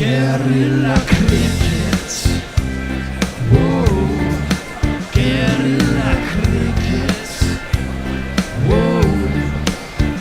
Guerrilla cricket. Whoa. Guerrilla cricket. Whoa.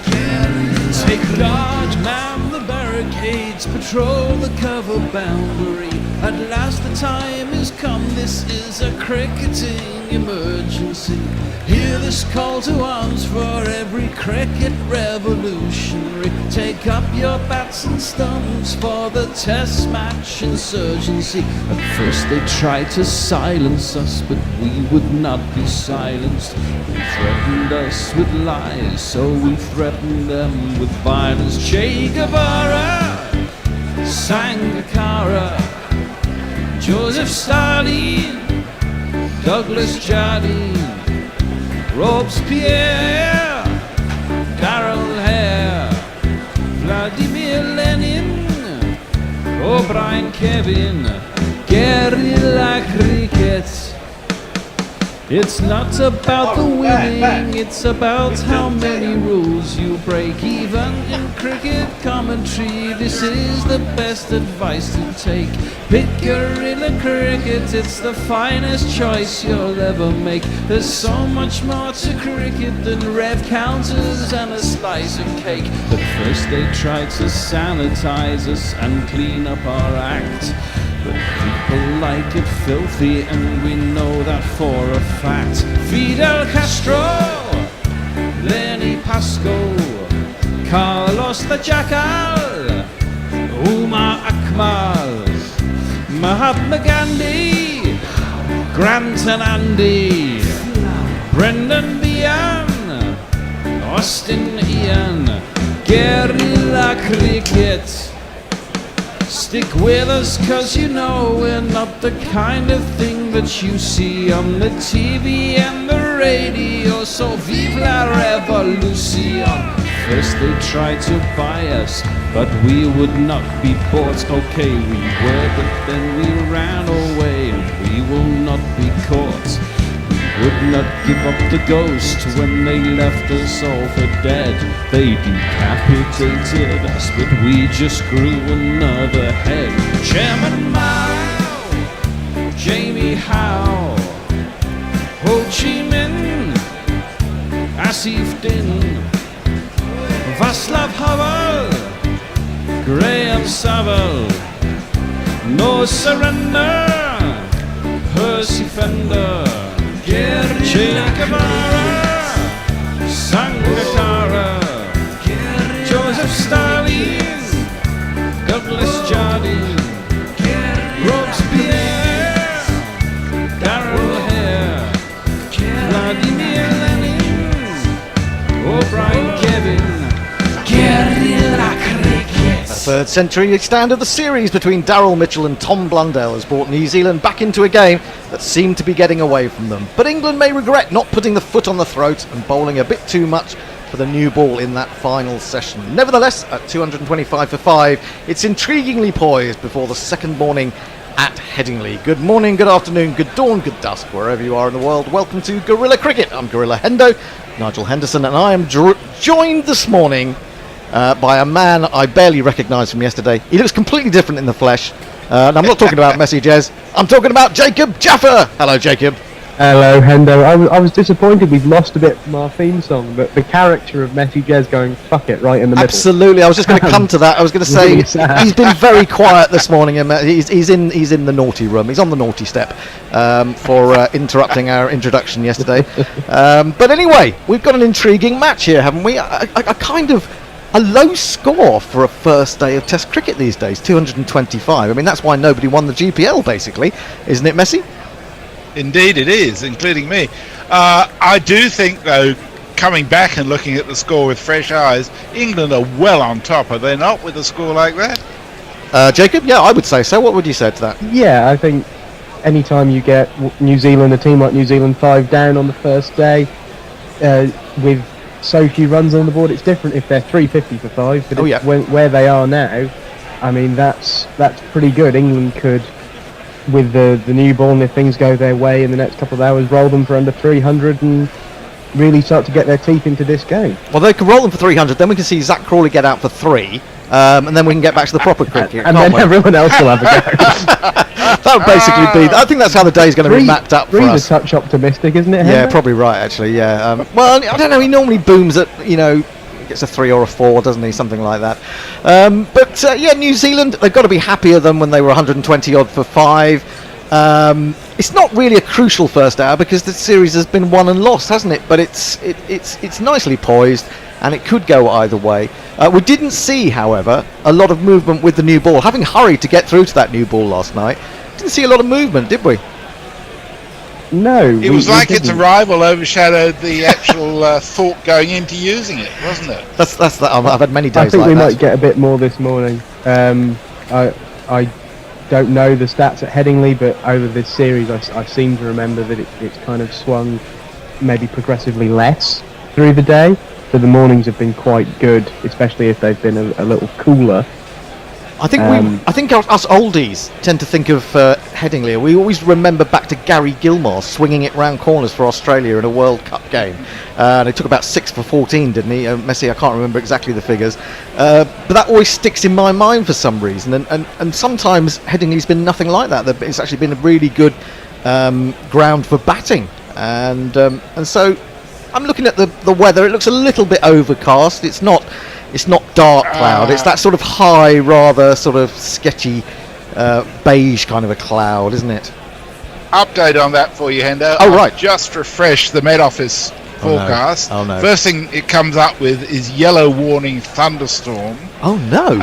Guerrilla. Take guard, man the barricades, patrol the cover boundary. At last the time is come, this is a cricketing emergency. Hear this call to arms for every cricket revolutionary. Take up your bats and stumps for the test match insurgency. At first they tried to silence us, but we would not be silenced. They threatened us with lies, so we threatened them with violence. Che Guevara, Sangakkara, Joseph Stalin, Douglas Jardine, Robespierre, Darrell Hare, Vladimir Lenin, O'Brien Kevin. Guerrilla cricket. It's not about the winning, it's about how many rules you break. Even in cricket commentary, this is the best advice to take. Pick guerrilla cricket, it's the finest choice you'll ever make. There's so much more to cricket than rev counters and a slice of cake. But first they tried to sanitize us and clean up our act. But people like it filthy, and we know that for a fact. Fidel Castro, Lenny Pascoe, Carlos the Jackal, Umar Akmal, Mahatma Gandhi, Grant and Andy, Brendan Behan, Austin Ian. Guerrilla cricket. Stick with us, cause you know we're not the kind of thing that you see on the TV and the radio. So vive la revolution. First they tried to buy us, but we would not be bought. Okay, we were, but then we ran away, and we will not be caught. Would not give up the ghost when they left us all for dead. They decapitated us, but we just grew another head. Chairman Mao, Jamie Howe, Ho Chi Minh, Asif Din, Václav Havel, Graham Saville, No Surrender, Percy Fender, Che Guevara, Sangakkara, Joseph Stalin, Douglas Jardine, Robespierre, Darrell Hare, Vladimir Lenin, O'Brien Kevin. Guerrilla cricket. The third century stand of the series between Daryl Mitchell and Tom Blundell has brought New Zealand back into a game that seemed to be getting away from them. But England may regret not putting the foot on the throat and bowling a bit too much for the new ball in that final session. Nevertheless, at 225 for 5, it's intriguingly poised before the second morning at Headingley. Good morning, good afternoon, good dawn, good dusk, wherever you are in the world. Welcome to Guerrilla Cricket. I'm Gorilla Hendo, Nigel Henderson, and I am joined this morning by a man I barely recognised from yesterday. He looks completely different in the flesh. And I'm not talking about Messi Jez. I'm talking about Jacob Jaffer. Hello, Jacob. Hello, Hendo. I was disappointed we've lost a bit from our theme song, but the character of Messi Jez going fuck it right in the middle. Absolutely. I was just going to come to that. I was going to say he's been very quiet this morning. And he's in the naughty room. He's on the naughty step for interrupting our introduction yesterday. But anyway, we've got an intriguing match here, haven't we? A kind of a low score for a first day of Test cricket these days, 225. I mean, that's why nobody won the GPL, basically, isn't it, Messi? Indeed it is, including me. I do think, though, coming back and looking at the score with fresh eyes, England are well on top, are they not, with a score like that? Jacob, yeah, I would say so. What would you say to that? Yeah, I think anytime you get New Zealand, a team like New Zealand, 5 down on the first day, with so few runs on the board, it's different if they're 350 for 5, but where they are now, I mean, that's pretty good. England could, with the new ball, and if things go their way in the next couple of hours, roll them for under 300 and really start to get their teeth into this game. Well, they can roll them for 300, then we can see Zach Crawley get out for 3, and then we can get back to the proper cricket. And then everyone else will have a go. That would basically be. I think that's how the day's going to be mapped up for us. Reed's a touch optimistic, isn't it? Yeah, probably right, actually. Yeah. Well, I don't know. He normally booms at gets a 3 or a 4, doesn't he? Something like that. But New Zealand, they've got to be happier than when they were 120 odd for 5. It's not really a crucial first hour because the series has been won and lost, hasn't it? But it's nicely poised, and it could go either way. We didn't see, however, a lot of movement with the new ball. Having hurried to get through to that new ball last night, didn't see a lot of movement, did we? No. It was like its arrival overshadowed the actual thought going into using it, wasn't it? That's that. I've had many days I think like we that. might get a bit more this morning. I don't know the stats at Headingley, but over this series I seem to remember that it's kind of swung maybe progressively less through the day. So the mornings have been quite good, especially if they've been a little cooler. I think us oldies tend to think of Headingley. We always remember back to Gary Gilmore swinging it round corners for Australia in a World Cup game. And he took about 6 for 14, didn't he? Messi, I can't remember exactly the figures. But that always sticks in my mind for some reason. And sometimes Headingley's been nothing like that. It's actually been a really good ground for batting. And so I'm looking at the weather. It looks a little bit overcast. It's not dark cloud. It's that sort of high, rather sort of sketchy, beige kind of a cloud, isn't it? Update on that for you, Hendo. Oh, right. Just refreshed the Met Office forecast. Oh, no. First thing it comes up with is yellow warning thunderstorm. Oh, no.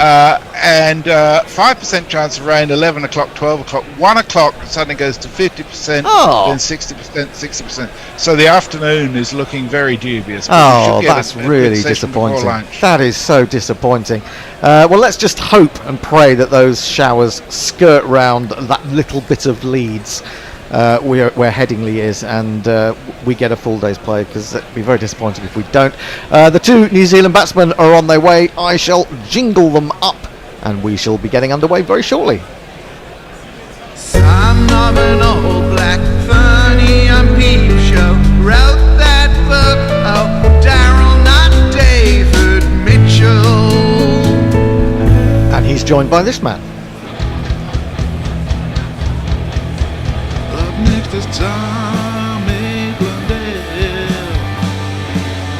And 5% chance of rain, 11 o'clock, 12 o'clock, 1 o'clock, suddenly goes to 50%, then 60%, 60%. So the afternoon is looking very dubious. Oh, that's really disappointing. That is so disappointing. Well, let's just hope and pray that those showers skirt round that little bit of Leeds where Headingley is, and we get a full day's play, because it'd be very disappointing if we don't. The 2 New Zealand batsmen are on their way. I shall jingle them up, and we shall be getting underway very shortly. Son of an old black funny on peep show wrote that book. Oh, Darryl, not David Mitchell. And he's joined by this man. Up next is Tommy Blundell.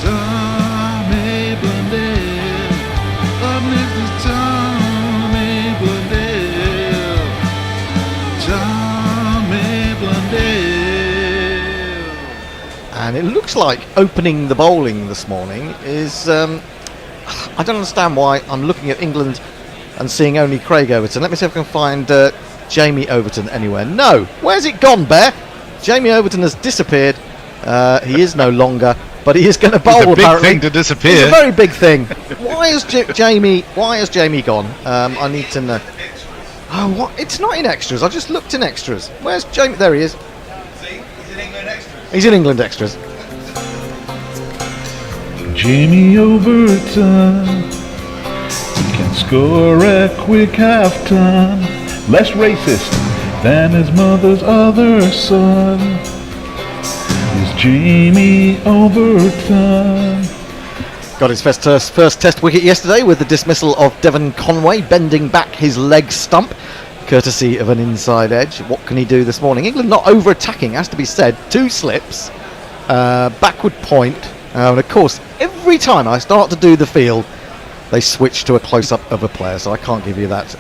Tommy Blundell. Up next is Tommy Blundell. Tommy Blundell. And it looks like opening the bowling this morning is... I don't understand why I'm looking at England and seeing only Craig Overton. Let me see if I can find Jamie Overton anywhere. No! Where's it gone, Bear? Jamie Overton has disappeared. He is no longer, but he is going to bowl, it's a big apparently. thing to disappear. It's a very big thing. Why is Jamie gone? I need to know. Oh, what? It's not in extras. I just looked in extras. Where's Jamie? There he is. See, he's in England extras. He's in England extras. Jamie Overton, he can score a quick half-time, less racist than his mother's other son. Is Jamie Overton. Got his first test wicket yesterday with the dismissal of Devon Conway, bending back his leg stump, courtesy of an inside edge. What can he do this morning? England not over-attacking, has to be said. 2 slips, backward point, and of course, every time I start to do the field, they switch to a close-up of a player, so I can't give you that.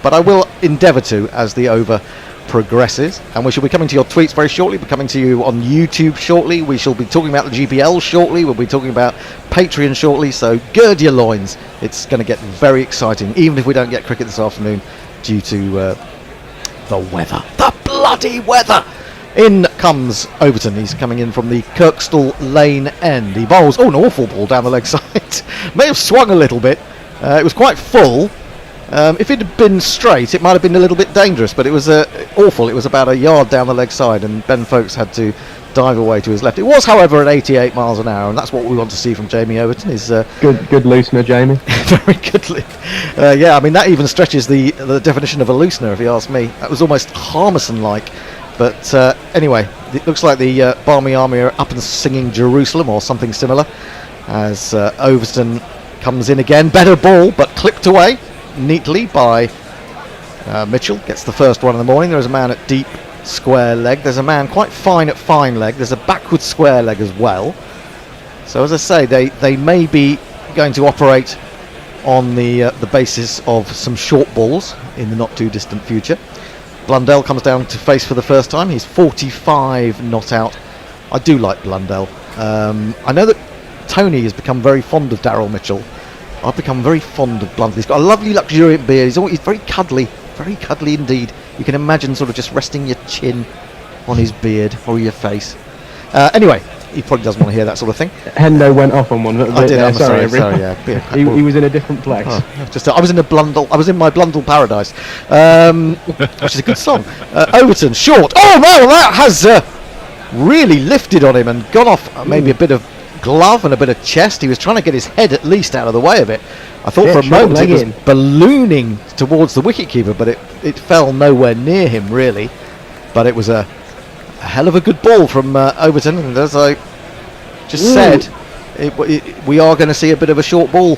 But I will endeavour to as the over progresses. And we shall be coming to your tweets very shortly. We're coming to you on YouTube shortly. We shall be talking about the GPL shortly. We'll be talking about Patreon shortly. So gird your loins. It's going to get very exciting, even if we don't get cricket this afternoon due to the weather. The bloody weather! In comes Overton. He's coming in from the Kirkstall Lane end. He bowls, an awful ball down the leg side. May have swung a little bit. It was quite full. If it had been straight, it might have been a little bit dangerous, but it was awful. It was about a yard down the leg side, and Ben Folkes had to dive away to his left. It was, however, at 88 miles an hour, and that's what we want to see from Jamie Overton. Is good loosener, Jamie. Very good. Yeah, I mean, that even stretches the definition of a loosener, if you ask me. That was almost Harmison-like. But anyway, it looks like the Barmy Army are up and singing Jerusalem or something similar, as Overton comes in again. Better ball, but clipped away neatly by Mitchell. Gets the first one in the morning. There's a man at deep square leg. There's a man quite fine at fine leg. There's a backward square leg as well. So as I say, they may be going to operate on the basis of some short balls in the not too distant future. Blundell comes down to face for the first time. He's 45 not out. I do like Blundell. I know that Tony has become very fond of Daryl Mitchell. I've become very fond of Blundell. He's got a lovely luxuriant beard. He's very cuddly indeed. You can imagine sort of just resting your chin on his beard or your face. Anyway, he probably doesn't want to hear that sort of thing. Hendo went off on one. I did. I'm sorry. Yeah. He was in a different place. I was in my Blundell paradise, which is a good song. Overton short. Oh no, that has really lifted on him and gone off. Maybe a bit of glove and a bit of chest. He was trying to get his head at least out of the way of it. I thought for a moment it was ballooning towards the wicketkeeper, but it fell nowhere near him really. But it was a hell of a good ball from Overton, and as I just said, we are going to see a bit of a short ball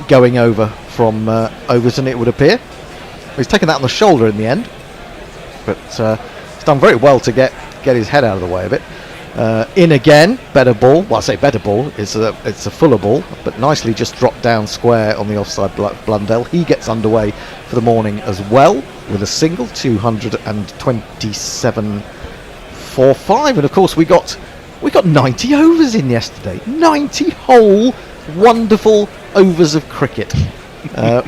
going over from Overton, it would appear. He's taken that on the shoulder in the end, but he's done very well to get his head out of the way of it. In again, better ball. Well, I say better ball. It's a fuller ball, but nicely just dropped down square on the offside. Blundell. He gets underway for the morning as well with a single, 227 for 5, and of course we got 90 overs in yesterday. 90 whole wonderful overs of cricket,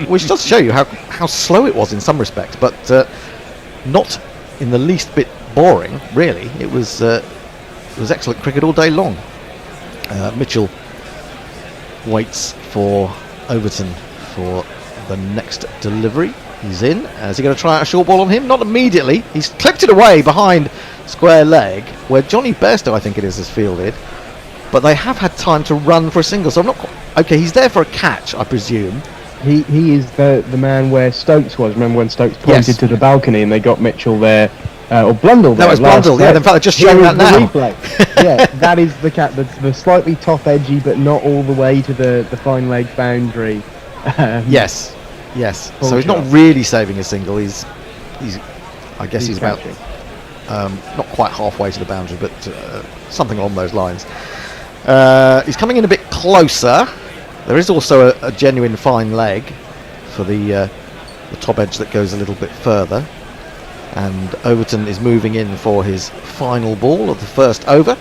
which does show you how slow it was in some respects, but not in the least bit boring. Really, it was excellent cricket all day long. Mitchell waits for Overton for the next delivery. He's in. Is he going to try out a short ball on him? Not immediately. He's clipped it away behind square leg, where Johnny Bairstow, I think it is, has fielded. But they have had time to run for a single, so I'm not okay, he's there for a catch, I presume. He is the man where Stokes was. Remember when Stokes pointed to the balcony and they got Mitchell there? Or Blundell there. That was Blundell, yeah. In fact, they're just showing that now. Yeah, that is the cat. The slightly top edgy, but not all the way to the fine leg boundary. Yes. So he's not really saving a single. He's I guess he's about not quite halfway to the boundary, but something along those lines. He's coming in a bit closer. There is also a genuine fine leg for the top edge that goes a little bit further. And Overton is moving in for his final ball of the first over.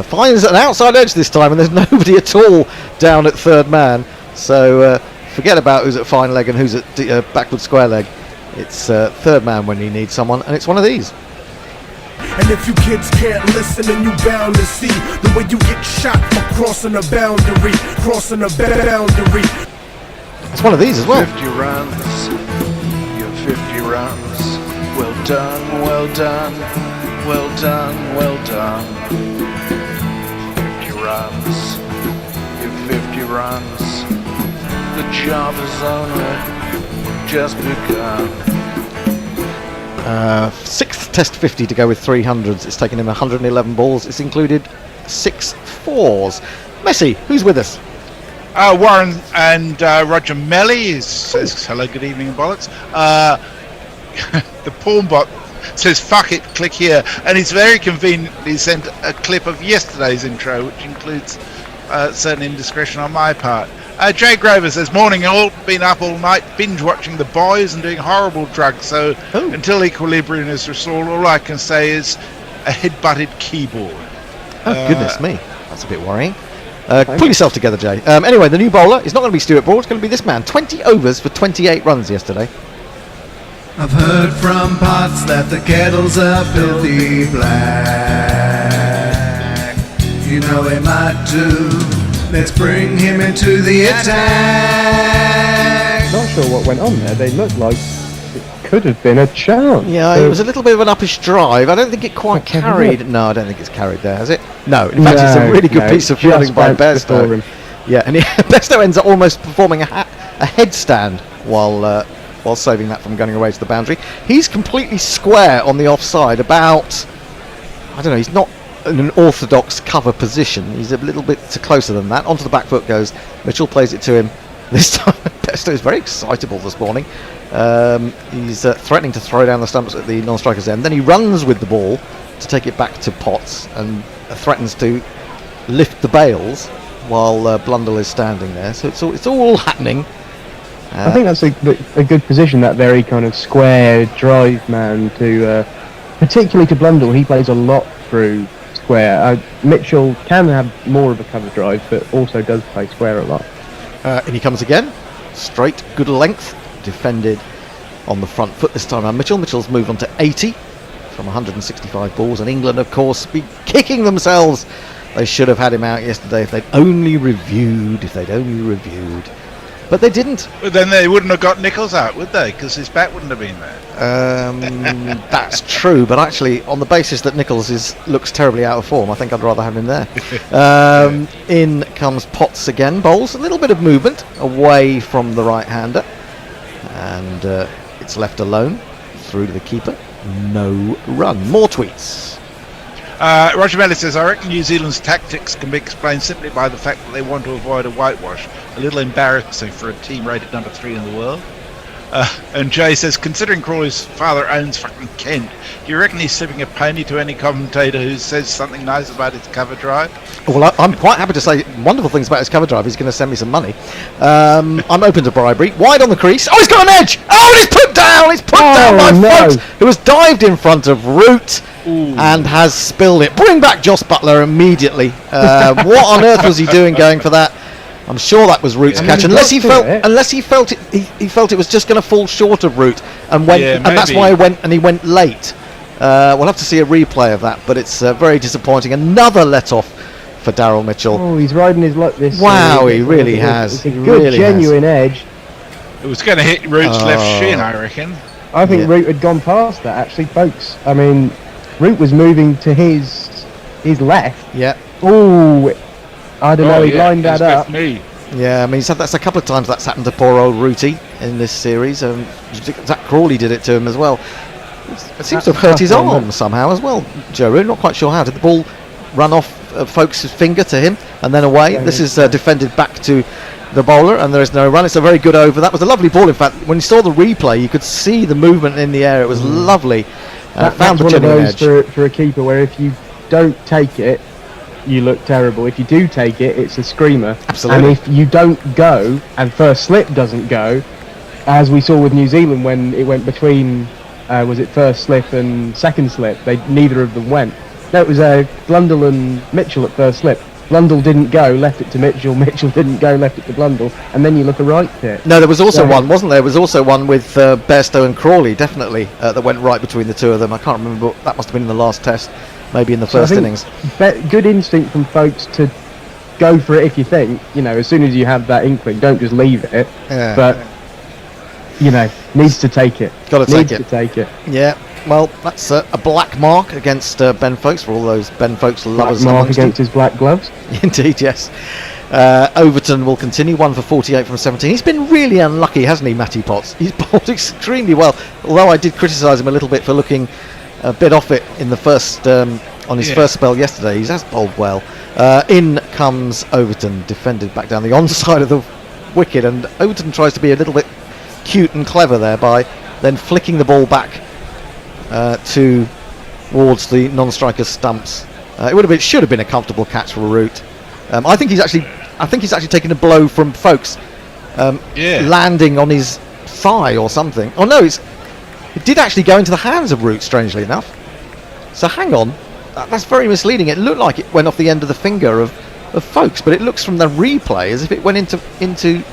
Finds an outside edge this time, and there's nobody at all down at third man. So forget about who's at fine leg and who's at backward square leg. It's third man when you need someone, and it's one of these. And if you kids can't listen, then you bound to see the way you get shot for crossing a boundary, It's one of these as well. 50 runs, you're 50 runs. Well done, well done, well done, well done. 50 runs, you're 50 runs. The job is only just begun. Sixth test 50 to go with 300s. It's taken him 111 balls. It's included 6 fours. Messi, who's with us? Warren and Roger Melly says hello, good evening, and bollocks. The porn bot says fuck it, click here, and he's very conveniently sent a clip of yesterday's intro, which includes certain indiscretion on my part. Jay Grover says, morning all, been up all night binge watching The Boys and doing horrible drugs, so until equilibrium is restored, all I can say is a head-butted keyboard. Goodness me, that's a bit worrying. Pull yourself together, Jay. Anyway, the new bowler is not going to be Stuart Broad, it's going to be this man. 20 overs for 28 runs yesterday. I've heard from pots that the kettles are filthy black. You know they might do. Let's bring him into the attack. Not sure what went on there. They looked like it could have been a chance. Yeah, it was a little bit of an uppish drive. I don't think it quite carried. No, I don't think it's carried there, has it? No, in fact, it's a really good piece of fielding by Bairstow. Yeah, and Bairstow ends up almost performing a headstand while saving that from going away to the boundary. He's completely square on the offside, about, I don't know, he's not in an orthodox cover position. He's a little bit closer than that. Onto the back foot goes Mitchell, plays it to him. This time Bairstow is very excitable this morning. He's threatening to throw down the stumps at the non-striker's end. Then he runs with the ball to take it back to Potts and threatens to lift the bails while Blundell is standing there. So it's all happening. I think that's a good position, that very kind of square drive man, to particularly to Blundell. He plays a lot through square. Mitchell can have more of a cover drive, but also does play square a lot. And he comes again, straight, good length, defended on the front foot this time around. Mitchell's moved on to 80 from 165 balls, and England, of course, be kicking themselves. They should have had him out yesterday if they'd only reviewed. But they didn't. But then they wouldn't have got Nichols out, would they? Because his bat wouldn't have been there. That's true, but actually, on the basis that Nichols looks terribly out of form, I think I'd rather have him there. In comes Potts again, bowls a little bit of movement away from the right-hander, and it's left alone through to the keeper. No run. More tweets. Roger Melly says, I reckon New Zealand's tactics can be explained simply by the fact that they want to avoid a whitewash. A little embarrassing for a team rated number 3 in the world. And Jay says, considering Crawley's father owns fucking Kent, do you reckon he's slipping a pony to any commentator who says something nice about his cover drive? Well, I'm quite happy to say wonderful things about his cover drive. He's going to send me some money. I'm open to bribery. Wide on the crease. Oh, he's got an edge! Oh, and he's put down! He's put down by Folks, who has dived in front of Root. Ooh. And has spilled it. Bring back Joss Butler immediately. What on earth was he doing going for that? I'm sure that was Root's catch, unless he felt it was just going to fall short of Root, and that's why he went late. We'll have to see a replay of that, but it's very disappointing. Another let off for Daryl Mitchell. Oh, he's riding his luck this. Wow, he really has. It's a good, genuine edge. It was going to hit Root's left shin, I reckon. I think Root had gone past that, actually, folks. I mean, Root was moving to his left. Yeah. Oh, I don't know. He lined that up. Yeah, I mean, that's a couple of times that's happened to poor old Rooty in this series. Zach Crawley did it to him as well. It seems to have hurt his arm somehow as well, Joe Root. Not quite sure how. Did the ball run off Folks' finger to him and then away? This is defended back to the bowler, and there is no run. It's a very good over. That was a lovely ball. In fact, when you saw the replay, you could see the movement in the air. It was lovely. That's one of those for a keeper where if you don't take it, you look terrible. If you do take it, it's a screamer. Absolutely. And if you don't go, and first slip doesn't go, as we saw with New Zealand when it went between, was it first slip and second slip? Neither of them went. No, it was Blundell and Mitchell at first slip. Blundell didn't go, left it to Mitchell. Mitchell didn't go, left it to Blundell, and then you look a right pit. No, there was also one, wasn't there? There was also one with Bairstow and Crawley, definitely, that went right between the two of them. I can't remember, but that must have been in the last test, maybe in the first innings. Good instinct from Folks to go for it if you think, as soon as you have that inkling, don't just leave it. Yeah. But, needs to take it. Got to take it. Yeah. Well, that's a black mark against Ben Folks, for all those Ben Folks lovers. Black mark against his black gloves. Indeed, yes. Overton will continue, 1 for 48 from 17. He's been really unlucky, hasn't he, Matty Potts? He's bowled extremely well, although I did criticise him a little bit for looking a bit off it in the first on his first spell yesterday. He has bowled well. In comes Overton, defended back down the onside of the wicket, and Overton tries to be a little bit cute and clever there by then flicking the ball back towards the non-striker's stumps. It should have been a comfortable catch for Root. I think he's actually taken a blow from Folks, landing on his thigh or something. Oh no, it did actually go into the hands of Root, strangely enough. So hang on, that's very misleading. It looked like it went off the end of the finger of Folks, but it looks from the replay as if it went into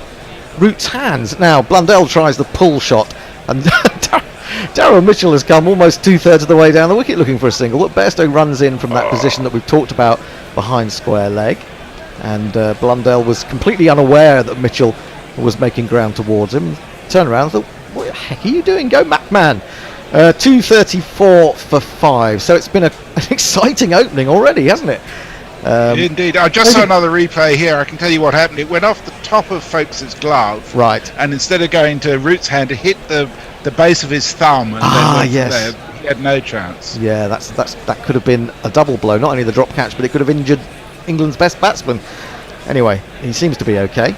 Root's hands. Now Blundell tries the pull shot, and Daryl Mitchell has come almost 2/3 of the way down the wicket looking for a single. But Bairstow runs in from that position that we've talked about behind square leg, and Blundell was completely unaware that Mitchell was making ground towards him. Turned around and thought, what the heck are you doing? Go McMahon. 234 for 5. So it's been an exciting opening already, hasn't it? Indeed. I just saw another replay here. I can tell you what happened. It went off the top of Folks' glove. Right. And instead of going to Root's hand, it hit the base of his thumb. And then yes. he had no chance. Yeah, that could have been a double blow. Not only the drop catch, but it could have injured England's best batsman. Anyway, he seems to be okay.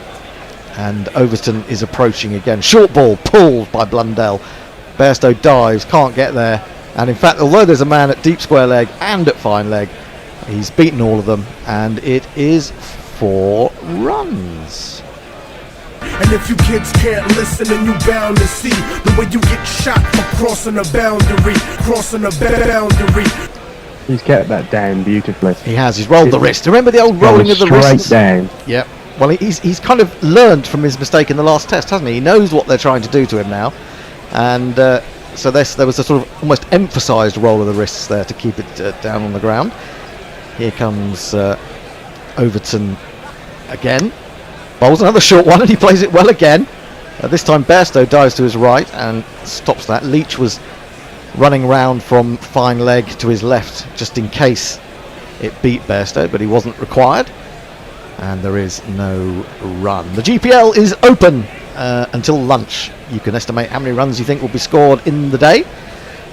And Overton is approaching again. Short ball pulled by Blundell. Bairstow dives, can't get there. And in fact, although there's a man at deep square leg and at fine leg, he's beaten all of them. And it is 4 runs. And if you kids can't listen, then you bound to see the way you get shot for crossing a boundary. He's kept that down beautifully. He has. He's rolled the wrist. Remember the old rolling of the wrist? Straight down. Yep. Well, he's kind of learned from his mistake in the last test, hasn't he? He knows what they're trying to do to him now. And so there was a sort of almost emphasised roll of the wrists there to keep it down on the ground. Here comes Overton again. Bowls another short one and he plays it well again. This time Bairstow dives to his right and stops that. Leach was running round from fine leg to his left just in case it beat Bairstow, but he wasn't required. And there is no run. The GPL is open until lunch. You can estimate how many runs you think will be scored in the day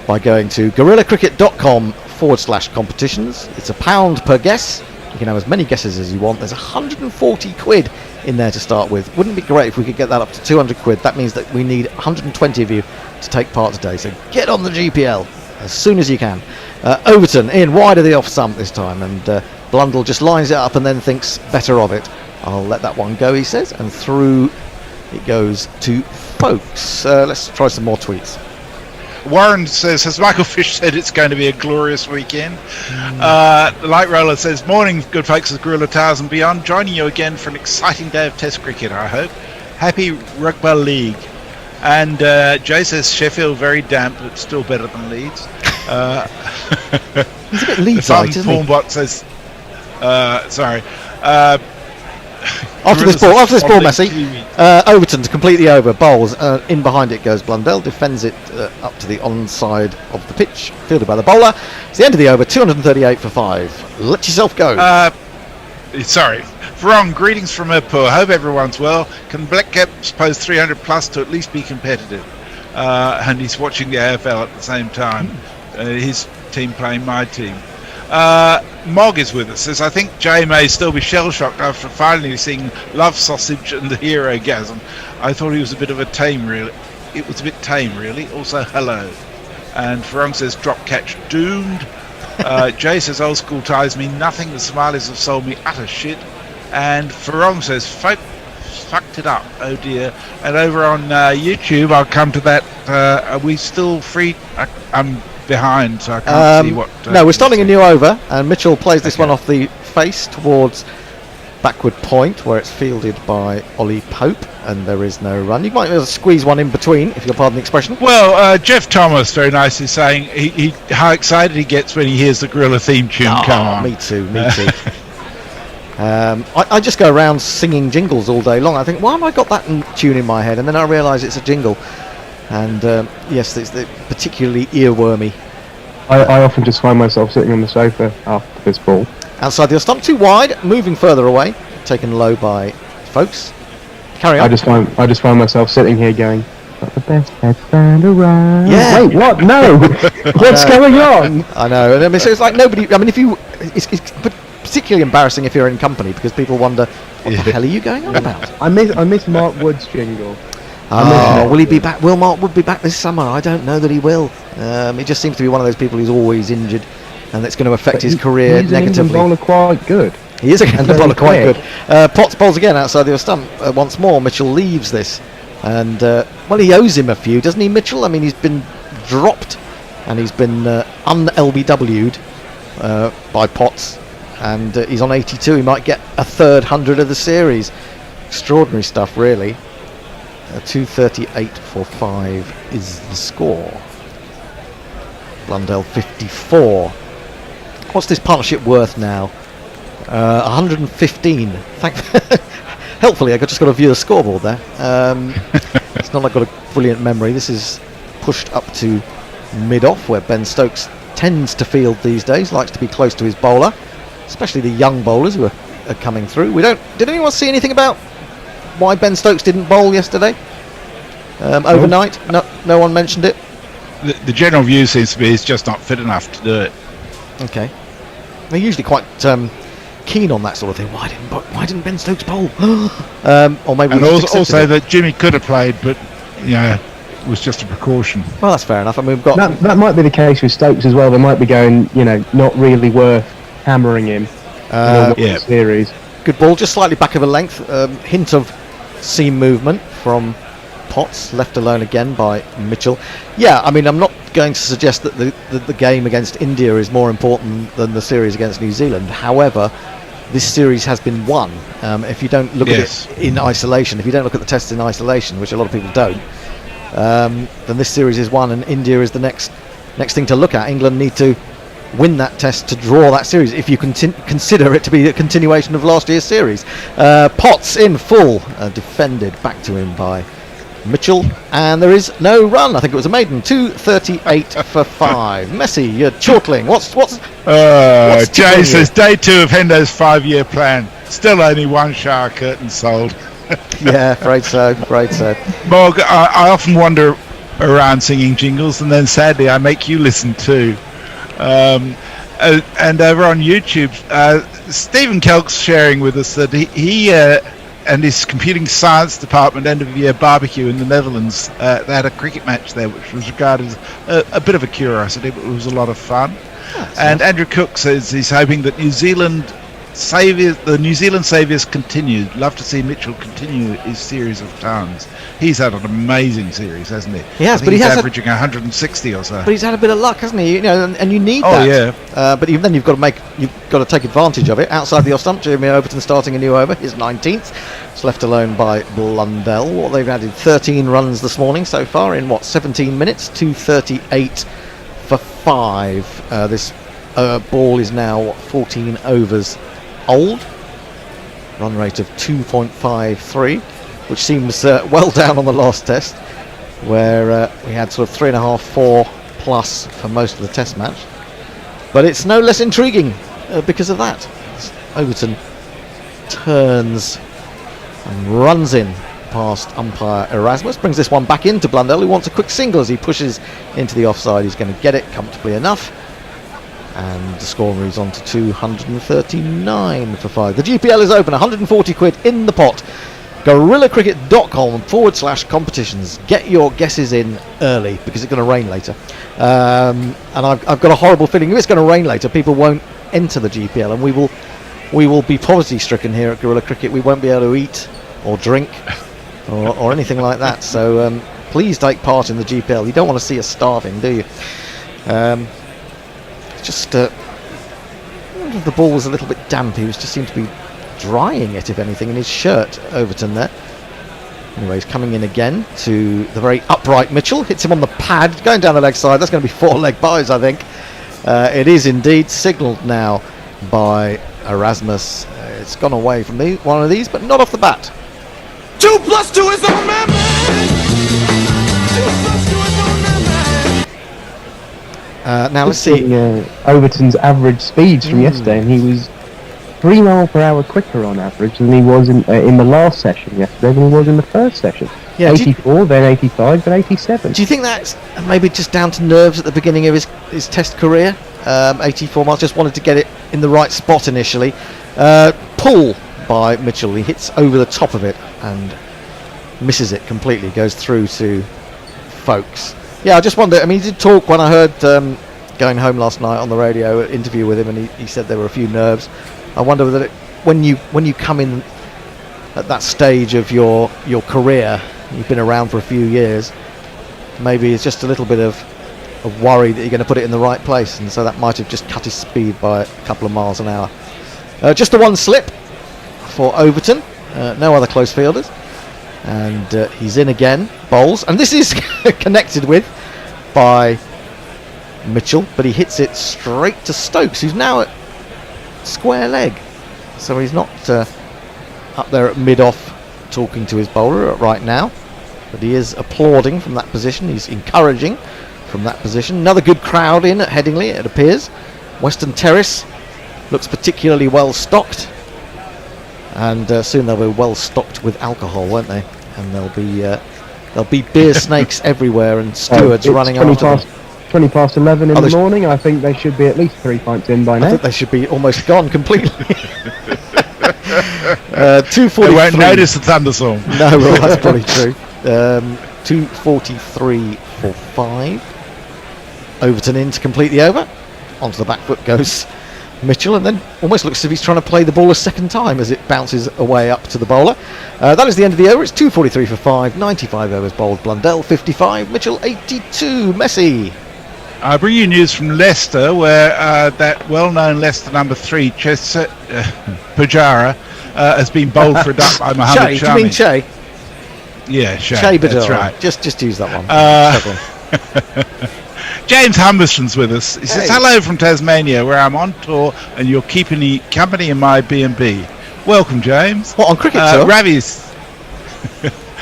by going to guerrillacricket.com/competitions. It's £1 per guess. You can have as many guesses as you want. There's 140 quid in there to start with. Wouldn't it be great if we could get that up to 200 quid? That means that we need 120 of you to take part today. So get on the GPL as soon as you can. Overton in wide of the off stump this time, and Blundell just lines it up and then thinks better of it. I'll let that one go, he says, and through it goes to Folks. Let's try some more tweets. Warren says, has Michael Fish said it's going to be a glorious weekend? The Light Roller says, morning, good folks of Gorilla Towers and beyond. Joining you again for an exciting day of Test cricket, I hope. Happy Rugby League. And Jay says, Sheffield very damp, but still better than Leeds. He's a bit Leeds-like, isn't he? Pornbot says, sorry. After this ball, Messi. Overton's completely over. Bowls. In behind it goes Blundell. Defends it up to the onside of the pitch. Fielded by the bowler. It's the end of the over. 238 for 5. Let yourself go. Sorry. Varong, greetings from Mirpur. Hope everyone's well. Can Black Caps pose 300 plus to at least be competitive? And he's watching the AFL at the same time. His team playing my team. Mog is with us. Says, I think Jay may still be shell-shocked after finally seeing Love Sausage and the Hero Gasm. I thought he was a bit of a tame, really. It was a bit tame, really. Also, hello. And Farong says, drop catch doomed. Jay says, old school ties mean nothing. The Somalis have sold me utter shit. And Farong says, fucked it up. Oh dear. And over on YouTube, I'll come to that. Are we still free? I'm behind, so I can't see what... no, we're starting a new over, and Mitchell plays this one off the face towards backward point, where it's fielded by Ollie Pope, and there is no run. You might be able to squeeze one in between, if you'll pardon the expression. Well, Jeff Thomas very nicely saying he how excited he gets when he hears the Gorilla theme tune come on. Me too. I just go around singing jingles all day long. I think, why have I got that tune in my head? And then I realise it's a jingle. And yes, it's particularly earwormy. I often just find myself sitting on the sofa after this ball. Outside the stump, too wide, moving further away, taken low by Folks. Carry on. I just find myself sitting here going, "Got the best headband around." Yeah. Wait, what? No. What's going on? I know. And I mean, so it's like nobody. I mean, it's particularly embarrassing if you're in company because people wonder, what the hell are you going on about? I miss Mark Wood's jingle. Will he be back? Will Mark Wood be back this summer? I don't know that he will. He just seems to be one of those people who's always injured, and it's going to affect his career negatively. He's an England bowler quite good. He is a England bowler quite good. Potts bowls again outside the stump once more. Mitchell leaves this, and well, he owes him a few, doesn't he, Mitchell? I mean, he's been dropped, and he's been un-LBW'd by Potts, and he's on 82. He might get a third 100 of the series. Extraordinary stuff, really. 238 for 5 is the score. Blundell 54. What's this partnership worth now? 115. Helpfully, I just got to view the scoreboard there. It's not like I've got a brilliant memory. This is pushed up to mid-off, where Ben Stokes tends to field these days. Likes to be close to his bowler, especially the young bowlers who are coming through. Did anyone see anything about why Ben Stokes didn't bowl yesterday? Overnight? No one mentioned it? the general view seems to be he's just not fit enough to do it. Okay. They're usually quite keen on that sort of thing. Why didn't Ben Stokes bowl? Or maybe And we just also accepted it. that Jimmy could have played, but it was just a precaution. Well, that's fair enough. I mean, we've got That might be the case with Stokes as well. They might be going, not really worth hammering him in yeah. the series. good ball, just slightly back of a length. Hint of seam movement from Potts, left alone again by Mitchell. Yeah, I mean, I'm not going to suggest that the game against India is more important than the series against New Zealand. However, this series has been won. If you don't look at it in isolation, if you don't look at the tests in isolation, which a lot of people don't, then this series is won, and India is the next thing to look at. England need to win that test to draw that series, if you consider it to be a continuation of last year's series. Potts in full, defended back to him by Mitchell, and there is no run. I think it was a maiden. 238 for 5. Messi, you're chortling. What's Jay tickling says day 2 of Hendo's 5-year plan. Still only one shower curtain sold. Yeah, afraid so. Morg, I often wander around singing jingles, and then sadly I make you listen too. And over on YouTube, Stephen Kelk's sharing with us that he and his computing science department end of year barbecue in the Netherlands, they had a cricket match there, which was regarded as a bit of a curiosity, but it was a lot of fun. And Andrew Cook says he's hoping that the New Zealand saviours continue. Love to see Mitchell continue his series of tons. He's had an amazing series, hasn't he? He has, I think but he's has averaging 160 or so. But he's had a bit of luck, hasn't he? And you need that. Yeah. But then you've got to take advantage of it. Outside the off stump, Jimmy Overton starting a new over, his 19th. It's left alone by Blundell. They've added 13 runs this morning so far in 17 minutes. 238 for 5. This ball is now 14 overs old. Run rate of 2.53, which seems well down on the last test, where we had sort of 3.5, 4 plus for most of the test match. But it's no less intriguing because of that. Overton turns and runs in past umpire Erasmus, brings this one back into Blundell, who wants a quick single as he pushes into the offside. He's going to get it comfortably enough, and the score moves on to 239 for 5. The GPL is open, 140 quid in the pot. GorillaCricket.com/competitions. Get your guesses in early because it's going to rain later. And I've got a horrible feeling if it's going to rain later, people won't enter the GPL, and we will be poverty stricken here at Gorilla Cricket. We won't be able to eat or drink or anything like that. So please take part in the GPL. You don't want to see us starving, do you? The ball was a little bit damp. He just seemed to be drying it, if anything, in his shirt. Overton there. Anyway, he's coming in again to the very upright Mitchell. Hits him on the pad, going down the leg side. That's going to be 4 leg byes, I think. It is indeed signalled now by Erasmus. It's gone away from one of these, but not off the bat. 2 + 2 is our man. 2 + 2 is our man. Now let's see. Overton's average speeds from yesterday, and he was 3 miles per hour quicker on average than he was in the last session yesterday than he was in the first session. Yeah, 84, then 85, then 87. Do you think that's maybe just down to nerves at the beginning of his test career? 84 miles, just wanted to get it in the right spot initially. Pull by Mitchell. He hits over the top of it and misses it completely. Goes through to Folkes. Yeah, I just wonder. I mean, he did talk when I heard going home last night on the radio interview with him, and he said there were a few nerves. I wonder whether when you come in at that stage of your career, you've been around for a few years, maybe it's just a little bit of worry that you're going to put it in the right place, and so that might have just cut his speed by a couple of miles an hour. Just the one slip for Overton, no other close fielders, and he's in again, bowls, and this is connected with by Mitchell, but he hits it straight to Stokes, who's now at square leg, so he's not up there at mid-off talking to his bowler right now, but he is applauding from that position. He's encouraging from that position. Another good crowd in at Headingley, it appears. Western Terrace looks particularly well stocked, and soon they'll be well stocked with alcohol, won't they? And they'll be There'll be beer snakes everywhere and stewards running after them. 20 past 11 in the morning. I think they should be at least 3 pints in by now. I think they should be almost gone completely. 2:43. They won't notice the thunderstorm. No, well, that's probably true. 2:43 for 5. Overton in to complete the over. Onto the back foot goes Mitchell, and then almost looks as if he's trying to play the ball a second time as it bounces away up to the bowler. That is the end of the over. It's 2:43 for 5. 95 overs bowled. Blundell 55. Mitchell 82. Messi. I bring you news from Leicester, where that well-known Leicester number 3, Pujara, has been bowled for a duck by Mohammed Shami. Do you mean Che? Yeah, Che. That's That's right. Just use that one. James Humberson's with us. He says, hello from Tasmania, where I'm on tour and you're keeping me company in my B&B. Welcome, James. What, on cricket tour? Ravi's...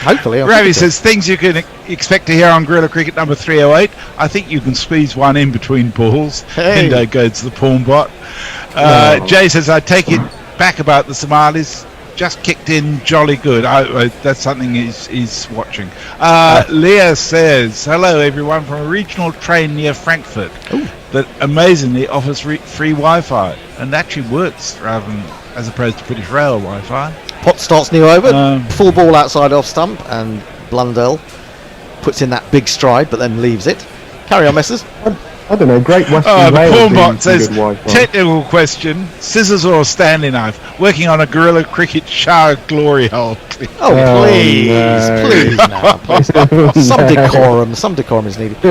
Hopefully. Ravi says, things you can expect to hear on Guerrilla Cricket number 308. I think you can squeeze one in between balls. Hendo goes to the pawn bot. Jay says, I take it back about the Somalis. Just kicked in jolly good. That's something he's watching. Leah says, hello everyone from a regional train near Frankfurt that amazingly offers free Wi-Fi and actually works as opposed to British Rail Wi-Fi. Pot starts new over, full ball outside off stump, and Blundell puts in that big stride but then leaves it. Carry on, Messrs. I don't know, Great Western Rail. The pawn bot says, technical question, scissors or a Stanley knife? Working on a Guerrilla Cricket shower glory hole. Please now. Please. Some decorum is needed.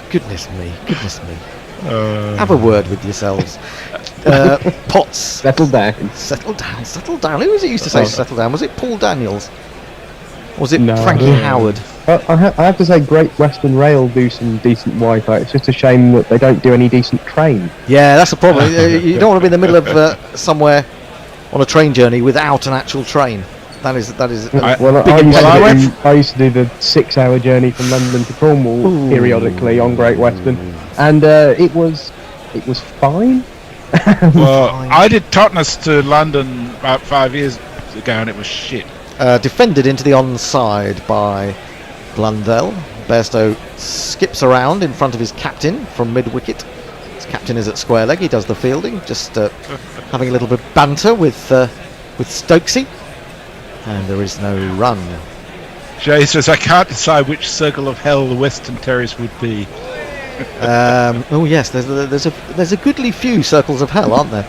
Goodness me. Have a word with yourselves. Potts. Settle down. Who was it used to say settle down? Was it Paul Daniels? Or was it Frankie Howard? I have to say, Great Western Rail do some decent Wi-Fi. It's just a shame that they don't do any decent train. Yeah, that's the problem. You don't want to be in the middle of somewhere on a train journey without an actual train. That is. I used to do the 6-hour journey from London to Cornwall periodically on Great Western, and it was fine. Well, I did Totnes to London about 5 years ago, and it was shit. Defended into the onside by Blundell. Bairstow skips around in front of his captain from mid-wicket. His captain is at square leg. He does the fielding, just having a little bit of banter with Stokesy. And there is no run. Jay says, I can't decide which circle of hell the Western Terrace would be. Oh yes, there's a goodly few circles of hell, aren't there?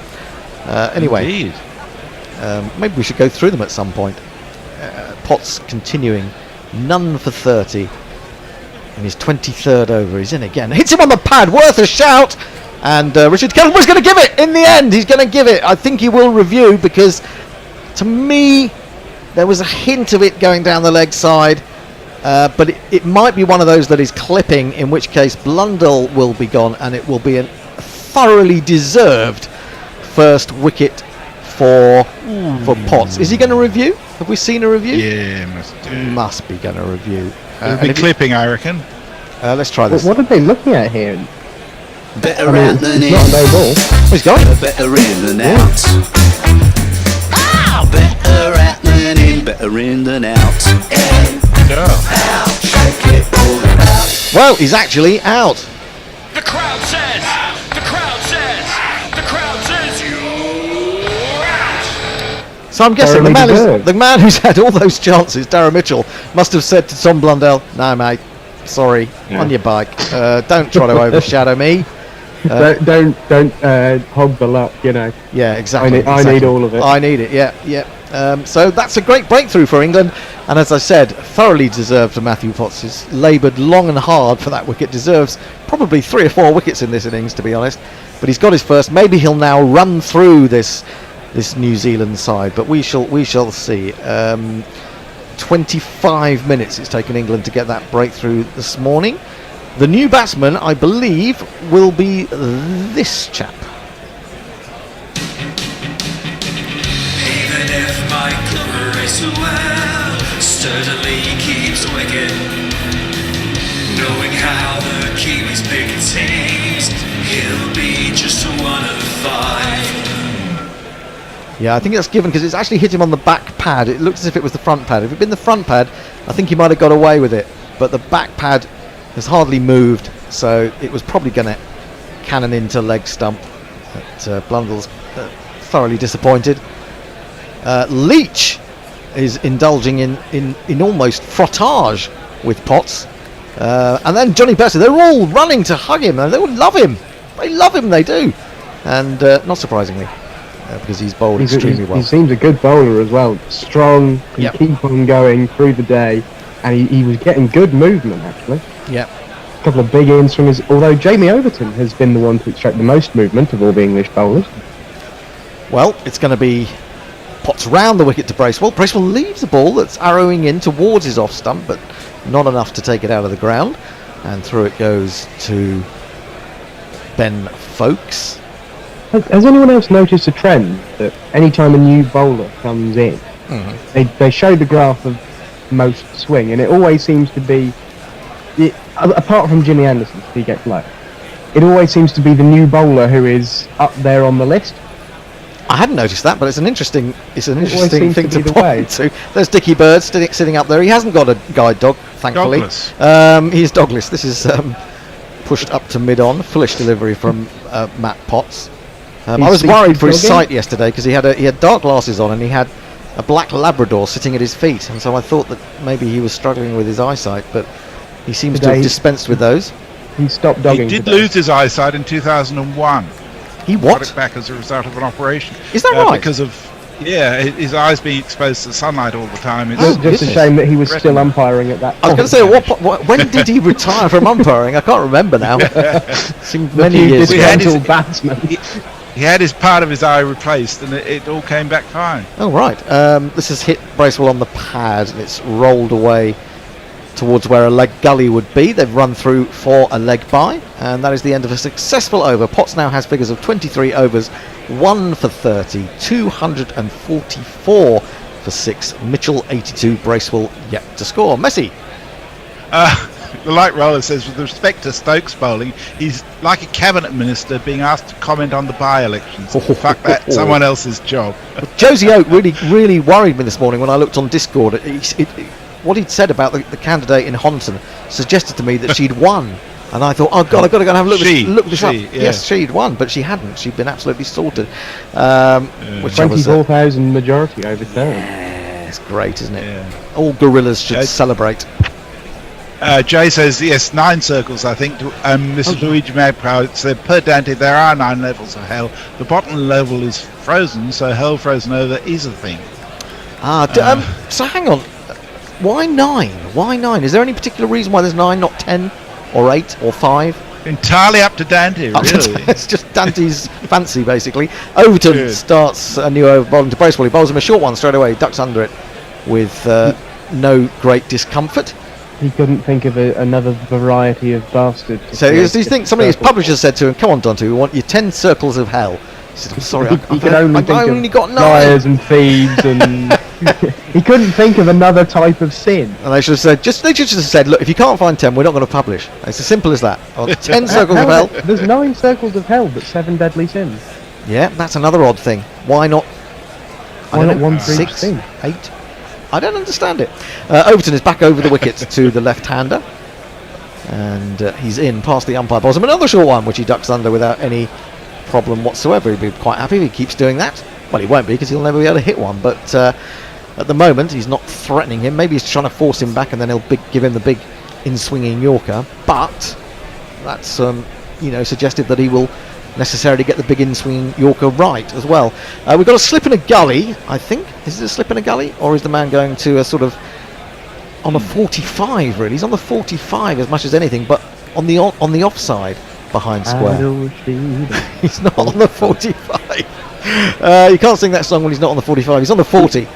Anyway, Indeed. Maybe we should go through them at some point. Potts continuing, none for 30 in his 23rd over. He's in again, hits him on the pad, worth a shout, and Richard Kelly was going to give it in the end. He's going to give it. I think he will review, because to me there was a hint of it going down the leg side, but it might be one of those that is clipping, in which case Blundell will be gone, and it will be a thoroughly deserved first wicket for Potts. Is he going to review? Have we seen a review? Yeah, must be going to review. It'll be clipping, I reckon. Let's try this. What are they looking at here? Better out than in. Not a no ball. He's going. Better in than out. Better out than in. Better in than out. In. Out. Shake it all about. Well, he's actually out. The crowd says. The crowd says. The crowd says you're out. So I'm guessing the man who's had all those chances, Darren Mitchell, must have said to Tom Blundell, "No, mate, sorry, on your bike. Don't try to overshadow me. Don't hog the luck, you know." Yeah, exactly. I need all of it. I need it. Yeah. So that's a great breakthrough for England, and as I said, thoroughly deserved for Matthew Potts. He's laboured long and hard for that wicket. Deserves probably 3 or 4 wickets in this innings, to be honest. But he's got his first. Maybe he'll now run through this New Zealand side, but we shall see. 25 minutes it's taken England to get that breakthrough this morning. The new batsman, I believe, will be this chap. Even if my cover is well, sturdily keeps wicket. Knowing how the Kiwis pick teams, he'll be just one of 5. Yeah, I think that's given because it's actually hit him on the back pad. It looked as if it was the front pad. If it had been the front pad, I think he might have got away with it. But the back pad has hardly moved, so it was probably going to cannon into leg stump. But Blundell's thoroughly disappointed. Leach is indulging in almost frottage with Potts. And then Johnny Bessie, they're all running to hug him, and they all love him. They love him, they do. And not surprisingly, because he's bowled extremely well. He seems a good bowler as well. Strong, can keep on going through the day, and he was getting good movement, actually. Yeah. A couple of big in swingers, although Jamie Overton has been the one to extract the most movement of all the English bowlers. Well, it's going to be Potts round the wicket to Bracewell. Bracewell leaves the ball that's arrowing in towards his off stump, but not enough to take it out of the ground. And through it goes to Ben Folkes. Has anyone else noticed a trend that any time a new bowler comes in, they show the graph of most swing, and it always seems to be, apart from Jimmy Anderson, he gets low, it always seems to be the new bowler who is up there on the list. I hadn't noticed that, but it's an interesting thing to the point way. to. There's Dickie Bird sitting up there. He hasn't got a guide dog, thankfully. He's dogless. This is pushed up to mid-on. Foolish delivery from Matt Potts. I was worried for his sight yesterday because he had dark glasses on and he had a black Labrador sitting at his feet, and so I thought that maybe he was struggling with his eyesight, but he seems to have dispensed with those. He stopped dogging. He did lose his eyesight in 2001. He what? Got it back as a result of an operation. Is that right? Because of his eyes being exposed to sunlight all the time. It's just a shame that he was still umpiring at that point. I was going to say, when did he retire from umpiring? I can't remember now. Seemed many years ago. He had his part of his eye replaced, and it all came back fine. Oh right. This has hit Bracewell on the pad, and it's rolled away towards where a leg gully would be. They've run through for a leg bye, and that is the end of a successful over. Potts now has figures of 23 overs, 1 for 30, 244 for 6. Mitchell 82, Bracewell yet to score. Messi. The light roller says, with respect to Stokes bowling, he's like a cabinet minister being asked to comment on the by-elections. Fuck that, someone else's job. Josie Oak really worried me this morning when I looked on Discord. What he'd said about the candidate in Honton suggested to me that she'd won, and I thought, oh god, I've got to go and have a look this up. Yeah. Yes, she'd won, but she hadn't. She'd been absolutely sorted. 24,000 majority overturned. Yeah, it's great, isn't it? Yeah. All gorillas should celebrate. Jay says, yes, 9 circles, I think. Mrs. Luigi Magpie said, per Dante, there are 9 levels of hell. The bottom level is frozen, so hell frozen over is a thing. So hang on. Why 9? Why 9? Is there any particular reason why there's 9, not 10, or 8, or 5? Entirely up to Dante, really. It's just Dante's fancy, basically. Overton starts a new over bowling to Bracewell. He bowls him a short one straight away, ducks under it with no great discomfort. He couldn't think of another variety of bastard. So do you think somebody, his publisher said to him, come on Dante, we want you 10 circles of hell. He said, I'm sorry, he could only think of liars and thieves and he couldn't think of another type of sin. And they should have said, look, if you can't find 10, we're not going to publish. It's as simple as that. 10 circles of hell. There's 9 circles of hell, but 7 deadly sins. Yeah, that's another odd thing. Why not? Why not 1 for 6, each 8? I don't understand it. Overton is back over the wicket to the left-hander, and he's in past the umpire bottom. Another short one, which he ducks under without any problem whatsoever. He'd be quite happy if he keeps doing that. Well, he won't be because he'll never be able to hit one. But at the moment, he's not threatening him. Maybe he's trying to force him back, and then he'll give him the big in-swinging Yorker. But that's suggested that he will necessarily get the big in-swinging Yorker right as well. We've got a slip in a gully, I think. Is it a slip in a gully, or is the man going to a sort of on the 45? Really, he's on the 45 as much as anything, but on the offside behind square. He's not on the 45. You can't sing that song when he's not on the 45. He's on the 40.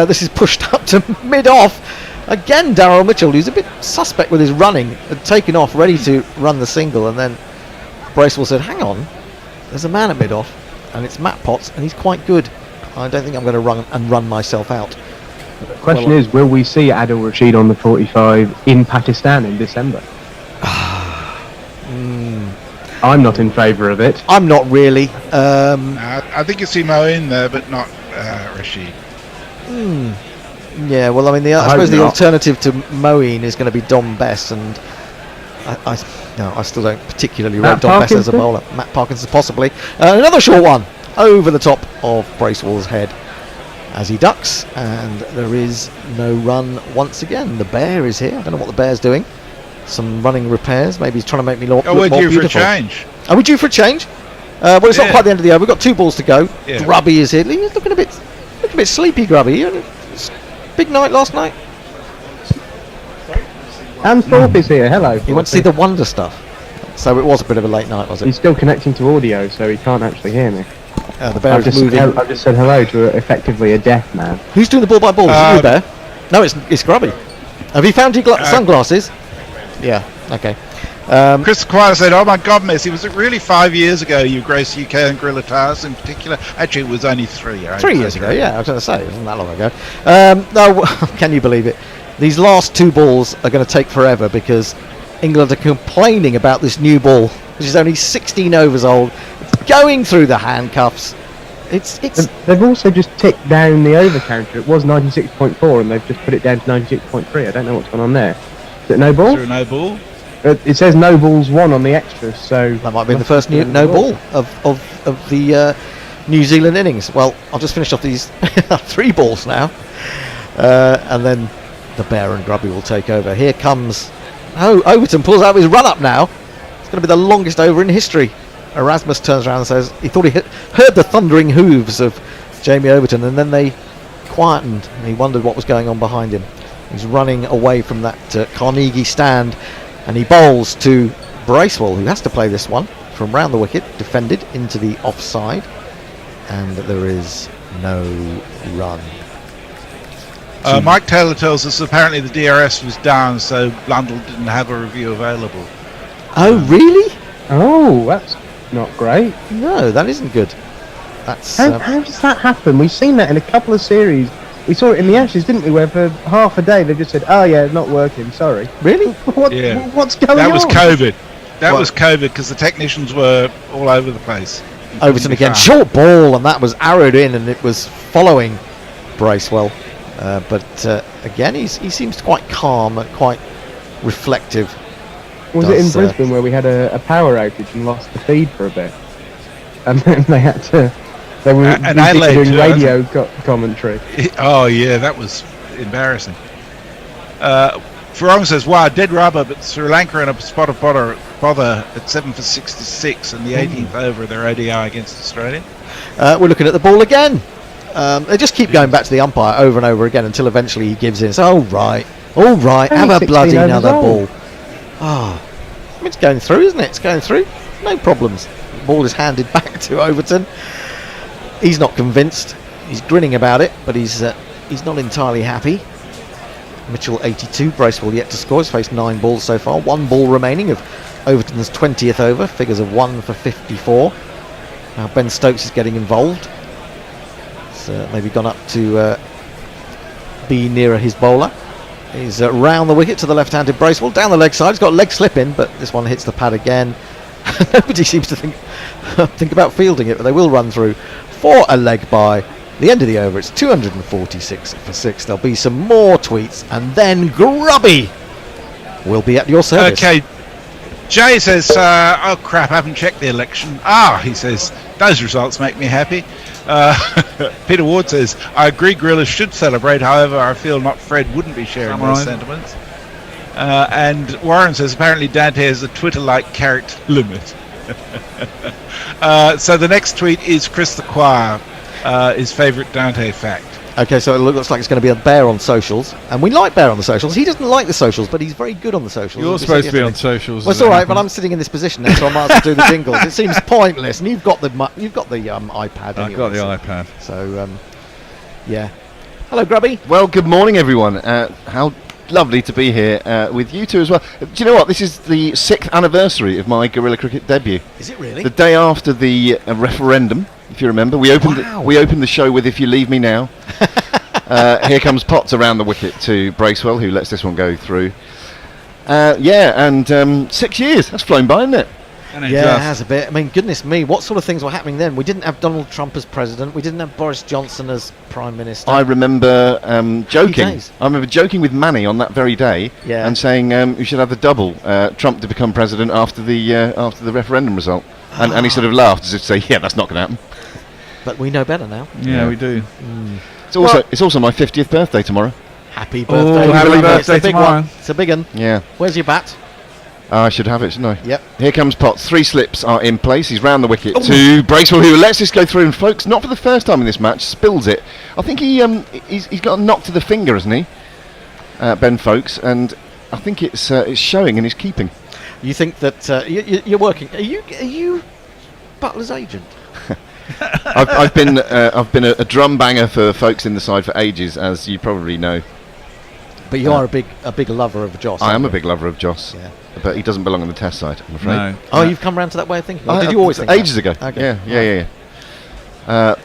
This is pushed up to mid-off. Again, Daryl Mitchell, who's a bit suspect with his running, had taken off, ready to run the single, and then Bracewell said, hang on, there's a man at mid-off, and it's Matt Potts, and he's quite good. I don't think I'm going to run myself out. The question is, will we see Adil Rashid on the 45 in Pakistan in December? I'm not in favour of it. I'm not really. I think you see Mo in there, but not Rashid. Yeah, well, I mean, I suppose the alternative to Moeen is going to be Dom Bess, and I still don't particularly rate Dom Bess as a bowler. Matt Parkinson, possibly. Another short one over the top of Bracewell's head as he ducks, and there is no run once again. The bear is here. I don't know what the bear's doing. Some running repairs. Maybe he's trying to make me look more beautiful. For a change. Are we due for a change? Well, it's not quite the end of the over. We've got 2 balls to go. Yeah. Grubby is here. He's looking a bit sleepy, Grubby. Big night last night. And Thorpe is here. Hello. He went to see the Wonder stuff. So it was a bit of a late night, was it? He's still connecting to audio, so he can't actually hear me. The bear is moving. I've just said hello to effectively a deaf man. Who's doing the ball by ball? Is it you, Bear? No, it's Grubby. Have you found your sunglasses? Yeah. Okay. Chris Quire said, "Oh my God, Miss, it was really 5 years ago you graced UK and Gorilla Towers in particular." Actually, it was only 3. 3 years ago, yeah. I was going to say, it wasn't that long ago. No, can you believe it? These last 2 balls are going to take forever because England are complaining about this new ball, which is only 16 overs old, going through the handcuffs. It's. They've also just ticked down the over counter. It was 96.4, and they've just put it down to 96.3. I don't know what's going on there. Is it no ball? Is there a no ball? It says no balls 1 on the extras, so that might be the first no ball of the New Zealand innings. Well, I'll just finish off these 3 balls now, and then the bear and Grubby will take over. Here comes Overton pulls out his run up now. It's going to be the longest over in history. Erasmus turns around and says he thought he heard the thundering hooves of Jamie Overton, and then they quietened and he wondered what was going on behind him. He's running away from that Carnegie stand, and he bowls to Bracewell, who has to play this one from round the wicket, defended into the offside, and there is no run. Mike Taylor tells us apparently the DRS was down, so Blundell didn't have a review available. Oh, really? Oh, that's not great. No, that isn't good. That's how does that happen? We've seen that in a couple of series. We saw it in the Ashes, didn't we, where for half a day they just said, "Oh yeah, not working, sorry." Really? What's going on? That was COVID. That was COVID because the technicians were all over the place. Overton again, short ball, and that was arrowed in, and it was following Bracewell. But again, he seems quite calm and quite reflective. Was it in Brisbane where we had a power outage and lost the feed for a bit? And then they had to... They were doing radio commentary. Oh, yeah, that was embarrassing. Farong says, "Wow, dead rubber, but Sri Lanka in a spot of bother at 7 for 66 and the 18th over of their ODI against Australia." We're looking at the ball again. They just keep going back to the umpire over and over again until eventually he gives in. So, all right, have a bloody another ball. It's going through, isn't it? It's going through. No problems. The ball is handed back to Overton. He's not convinced. He's grinning about it, but he's not entirely happy. Mitchell 82, Bracewell yet to score. He's faced 9 balls so far. 1 ball remaining of Overton's 20th over. Figures of 1 for 54. Now Ben Stokes is getting involved. He's maybe gone up to be nearer his bowler. He's round the wicket to the left-handed Bracewell. Down the leg side. He's got leg slip in, but this one hits the pad again. Nobody seems to think about fielding it, but they will run through for a leg by. The end of the over, it's 246 for 6. There'll be some more tweets, and then Grubby will be at your service. Okay. Jay says, "Oh crap, I haven't checked the election." He says, "Those results make me happy." Peter Ward says, "I agree Gorillas should celebrate, however I feel not Fred wouldn't be sharing those sentiments." And Warren says, "Apparently Dante has a Twitter-like character limit." So the next tweet is Chris the Choir, his favourite Dante fact. Okay, so it looks like it's going to be a Bear on socials, and we like Bear on the socials. He doesn't like the socials, but he's very good on the socials. You're supposed to be on socials. Well, it's all right, but I'm sitting in this position now, so I might as well do the jingles. It seems pointless, and you've got the iPad. I've got the iPad. So, yeah. Hello, Grubby. Well, good morning, everyone. How lovely to be here with you two as well. Do you know what? This is the 6th anniversary of my Guerrilla Cricket debut. Is it really? The day after the referendum, if you remember. We opened the show with "If You Leave Me Now." Here comes Potts around the wicket to Bracewell, who lets this one go through. 6 years. That's flown by, isn't it? And it Yeah, just- it has a bit. I mean, goodness me, what sort of things were happening then? We didn't have Donald Trump as president. We didn't have Boris Johnson as prime minister. I remember joking. days. I remember joking with Manny on that very day Yeah. and saying we should have the double Trump to become president after the referendum result. And he sort of laughed as if to say, yeah, that's not going to happen. But we know better now. Yeah, we do. It's also my 50th birthday tomorrow. Happy birthday. happy It's a birthday big tomorrow. one. It's a big one. Yeah. Where's your bat? I should have it, shouldn't I? Yep. Here comes Potts. 3 slips are in place. He's round the wicket to Bracewell, who lets this go through. And folks, not for the first time in this match, spills it. I think he's got a knock to the finger, hasn't he, Ben Folkes? And I think it's showing in his keeping. You think that you're working? Are you Butler's agent? I've been a drum banger for folks in the side for ages, as you probably know. But you are a big lover of Joss. I am aren't a you? big lover of Joss, Yeah. but he doesn't belong on the Test side, I'm afraid. No. Oh, you've come round to that way of thinking. Or I- did you always think ages that? ago? Okay. Yeah.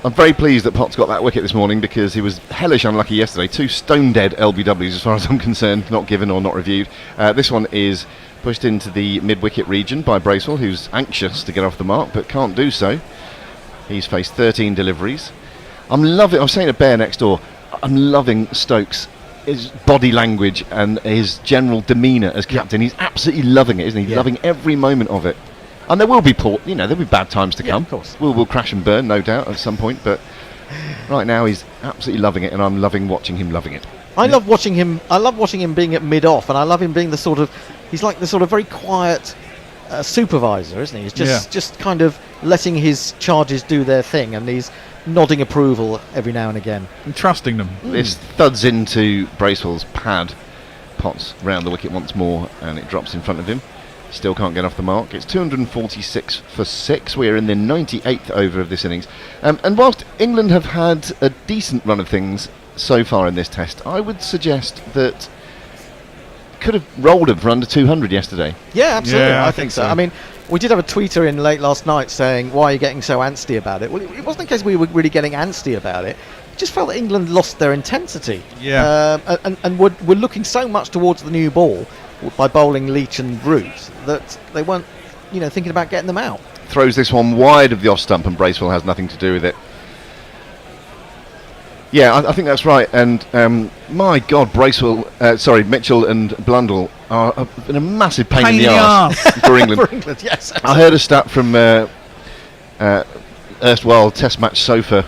I'm very pleased that Potts got that wicket this morning because he was hellish unlucky yesterday. 2 stone dead LBWs as far as I'm concerned, not given or not reviewed. This one is pushed into the mid-wicket region by Bracewell, who's anxious to get off the mark but can't do so. He's faced 13 deliveries. I was saying to Bear next door, I'm loving Stokes. His body language and his general demeanour as captain. He's absolutely loving it, isn't he? Yeah. Loving every moment of it. And there will be there'll be bad times to Yeah, come. of course. We'll crash and burn, no doubt, at some point. But right now, he's absolutely loving it, and I'm loving watching him loving it. I love watching him. I love watching him being at mid-off, and I love him being he's like the sort of very quiet supervisor, isn't he? He's just kind of letting his charges do their thing, and he's nodding approval every now and again. I'm trusting them. This thuds into Bracewell's pad. Potts round the wicket once more, and it drops in front of him. Still can't get off the mark. It's 246 for 6. We're in the 98th over of this innings. And whilst England have had a decent run of things so far in this test, I would suggest that could have rolled him for under 200 yesterday. Yeah, absolutely. Yeah, I I think think so. so. I mean, we did have a tweeter in late last night saying, "Why are you getting so antsy about it?" Well, it wasn't the case we were really getting antsy about it. It just felt that England lost their intensity. Yeah. And were looking so much towards the new ball by bowling Leach and Root that they weren't, thinking about getting them out. Throws this one wide of the off stump, and Bracewell has nothing to do with it. Yeah, I think that's right. And my God, Mitchell and Blundell are in a massive pain in the arse for England. For England, yes. I heard a stat from erstwhile Test match sofa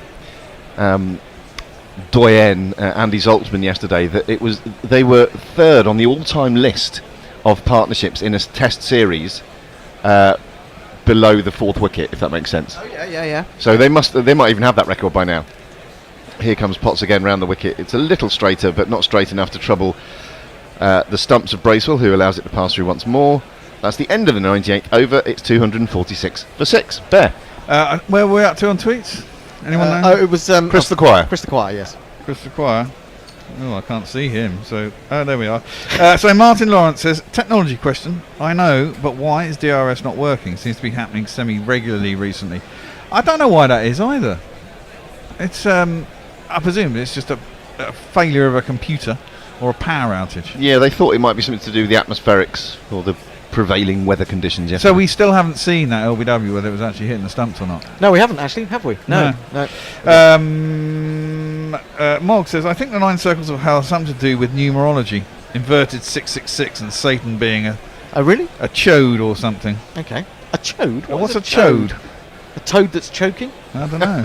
doyen Andy Zoltzman yesterday that they were 3rd on the all-time list of partnerships in a Test series below the 4th wicket, if that makes sense. Oh yeah. So they might even have that record by now. Here comes Potts again round the wicket. It's a little straighter, but not straight enough to trouble the stumps of Bracewell, who allows it to pass through once more. That's the end of the 98th over. It's 246 for 6. Bear. Where were we up to on tweets? Anyone know? It was Chris the Choir. Chris the Choir, yes. Chris the Choir. Oh, I can't see him. So, there we are. So Martin Lawrence says, technology question. I know, but why is DRS not working? Seems to be happening semi-regularly recently. I don't know why that is either. It's, I presume it's just a failure of a computer or a power outage. Yeah, they thought it might be something to do with the atmospherics or the prevailing weather conditions yesterday. So we still haven't seen that LBW, whether it was actually hitting the stumps or not. No, we haven't actually, have we? No. Morg says, I think the 9 circles of hell have something to do with numerology. Inverted 666 and Satan being a really? a chode or something. Okay. A chode? What's a chode? A toad that's choking? I don't know.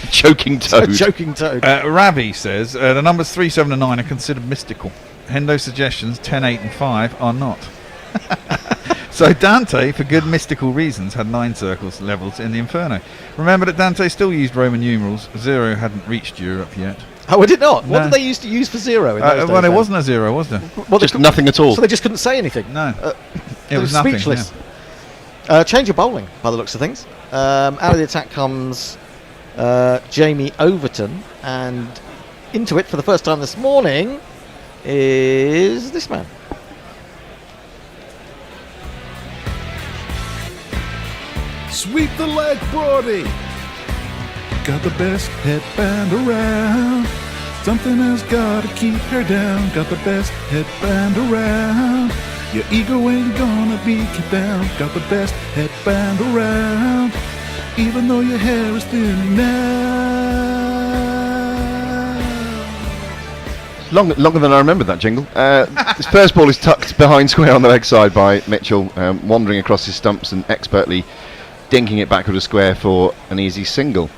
Choking toad. A choking toad. Ravi says, the numbers 3, 7 and 9 are considered mystical. Hendo's suggestions 10, 8 and 5 are not. So Dante, for good mystical reasons, had 9 circles levels in the Inferno. Remember that Dante still used Roman numerals. 0 hadn't reached Europe yet. Oh, it did not? No. What did they used to use for 0 in those days? Well, there then? wasn't a 0, was there? Well, Just nothing at all. So they just couldn't say anything? No. They It were was nothing. speechless. Yeah. Change of bowling, by the looks of things. Out of the attack comes Jamie Overton, and into it for the first time this morning is this man. Sweep the leg, Brody. Got the best headband around. Something has got to keep her down. Got the best headband around. Your ego ain't gonna be kept down. Got the best headband headband around, even though your hair is thinning now. Longer than I remembered that jingle. This first ball is tucked behind square on the leg side by Mitchell, wandering across his stumps and expertly dinking it backward to square for an easy single.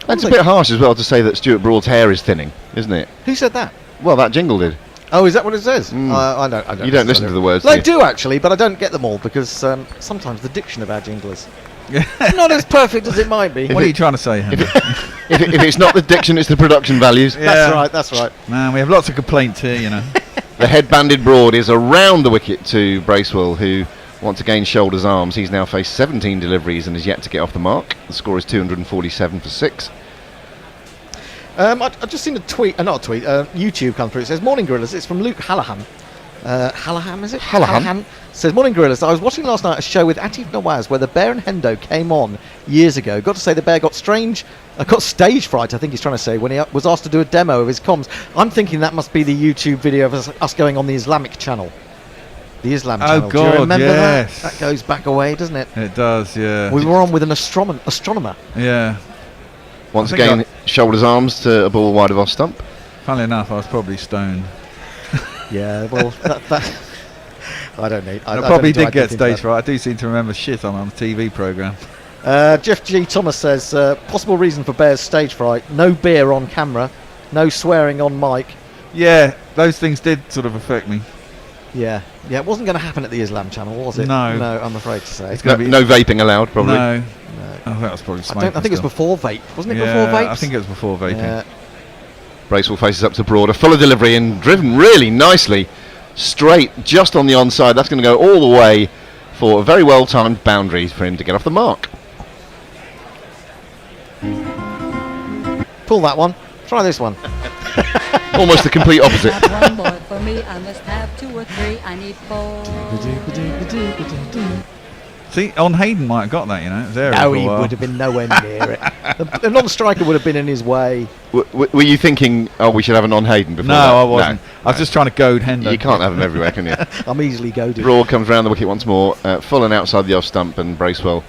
That's a bit harsh as well to say that Stuart Broad's hair is thinning, isn't it? Who said that? Well, that jingle did. Oh, is that what it says? I don't. You don't listen to the words. Well, do I do actually, but I don't get them all because sometimes the diction of our jingle is not as perfect as it might be. What are you trying to say, Henry? If it's not the diction, it's the production values. Yeah. That's right. Man, we have lots of complaints here, you know. The head-banded Broad is around the wicket to Bracewell, who wants to gain shoulders arms. He's now faced 17 deliveries and is yet to get off the mark. The score is 247 for 6. I've just seen a tweet, YouTube come through. It says, "Morning Gorillas." It's from Luke Hallahan. Hallahan, is it? Hallahan. Says, "Morning Gorillas. I was watching last night a show with Atif Nawaz where the Bear and Hendo came on years ago. Got to say the Bear got stage fright, I think he's trying to say, when he was asked to do a demo of his comms. I'm thinking that must be the YouTube video of us going on the Islamic channel. The Islam channel. God, do you remember yes. that? That goes back away, doesn't it? It does, yeah. We were on with an astronomer. Yeah. Once again, shoulders arms to a ball wide of off stump. Funnily enough, I was probably stoned. Yeah, well, that I don't need. I probably did get stage fright. I do seem to remember shit on a TV programme. Jeff G. Thomas says, possible reason for Bear's stage fright: no beer on camera, no swearing on mic. Yeah, those things did sort of affect me. Yeah, it wasn't going to happen at the Islam channel, was it? No, I'm afraid to say. No vaping allowed, probably. No. I think that was probably smoking. I think it was before vape, wasn't it? Yeah, before vape? I think it was before vaping. Yeah. Bracewell faces up to Broad, a fuller delivery and driven really nicely straight just on the onside. That's going to go all the way for a very well timed boundary for him to get off the mark. Pull that one. Try this one. Almost the complete opposite. One more for me, I must have 2 or 3, I need 4. See, on Hayden might have got that, you know. It was there No, for a he while. would have been nowhere near it. The non-striker would have been in his way. Were you thinking, we should have an on Hayden before No, that? I wasn't. I was just trying to goad Hendo. You can't have him everywhere, can you? I'm easily goaded. Broad comes round the wicket once more, full and outside the off stump, and Bracewell,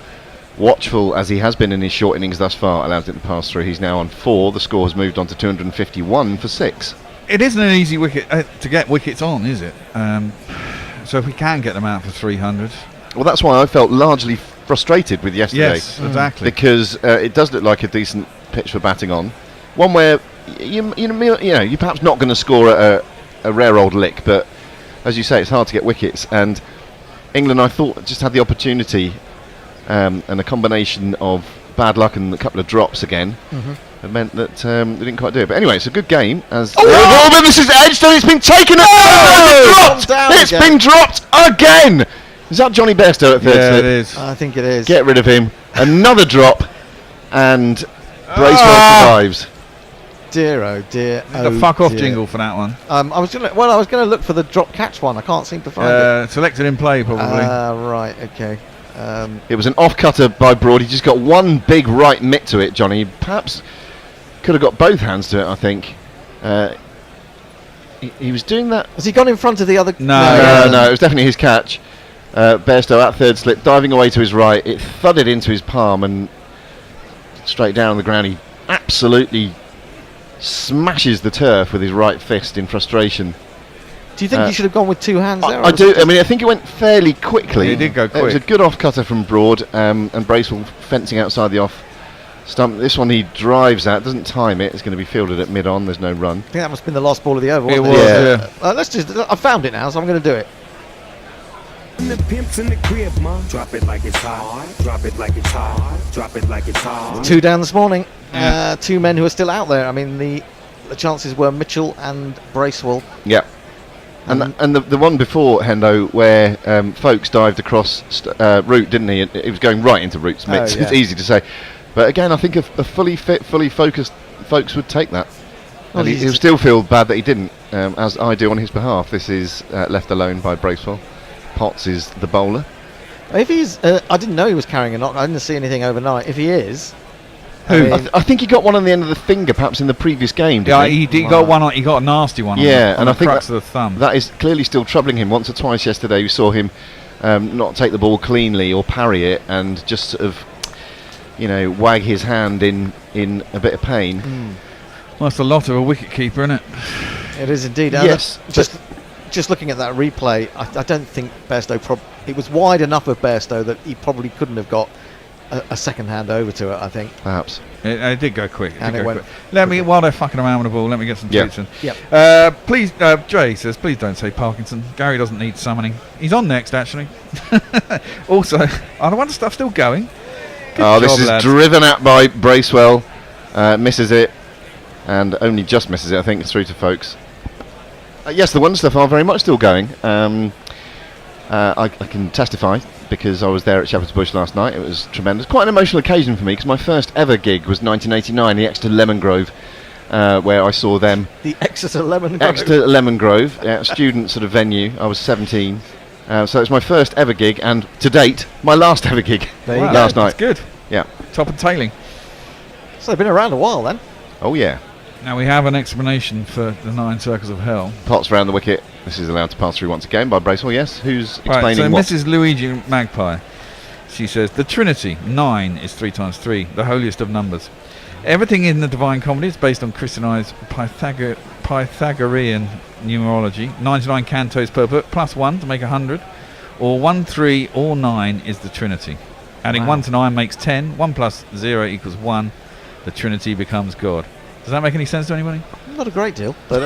watchful as he has been in his short innings thus far, allows it to pass through. He's now on 4. The score has moved on to 251 for 6. It isn't an easy wicket to get wickets on, is it? So if we can get them out for 300. Well, that's why I felt largely frustrated with yesterday. Yes, exactly. Because it does look like a decent pitch for batting on. One where you're perhaps not going to score a rare old lick, but as you say, it's hard to get wickets. And England, I thought, just had the opportunity, and a combination of bad luck and a couple of drops again. It meant that they didn't quite do it. But anyway, it's a good game. As this is edged and it's been taken up. It's been dropped again. Is that Johnny Bairstow at third slip? Yeah, it is. I think it is. Get rid of him. Another drop, and Bracewell survives. Dear, oh dear. The fuck off jingle for that one. I was gonna look for the drop catch one. I can't seem to find it. Selected in play, probably. Right. Okay. It was an off cutter by Broad. He just got one big right mitt to it, Johnny. Perhaps could have got both hands to it, I think. He was doing that. Has he gone in front of the other? No, it was definitely his catch. Bairstow at third slip, diving away to his right. It thudded into his palm and straight down on the ground. He absolutely smashes the turf with his right fist in frustration. Do you think he should have gone with 2 hands there? I do. I mean, I think it went fairly quickly. It did go quick. It was a good off cutter from Broad, and Bracewell fencing outside the off stump. This one he drives at, doesn't time it. It's going to be fielded at mid-on. There's no run. I think that must have been the last ball of the over. It Wasn't was, yeah. I found it now, so I'm going to do it. The pimps in the crib, ma. Drop it like it's hot. Drop it like it's hot. Drop it like it's hot. 2 down this morning. 2 men who are still out there. I mean, the chances were Mitchell and Bracewell. Yeah. And the one before Hendo, where Folkes dived across Root, didn't he? It was going right into Root's mitts. It's easy to say, but again, I think a fully fit, fully focused Folkes would take that. Well, and he'll still feel bad that he didn't, as I do on his behalf. This is left alone by Bracewell. Potts is the bowler. If he's, I didn't know he was carrying a knock. I didn't see anything overnight. If he is, I think he got one on the end of the finger, perhaps in the previous game. Yeah, he got one. He got a nasty one. Yeah, on and the I think crux of the thumb. that is clearly still troubling him. Once or twice yesterday, we saw him not take the ball cleanly or parry it, and just sort of, wag his hand in a bit of pain. Well, that's a lot of a wicket keeper, isn't it? It is indeed. Yes. Just looking at that replay, I don't think Bairstow it was wide enough of Bairstow that he probably couldn't have got a second hand over to it, I think. Perhaps. It did go quick. And it went quick. While they're fucking around with the ball, let me get some tweets in. Yep. Please, Dre says, please don't say Parkinson. Gary doesn't need summoning. He's on next, actually. Also, I wonder if stuff's still going. This is driven at by Bracewell. Misses it. And only just misses it, I think, through to Folks. Yes, the Wonder Stuff are very much still going. I can testify, because I was there at Shepherd's Bush last night. It was tremendous. Quite an emotional occasion for me, because my first ever gig was 1989, the Exeter Lemon Grove, where I saw them. The Exeter Lemon Grove? Exeter Lemon Grove, student sort of venue. I was 17. So it's my first ever gig, and to date, my last ever gig last night. That's good. Yeah. Top and tailing. So they've been around a while then. Oh, yeah. Now we have an explanation for the 9 circles of hell. Potts round the wicket. This is allowed to pass through once again by Bracewell. Yes, who's explaining what? So Mrs. Luigi Magpie, she says, the Trinity, 9 is 3 times 3, the holiest of numbers. Everything in the Divine Comedy is based on Christianized Pythagorean numerology. 99 cantos per book, plus 1 to make 100. Or 1, 3, or 9 is the Trinity. Adding 1 to 9 makes 10. 1 plus 0 equals 1. The Trinity becomes God. Does that make any sense to anybody? Not a great deal, but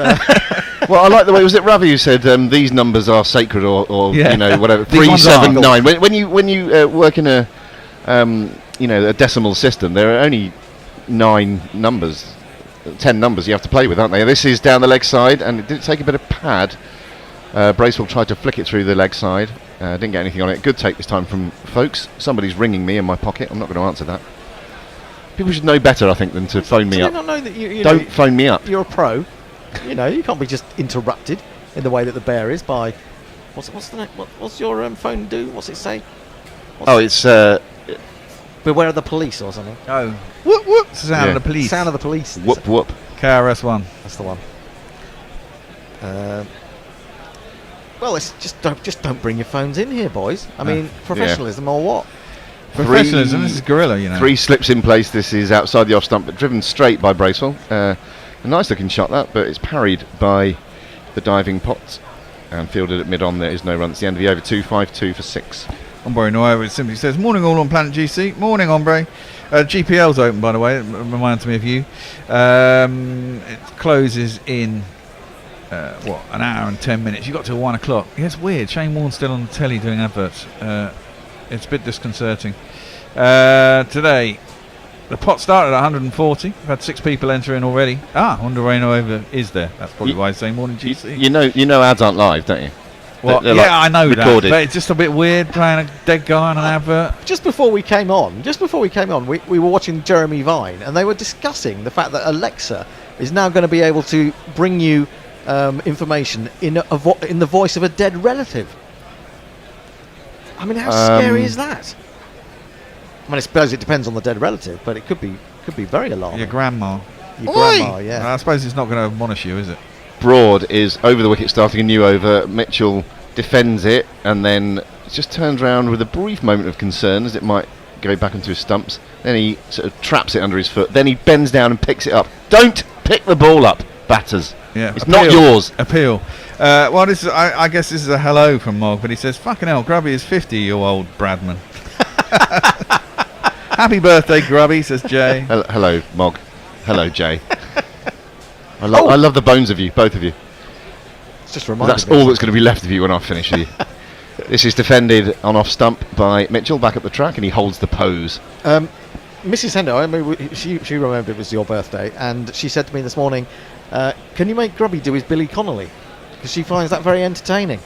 well, I like the way, was it Ravi who said these numbers are sacred, or whatever. 3, 7, 9. When you work in a a decimal system, there are only 9 numbers, 10 numbers you have to play with, aren't they? This is down the leg side, and it did take a bit of pad. Bracewell tried to flick it through the leg side, didn't get anything on it. Good take this time from Folks. Somebody's ringing me in my pocket. I'm not going to answer that. People should know better, I think, than to phone me up. Not know that Don't phone me up. You're a pro. You can't be just interrupted in the way that the Bear is by. What's your phone do? What's it say? It's beware of the police or something. Oh, whoop whoop! Sound of the police. Sound of the police. Whoop whoop. KRS-One. That's the one. Well, it's just don't bring your phones in here, boys. I mean, professionalism or what? Professionalism. This is Gorilla, 3 slips in place. This is outside the off stump, but driven straight by Bracewell. A nice looking shot that, but it's parried by the diving Potts and fielded at mid on. There is no run. It's the end of the over. 2-5-2 for 6. Hombre Nuevo simply says, morning all on Planet GC. Morning, Hombre. GPL's open, by the way. It reminds me of you. It closes in an hour and 10 minutes. You got till 1 o'clock. Yeah, it's weird. Shane Warne's still on the telly doing adverts. It's a bit disconcerting. Today, the pot started at 140. We've had 6 people enter in already. Hombre Nuevo is there. That's probably why he's saying morning GC. You know ads aren't live, don't you? Well, they're I know recorded. that, but it's just a bit weird playing a dead guy on an advert. Just before we came on, we were watching Jeremy Vine, and they were discussing the fact that Alexa is now going to be able to bring you information in the voice of a dead relative. I mean, how scary is that? I mean, I suppose it depends on the dead relative, but it could be very alarming. Your grandma. Yeah. I suppose it's not going to admonish you, is it? Broad is over the wicket, starting a new over. Mitchell defends it, and then just turns around with a brief moment of concern as it might go back into his stumps. Then he sort of traps it under his foot. Then he bends down and picks it up. Don't pick the ball up, batters. Yeah, it's not yours. Appeal. Well, this is, I guess this is a hello from Mog, but he says, "Fucking hell, Grubby is 50, you old Bradman." Happy birthday, Grubby, says Jay. Hello, Mog. Hello, Jay. I love the bones of you, both of you. It's just reminded That's all that's going to be left of you when I finish with you. This is defended on off stump by Mitchell, back up the track, and he holds the pose. Mrs. Hendo, I mean, she remembered it was your birthday, and she said to me this morning, can you make Grubby do his Billy Connolly? Because she finds that very entertaining.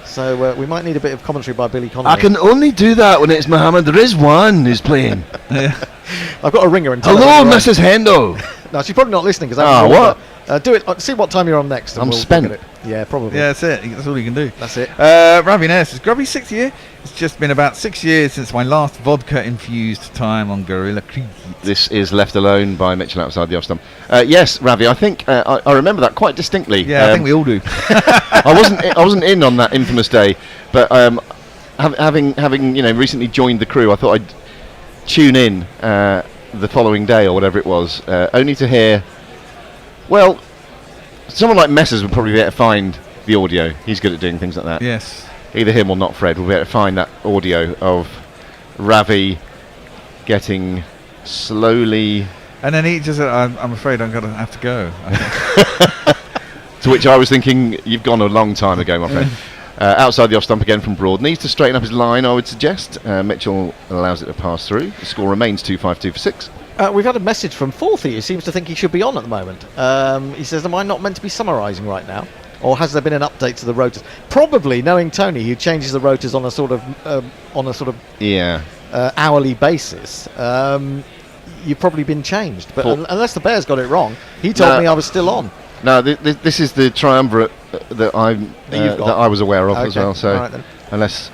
So we might need a bit of commentary by Billy Connolly. I can only do that when it's Mohammed Rizwan who's playing. I've got to ring her and tell Hello, her. Mrs. Hendo. No, she's probably not listening because what? Do it. See what time you're on next. I'm spent. It. Yeah, probably. Yeah, that's it. That's all you can do. That's it. Ravi Nair says, Grubby's 6th year. It's just been about 6 years since my last vodka-infused time on Gorilla Creek. This is left alone by Mitchell outside the off stump. Yes, Ravi, I think I remember that quite distinctly. Yeah, I think we all do. I wasn't in on that infamous day, but having recently joined the crew, I thought I'd tune in the following day or whatever it was, only to hear, well, someone like Messers would probably be able to find the audio. He's good at doing things like that. Yes. Either him or not Fred will be able to find that audio of Ravi getting slowly... And then he just said, I'm afraid I'm going to have to go. To which I was thinking, you've gone a long time ago, my friend. Outside the off stump again from Broad. Needs to straighten up his line, I would suggest. Mitchell allows it to pass through. The score remains 2-5-2 for 6. We've had a message from Forthy, who seems to think he should be on at the moment. He says, am I not meant to be summarising right now? Or has there been an update to the rotors? Probably, knowing Tony, who changes the rotors on a sort of hourly basis. You've probably been changed, but unless the Bears got it wrong, he told me I was still on. No, this is the triumvirate that I was aware of as well. So right, unless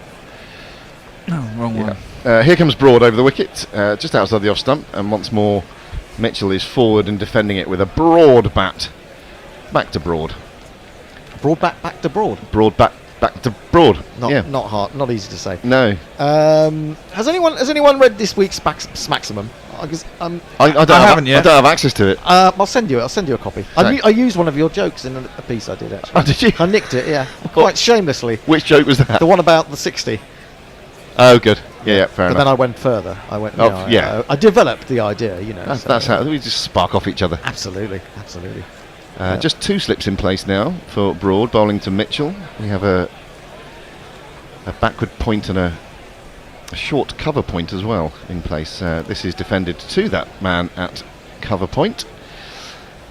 wrong one. Here comes Broad over the wicket, just outside the off stump, and once more Mitchell is forward and defending it with a broad bat. Back to Broad. Broad back to Broad. Broad back to Broad. Not hard, not easy to say. No. Has anyone read this week's Smaximum? I haven't yet. I don't have access to it. I'll send you a copy. I used one of your jokes in a piece I did actually. Oh, did you? I nicked it, yeah, quite shamelessly. Which joke was that? The one about the 60. Oh, good. Yeah, fair enough. But then I went further. I developed the idea, That's how we just spark off each other. Absolutely. Just 2 slips in place now for Broad, bowling to Mitchell. We have a backward point and a short cover point as well in place. This is defended to that man at cover point.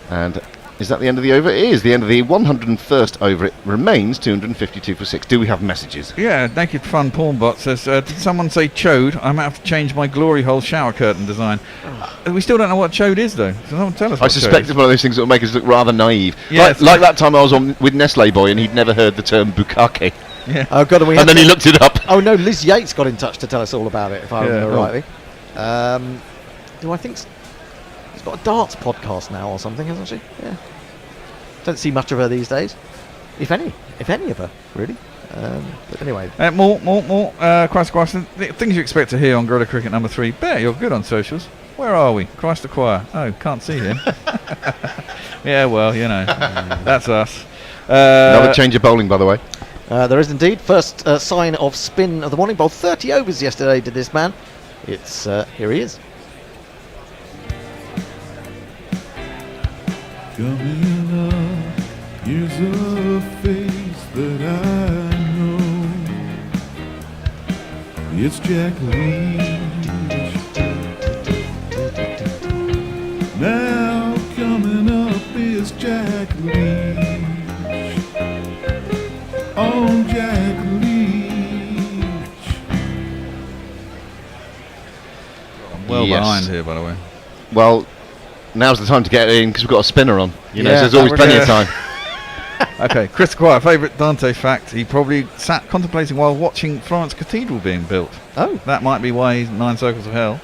And is that the end of the over? It is the end of the 101st over. It remains 252 for 6. Do we have messages? Yeah, Naked Fun Pornbot says, did someone say chode? I might have to change my glory hole shower curtain design. We still don't know what chode is, though. So someone tell us. I suspect it's one of those things that will make us look rather naive. Yeah, like that time I was on with Nestle Boy and he'd never heard the term bukkake. Yeah. Oh God, and then he looked it up. Oh no, Liz Yates got in touch to tell us all about it, if I remember rightly. Do I think she's got a darts podcast now or something, hasn't she? Yeah. Don't see much of her these days, if any of her, really. But anyway. More. Christ, things you expect to hear on Gorilla Cricket number 3. Bear, you're good on socials. Where are we? Christ Acquire. Oh, can't see him. Yeah, well, that's us. Another change of bowling, by the way. There is indeed. First sign of spin of the morning. Bowled 30 overs yesterday, did this man. It's here he is. Coming up, here's a face that I know. It's Jack Leach. Now coming up is Jack Leach. On Jack Leach. I'm well behind here, by the way. Well, now's the time to get it in because we've got a spinner on. So there's always plenty of time. Okay, Chris Squire, favourite Dante fact. He probably sat contemplating while watching Florence Cathedral being built. Oh. That might be why he's 9 circles of hell.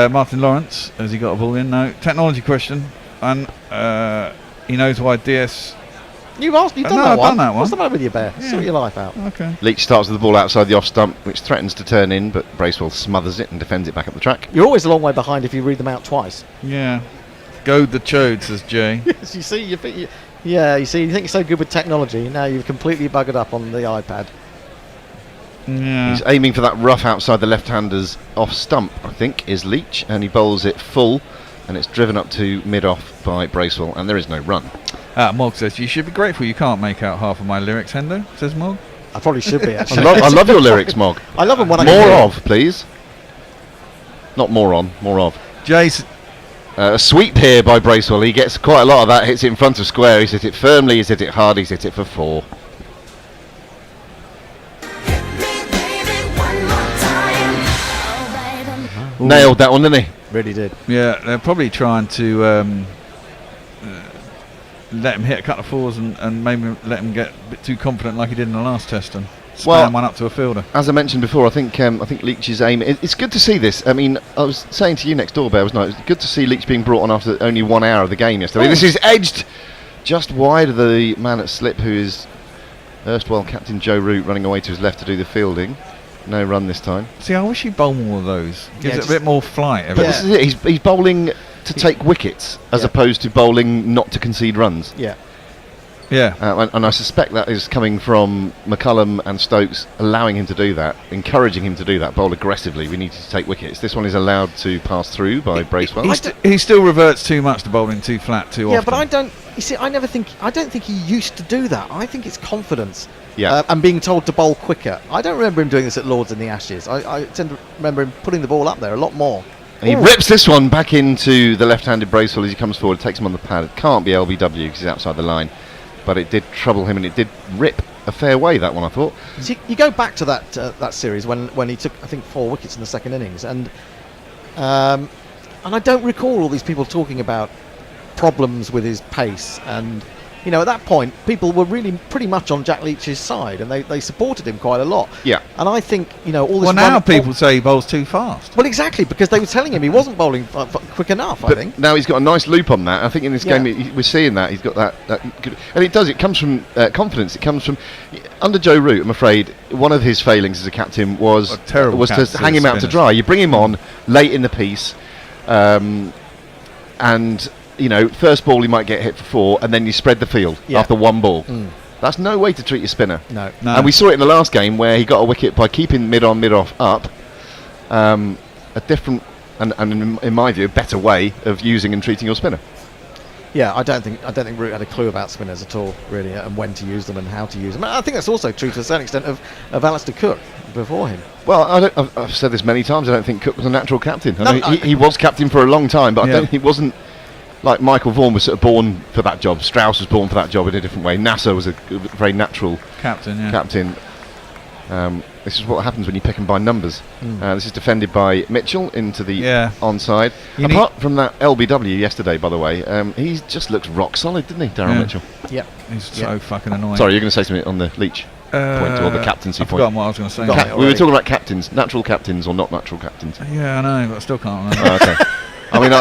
Martin Lawrence, has he got a ball in? No. Technology question. And he knows why DS... You've done that one. I've done that one. What's the matter with you, Bear? Yeah. Sort your life out. Okay. Leach starts with the ball outside the off stump, which threatens to turn in, but Bracewell smothers it and defends it back up the track. You're always a long way behind if you read them out twice. Yeah. Goad the chode, says Jay. Yes, you see, you think you think you're so good with technology. Now you've completely buggered up on the iPad. Yeah. He's aiming for that rough outside the left-hander's off stump, I think, is Leach, and he bowls it full, and it's driven up to mid-off by Bracewell, and there is no run. Mog says, you should be grateful you can't make out half of my lyrics, Hendo, says Mog. I probably should be, actually. I love your lyrics, Mog. I love them when More of, please. Not more on, more of. Jason. A sweep here by Bracewell. He gets quite a lot of that, hits it in front of square. He's hit it firmly, he's hit it hard, he's hit it for 4. Nailed that one, didn't he? Really did. Yeah, they're probably trying to let him hit a couple of 4s and maybe let him get a bit too confident like he did in the last test and spam one up to a fielder. As I mentioned before, I think Leach's aim... It's good to see this. I mean, I was saying to you next door, Bear, wasn't I? It's good to see Leach being brought on after only 1 hour of the game yesterday. This is edged just wide of the man at slip, who is Erstwhile captain Joe Root running away to his left to do the fielding. No run this time. See, I wish he'd bowl more of those. Gives it a bit more flight. But this is it. He's bowling to take wickets as opposed to bowling not to concede runs. Yeah. Yeah. And I suspect that is coming from McCullum and Stokes allowing him to do that, encouraging him to do that, bowl aggressively. We need to take wickets. This one is allowed to pass through by Bracewell. He still reverts too much to bowling too flat too often. Yeah, but I don't. You see, I don't think he used to do that. I think it's confidence. Yeah. And being told to bowl quicker. I don't remember him doing this at Lords in the Ashes. I tend to remember him putting the ball up there a lot more. And he rips this one back into the left-handed Bracewell as he comes forward, takes him on the pad. It can't be LBW because he's outside the line. But it did trouble him, and it did rip a fair way, that one, I thought. See, you go back to that series when he took, I think, 4 wickets in the second innings, and I don't recall all these people talking about problems with his pace. And at that point, people were really pretty much on Jack Leach's side, and they supported him quite a lot. Yeah. And I think all this. Well, now people say he bowls too fast. Well, exactly, because they were telling him he wasn't bowling quick enough. But I think now he's got a nice loop on that. I think in this game we're seeing that he's got that good, and it comes from confidence. It comes from under Joe Root. I'm afraid one of his failings as a captain was to hang him out to dry. You bring him on late in the piece, and first ball he might get hit for 4, and then you spread the field after one ball. That's no way to treat your spinner. No. And we saw it in the last game where he got a wicket by keeping mid-on, mid-off up. A different and in my view, a better way of using and treating your spinner. Yeah, I don't think Root had a clue about spinners at all, really, and when to use them and how to use them. I think that's also true to a certain extent of Alistair Cook before him. Well, I've said this many times. I don't think Cook was a natural captain. He was captain for a long time, but he wasn't. Like Michael Vaughan was sort of born for that job. Strauss was born for that job in a different way. Nasser was a very natural captain. This is what happens when you pick them by numbers. This is defended by Mitchell into the onside. Apart from that LBW yesterday, by the way, he just looks rock solid, didn't he, Daryl Mitchell? Yep. He's so fucking annoying. Sorry, you're going to say something on the Leach point or the captaincy point? I've forgotten what I was going to say. We were talking about captains, natural captains or not natural captains. Yeah, I know, but I still can't remember. Okay. I mean,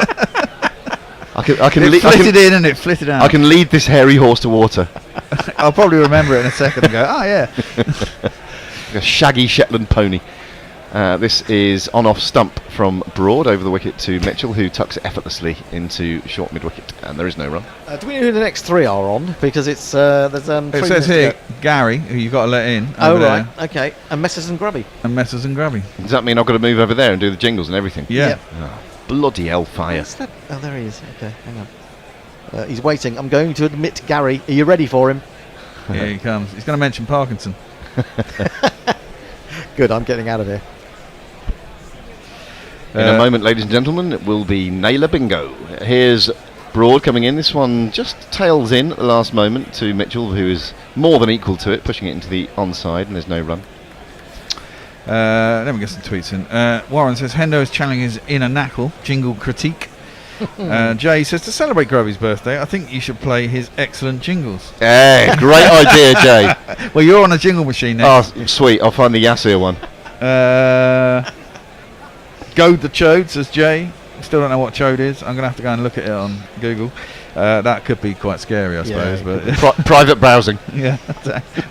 I can it flitted in and it flitted out. I can lead this hairy horse to water. I'll probably remember it in a second and go, oh yeah. A shaggy Shetland pony. This is on-off stump from Broad over the wicket to Mitchell, who tucks it effortlessly into short mid-wicket, and there is no run. Do we know who the next 3 are on? Because it's there's it says here Gary, who you've got to let in. Oh right, okay, and Messrs and Grubby. Does that mean I've got to move over there and do the jingles and everything? Yeah. Oh, bloody hellfire! Oh, there he is. Okay, hang on. He's waiting. I'm going to admit Gary. Are you ready for him? Here he comes. He's going to mention Parkinson. Good, I'm getting out of here. In a moment, ladies and gentlemen, it will be Naylor Bingo. Here's Broad coming in. This one just tails in at the last moment to Mitchell, who is more than equal to it, pushing it into the onside, and there's no run. Let me get some tweets in. Warren says Hendo is challenging his inner knackle. Jingle critique. Jay says to celebrate Grubby's birthday, I think you should play his excellent jingles. Hey, great idea, Jay. Well, you're on a jingle machine now. Oh, sweet. I'll find the Yasir one. Goad the Chode, says Jay. Still don't know what Chode is. I'm going to have to go and look at it on Google. That could be quite scary, I suppose. But private browsing. Yeah,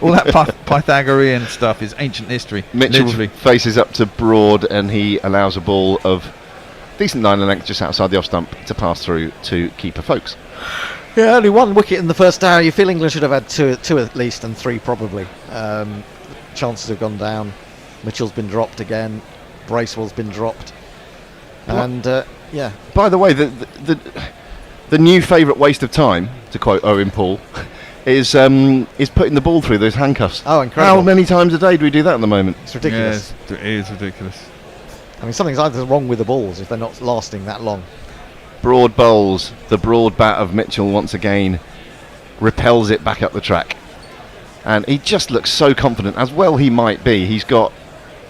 all that Pythagorean stuff is ancient history. Mitchell literally faces up to Broad, and he allows a ball of decent line and length just outside the off stump to pass through to keeper Folkes. Yeah, only 1 wicket in the first hour. You feel England should have had two at least, and 3 probably. Chances have gone down. Mitchell's been dropped again. Bracewell's been dropped. And yeah. By the way, the new favourite waste of time, to quote Owen Paul, is putting the ball through those handcuffs. Oh, incredible! How many times a day do we do that at the moment? It's ridiculous. Yeah, it is ridiculous. I mean, something's either wrong with the balls if they're not lasting that long. Broad bowls. The broad bat of Mitchell once again repels it back up the track, and he just looks so confident. As well, he might be. He's got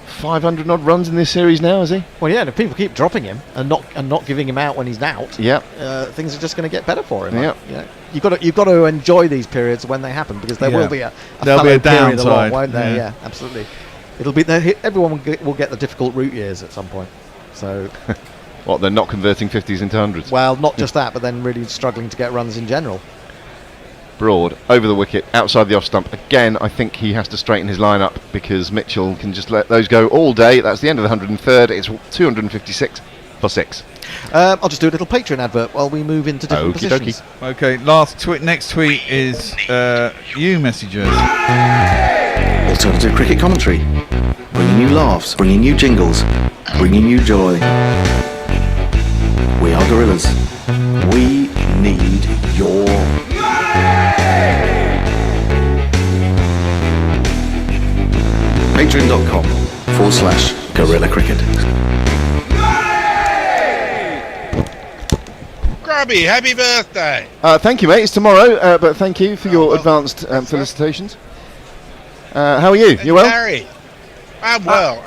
500 odd runs in this series now, has he? Well, yeah. If people keep dropping him and not giving him out when he's out, things are just going to get better for him. Yeah. You've got to enjoy these periods when they happen, because there will be a downside, along, won't there? Yeah, absolutely. It'll be everyone will get the difficult root years at some point. So, what, they're not converting 50s into 100s? Well, not just that, but then really struggling to get runs in general. Broad over the wicket, outside the off stump. Again, I think he has to straighten his line up because Mitchell can just let those go all day. That's the end of the 103rd. It's 256 for 6. I'll just do a little Patreon advert while we move into different positions. Okay, next tweet is you messengers. Alternative cricket commentary. Bringing you laughs, bringing you jingles, bringing you joy. We are Gorillas. We need your... Patreon.com/Gorilla Cricket. Grubby, happy birthday! Thank you, mate. It's tomorrow, but thank you for your advanced felicitations. How are you? You well? Harry. I'm well.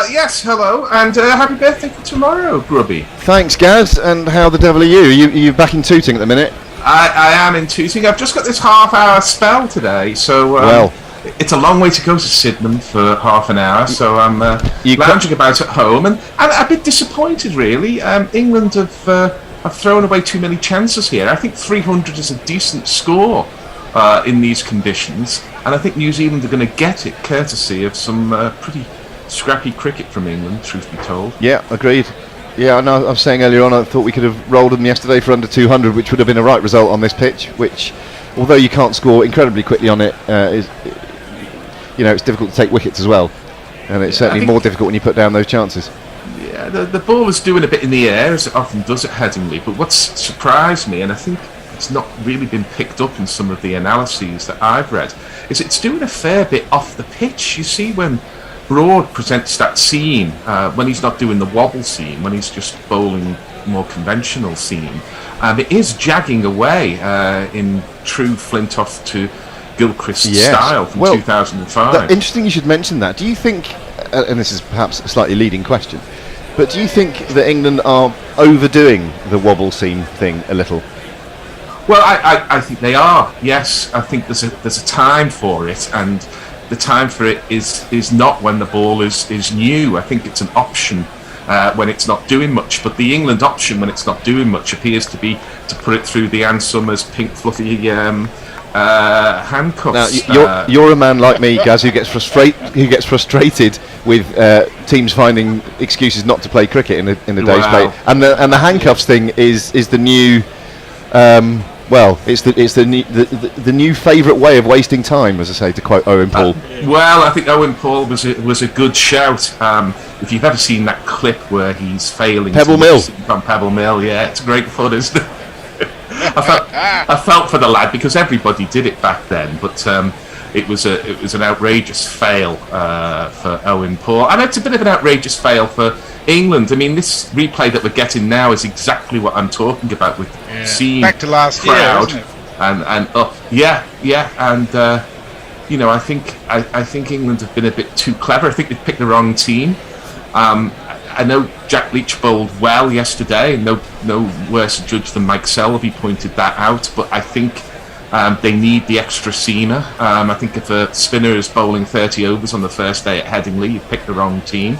Yes, hello, and happy birthday for tomorrow, Grubby. Thanks, Gaz. And how the devil are you? Are you back in Tooting at the minute? I am in Tooting. I've just got this half-hour spell today, so it's a long way to go to Sydenham for half an hour, so I'm lounging about at home, and I'm a bit disappointed, really. England have thrown away too many chances here. I think 300 is a decent score in these conditions, and I think New Zealand are going to get it courtesy of some pretty scrappy cricket from England, truth be told. Yeah, agreed. Yeah, I know. I was saying earlier on, I thought we could have rolled them yesterday for under 200, which would have been a right result on this pitch. Which, although you can't score incredibly quickly on it, is, it's difficult to take wickets as well, and it's certainly more difficult when you put down those chances. Yeah, the ball is doing a bit in the air, as it often does at Headingley. But what's surprised me, and I think it's not really been picked up in some of the analyses that I've read, is it's doing a fair bit off the pitch. You see when Broad presents that seam, when he's not doing the wobble seam, when he's just bowling more conventional seam, it is jagging away in true Flintoff to Gilchrist style from 2005. Interesting you should mention that. Do you think, and this is perhaps a slightly leading question, but do you think that England are overdoing the wobble seam thing a little? Well, I think they are, yes. I think there's a time for it, and the time for it is not when the ball is new. I think it's an option when it's not doing much, but the England option when it's not doing much appears to be to put it through the Ann Summers pink fluffy handcuffs. Now, you're a man like me, Gaz, who gets frustrated with teams finding excuses not to play cricket in a day's play, and the handcuffs thing is the new. It's the new favourite way of wasting time, as I say, to quote Owen Paul. Well, I think Owen Paul was a good shout. If you've ever seen that clip where he's failing Pebble Mill from Pebble Mill, yeah, it's great fun, isn't it? I felt for the lad because everybody did it back then, but it was an outrageous fail for Owen Paul, and it's a bit of an outrageous fail for England. I mean, this replay that we're getting now is exactly what I'm talking about with seeing back to last crowd, year, isn't it? I think England have been a bit too clever. I think they've picked the wrong team. I know Jack Leach bowled well yesterday, and no worse a judge than Mike Selvey pointed that out. But I think they need the extra seamer. I think if a spinner is bowling 30 overs on the first day at Headingley, you've picked the wrong team.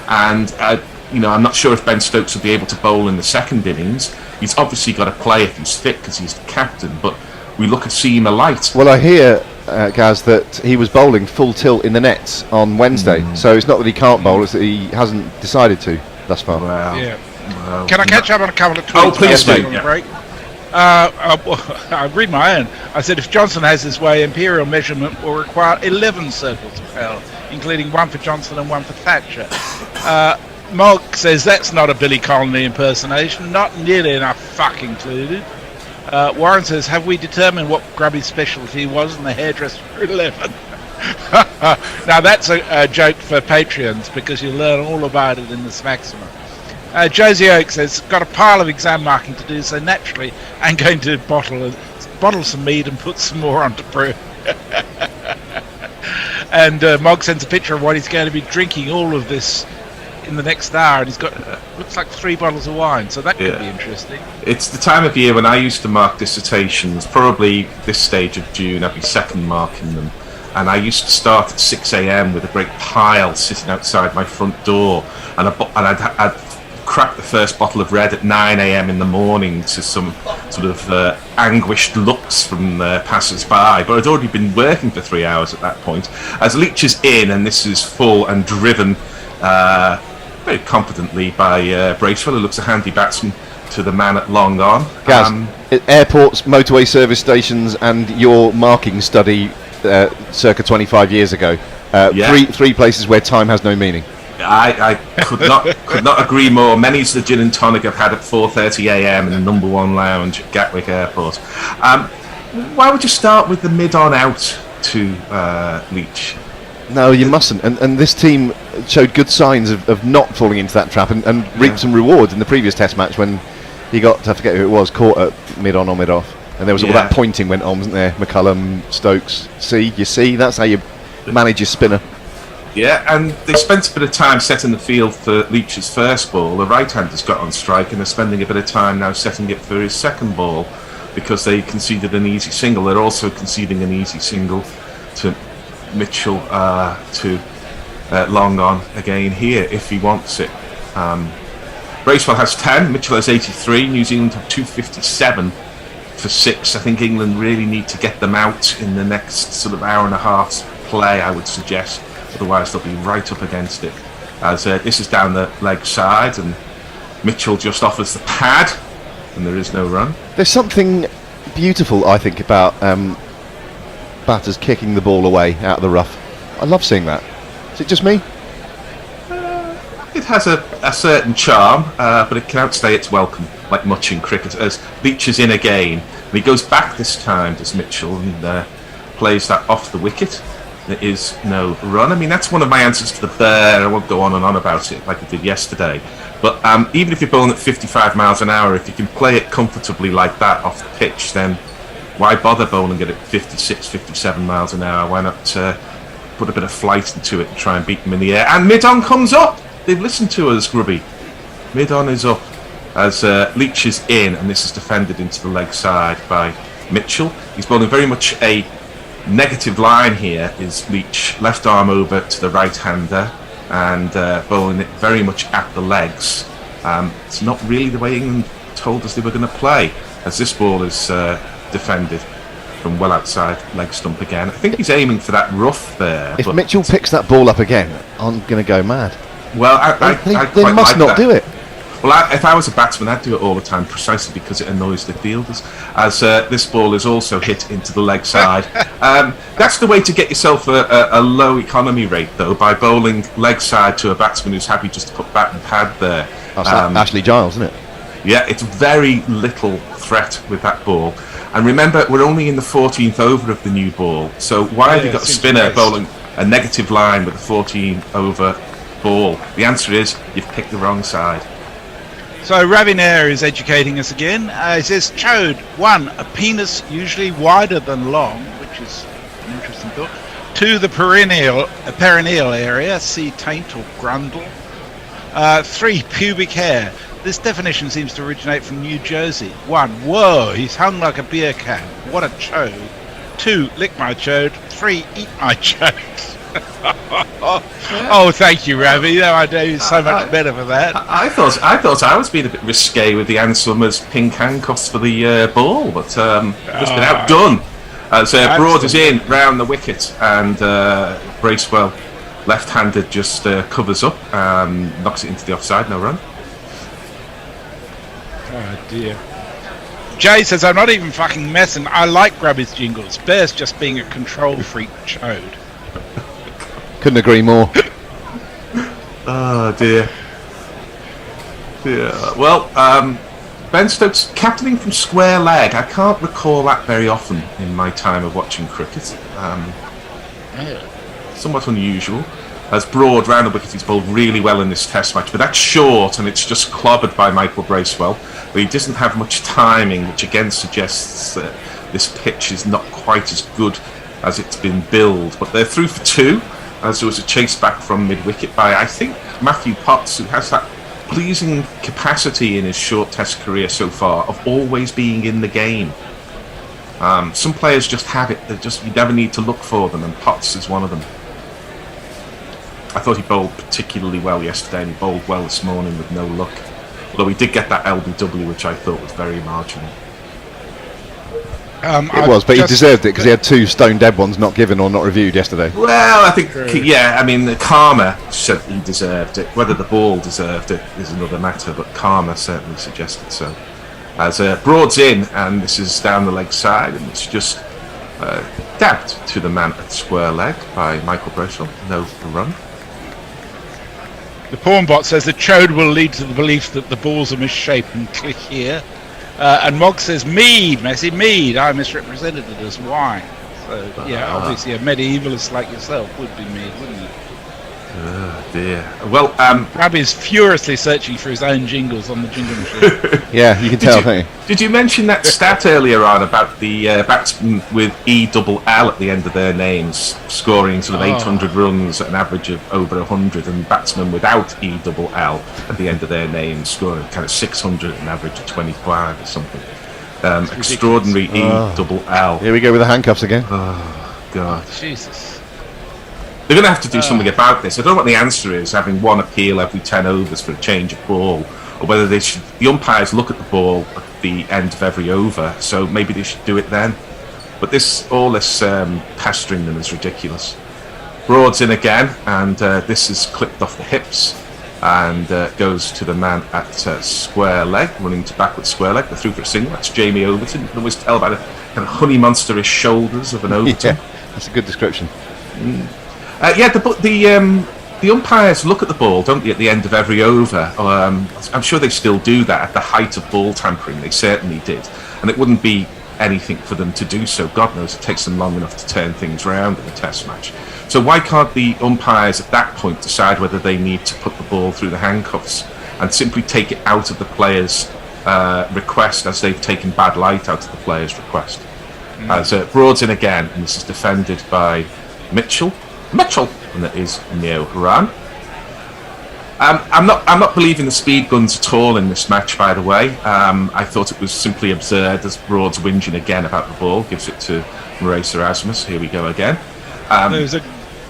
And I'm not sure if Ben Stokes will be able to bowl in the second innings. He's obviously got to play if he's fit because he's the captain. But we look at seamer light. Well, I hear, Gaz, that he was bowling full tilt in the nets on Wednesday. So it's not that he can't bowl; it's that he hasn't decided to thus far. Can I catch up on a couple of tweets? Oh, please do. Break? I read my own. I said, if Johnson has his way, Imperial measurement will require 11 circles of hell, including one for Johnson and one for Thatcher. Mog says that's not a Billy Connolly impersonation, not nearly enough fuck included. Warren says, have we determined what Grubby's specialty was in the hairdresser for 11? Now that's a joke for Patreons because you'll learn all about it in this maximum. Josie Oak says, got a pile of exam marking to do, so naturally I'm going to bottle some mead and put some more on to brew. And Mog sends a picture of what he's going to be drinking all of this in the next hour, and he's got looks like 3 bottles of wine, so that could be interesting. It's the time of year when I used to mark dissertations. Probably this stage of June I'd be second marking them, and I used to start at 6 a.m. with a great pile sitting outside my front door, and I'd crack the first bottle of red at 9 a.m. in the morning to some sort of anguished look looks from passers-by, but had already been working for 3 hours at that point. As Leach is in, and this is full and driven very competently by Bracewell, who looks a handy batsman to the man at long on. Gaz, airports, motorway service stations, and your marking study circa 25 years ago. Three places where time has no meaning. I could not agree more. Many's the gin and tonic I've had at 4:30 a.m. in the number one lounge at Gatwick Airport. Why would you start with the mid-on out to Leach? No, you mustn't. And this team showed good signs of not falling into that trap and reaped some rewards in the previous Test match when he got, I forget who it was, caught at mid-on or mid-off. And there was all that pointing went on, wasn't there? McCullum, Stokes. You see, that's how you manage your spinner. Yeah, and they spent a bit of time setting the field for Leach's first ball. The right-hander's got on strike, and they're spending a bit of time now setting it for his second ball because they conceded an easy single. They're also conceding an easy single to Mitchell to long on again here if he wants it. Bracewell has 10, Mitchell has 83, New Zealand have 257 for 6. I think England really need to get them out in the next sort of hour and a half's play, I would suggest. Otherwise they'll be right up against it. As this is down the leg side and Mitchell just offers the pad and there is no run. There's something beautiful, I think, about batters kicking the ball away out of the rough. I love seeing that. Is it just me? It has a certain charm, but it can outstay its welcome, like much in cricket. As Leach is in again, and he goes back this time, does Mitchell, and plays that off the wicket. There is no run. I mean, that's one of my answers to the bear. I won't go on and on about it like I did yesterday. But even if you're bowling at 55 miles an hour, if you can play it comfortably like that off the pitch, then why bother bowling it at 56, 57 miles an hour? Why not put a bit of flight into it and try and beat them in the air? And mid-on comes up! They've listened to us, Grubby. Mid-on is up as Leach is in, and this is defended into the leg side by Mitchell. He's bowling very much a negative line here, is Leach. Left arm over to the right-hander and bowling it very much at the legs. It's not really the way England told us they were going to play, as this ball is defended from well outside leg stump again. I think he's aiming for that rough there. If Mitchell picks that ball up again, I'm going to go mad. Well, they must not do it. Well, if I was a batsman, I'd do it all the time, precisely because it annoys the fielders. As this ball is also hit into the leg side. That's the way to get yourself a low economy rate, though, by bowling leg side to a batsman who's happy just to put bat and pad there. That's Ashley Giles, isn't it? Yeah, it's very little threat with that ball. And remember, we're only in the 14th over of the new ball, so why have you got a spinner bowling a negative line with a 14 over ball? The answer is you've picked the wrong side. So Ravinair is educating us again. He says, Chode, 1, a penis usually wider than long, which is an interesting thought. 2, the perineal area, see taint or grundle. 3, pubic hair. This definition seems to originate from New Jersey. 1, whoa, he's hung like a beer can. What a chode. 2, lick my chode. 3, eat my chode. Oh, thank you, Ravi. No, I know you're so much better for that. I thought I was being a bit risque with the Ansummer's pink handcuffs for the ball, but just been outdone. As Broad is in round the wicket, and Bracewell, left-handed, just covers up, knocks it into the offside. No run. Oh dear. Jay says, I'm not even fucking messing. I like Grubby's jingles. Bear's just being a control freak chode. Couldn't agree more. Oh dear. Yeah. Well, Ben Stokes captaining from square leg. I can't recall that very often in my time of watching cricket. Somewhat unusual. As Broad round the wicket, he's bowled really well in this Test match, but that's short and it's just clobbered by Michael Bracewell. But he doesn't have much timing, which again suggests that this pitch is not quite as good as it's been billed. But they're through for 2. As there was a chase back from mid-wicket by, I think, Matthew Potts, who has that pleasing capacity in his short Test career so far of always being in the game. Some players just have it; you never need to look for them, and Potts is one of them. I thought he bowled particularly well yesterday, and he bowled well this morning with no luck. Although he did get that LBW, which I thought was very marginal. It was, but he deserved it because he had 2 stone dead ones not given or not reviewed yesterday. Well, I think, I mean, the karma said he deserved it. Whether the ball deserved it is another matter, but karma certainly suggested so. As Broad's in, and this is down the leg side, and it's just dabbed to the man at square leg by Michael Bracewell. No run. The porn bot says the chode will lead to the belief that the balls are misshapen. Click here. And Mog says Mead, Messi, Mead. I misrepresented it as wine. So obviously a medievalist like yourself would be Mead, wouldn't it? Oh dear. Well, Rob is furiously searching for his own jingles on the jingle machine. Yeah, you can tell, can't you? Did you mention that stat earlier on about the batsmen with ELL at the end of their names scoring sort of 800 runs at an average of over 100, and batsmen without ELL at the end of their names scoring kind of 600 at an average of 25 or something? Extraordinary ELL. Here we go with the handcuffs again. Oh God. Jesus. They're going to have to do something about this. I don't know what the answer is, having one appeal every 10 overs for a change of ball, or whether they should. The umpires look at the ball at the end of every over, so maybe they should do it then. But all this pestering them is ridiculous. Broad's in again, and this is clipped off the hips and goes to the man at square leg, running to backward square leg. They're through for a single. That's Jamie Overton. You can always tell by the kind of honey monsterish shoulders of an Overton. Yeah, that's a good description. The umpires look at the ball, don't they, at the end of every over? I'm sure they still do that at the height of ball tampering. They certainly did, and it wouldn't be anything for them to do so. God knows it takes them long enough to turn things around in a Test match. So why can't the umpires at that point decide whether they need to put the ball through the handcuffs and simply take it out of the player's request, as they've taken bad light out of the player's request? As Broad's in again, and this is defended by Mitchell, and that is Neo Haran. I'm not believing the speed guns at all in this match, by the way. I thought it was simply absurd, as Broad's whinging again about the ball, gives it to Maurice Erasmus. Here we go again. There's a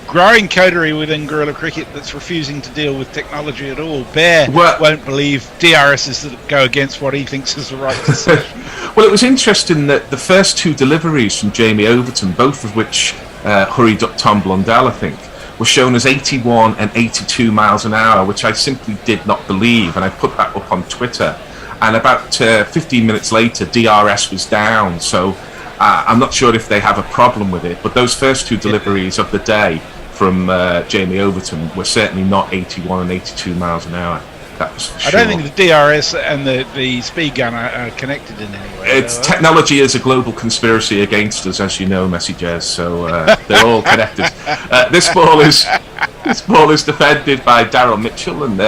growing coterie within guerrilla cricket that's refusing to deal with technology at all. Bear won't believe DRSs that go against what he thinks is the right decision. Well, it was interesting that the first 2 deliveries from Jamie Overton, both of which hurried up Tom Blundell, I think, were shown as 81 and 82 miles an hour, which I simply did not believe, and I put that up on Twitter. And about 15 minutes later, DRS was down, so I'm not sure if they have a problem with it, but those first 2 deliveries of the day from Jamie Overton were certainly not 81 and 82 miles an hour. That was for sure. I don't think the DRS and the speed gun are connected in any way. Technology is a global conspiracy against us, as you know, Messages. So they're all connected. This ball is defended by Daryl Mitchell, and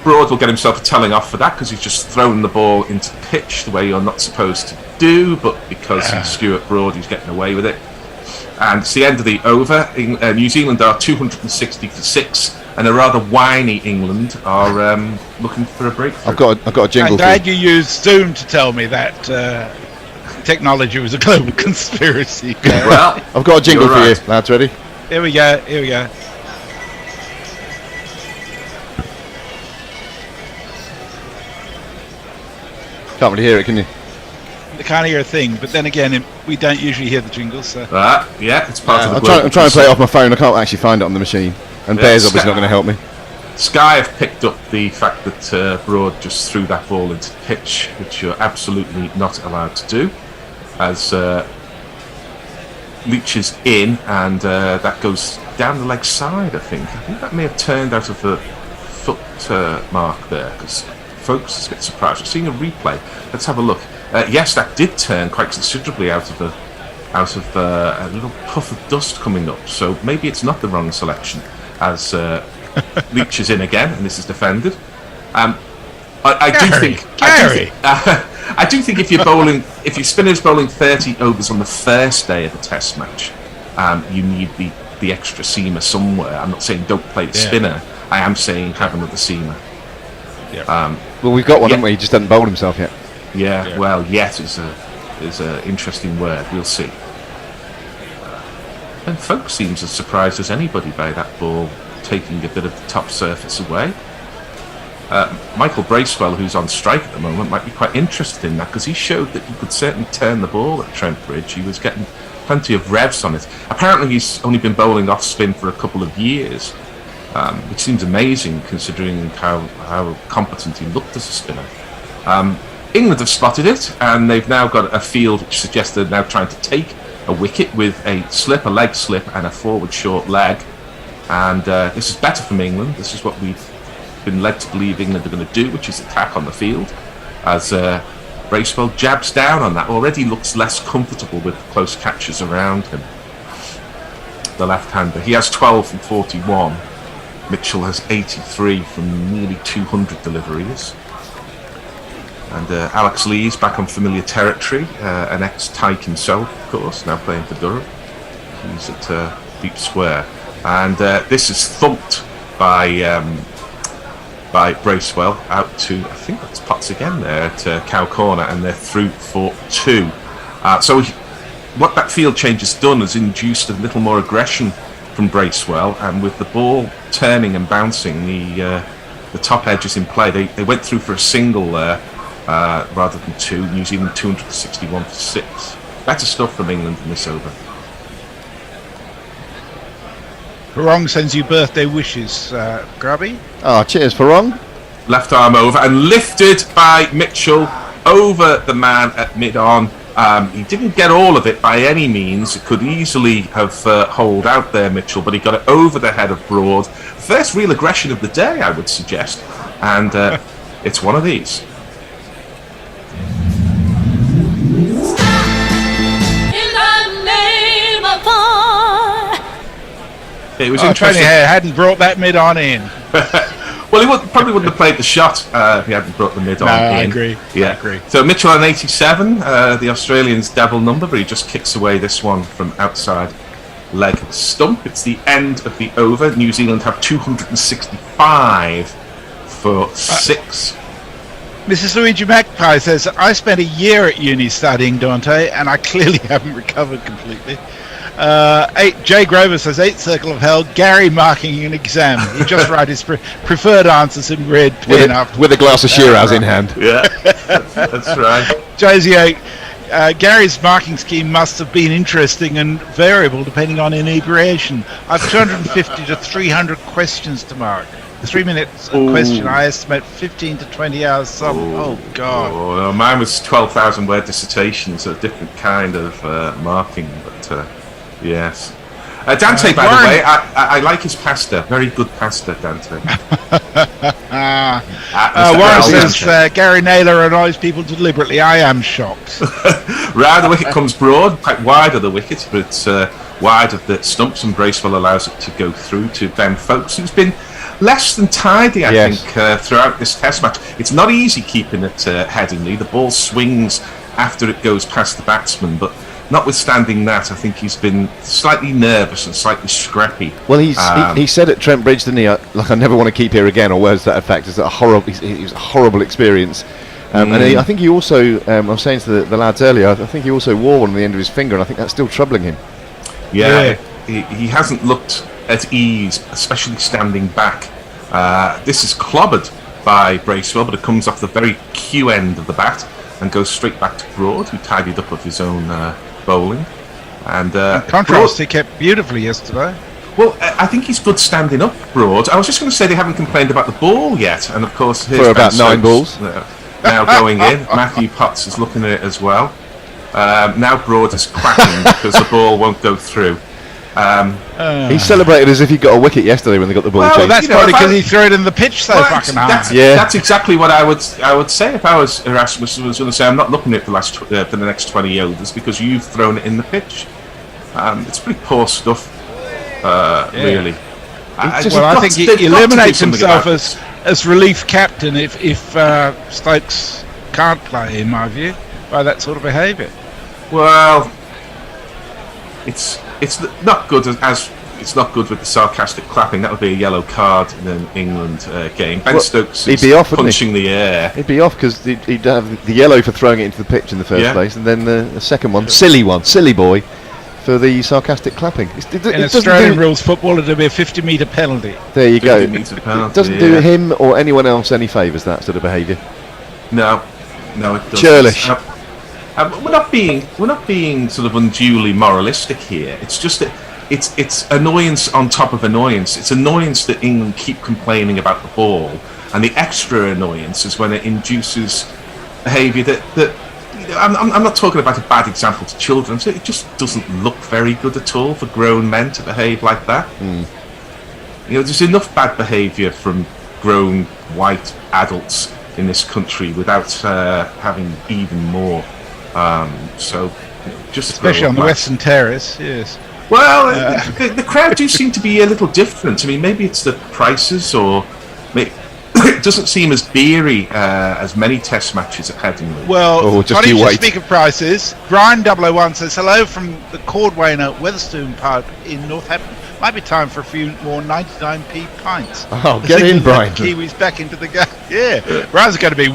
Broad will get himself a telling off for that because he's just thrown the ball into the pitch the way you're not supposed to do. But because he's Stuart Broad, he's getting away with it. And it's the end of the over. New Zealand are 260 for 6. And a rather whiny England are looking for a breakthrough. I've got a jingle. I'm glad you used Zoom to tell me that technology was a global conspiracy. Well, I've got a jingle for you, lads. Ready? Here we go. Can't really hear it, can you? I can't hear a thing, but then again, we don't usually hear the jingles. So. Yeah, it's part of the. I'm trying to play it off my phone. I can't actually find it on the machine. And Bear's obviously not going to help me. Sky have picked up the fact that Broad just threw that ball into the pitch, which you're absolutely not allowed to do. As Leach is in, and that goes down the leg side, I think. I think that may have turned out of the foot mark there, because folks, it's a bit surprised. We're seeing a replay. Let's have a look. Yes, that did turn quite considerably out of a little puff of dust coming up. So maybe it's not the wrong selection. As Leach is in again, and this is defended. I do think if your spinner's bowling 30 overs on the first day of a Test match, you need the extra seamer somewhere. I'm not saying don't play the spinner. I am saying have another seamer. Yeah. Well, we've got one, haven't we? He just hasn't bowled himself yet. Yeah. Well, yet is a interesting word. We'll see. And Folk seems as surprised as anybody by that ball taking a bit of the top surface away. Michael Bracewell, who's on strike at the moment, might be quite interested in that, because he showed that he could certainly turn the ball at Trent Bridge. He was getting plenty of revs on it. Apparently he's only been bowling off spin for a couple of years, which seems amazing considering how competent he looked as a spinner. England have spotted it, and they've now got a field which suggests they're now trying to take a wicket with a leg slip and a forward short leg. And this is better from England. This is what we've been led to believe England are going to do, which is attack on the field, as Bracewell jabs down on that. Already looks less comfortable with close catches around him. The left-hander, he has 12 from 41. Mitchell has 83 from nearly 200 deliveries. And Alex Lee's back on familiar territory, an ex-Tyke himself, of course, now playing for Durham. He's at deep square, and this is thumped by Bracewell out to, I think that's Potts again there at Cow Corner, and they're through for 2. What that field change has done is induced a little more aggression from Bracewell, and with the ball turning and bouncing, the top edge is in play. They went through for a single there rather than 2. New Zealand 261 for 6. Better stuff from England in this over. Farong sends you birthday wishes, Grubby. Oh, cheers, Farong. Left arm over and lifted by Mitchell over the man at mid-on. He didn't get all of it by any means. It could easily have holed out there, Mitchell, but he got it over the head of Broad. First real aggression of the day, I would suggest. And it's one of these. It was interesting. Tony hadn't brought that mid-on in. Well, he probably wouldn't have played the shot if he hadn't brought the mid-on in. I agree. Yeah. I agree. So Mitchell on 87, the Australian's devil number, but he just kicks away this one from outside leg stump. It's the end of the over. New Zealand have 265 for 6. Mrs. Luigi Magpie says, I spent a year at uni studying Dante, and I clearly haven't recovered completely. Jay Grover says, 8th circle of hell, Gary marking an exam. He just write his preferred answers in red pen with a glass of Shiraz in hand. Yeah, that's right. Josie, Gary's marking scheme must have been interesting and variable depending on inebriation. I've 250 to 300 questions to mark. 3 minutes a question, I estimate 15 to 20 hours some. Oh, God. Oh, no, mine was 12,000 word dissertation, so a different kind of marking, but yes. Dante, by the way, I like his pasta. Very good pasta, Dante. Warren says Gary Naylor annoys people deliberately. I am shocked. Round the wicket comes Broad, quite wide of the wicket, but it's wide of the stumps, and Bracewell allows it to go through to Ben Foakes, who's been less than tidy, I think, throughout this test match. It's not easy keeping it Headingley. The ball swings after it goes past the batsman, but notwithstanding that, I think he's been slightly nervous and slightly scrappy. Well, he said at Trent Bridge, didn't he? Like, I never want to keep here again, or words to that effect. It's a horrible experience. And I think he also, I was saying to the lads earlier, I think he also wore one on the end of his finger, and I think that's still troubling him. Yeah. He hasn't looked at ease, especially standing back. This is clobbered by Bracewell, but it comes off the very Q end of the bat and goes straight back to Broad, who tidied up with his own bowling. And in contrast, he kept beautifully yesterday. Well, I think he's good standing up, Broad. I was just going to say they haven't complained about the ball yet, and of course here's for about 9 balls now going in. Matthew Potts is looking at it as well. Now Broad is quacking because the ball won't go through. He celebrated as if he got a wicket yesterday when they got the ball changed. Well, that's probably because he threw it in the pitch so fucking hard. That's exactly what I would say if I was Erasmus. I was going to say I'm not looking at the next 20 overs because you've thrown it in the pitch. It's pretty poor stuff, really. I think he eliminates himself as relief captain if Stokes can't play, in my view, by that sort of behaviour. Well, it's not good as it's not good with the sarcastic clapping. That would be a yellow card in an England game. Ben Stokes is punching the air. He'd be off because he'd have the yellow for throwing it into the pitch in the first place, and then the second one, silly boy, for the sarcastic clapping. In Australian rules football, it'll be a 50-metre penalty. There you go. 50-metre penalty, It doesn't do him or anyone else any favours, that sort of behaviour. No, it doesn't. Churlish. We're not being sort of unduly moralistic here. It's just that it's annoyance on top of annoyance. It's annoyance that England keep complaining about the ball, and the extra annoyance is when it induces behaviour that I'm not talking about a bad example to children. So it just doesn't look very good at all for grown men to behave like that. There's enough bad behaviour from grown white adults in this country without having even more. Just especially on the Western Terrace, yes. Well, the crowd do seem to be a little different. I mean, maybe it's the prices, or it doesn't seem as beery as many Test matches at Headingley. Well, funny you speak of prices. Brian 001 says, hello from the Cordwainer at Weatherstone Park in Northampton. Might be time for a few more 99p pints. Oh, get in, Brian. Kiwis back into the game. Yeah, Brian's going to be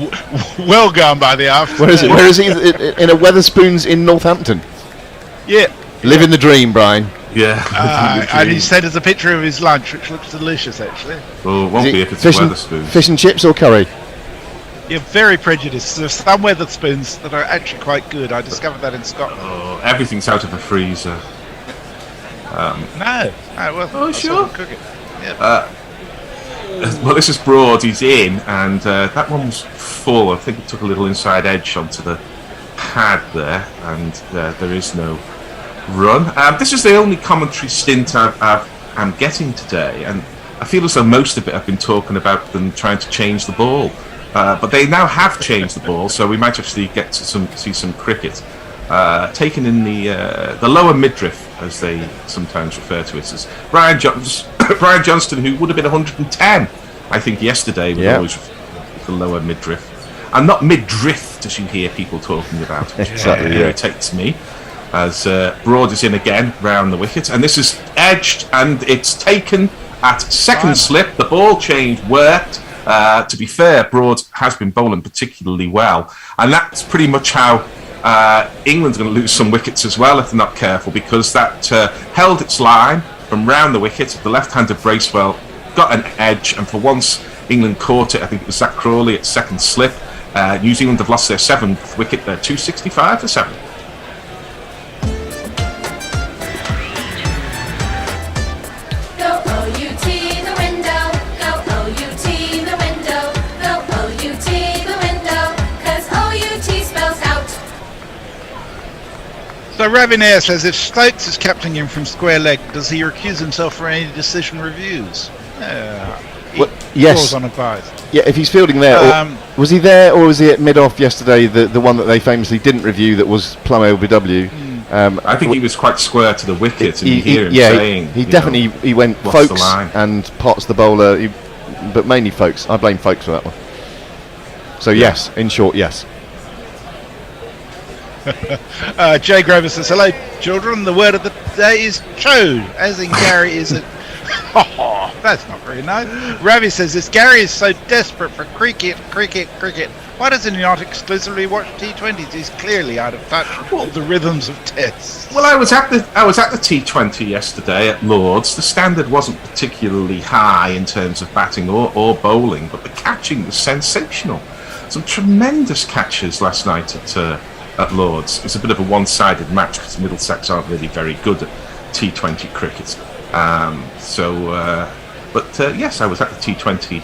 well gone by the afternoon. Where is he? In a Weatherspoons in Northampton? Yeah. Living the dream, Brian. Yeah. And he sent us a picture of his lunch, which looks delicious, actually. Oh, it won't be if it's Weatherspoons. Fish and chips or curry? You're very prejudiced. There's some Weatherspoons that are actually quite good. I discovered that in Scotland. Oh, everything's out of the freezer. No. Well, oh, sure. Cook it. Yeah. Well, this is Broad. He's in, and that one was full. I think it took a little inside edge onto the pad there, and there is no run. This is the only commentary stint I'm getting today, and I feel as though most of it I've been talking about them trying to change the ball, but they now have changed the ball, so we might actually get to see some cricket. Taken in the lower midriff, as they sometimes refer to it as. Brian Johnston, who would have been 110, I think, yesterday, with always the lower midriff. And not mid-drift, as you hear people talking about, which irritates me. As Broad is in again, round the wicket. And this is edged, and it's taken at second slip. The ball change worked. To be fair, Broad has been bowling particularly well. And that's pretty much how England's going to lose some wickets as well if they're not careful, because that held its line from round the wicket. The left-handed Bracewell got an edge, and for once England caught it. I think it was Zach Crawley at second slip. New Zealand have lost their 7th wicket. They're 265 for 7. So Ravinair says, if Stokes is captaining him from square leg, does he recuse himself from any decision reviews? Yes. On advice. Yeah, if he's fielding there. Was he there, or was he at mid-off yesterday, the one that they famously didn't review that was Plum LBW? I think he was quite square to the wicket, and you hear him saying... He definitely he went Folkes and Potts the bowler, but mainly Folkes. I blame Folkes for that one. So yes, in short, yes. Jay Grover says, hello children, the word of the day is chode, as in Gary is a... Oh, that's not very nice. Ravi says, this Gary is so desperate for cricket, why doesn't he not exclusively watch T20s? He's clearly out of touch with the rhythms of tests. Well, I was at the T20 yesterday at Lord's. The standard wasn't particularly high in terms of batting or bowling, but the catching was sensational. Some tremendous catches last night at Lord's. It was a bit of a one-sided match because Middlesex aren't really very good at T20 cricket. Yes, I was at the T20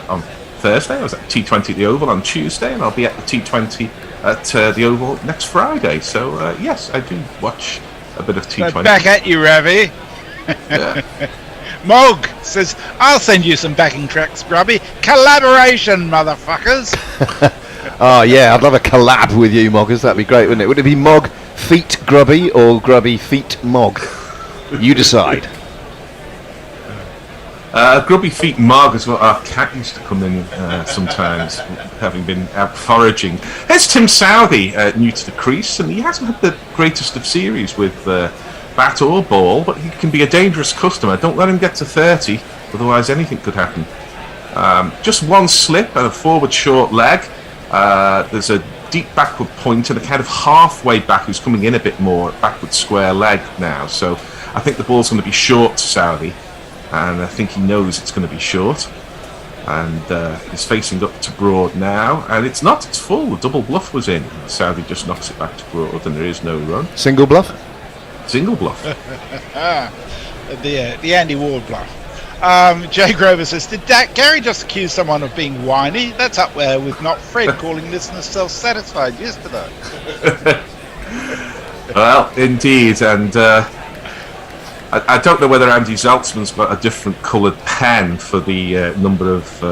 on Thursday. I was at the T20 at the Oval on Tuesday, and I'll be at the T20 at the Oval next Friday. So yes, I do watch a bit of T20. So back at you, Ravi. Mog says, I'll send you some backing tracks, Grubby. Collaboration, motherfuckers. Oh yeah, I'd love a collab with you, Moggers. That'd be great, wouldn't it? Would it be Mog feet Grubby or Grubby feet Mog? You decide. Grubby feet Mog is what our cat used to come in sometimes, having been out foraging. There's Tim Southey, new to the crease, and he hasn't had the greatest of series with bat or ball, but he can be a dangerous customer. Don't let him get to 30, otherwise anything could happen. Just one slip and a forward short leg. There's a deep backward point and a kind of halfway back who's coming in a bit more, backward square leg now. So I think the ball's going to be short to Southey, and I think he knows it's going to be short. And he's facing up to Broad now, and it's not, it's full. The double bluff was in. Southey just knocks it back to Broad, and there is no run. Single bluff? Single bluff. The Andy Ward bluff. Jay Grover says, did Gary just accuse someone of being whiny? That's up there with not Fred calling listeners self-satisfied yesterday. Well, indeed, and I don't know whether Andy Zeltzman's got a different coloured pen for the number of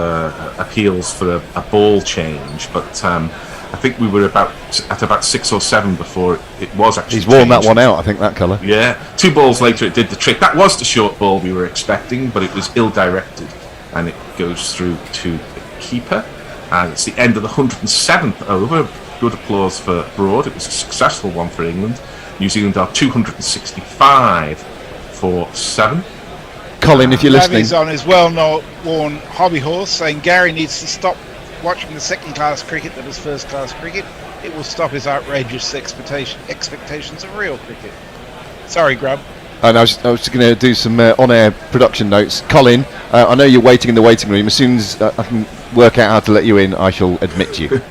appeals for a ball change, but I think we were at about 6 or 7 before it was actually. He's worn that one out, I think, that colour. Yeah, 2 balls later it did the trick. That was the short ball we were expecting, but it was ill-directed, and it goes through to the keeper. And it's the end of the 107th over. Good applause for Broad. It was a successful one for England. New Zealand are 265 for 7. Colin, if you're listening. Ravi's on his well-worn hobby horse, saying Gary needs to stop watching the second-class cricket that is first-class cricket. It will stop his outrageous expectations of real cricket. Sorry, Grub. And I was just going to do some on-air production notes. Colin, I know you're waiting in the waiting room. As soon as I can work out how to let you in, I shall admit you.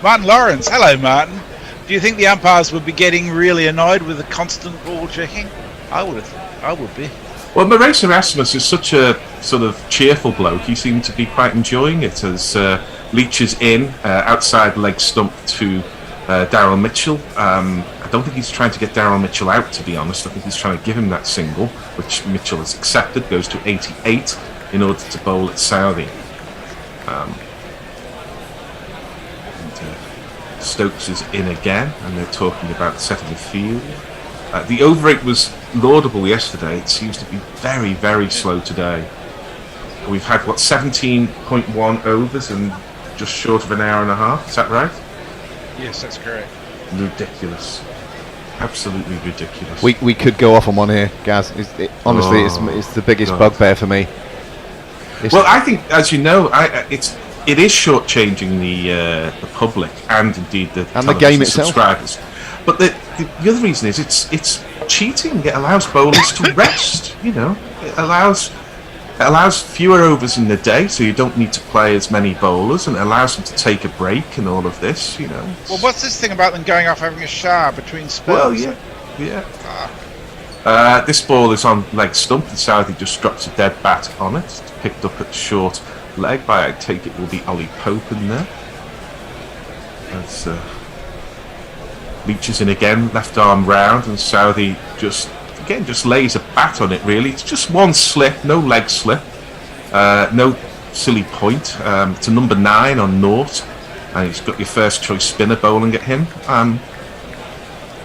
Martin Lawrence, hello, Martin. Do you think the umpires would be getting really annoyed with the constant ball checking? I would be. Well, Maurice Erasmus is such a sort of cheerful bloke. He seemed to be quite enjoying it as Leach is in, outside leg stump to Daryl Mitchell. I don't think he's trying to get Daryl Mitchell out, to be honest. I think he's trying to give him that single, which Mitchell has accepted, goes to 88 in order to bowl at Southey. Stokes is in again, and they're talking about setting the field. The over rate was laudable yesterday. It seems to be very, very slow today. We've had, 17.1 overs and just short of an hour and a half. Is that right? Yes, that's correct. Ridiculous. Absolutely ridiculous. We could go off on one here, Gaz. Honestly, it's the biggest bugbear for me. Well, I think, as you know, it is shortchanging the public and indeed the game itself. Subscribers. But the other reason is it's cheating. It allows bowlers to rest. It allows fewer overs in the day, so you don't need to play as many bowlers, and it allows them to take a break and all of this. Well, what's this thing about them going off having a shower between spells? Well, yeah. This ball is on leg stump, and Southey just drops a dead bat on it. It's picked up at short leg by, I take it will be Ollie Pope in there. That's Leach is in again, left arm round, and Southey just lays a bat on it. Really, it's just one slip, no leg slip, no silly point. It's a number 9 on naught, and he's got your first choice spinner bowling at him.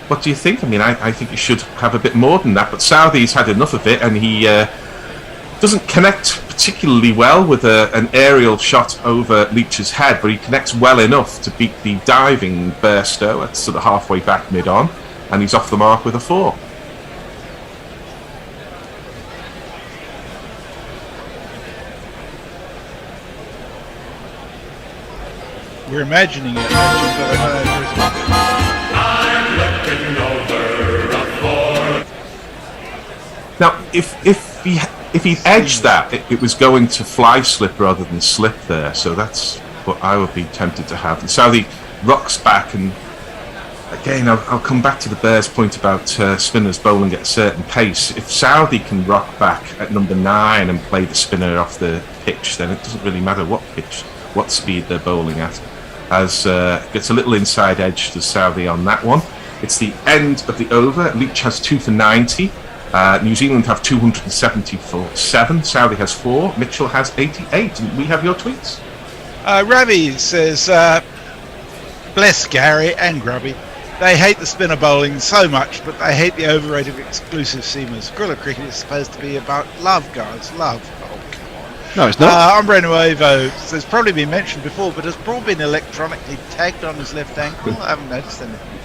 What do you think? I mean, I think you should have a bit more than that, but Southey's had enough of it, and he doesn't connect particularly well with an aerial shot over Leach's head, but he connects well enough to beat the diving Burstow at sort of halfway back mid-on, and he's off the mark with a 4. We're imagining it, but I Now, if he'd edged that, it was going to fly slip rather than slip there, so that's what I would be tempted to have. And Southey rocks back, and again, I'll come back to the Bears' point about spinners bowling at a certain pace. If Southey can rock back at number 9 and play the spinner off the pitch, then it doesn't really matter what pitch, what speed they're bowling at. As gets a little inside edge to Southey on that one. It's the end of the over. Leach has 2 for 90. New Zealand have 270 for 7. Southey has 4. Mitchell has 88. And we have your tweets. Ravi says, bless Gary and Grubby. They hate the spinner bowling so much, but they hate the overrated exclusive seamers. Gorilla cricket is supposed to be about love, guys. Love. Oh, come on. No, it's not. Ombre Nuevo says, probably been mentioned before, but has Brawl been electronically tagged on his left ankle? I haven't noticed anything.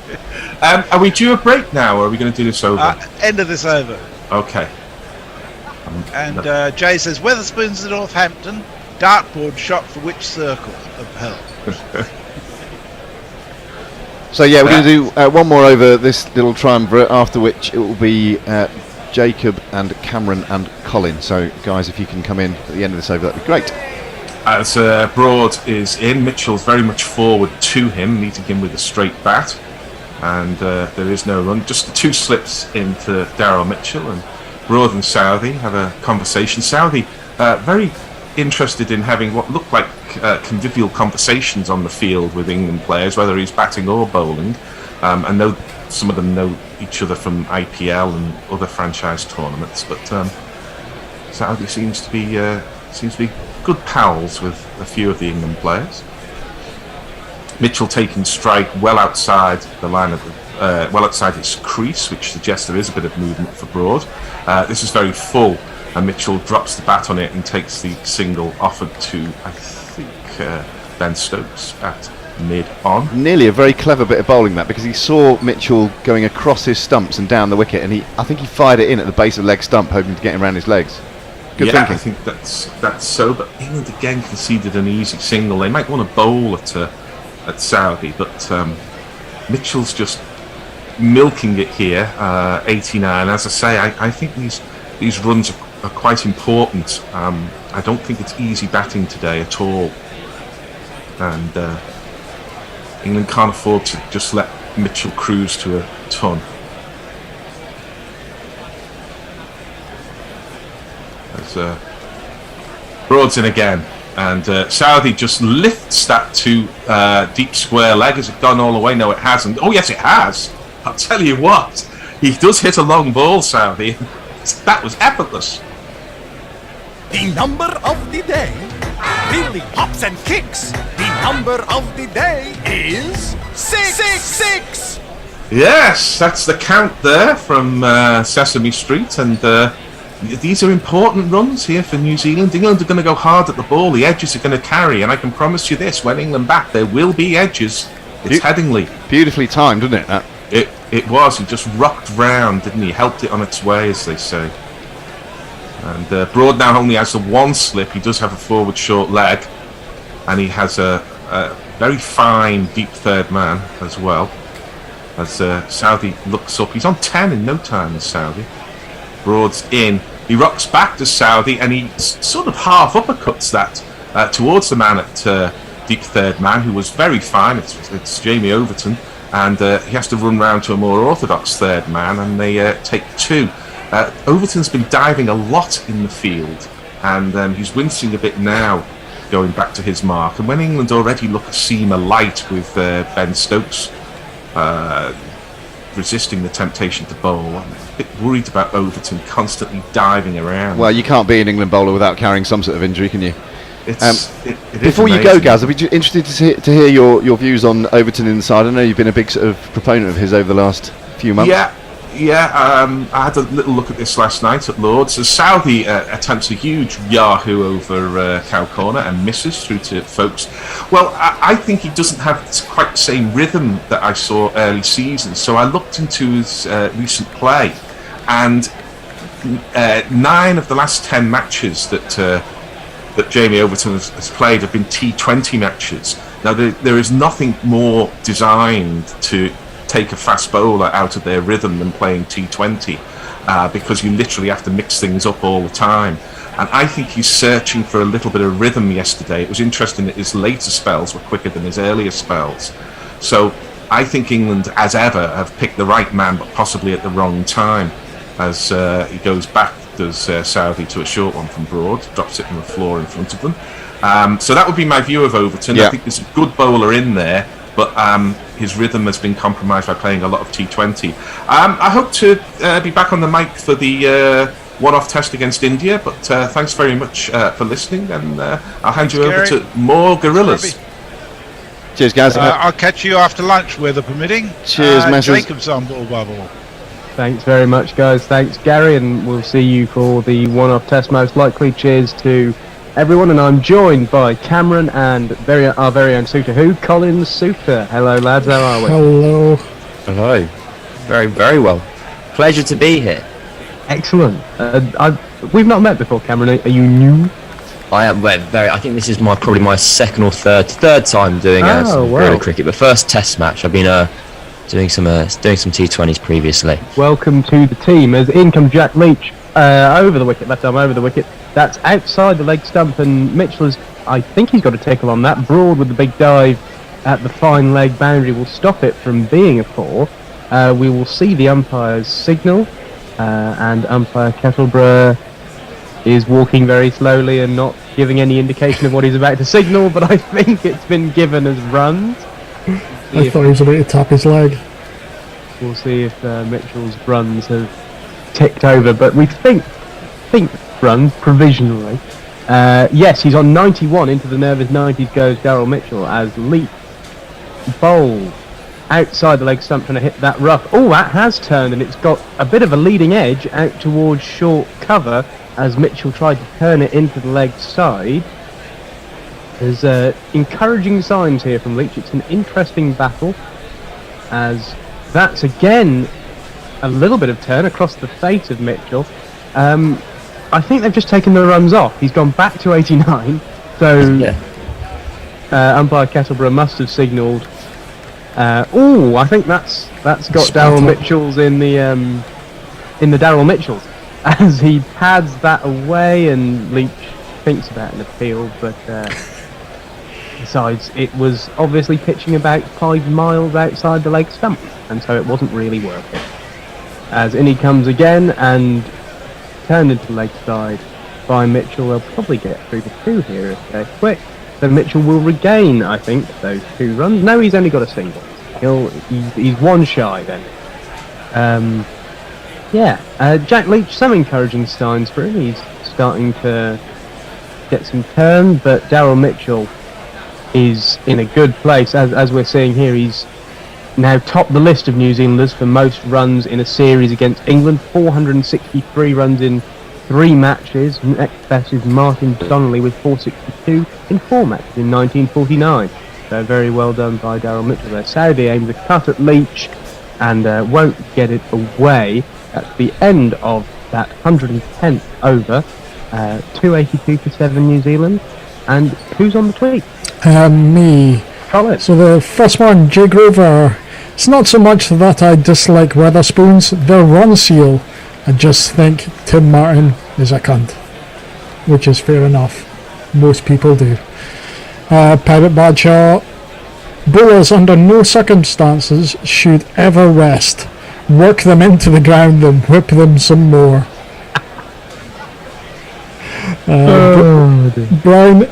Are we due a break now, or are we going to do this over? End of this over. Okay. And Jay says, Weatherspoons at Northampton, dartboard shot for which circle of hell? So yeah, we're going to do one more over this little triumvirate, after which it will be Jacob and Cameron and Colin. So guys, if you can come in at the end of this over, that'd be great. As Broad is in, Mitchell's very much forward to him, meeting him with a straight bat, and there is no run. Just the 2 slips into Daryl Mitchell, and Broad and Southey have a conversation. Southey very interested in having what looked like convivial conversations on the field with England players, whether he's batting or bowling. And some of them know each other from IPL and other franchise tournaments, but Southey seems to be good pals with a few of the England players. Mitchell taking strike well outside the line of well outside his crease, which suggests there is a bit of movement for Broad. This is very full, and Mitchell drops the bat on it and takes the single offered to, I think, Ben Stokes at mid-on. Nearly a very clever bit of bowling that, because he saw Mitchell going across his stumps and down the wicket, and I think he fired it in at the base of leg stump, hoping to get him around his legs. Good thinking. I think that's so. But England again conceded an easy single. They might want to bowl at Southey, but Mitchell's just milking it here. 89. As I say, I think these runs are quite important. I don't think it's easy batting today at all, and England can't afford to just let Mitchell cruise to a ton. As Broad's in again, and Southey just lifts that to deep square leg. Has it gone all the way? No, it hasn't. Oh yes, it has. I'll tell you what, he does hit a long ball, Southey. That was effortless. The number of the day really hops and kicks. The number of the day is 666. Yes, that's the count there from Sesame Street, and these are important runs here for New Zealand. England are going to go hard at the ball. The edges are going to carry, and I can promise you this: when England bat, there will be edges. It's Headingley. Beautifully timed, didn't it? That? It was. He just rocked round, didn't he? Helped it on its way, as they say. And Broad now only has the 1 slip. He does have a forward short leg, and he has a very fine deep third man as well. As Southey looks up, he's on 10 in no time. Southey. Broad's in. He rocks back to Southey, and he sort of half uppercuts that towards the man at deep third man, who was very fine. It's Jamie Overton, and he has to run round to a more orthodox third man, and they take 2. Overton's been diving a lot in the field, and he's wincing a bit now, going back to his mark. And when England already look a seamer light with Ben Stokes resisting the temptation to bowl, I'm a bit worried about Overton constantly diving around. Well, you can't be an England bowler without carrying some sort of injury, can you? Before you amazing. go, Gaz, I'd be interested to hear your views on Overton inside. I know you've been a big sort of proponent of his over the last few months. Yeah. I had a little look at this last night at Lord's. So Southey attempts a huge yahoo over Cow Corner and misses through to Folkes. Well, I think he doesn't have quite the same rhythm that I saw early season. So I looked into his recent play, and 9 of the last 10 matches that Jamie Overton has played have been T20 matches. Now, there is nothing more designed to take a fast bowler out of their rhythm than playing T20, because you literally have to mix things up all the time. And I think he's searching for a little bit of rhythm yesterday. It was interesting that his later spells were quicker than his earlier spells. So I think England, as ever, have picked the right man, but possibly at the wrong time. As he goes back, does Southey to a short one from Broad, drops it on the floor in front of them. So that would be my view of Overton. I think there's a good bowler in there, but his rhythm has been compromised by playing a lot of T20. I hope to be back on the mic for the one-off test against India, but thanks very much for listening, and I'll hand you over to more gorillas. Cheers, guys. I'll catch you after lunch, weather permitting. Cheers, Messrs. Jacob's on Ball Bubble. Thanks very much, guys. Thanks, Gary, and we'll see you for the one-off test most likely. Cheers to everyone, and I'm joined by Cameron and our very own Suitor Who, Colin Suitor. Hello, lads. How are we? Hello. Very, very well. Pleasure to be here. Excellent. We've not met before, Cameron. Are you new? I am very. I think this is probably my second or third time doing some guerrilla cricket, but first Test match. I've been doing some T20s previously. Welcome to the team. As in comes Jack Leach over the wicket. Left arm over the wicket. That's outside the leg stump, and Mitchell I think he's got a tickle on that. Broad with the big dive at the fine leg boundary will stop it from being a 4. We will see the umpire's signal, and umpire Kettleborough is walking very slowly and not giving any indication of what he's about to signal, but I think it's been given as runs. I thought he was about to tap his leg. We'll see if Mitchell's runs have ticked over, but we think runs provisionally. Yes, he's on 91. Into the nervous 90s goes Daryl Mitchell as Leach bowled outside the leg stump trying to hit that rough. Oh, that has turned, and it's got a bit of a leading edge out towards short cover as Mitchell tried to turn it into the leg side. There's encouraging signs here from Leach. It's an interesting battle, as that's again a little bit of turn across the face of Mitchell. I think they've just taken the runs off. He's gone back to 89, so umpire Kettleborough must have signalled. I think that's got Daryl Mitchell's in the Daryl Mitchell's, as he pads that away, and Leach thinks about an appeal, but besides, it was obviously pitching about 5 miles outside the leg stump, and so it wasn't really worth it. As in he comes again, and turned into the leg side by Mitchell. They'll probably get through the 2 here if they're quick. So Mitchell will regain, I think, those 2 runs. No, he's only got a single. He's 1 shy then. Jack Leach, some encouraging signs for him. He's starting to get some turn, but Daryl Mitchell is in a good place. As we're seeing here, he's now topped the list of New Zealanders for most runs in a series against England. 463 runs in 3 matches. Next best is Martin Donnelly with 462 in 4 matches in 1949. So very well done by Daryl Mitchell there. Saudi aims a cut at Leach and won't get it away. That's the end of that 110th over. 282 for 7 New Zealand. And who's on the tweet? Me. Colin. So the first one, Jay Grover. It's not so much that I dislike Weatherspoons, their run seal. I just think Tim Martin is a cunt, which is fair enough. Most people do. Pirate Bradshaw. Bowlers under no circumstances should ever rest. Work them into the ground and whip them some more. Brown,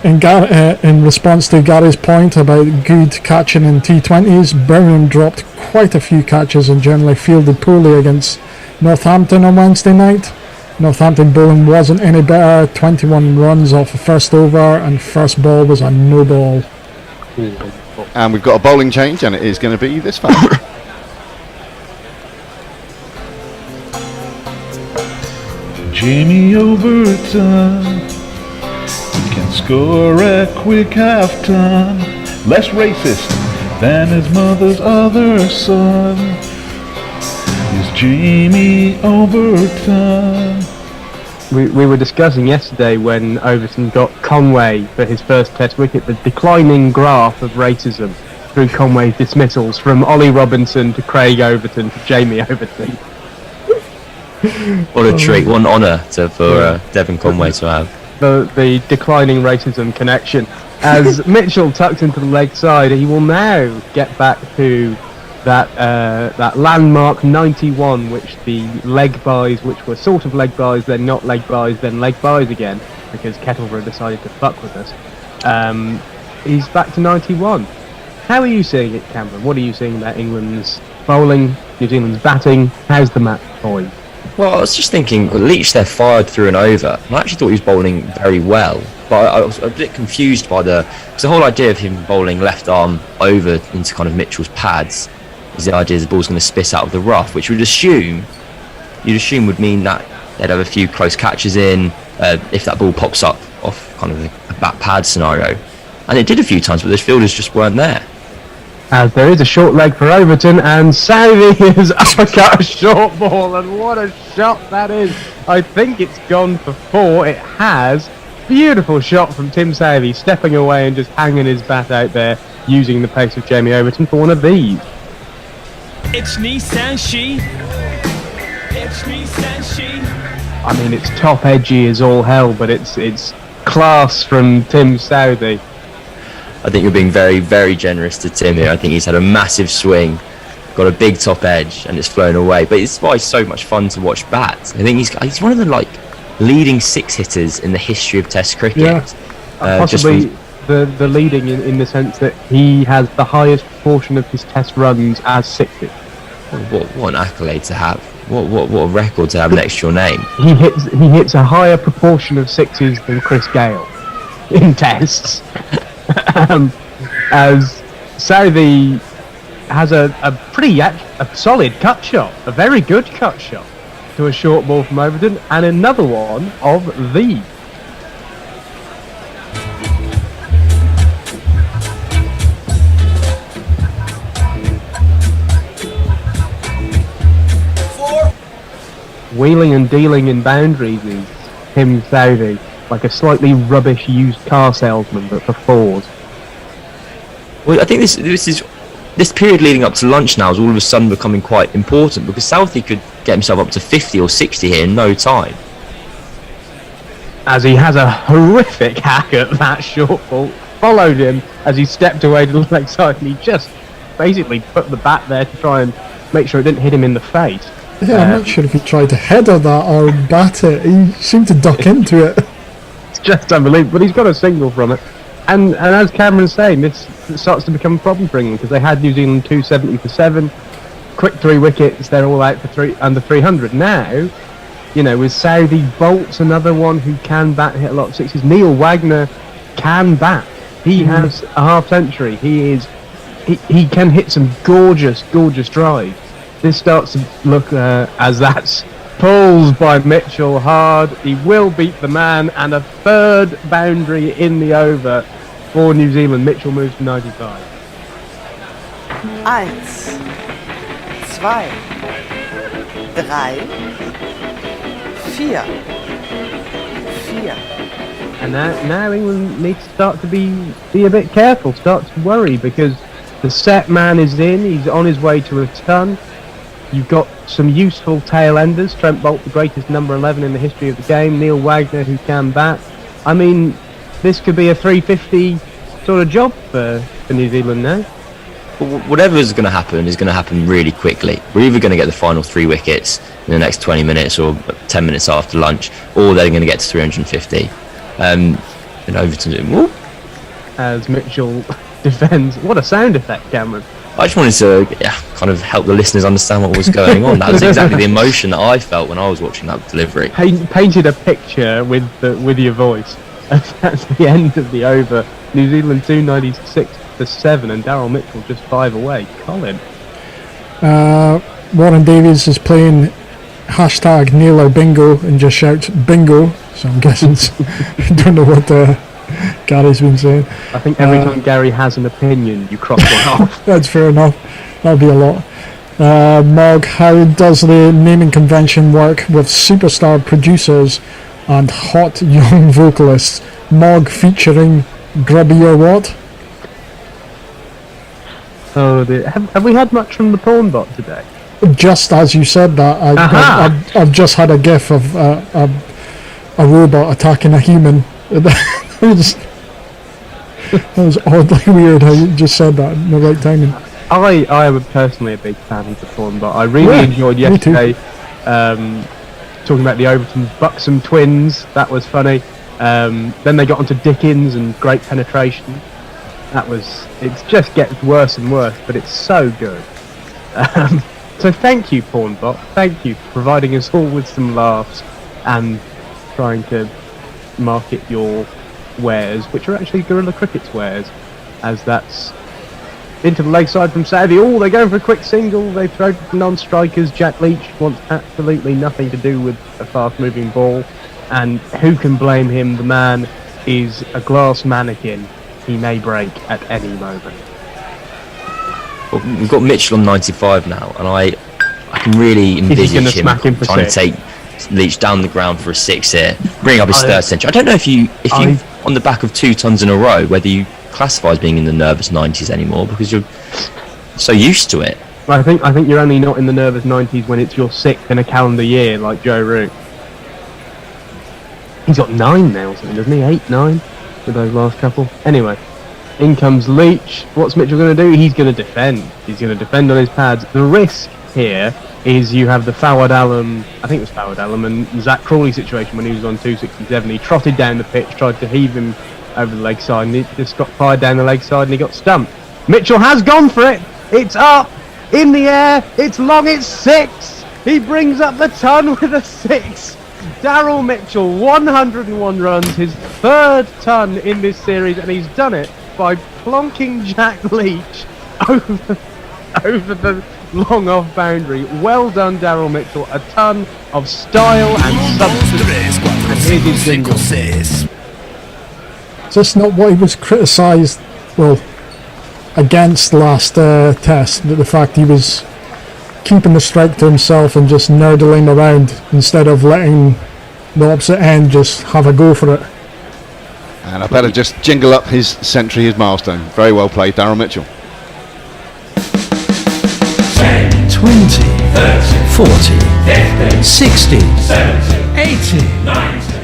in response to Gary's point about good catching in T20s, Brown dropped quite a few catches and generally fielded poorly against Northampton on Wednesday night. Northampton bowling wasn't any better. 21 runs off the first over, and first ball was a no ball. And we've got a bowling change, and it is going to be this fella. Jamie Overton can score a quick half-ton, less racist than his mother's other son. Is Jamie Overton. We were discussing yesterday when Overton got Conway for his first Test wicket, the declining graph of racism through Conway's dismissals, from Ollie Robinson to Craig Overton to Jamie Overton. What a treat, what an honour for Devon Conway to have. The declining racism connection. As Mitchell tucks into the leg side, he will now get back to that landmark 91, which the leg buys, which were sort of leg buys, then not leg buys, then leg buys again, because Kettleborough decided to fuck with us. He's back to 91. How are you seeing it, Cameron? What are you seeing about England's bowling, New Zealand's batting? How's the match poised? Well, I was just thinking, Leach there fired through and over. I actually thought he was bowling very well, but I was a bit confused by the whole idea of him bowling left arm over into kind of Mitchell's pads is the idea the ball's going to spit out of the rough, which you'd assume would mean that they'd have a few close catches in if that ball pops up off kind of a back pad scenario. And it did a few times, but the fielders just weren't there. As there is a short leg for Overton, and Southey has uppercut a short ball, and what a shot that is. I think it's gone for 4. It has. Beautiful shot from Tim Southey, stepping away and just hanging his bat out there, using the pace of Jamie Overton for one of these. It's Nissan She. It's Nissan She. I mean, it's top edgy as all hell, but it's class from Tim Southey. I think you're being very, very generous to Tim here. I think he's had a massive swing, got a big top edge, and it's flown away. But it's why it's so much fun to watch bat. I think he's one of the leading six hitters in the history of Test cricket. Yeah, possibly the leading in the sense that he has the highest proportion of his Test runs as sixes. What an accolade to have! What a record to have next to your name. He hits a higher proportion of sixes than Chris Gale in Tests. As Southey has a solid cut shot, a very good cut shot to a short ball from Overton, and another one of these. Wheeling and dealing in boundaries is Tim Southey, like a slightly rubbish used car salesman, but for fours. Well, I think this period leading up to lunch now is all of a sudden becoming quite important, because Southey could get himself up to 50 or 60 here in no time. As he has a horrific hack at that short ball, followed him as he stepped away to the leg side, and he just basically put the bat there to try and make sure it didn't hit him in the face. Yeah, I'm not sure if he tried to header that or bat it. He seemed to duck into it. It's just unbelievable, but he's got a single from it. And as Cameron's saying, this starts to become a problem for England, because they had New Zealand 270 for 7, quick 3 wickets, they're all out for under 300. Now, with Southey, Bolt's another one who can bat, hit a lot of sixes. Neil Wagner can bat. He has a half century. He can hit some gorgeous drives. This starts to look as that's pulls by Mitchell hard. He will beat the man, and a third boundary in the over for New Zealand. Mitchell moves to 95. 1, 2, 3, 4. And now England needs to start to be a bit careful, start to worry, because the set man is in. He's on his way to a ton. You've got some useful tail enders. Trent Boult, the greatest number 11 in the history of the game. Neil Wagner, who can bat. I mean, this could be a 350 sort of job for New Zealand now. Well, whatever is going to happen really quickly. We're either going to get the final 3 wickets in the next 20 minutes or 10 minutes after lunch, or they're going to get to 350. And Overton's doing, as Mitchell defends. What a sound effect, Cameron. I just wanted to kind of help the listeners understand what was going on. That was exactly the emotion that I felt when I was watching that delivery. Painted a picture with your voice. That's the end of the over. New Zealand 296 for 7, and Daryl Mitchell just 5 away. Colin. Warren Davies is playing hashtag Naylor Bingo and just shouts bingo. So I'm guessing I don't know what Gary's been saying. I think every time Gary has an opinion, you cross one off. That's fair enough. That'll be a lot. Mog, how does the naming convention work with superstar producers and hot young vocalists? Mog featuring Grubby or what? Oh, have we had much from the porn bot today? Just as you said that, I've just had a gif of a robot attacking a human. That was oddly weird how you just said that in the right timing. I am personally a big fan of the porn bot. I really enjoyed yesterday talking about the Overton Buxom twins. That was funny. Then they got onto Dickens and great penetration. It just gets worse and worse, but it's so good. So thank you, Pornbot. Thank you for providing us all with some laughs and trying to market your wares, which are actually Guerrilla Cricket's wares, as that's into the leg side from Southey. Oh, they're going for a quick single. They throw non-strikers. Jack Leach wants absolutely nothing to do with a fast-moving ball, and who can blame him? The man is a glass mannequin. He may break at any moment. Well, we've got Mitchell on 95 now, and I can really envisage him trying to take Leach down the ground for a 6 here, bring up his third century. I don't know if you on the back of 2 tons in a row, whether you classify as being in the nervous 90s anymore because you're so used to it. I think you're only not in the nervous 90s when it's your 6th in a calendar year, like Joe Root. He's got 9 now, or something, doesn't he? 8, 9 with those last couple. Anyway, in comes Leach. What's Mitchell going to do? He's going to defend. He's going to defend on his pads. The risk here is you have the Fawad Alam, I think it was Fawad Alam, and Zach Crawley situation when he was on 267. He trotted down the pitch, tried to heave him over the leg side, and he just got fired down the leg side and he got stumped. Mitchell has gone for it. It's up, in the air, it's long, it's 6. He brings up the ton with a 6. Daryl Mitchell, 101 runs, his 3rd ton in this series, and he's done it by plonking Jack Leach over the long off boundary. Well done, Daryl Mitchell. A ton of style and substance. And here's his jingle. Is this not what he was criticised, against last test? The fact he was keeping the strike to himself and just nerdling around instead of letting the opposite end just have a go for it. And I better just jingle up his century, his milestone. Very well played, Daryl Mitchell. 10, 20, 30, 40, 50, 60, 70, 80, 90.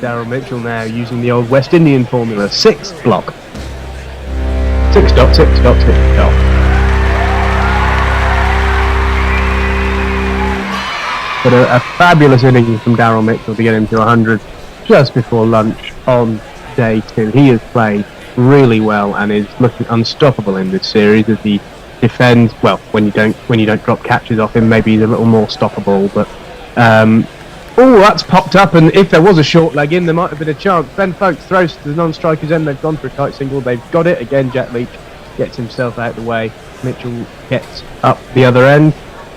Daryl Mitchell now using the old West Indian formula. 6 block. 6 dot, 6 dot, 6 dot. But a fabulous inning from Daryl Mitchell to get him to 100 just before lunch on day 2. He has played really well and is looking unstoppable in this series as he defends. Well, when you don't drop catches off him, maybe he's a little more stoppable. But that's popped up, and if there was a short leg in, there might have been a chance. Ben Folkes throws to the non-striker's end. They've gone for a tight single. They've got it again. Jack Leach gets himself out the way. Mitchell gets up the other end.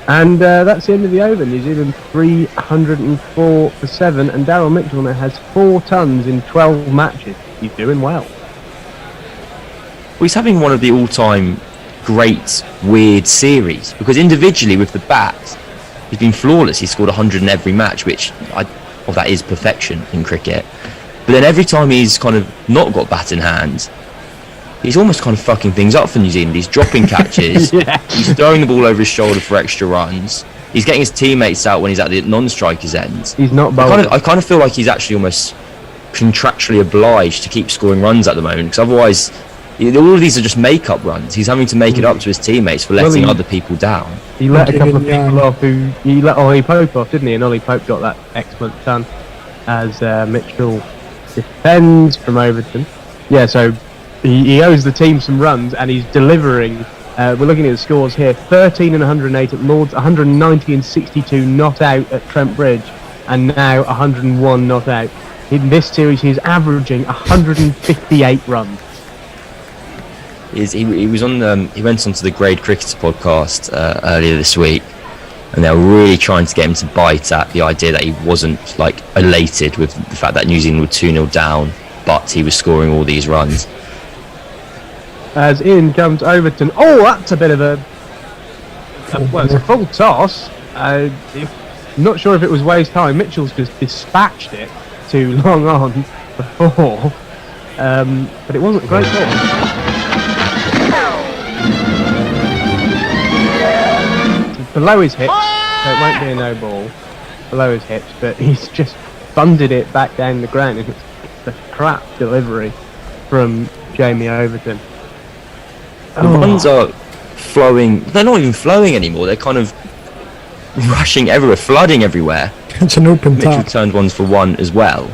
And that's the end of the over. New Zealand 304 for 7, and Daryl Mitchell now has 4 tons in 12 matches. He's doing well. Well, he's having one of the all-time great, weird series, because individually with the bat, he's been flawless. He's scored 100 in every match, which, that is perfection in cricket. But then every time he's kind of not got bat in hand, he's almost kind of fucking things up for New Zealand. He's dropping catches. Yeah. He's throwing the ball over his shoulder for extra runs. He's getting his teammates out when he's at the non-striker's end. He's not bowling. I kind of feel like he's actually almost contractually obliged to keep scoring runs at the moment, because otherwise all of these are just make-up runs. He's having to make it up to his teammates for letting other people down. He let a couple of people off he let Ollie Pope off, didn't he? And Ollie Pope got that excellent ton as Mitchell defends from Overton. Yeah, so he owes the team some runs, and he's delivering. We're looking at the scores here: 13 and 108 at Lords, 190 and 62 not out at Trent Bridge, and now 101 not out. In this series, he's averaging 158 runs. He was on. He went onto the Grade Cricketers podcast earlier this week, and they were really trying to get him to bite at the idea that he wasn't elated with the fact that New Zealand were 2-0 down, but he was scoring all these runs. As in comes Overton. Oh, that's a bit of it's a full toss. Not sure if it was waste time. Mitchell's just dispatched it too long on before, but it wasn't a great ball. Below his hips, so it won't be a no ball. Below his hips, but he's just funded it back down the ground. It's a crap delivery from Jamie Overton. The runs are flowing. They're not even flowing anymore. They're kind of rushing everywhere, flooding everywhere. It's an open Mitchell tap. turned ones for 1 as well.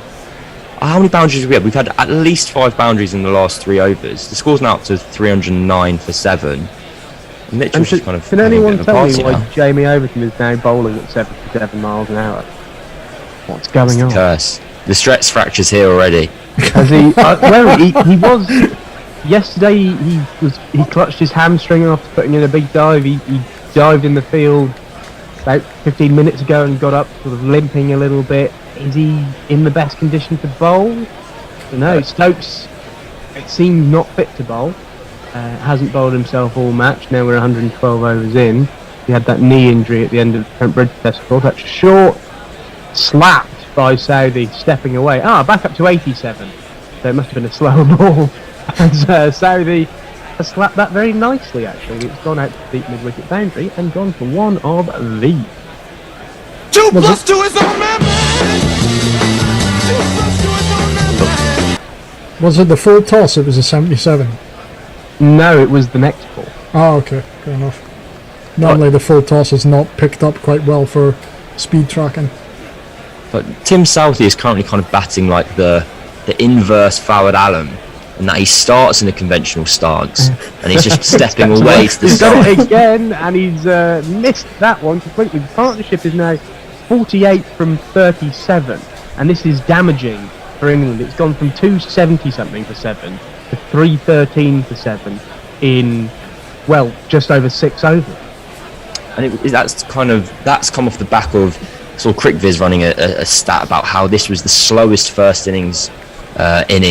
How many boundaries have we had? We've had at least 5 boundaries in the last 3 overs. The score's now up to 309 for 7. Mitchell's just kind of can anyone tell me why now. Jamie Overton is now bowling at 77 miles an hour? What's going on? Curse. The stress fracture's here already. Has he? He was yesterday. He clutched his hamstring after putting in a big dive. He dived in the field about 15 minutes ago and got up sort of limping a little bit. Is he in the best condition to bowl? No, Stokes, it seemed not fit to bowl. Hasn't bowled himself all match. Now we're 112 overs in. He had that knee injury at the end of the Trent Bridge Test, of course. That's short, slapped by Southey, stepping away. Back up to 87. So it must have been a slower ball. As Southey has slapped that very nicely, actually. It's gone out to the deep mid-wicket boundary and gone for one of the. 2 plus 2 is on man! Was it the full toss? It was a 77. No, it was the next ball. Oh, okay, fair enough. Normally the full toss is not picked up quite well for speed tracking. But Tim Southey is currently kind of batting like the inverse Fawad Alam, and that he starts in a conventional stance and he's just stepping away to the He's side. done it again, and he's missed that one completely. The partnership is now 48 from 37, and this is damaging for England. It's gone from 270 something for 7 to 313 for 7 in, well, just over 6 overs. And that's come off the back of sort of CricViz running a stat about how this was the slowest first innings in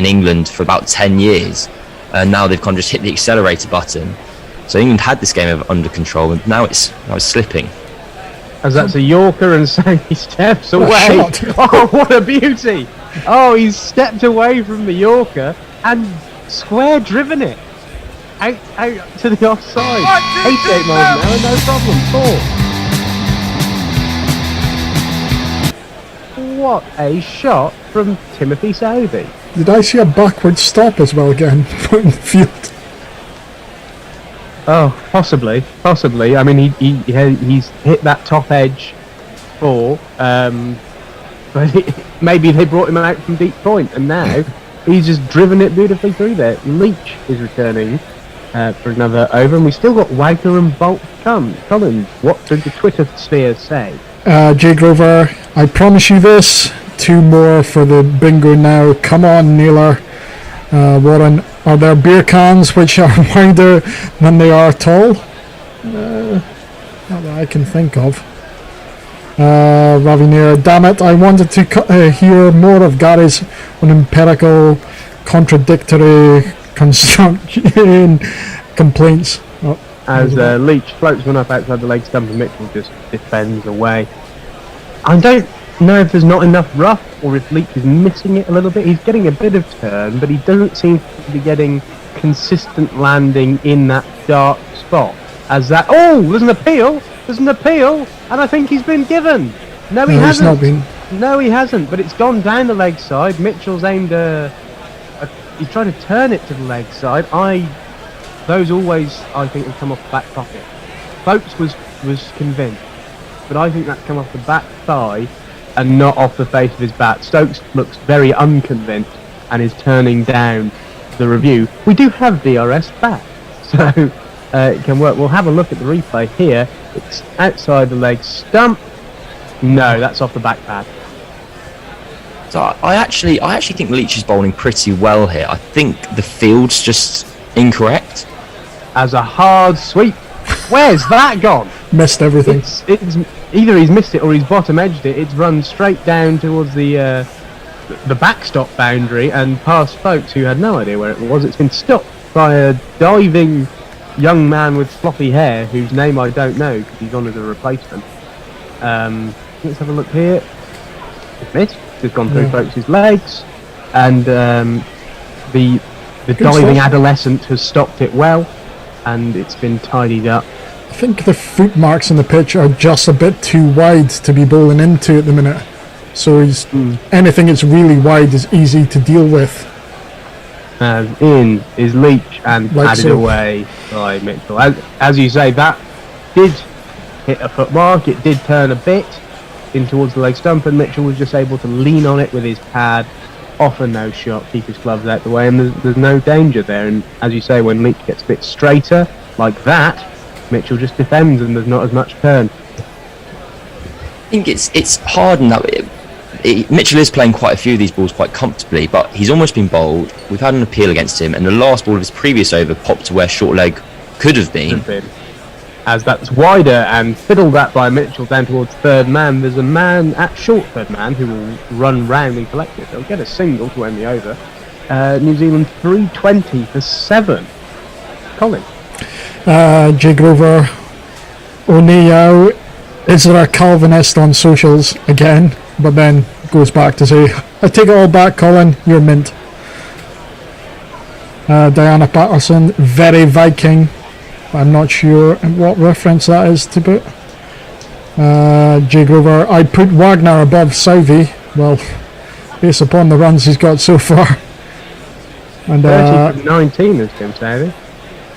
England for about 10 years, and now they've kind of just hit the accelerator button. So England had this game under control, and now it's slipping. As that's a Yorker, and Southey steps away. Oh, what a beauty! Oh, he's stepped away from the Yorker and square driven it out to the offside. 88 miles an hour, no problem. 4. What a shot from Timothy Southey. Did I see a backward stop as well again in the field? Oh, possibly. I mean, he's hit that top edge 4, but maybe they brought him out from deep point, and now he's just driven it beautifully through there. Leach is returning for another over, and we still got Wagner and Bolt to come. Colin, what did the Twitter sphere say? J Grover, I promise you this. 2 more for the bingo now. Come on, Naylor. Warren, are there beer cans which are wider than they are tall? Not that I can think of. Ravineer, damn it, I wanted to hear more of Gary's empirical, contradictory construction complaints. As Leach floats one up outside the leg stump, and Mitchell just defends away. I don't know if there's not enough rough, or if Leach is missing it a little bit. He's getting a bit of turn, but he doesn't seem to be getting consistent landing in that dark spot. There's an appeal, and I think he's been given. No, he hasn't. He's not been. No, he hasn't, but it's gone down the leg side. Mitchell's aimed he's trying to turn it to the leg side. Those always, I think, have come off the back pocket. Folks was convinced, but I think that's come off the back thigh and not off the face of his bat. Stokes looks very unconvinced and is turning down the review. We do have DRS back, so it can work. We'll have a look at the replay here. It's outside the leg stump. No, that's off the back pad. So I actually think Leach is bowling pretty well here. I think the field's just incorrect. As a hard sweep. Where's that gone? Missed everything. It's either he's missed it or he's bottom edged it. It's run straight down towards the backstop boundary and past folks who had no idea where it was. It's been stopped by a diving young man with floppy hair whose name I don't know because he's on as a replacement. Let's have a look here. It's missed. It's gone through folks' legs, and the diving adolescent has stopped it well, and it's been tidied up. I think the foot marks on the pitch are just a bit too wide to be bowling into at the minute. So anything that's really wide is easy to deal with. In is Leach and padded away by Mitchell. As you say, that did hit a foot mark. It did turn a bit in towards the leg stump, and Mitchell was just able to lean on it with his pad, offer no shot, keep his gloves out the way, and there's no danger there. And as you say, when Leach gets a bit straighter like that, Mitchell just defends and there's not as much turn. I think it's hard in that Mitchell is playing quite a few of these balls quite comfortably, but he's almost been bowled. We've had an appeal against him, and the last ball of his previous over popped to where short leg could have been. As that's wider and fiddled at by Mitchell down towards third man. There's a man at short third man who will run round and collect it. They'll get a single to end the over. New Zealand 320 for 7. Colin. J Grover, O'Neill, is there a Calvinist on socials again? But then goes back to say, I take it all back, Colin, you're mint. Diana Patterson, very Viking. I'm not sure what reference that is to put. J Grover, I put Wagner above Southey. Well, based upon the runs he's got so far. And 19 is Tim Southey.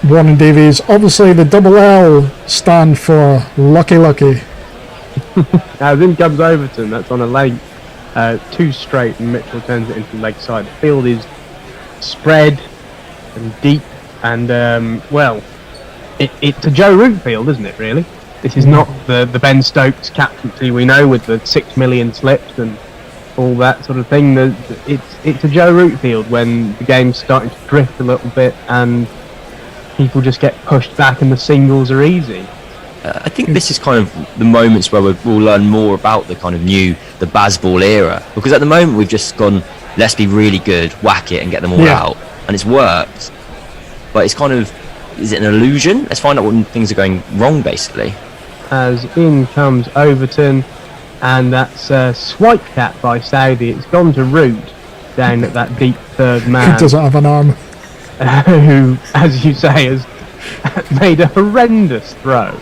Warren Davies, obviously the double L stand for Lucky Lucky. As in comes Overton, that's on a late, 2 straight, and Mitchell turns it into leg side. The field is spread and deep, and well, it's a Joe Root field, isn't it? Really, this is not the Ben Stokes captaincy we know with the 6 million slips and all that sort of thing. It's a Joe Root field when the game's starting to drift a little bit and people just get pushed back and the singles are easy. I think this is kind of the moments where we'll learn more about the kind of the Bazball era, because at the moment we've just gone, let's be really good, whack it and get them all out, and it's worked, but it's kind of, is it an illusion? Let's find out when things are going wrong, basically. As in comes Overton, and that's swipe cap by Southey. It's gone to Root down at that deep third man. He doesn't have an arm. Who, as you say, has made a horrendous throw.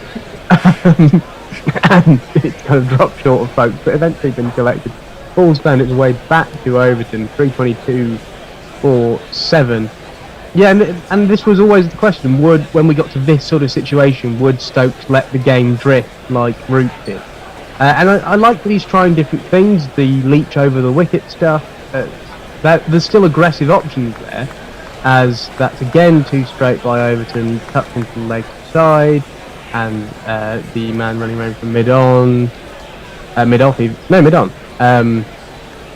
And it's kind of dropped short of folks, but eventually been collected. Ball's found its way back to Overton, 3:22.47. Yeah, and this was always the question, when we got to this sort of situation, would Stokes let the game drift like Root did? And I like that he's trying different things, the leech over the wicket stuff. There's still aggressive options there, as that's again 2 straight by Overton, tucked into the leg side, and the man running around from mid-on,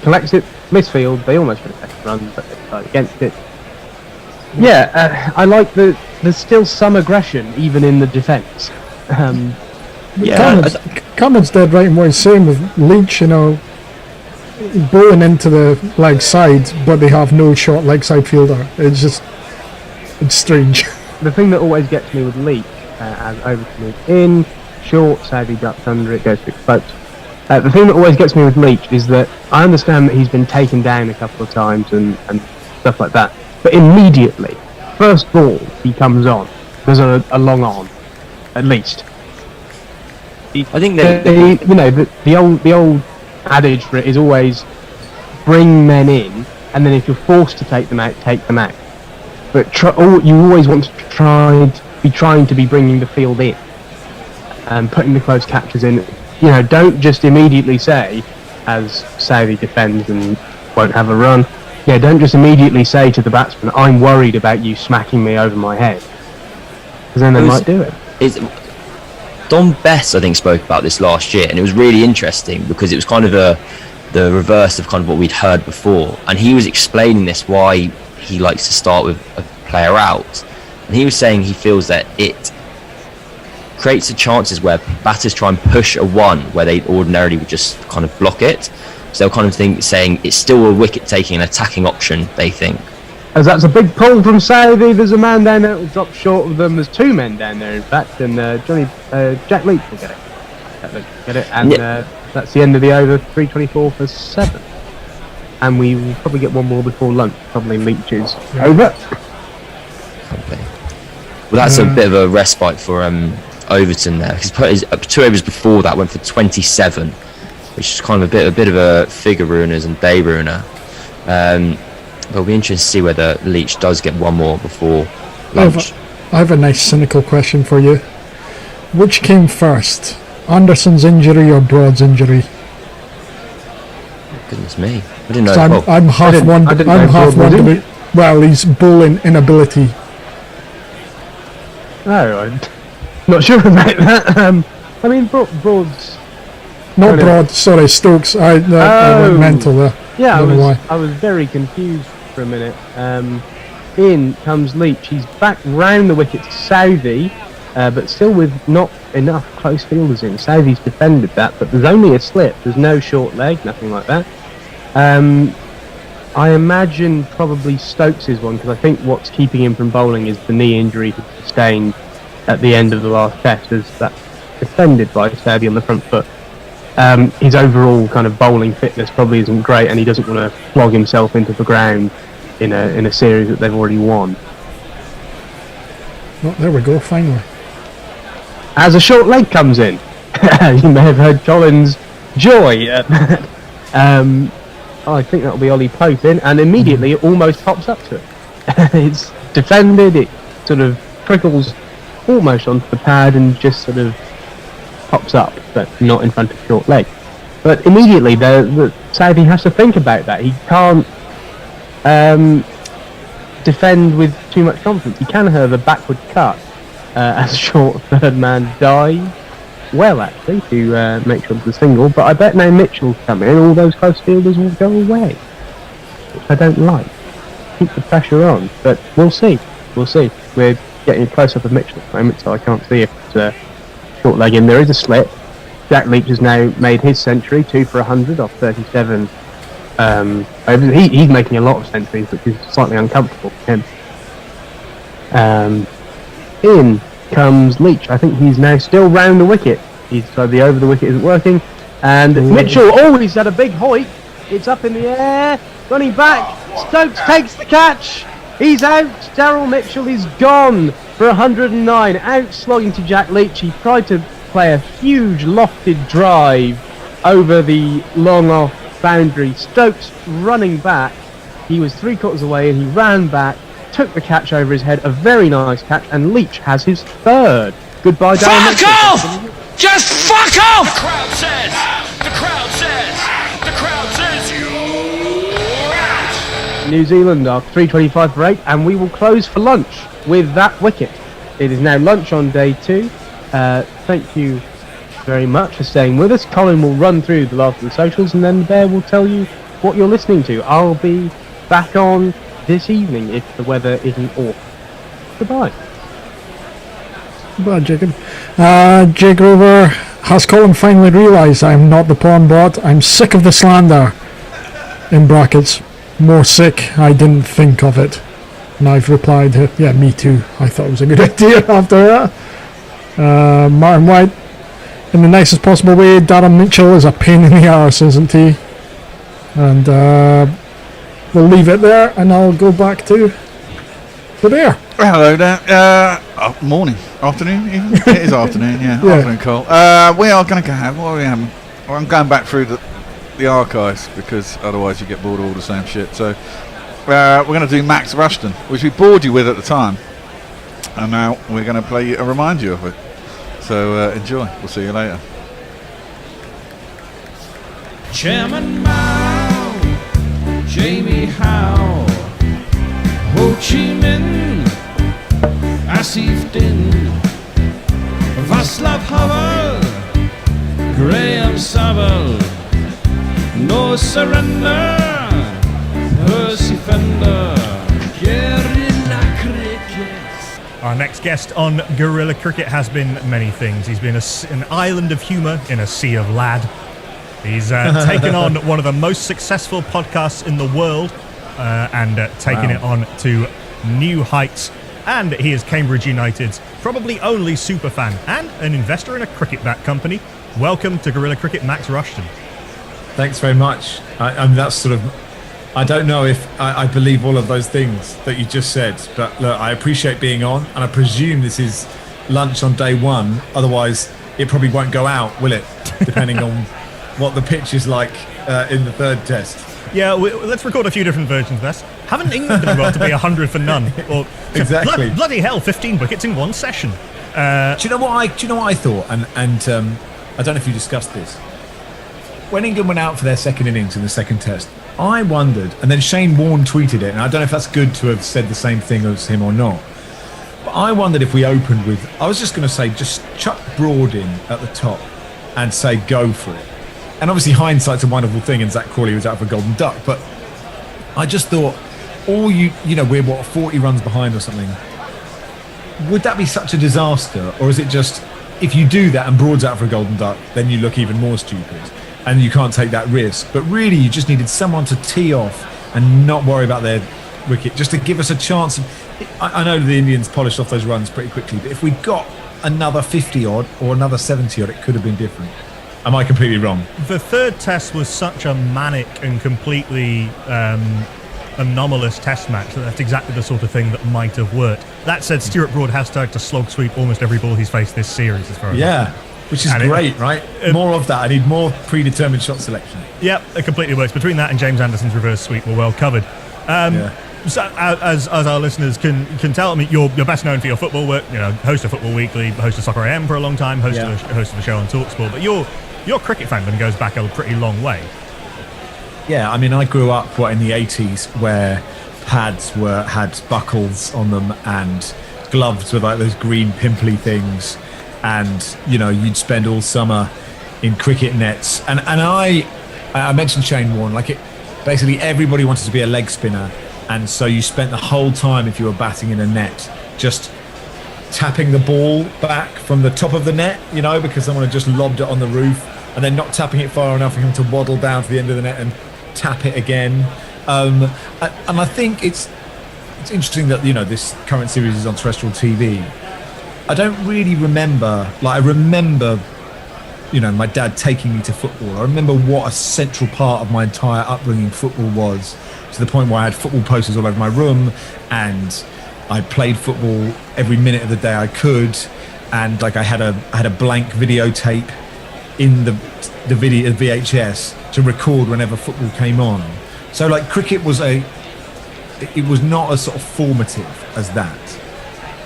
collects it, misfield, they almost got a second run, but they tried against it. Yeah, I like that there's still some aggression, even in the defence. Cameron's dead right in what he's saying with Leach, bowling into the leg side, but they have no short leg side fielder. It's strange. The thing that always gets me with Leach, as Overton moves in, short, Southey ducks under it, goes to exposed. The thing that always gets me with Leach is that I understand that he's been taken down a couple of times and stuff like that, but immediately, first ball he comes on, there's a long on, at least. I think the old adage for it is always bring men in, and then if you're forced to take them out, take them out. But you always want to trying to be bringing the field in and putting the close catches in. Don't just immediately say, as Southey defends and won't have a run, don't just immediately say to the batsman, I'm worried about you smacking me over my head, because then they might do it. Don Bess, I think, spoke about this last year, and it was really interesting because it was kind of the reverse of kind of what we'd heard before, and he was explaining this, why he likes to start with a player out, and he was saying he feels that it creates the chances where batters try and push a one where they ordinarily would just kind of block it, so they'll kind of saying it's still a wicket taking and attacking option, they think. As that's a big pull from Southey, there's a man down there that will drop short of them. There's 2 men down there, in fact, and Jack Leach will get it. And that's the end of the over, 3:24.7. And we will probably get one more before lunch, probably Leach's over. Okay. Well, that's a bit of a respite for Overton there. His 2 overs before that went for 27, which is kind of a bit of a figure ruiners and day ruiner. But it'll be interesting to see whether Leach does get one more before lunch. I have a nice cynical question for you. Which came first, Anderson's injury or Broad's injury? Goodness me, I didn't know. So I'm half wondering. Well, his bowling inability. No, I'm not sure about that. I mean, Broad's. Not Broad, sorry, Stokes. I went mental there. Yeah, I was very confused for a minute. In comes Leach. He's back round the wicket to Southey, but still with not enough close fielders in. Southey's defended that, but there's only a slip. There's no short leg, nothing like that. I imagine probably Stokes' one, because I think what's keeping him from bowling is the knee injury he sustained at the end of the last test, as that's defended by Sadie on the front foot. His overall kind of bowling fitness probably isn't great, and he doesn't want to flog himself into the ground in a series that they've already won. Oh, there we go, finally. As a short leg comes in, you may have heard Colin's joy at that. I think that'll be Ollie Pope in, and immediately it almost pops up to it. It's defended, it sort of trickles almost onto the pad and just sort of pops up, but not in front of short leg. But immediately the Saudi has to think about that. He can't defend with too much confidence. He can have a backward cut as short third man dive well, actually, to make sure it's a single. But I bet now Mitchell's coming in, all those close fielders will go away, which I don't like. Keep the pressure on, but we'll see. We're getting a close up of Mitchell at the moment, so I can't see if it's a short leg in. There is a slip. Jack Leach has now made his century, 2 for 100 off 37 overs. He's making a lot of centuries, which is slightly uncomfortable for him. In comes Leach. I think he's now still round the wicket. So the over the wicket isn't working. And Mitchell, he's had a big hoik. It's up in the air. Running back. Stokes takes the catch. He's out. Daryl Mitchell is gone for 109. Out slogging to Jack Leach. He tried to play a huge lofted drive over the long off boundary. Stokes running back. He was 3/4 away and he ran back, took the catch over his head. A very nice catch, and Leach has his third. Goodbye, Daryl Mitchell. Fuck off! Just fuck off! The crowd says, you're out! New Zealand are 325 for 8, and we will close for lunch with that wicket. It is now lunch on day 2. Thank you very much for staying with us. Colin will run through the last of the socials, and then the Bear will tell you what you're listening to. I'll be back on this evening if the weather isn't awful. Goodbye. Goodbye, Jacob. Jake Rover, has Colin finally realised I'm not the pawn bot? I'm sick of the slander. In brackets. More sick, I didn't think of it. And I've replied, yeah, me too. I thought it was a good idea after that. Martin White, in the nicest possible way, Darren Mitchell is a pain in the arse, isn't he? And we'll leave it there, and I'll go back to the Bear. Hello there. Morning, afternoon even? It is afternoon, yeah. Afternoon, Cole. We are going to have, what are we having? Well, I'm going back through the archives, because otherwise you get bored of all the same shit. So we're going to do Max Rushton, which we bored you with at the time. And now we're going to play remind you of it. So enjoy. We'll see you later. Chairman Mao, Jamie Howe, Ho Chi Minh, Asif Din, Václav Havel, Graham Saville, No Surrender, Percy Fender, Guerrilla Cricket. Our next guest on Guerrilla Cricket has been many things. He's been an island of humour in a sea of lad. He's taken on one of the most successful podcasts in the world and taken it on to new heights. And he is Cambridge United's probably only superfan and an investor in a cricket bat company. Welcome to Guerrilla Cricket, Max Rushton. Thanks very much. I mean, that's sort of, I don't know if I believe all of those things that you just said, but look, I appreciate being on, and I presume this is lunch on day 1. Otherwise, it probably won't go out, will it? Depending on what the pitch is like in the third test. Yeah, let's record a few different versions of this. Haven't England done well to be 100 for none? Or exactly. Bloody hell, 15 wickets in one session. Do you know what I thought? And I don't know if you discussed this. When England went out for their second innings in the second test, I wondered, and then Shane Warne tweeted it, and I don't know if that's good to have said the same thing as him or not, but I wondered if we opened with, I was just going to say, just chuck Broad in at the top and say go for it. And obviously hindsight's a wonderful thing, and Zach Crawley was out for a golden duck, but I just thought, we're 40 runs behind or something. Would that be such a disaster, or is it just, if you do that and Broad's out for a golden duck, then you look even more stupid and you can't take that risk? But really, you just needed someone to tee off and not worry about their wicket, just to give us a chance. I know the Indians polished off those runs pretty quickly, but if we got another 50 odd or another 70 odd, it could have been different. Am I completely wrong? The third test was such a manic and completely anomalous test match that's exactly the sort of thing that might have worked. That said, Stuart Broad has started to slog sweep almost every ball he's faced this series, as far as which is great, right? More of that. I need more predetermined shot selection. Yep, it completely works. Between that and James Anderson's reverse sweep, we're well covered. So, as our listeners can tell, I mean, you're best known for your football work. You know, host of Football Weekly, host of Soccer AM for a long time, host of a show on TalkSport. But your cricket fandom goes back a pretty long way. Yeah, I mean, I grew up in the 80s where pads had buckles on them and gloves with like those green pimply things, and you know, you'd spend all summer in cricket nets. And I mentioned Shane Warne, like basically everybody wanted to be a leg spinner, and so you spent the whole time, if you were batting in a net, just tapping the ball back from the top of the net, you know, because someone had just lobbed it on the roof, and then not tapping it far enough for him to waddle down to the end of the net and tap it again. And I think it's interesting that, you know, this current series is on terrestrial TV. I don't really remember, I remember, you know, my dad taking me to football. I remember what a central part of my entire upbringing football was, to the point where I had football posters all over my room, and I played football every minute of the day I could, and like I had a blank videotape in the video VHS to record whenever football came on. So like cricket was it was not as sort of formative as that,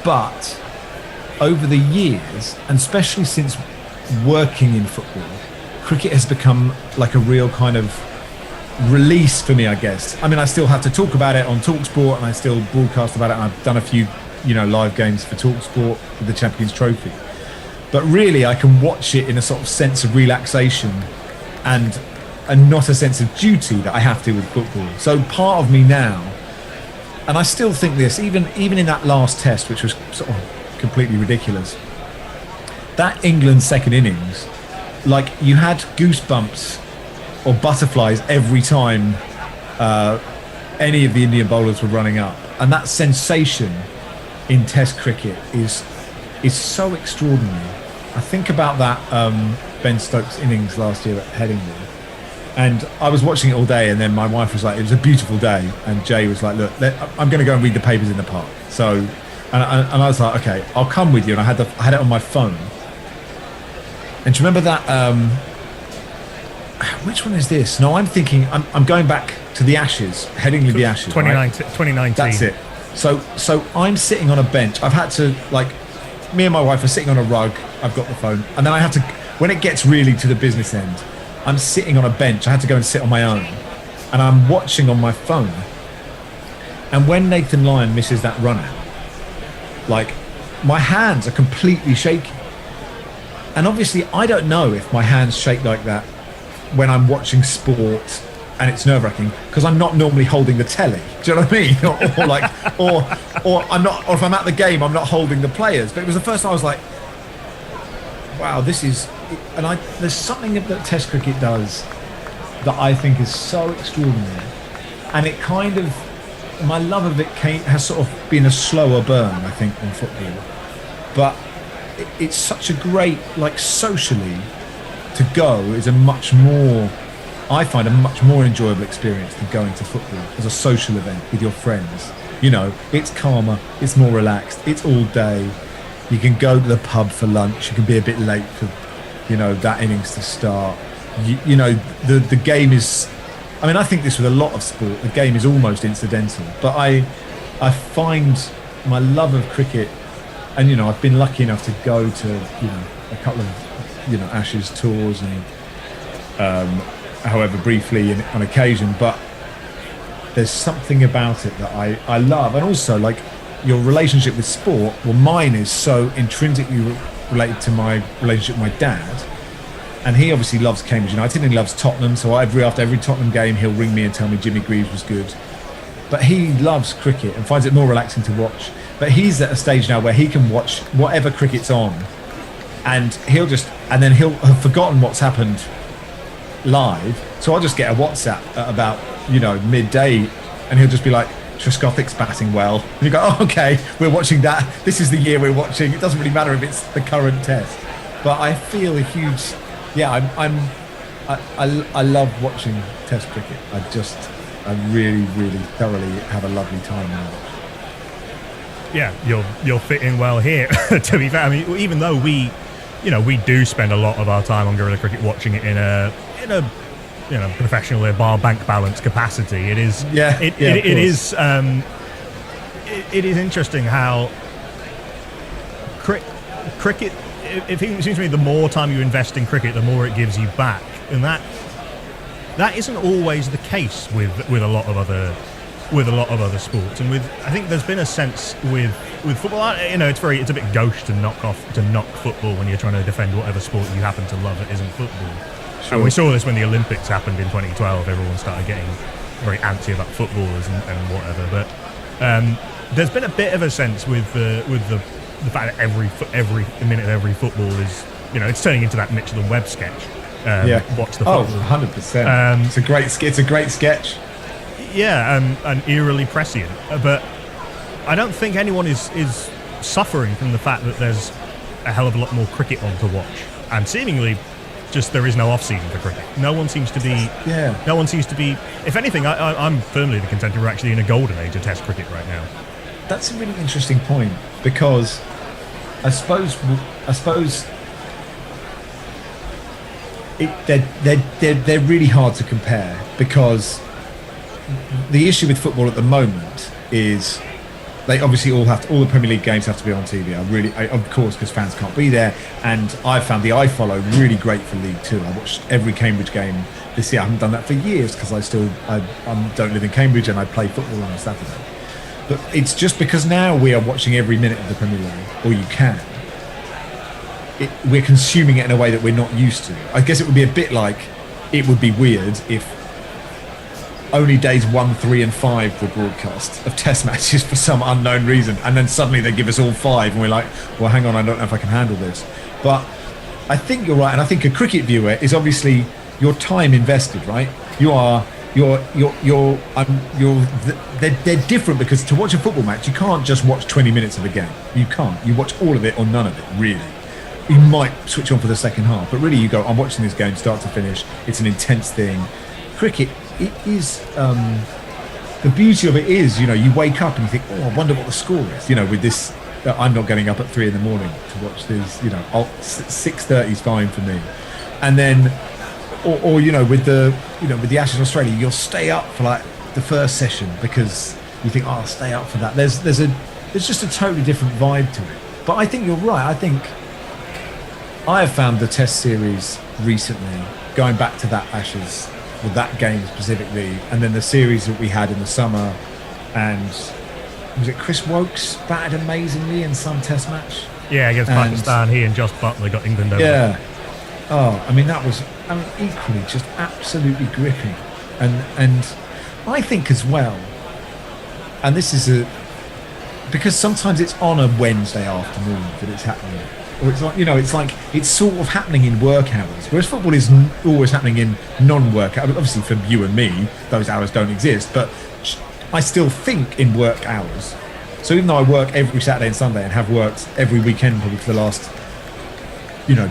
but over the years, and especially since working in football, cricket has become like a real kind of release for me, I guess. I mean, I still have to talk about it on TalkSport, and I still broadcast about it, and I've done a few, you know, live games for TalkSport with the Champions Trophy. But really, I can watch it in a sort of sense of relaxation and not a sense of duty that I have to with football. So part of me now, and I still think this, even in that last test, which was sort of completely ridiculous, that England second innings, like, you had goosebumps or butterflies every time any of the Indian bowlers were running up, and that sensation in Test cricket is so extraordinary. I think about that Ben Stokes innings last year at Headingley, and I was watching it all day, and then my wife was like, it was a beautiful day, and Jay was like, look, I'm going to go and read the papers in the park. So, and I was like, okay, I'll come with you, and I had it on my phone. And do you remember that? Which one is this? No, I'm thinking I'm going back to the Ashes, Headingley the Ashes. 2019. That's it. So I'm sitting on a bench. I've had to, like, me and my wife are sitting on a rug. I've got the phone, and then I have to, when it gets really to the business end, I'm sitting on a bench. I had to go and sit on my own, and I'm watching on my phone. And when Nathan Lyon misses that run out, like, my hands are completely shaky. And obviously, I don't know if my hands shake like that when I'm watching sport and it's nerve-wracking, because I'm not normally holding the telly. Do you know what I mean? or I'm not, or if I'm at the game, I'm not holding the players. But it was the first time I was like, wow, this is, and there's something that Test cricket does that I think is so extraordinary, and it kind of, my love of it has sort of been a slower burn, I think, than football. But it's such a great, like, socially, to go is a much more, I find, a much more enjoyable experience than going to football as a social event with your friends. You know, it's calmer, it's more relaxed, it's all day. You can go to the pub for lunch, you can be a bit late for, you know, that innings to start. You know, the game is, I mean, I think this with a lot of sport, the game is almost incidental. But I find my love of cricket, and, you know, I've been lucky enough to go to, you know, a couple of, you know, Ashes tours, and however briefly on occasion, but there's something about it that I love. And also, like, your relationship with sport, well, mine is so intrinsically related to my relationship with my dad, and he obviously loves Cambridge United and he loves Tottenham, so after every Tottenham game he'll ring me and tell me Jimmy Greaves was good. But he loves cricket and finds it more relaxing to watch. But he's at a stage now where he can watch whatever cricket's on, and he'll have forgotten what's happened live. So I'll just get a WhatsApp at about, you know, midday, and he'll just be like, Trescothic's batting well. And you go, oh, okay, we're watching that. This is the year we're watching. It doesn't really matter if it's the current test. But I feel a huge, I love watching Test cricket. I really, really thoroughly have a lovely time now. Yeah, you'll fit in well here. To be fair, I mean, even though we do spend a lot of our time on Guerrilla Cricket watching it in a professional bar bank balance capacity, it is it is interesting how cricket. It seems to me the more time you invest in cricket, the more it gives you back, and that isn't always the case with a lot of other sports. And I think there's been a sense with football. It's a bit gauche to knock football when you're trying to defend whatever sport you happen to love that isn't football. Sure. And we saw this when the Olympics happened in 2012. Everyone started getting very antsy about footballers and whatever. But there's been a bit of a sense with the fact that every minute of every football is, it's turning into that Mitchell and Webb sketch. Watch the football. 100%. It's a great sketch. Yeah, and eerily prescient. But I don't think anyone is suffering from the fact that there's a hell of a lot more cricket on to watch, and seemingly just there is no off season for cricket. No one seems to be. If anything, I'm firmly the contender we're actually in a golden age of Test cricket right now. That's a really interesting point, because I suppose they're really hard to compare, because the issue with football at the moment is they obviously all the Premier League games have to be on TV. Of course, because fans can't be there. And I found the iFollow really great for League Two. I watched every Cambridge game this year. I haven't done that for years because I don't live in Cambridge and I play football on a Saturday. But it's just because now we are watching every minute of the Premier League, or you can. We're consuming it in a way that we're not used to. I guess it would be a bit like, it would be weird if only days 1, 3 and 5 were broadcast of Test matches for some unknown reason, and then suddenly they give us all 5 and we're like, well, hang on, I don't know if I can handle this. But I think you're right, and I think a cricket viewer is obviously your time invested, right? They're different, because to watch a football match you can't just watch 20 minutes of a game. You can't. You watch all of it or none of it, really. You might switch on for the second half, but really you go, I'm watching this game start to finish. It's an intense thing. Cricket, it is, the beauty of it is, you wake up and you think, oh, I wonder what the score is. With this, I'm not getting up at 3 a.m. to watch this. 6:30 is fine for me. And then, or with the Ashes Australia, you'll stay up for like the first session because you think, oh, I'll stay up for that. There's just a totally different vibe to it. But I think you're right. I think I have found the Test series recently, going back to that Ashes, or that game specifically, and then the series that we had in the summer, and was it Chris Wokes batted amazingly in some Test match? Yeah, against Pakistan, he and Josh Butler got England over. Yeah. Oh, I mean, that was equally just absolutely gripping, and I think as well, and this is because sometimes it's on a Wednesday afternoon that it's happening. Or it's like it's sort of happening in work hours, whereas football is always happening in non-work hours. Obviously, for you and me, those hours don't exist, but I still think in work hours. So even though I work every Saturday and Sunday and have worked every weekend probably for the last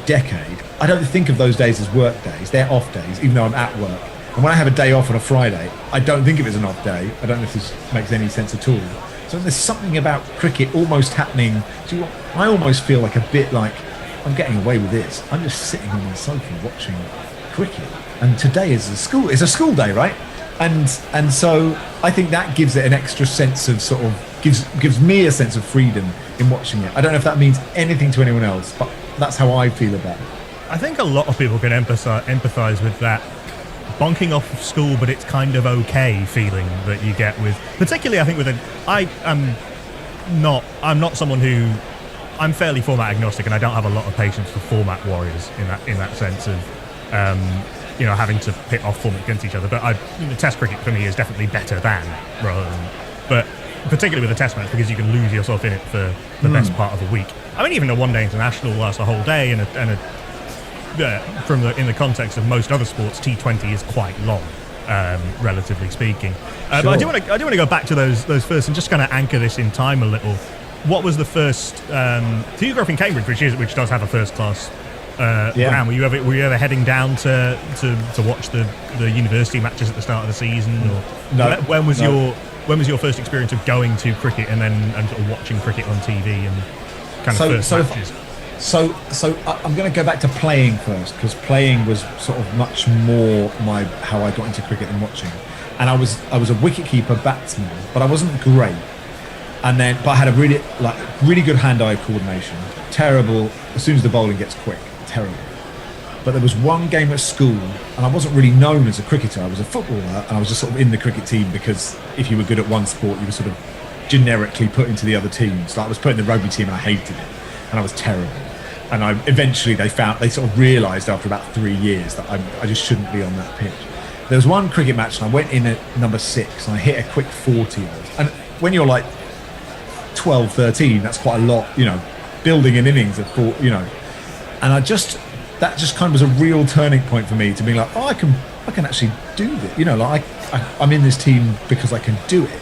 decade, I don't think of those days as work days. They're off days, even though I'm at work. And when I have a day off on a Friday, I don't think of it as an off day. I don't know if this makes any sense at all. So there's something about cricket almost happening. I almost feel like a bit like I'm getting away with this. I'm just sitting on my sofa watching cricket. And today is it's a school day, right? And so I think that gives it an extra sense of sort of gives me a sense of freedom in watching it. I don't know if that means anything to anyone else, but that's how I feel about it. I think a lot of people can empathise with that bonking off of school, but it's kind of okay feeling that you get with, particularly I think with I'm not someone who, I'm fairly format agnostic, and I don't have a lot of patience for format warriors in that sense of having to pit off formats against each other. But Test cricket for me is definitely better than rather than, but particularly with a Test match, because you can lose yourself in it for the best part of a week. I mean, even a one-day international lasts a whole day, in the context of most other sports, T20 is quite long. relatively speaking. But I do want to go back to those first and just kind of anchor this in time a little. What was the first? So you grew up in Cambridge, which does have a first class ground. Were you ever heading down to watch the university matches at the start of the season? Or no. When was your first experience of going to cricket and sort of watching cricket on TV and kind of first matches? So I'm going to go back to playing first, because playing was sort of much more how I got into cricket than watching. And I was a wicketkeeper batsman, but I wasn't great. But I had a really good hand-eye coordination. Terrible as soon as the bowling gets quick. Terrible. But there was one game at school, and I wasn't really known as a cricketer. I was a footballer, and I was just sort of in the cricket team because if you were good at one sport, you were sort of generically put into the other teams. Like I was put in the rugby team, and I hated it, and I was terrible. And eventually they sort of realised after about 3 years that I just shouldn't be on that pitch. There was one cricket match, and I went in at number 6, and I hit a quick 40. And when you're like 12, 13, that's quite a lot, building an innings of 4, And that just kind of was a real turning point for me to be like, I can actually do this, I'm in this team because I can do it.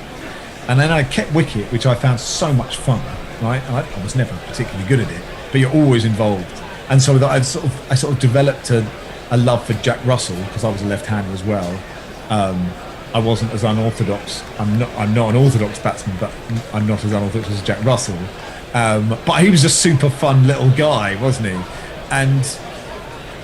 And then I kept wicket, which I found so much fun, right? I was never particularly good at it, but you're always involved. And so I sort of developed a love for Jack Russell, because I was a left-hander as well. I wasn't as unorthodox. I'm not an orthodox batsman, but I'm not as unorthodox as Jack Russell. But he was a super fun little guy, wasn't he?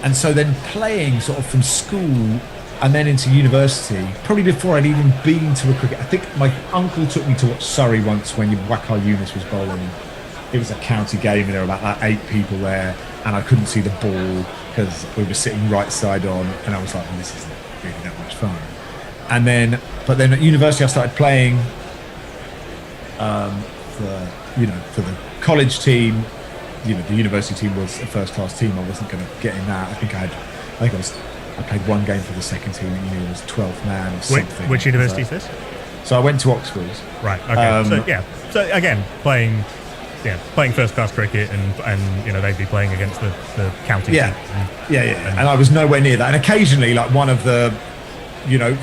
And so then playing sort of from school and then into university, probably before I'd even been to a cricket. I think my uncle took me to watch Surrey once when Wakar Yunus was bowling. It was a county game and there were about 8 people there, and I couldn't see the ball because we were sitting right side on, and I was like, well, this isn't really that much fun. But then at university I started playing for the college team. The university team was a first class team. I wasn't going to get in that. I played one game for the second team, and I was 12th man or something. Which university is this? So I went to Oxford. Right. Okay. So again, playing first class cricket, and they'd be playing against the county team. And I was nowhere near that. And occasionally, like one of the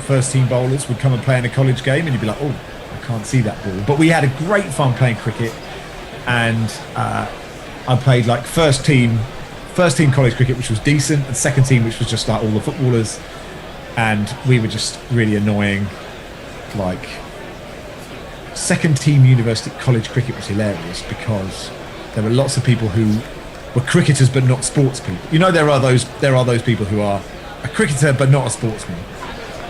first team bowlers would come and play in a college game, and you'd be like, oh, I can't see that ball. But we had a great fun playing cricket, and I played like first team college cricket, which was decent, and second team, which was just like all the footballers, and we were just really annoying. Like second team university college cricket was hilarious because there were lots of people who were cricketers but not sports people. There are those people who are a cricketer but not a sportsman,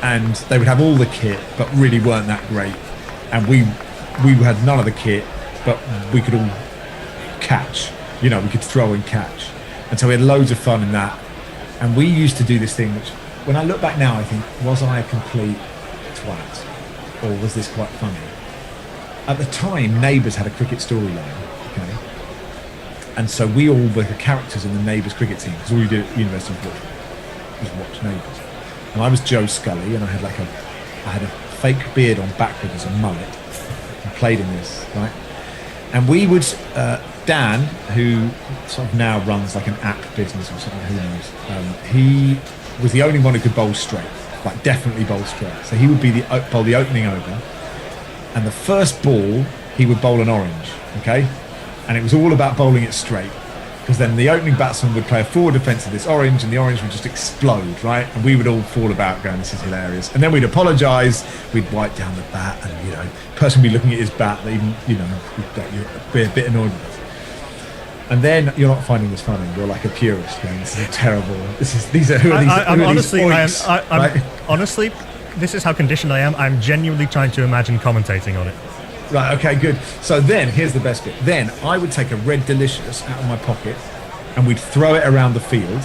and they would have all the kit but really weren't that great. And we had none of the kit, but we could all catch. We could throw and catch, and so we had loads of fun in that. And we used to do this thing, which, when I look back now, I think, was I a complete twat, or was this quite funny? At the time, Neighbours had a cricket storyline, okay, and so we all were the characters in the Neighbours cricket team, because all you did at University of Portsmouth was watch Neighbours. And I was Joe Scully, and I had a fake beard on backwards as a mullet, and played in this, right? And we would, Dan, who sort of now runs like an app business or something, who knows, he was the only one who could bowl straight, like definitely bowl straight. So he would bowl the opening over, and the first ball he would bowl an orange, okay? And it was all about bowling it straight, because then the opening batsman would play a forward defence of this orange, and the orange would just explode, right? And we would all fall about going, this is hilarious. And then we'd apologise, we'd wipe down the bat, and the person would be looking at his bat, even you'd be a bit annoyed with us. And then you're not finding this funny. You're like a purist, going, this is terrible. Honestly, this is how conditioned I am. I'm genuinely trying to imagine commentating on it. Right, okay, good. So then, here's the best bit. Then I would take a Red Delicious out of my pocket, and we'd throw it around the field,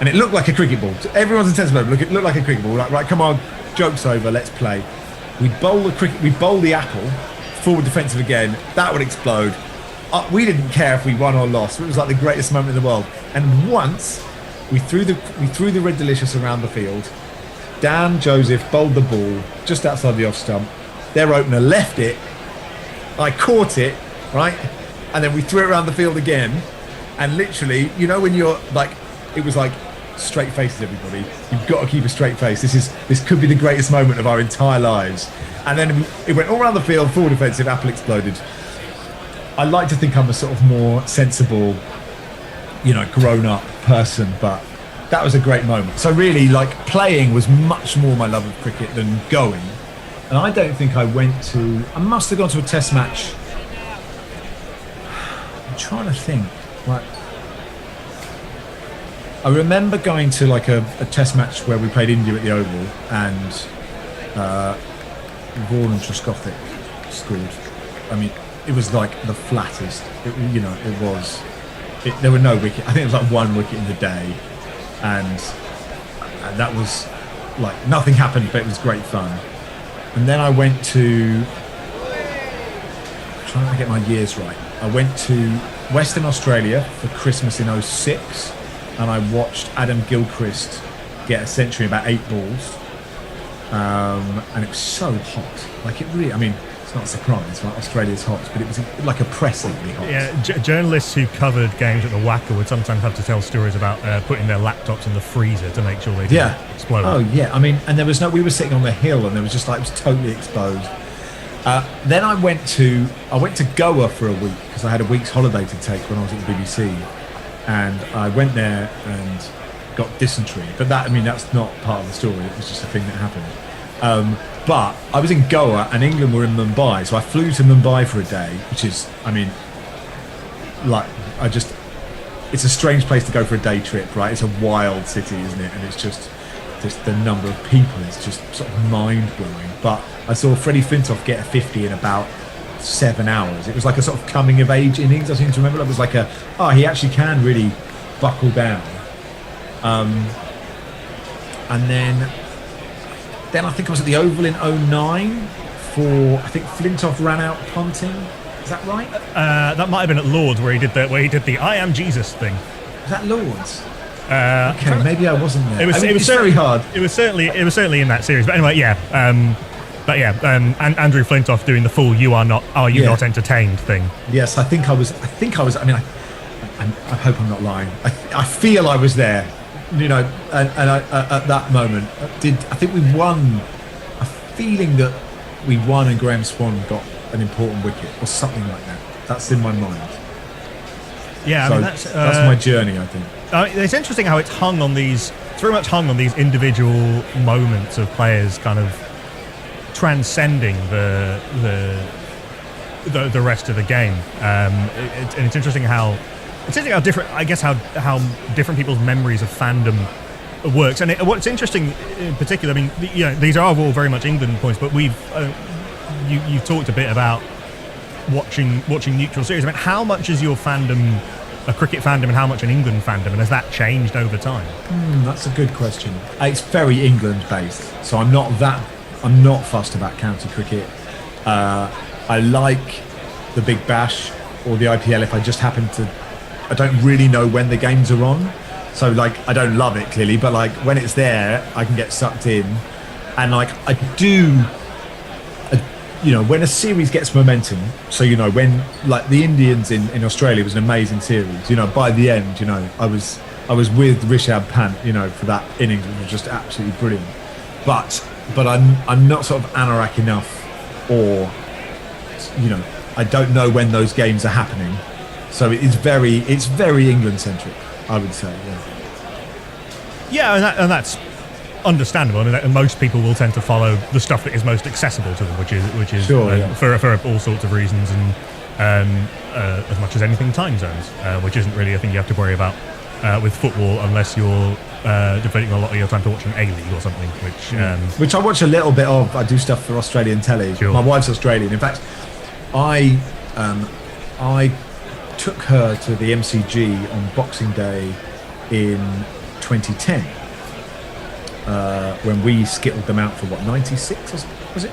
and it looked like a cricket ball. To everyone's intents and purposes, it looked like a cricket ball. Like, right, come on, joke's over, let's play. We'd bowl the apple, forward defensive again. That would explode. We didn't care if we won or lost. It was like the greatest moment in the world. And once we threw the Red Delicious around the field. Dan Joseph bowled the ball just outside the off stump. Their opener left it. I caught it, right? And then we threw it around the field again. And literally, when you're like, it was like straight faces, everybody. You've got to keep a straight face. This could be the greatest moment of our entire lives. And then it went all around the field, full defensive, apple exploded. I like to think I'm a sort of more sensible, grown-up person, but that was a great moment. So really, playing was much more my love of cricket than going. And I don't think I must have gone to a test match. I'm trying to think. I remember going to a test match where we played India at the Oval, and Vaughan and Trescothick scored. I mean, it was the flattest. There were no wicket. I think it was 1 wicket in the day, and that was nothing happened, but it was great fun. And then I went to, I'm trying to get my years right. I went to Western Australia for Christmas in 2006. And I watched Adam Gilchrist get a century in about 8 balls, and it was so hot. It really, it's not a surprise, right? Australia's hot, but it was oppressively hot. Yeah, journalists who covered games at the Wacker would sometimes have to tell stories about putting their laptops in the freezer to make sure they didn't explode. Oh yeah, and there was we were sitting on the hill, and there was just it was totally exposed. Then I went to Goa for a week because I had a week's holiday to take when I was at the BBC. And I went there and got dysentery. But that's not part of the story. It was just a thing that happened. But I was in Goa and England were in Mumbai. So I flew to Mumbai for a day, which is, it's a strange place to go for a day trip, right? It's a wild city, isn't it? And it's just the number of people is just sort of mind-blowing. But I saw Freddie Flintoff get a 50 in about 7 hours. It was a sort of coming of age innings. I seem to remember it was he actually can really buckle down. And then I think I was at the Oval in 2009 for, I think Flintoff ran out punting. Is that right? That might have been at Lord's where he did the I am Jesus thing. Was that Lord's? Okay, maybe I wasn't there. It was very hard. It was certainly in that series. But anyway, yeah. And Andrew Flintoff doing the full "Are you not entertained" thing. Yes, I think I was. I hope I'm not lying. I feel I was there, and I, at that moment, I think we won. A feeling that we won, and Graham Swan got an important wicket or something like that. That's in my mind. Yeah, so that's my journey. I think. It's interesting how it's very much hung on these individual moments of players kind of transcending the rest of the game, and it's interesting how different, I guess, how different people's memories of fandom works. And what's interesting in particular, these are all very much England points, but we've you talked a bit about watching neutral series. How much is your fandom a cricket fandom and how much an England fandom, and has that changed over time? That's a good question. It's very England based, so I'm not fussed about county cricket. I like the Big Bash or the IPL if I just happen to. I don't really know when the games are on, so I don't love it clearly, but when it's there, I can get sucked in, and I do. When a series gets momentum, so when the Indians in Australia was an amazing series. By the end, I was with Rishabh Pant, for that innings, which was just absolutely brilliant. But I'm not sort of anorak enough, or I don't know when those games are happening, so it's very England centric, I would say. Yeah, and that's understandable. And most people will tend to follow the stuff that is most accessible to them, which is sure, for all sorts of reasons, and as much as anything, time zones, which isn't really a thing you have to worry about with football unless you're devoting a lot of your time to watching A-League or something, which I watch a little bit of. I do stuff for Australian telly. Sure. My wife's Australian. In fact, I took her to the MCG on Boxing Day in 2010 when we skittled them out for 96 was it?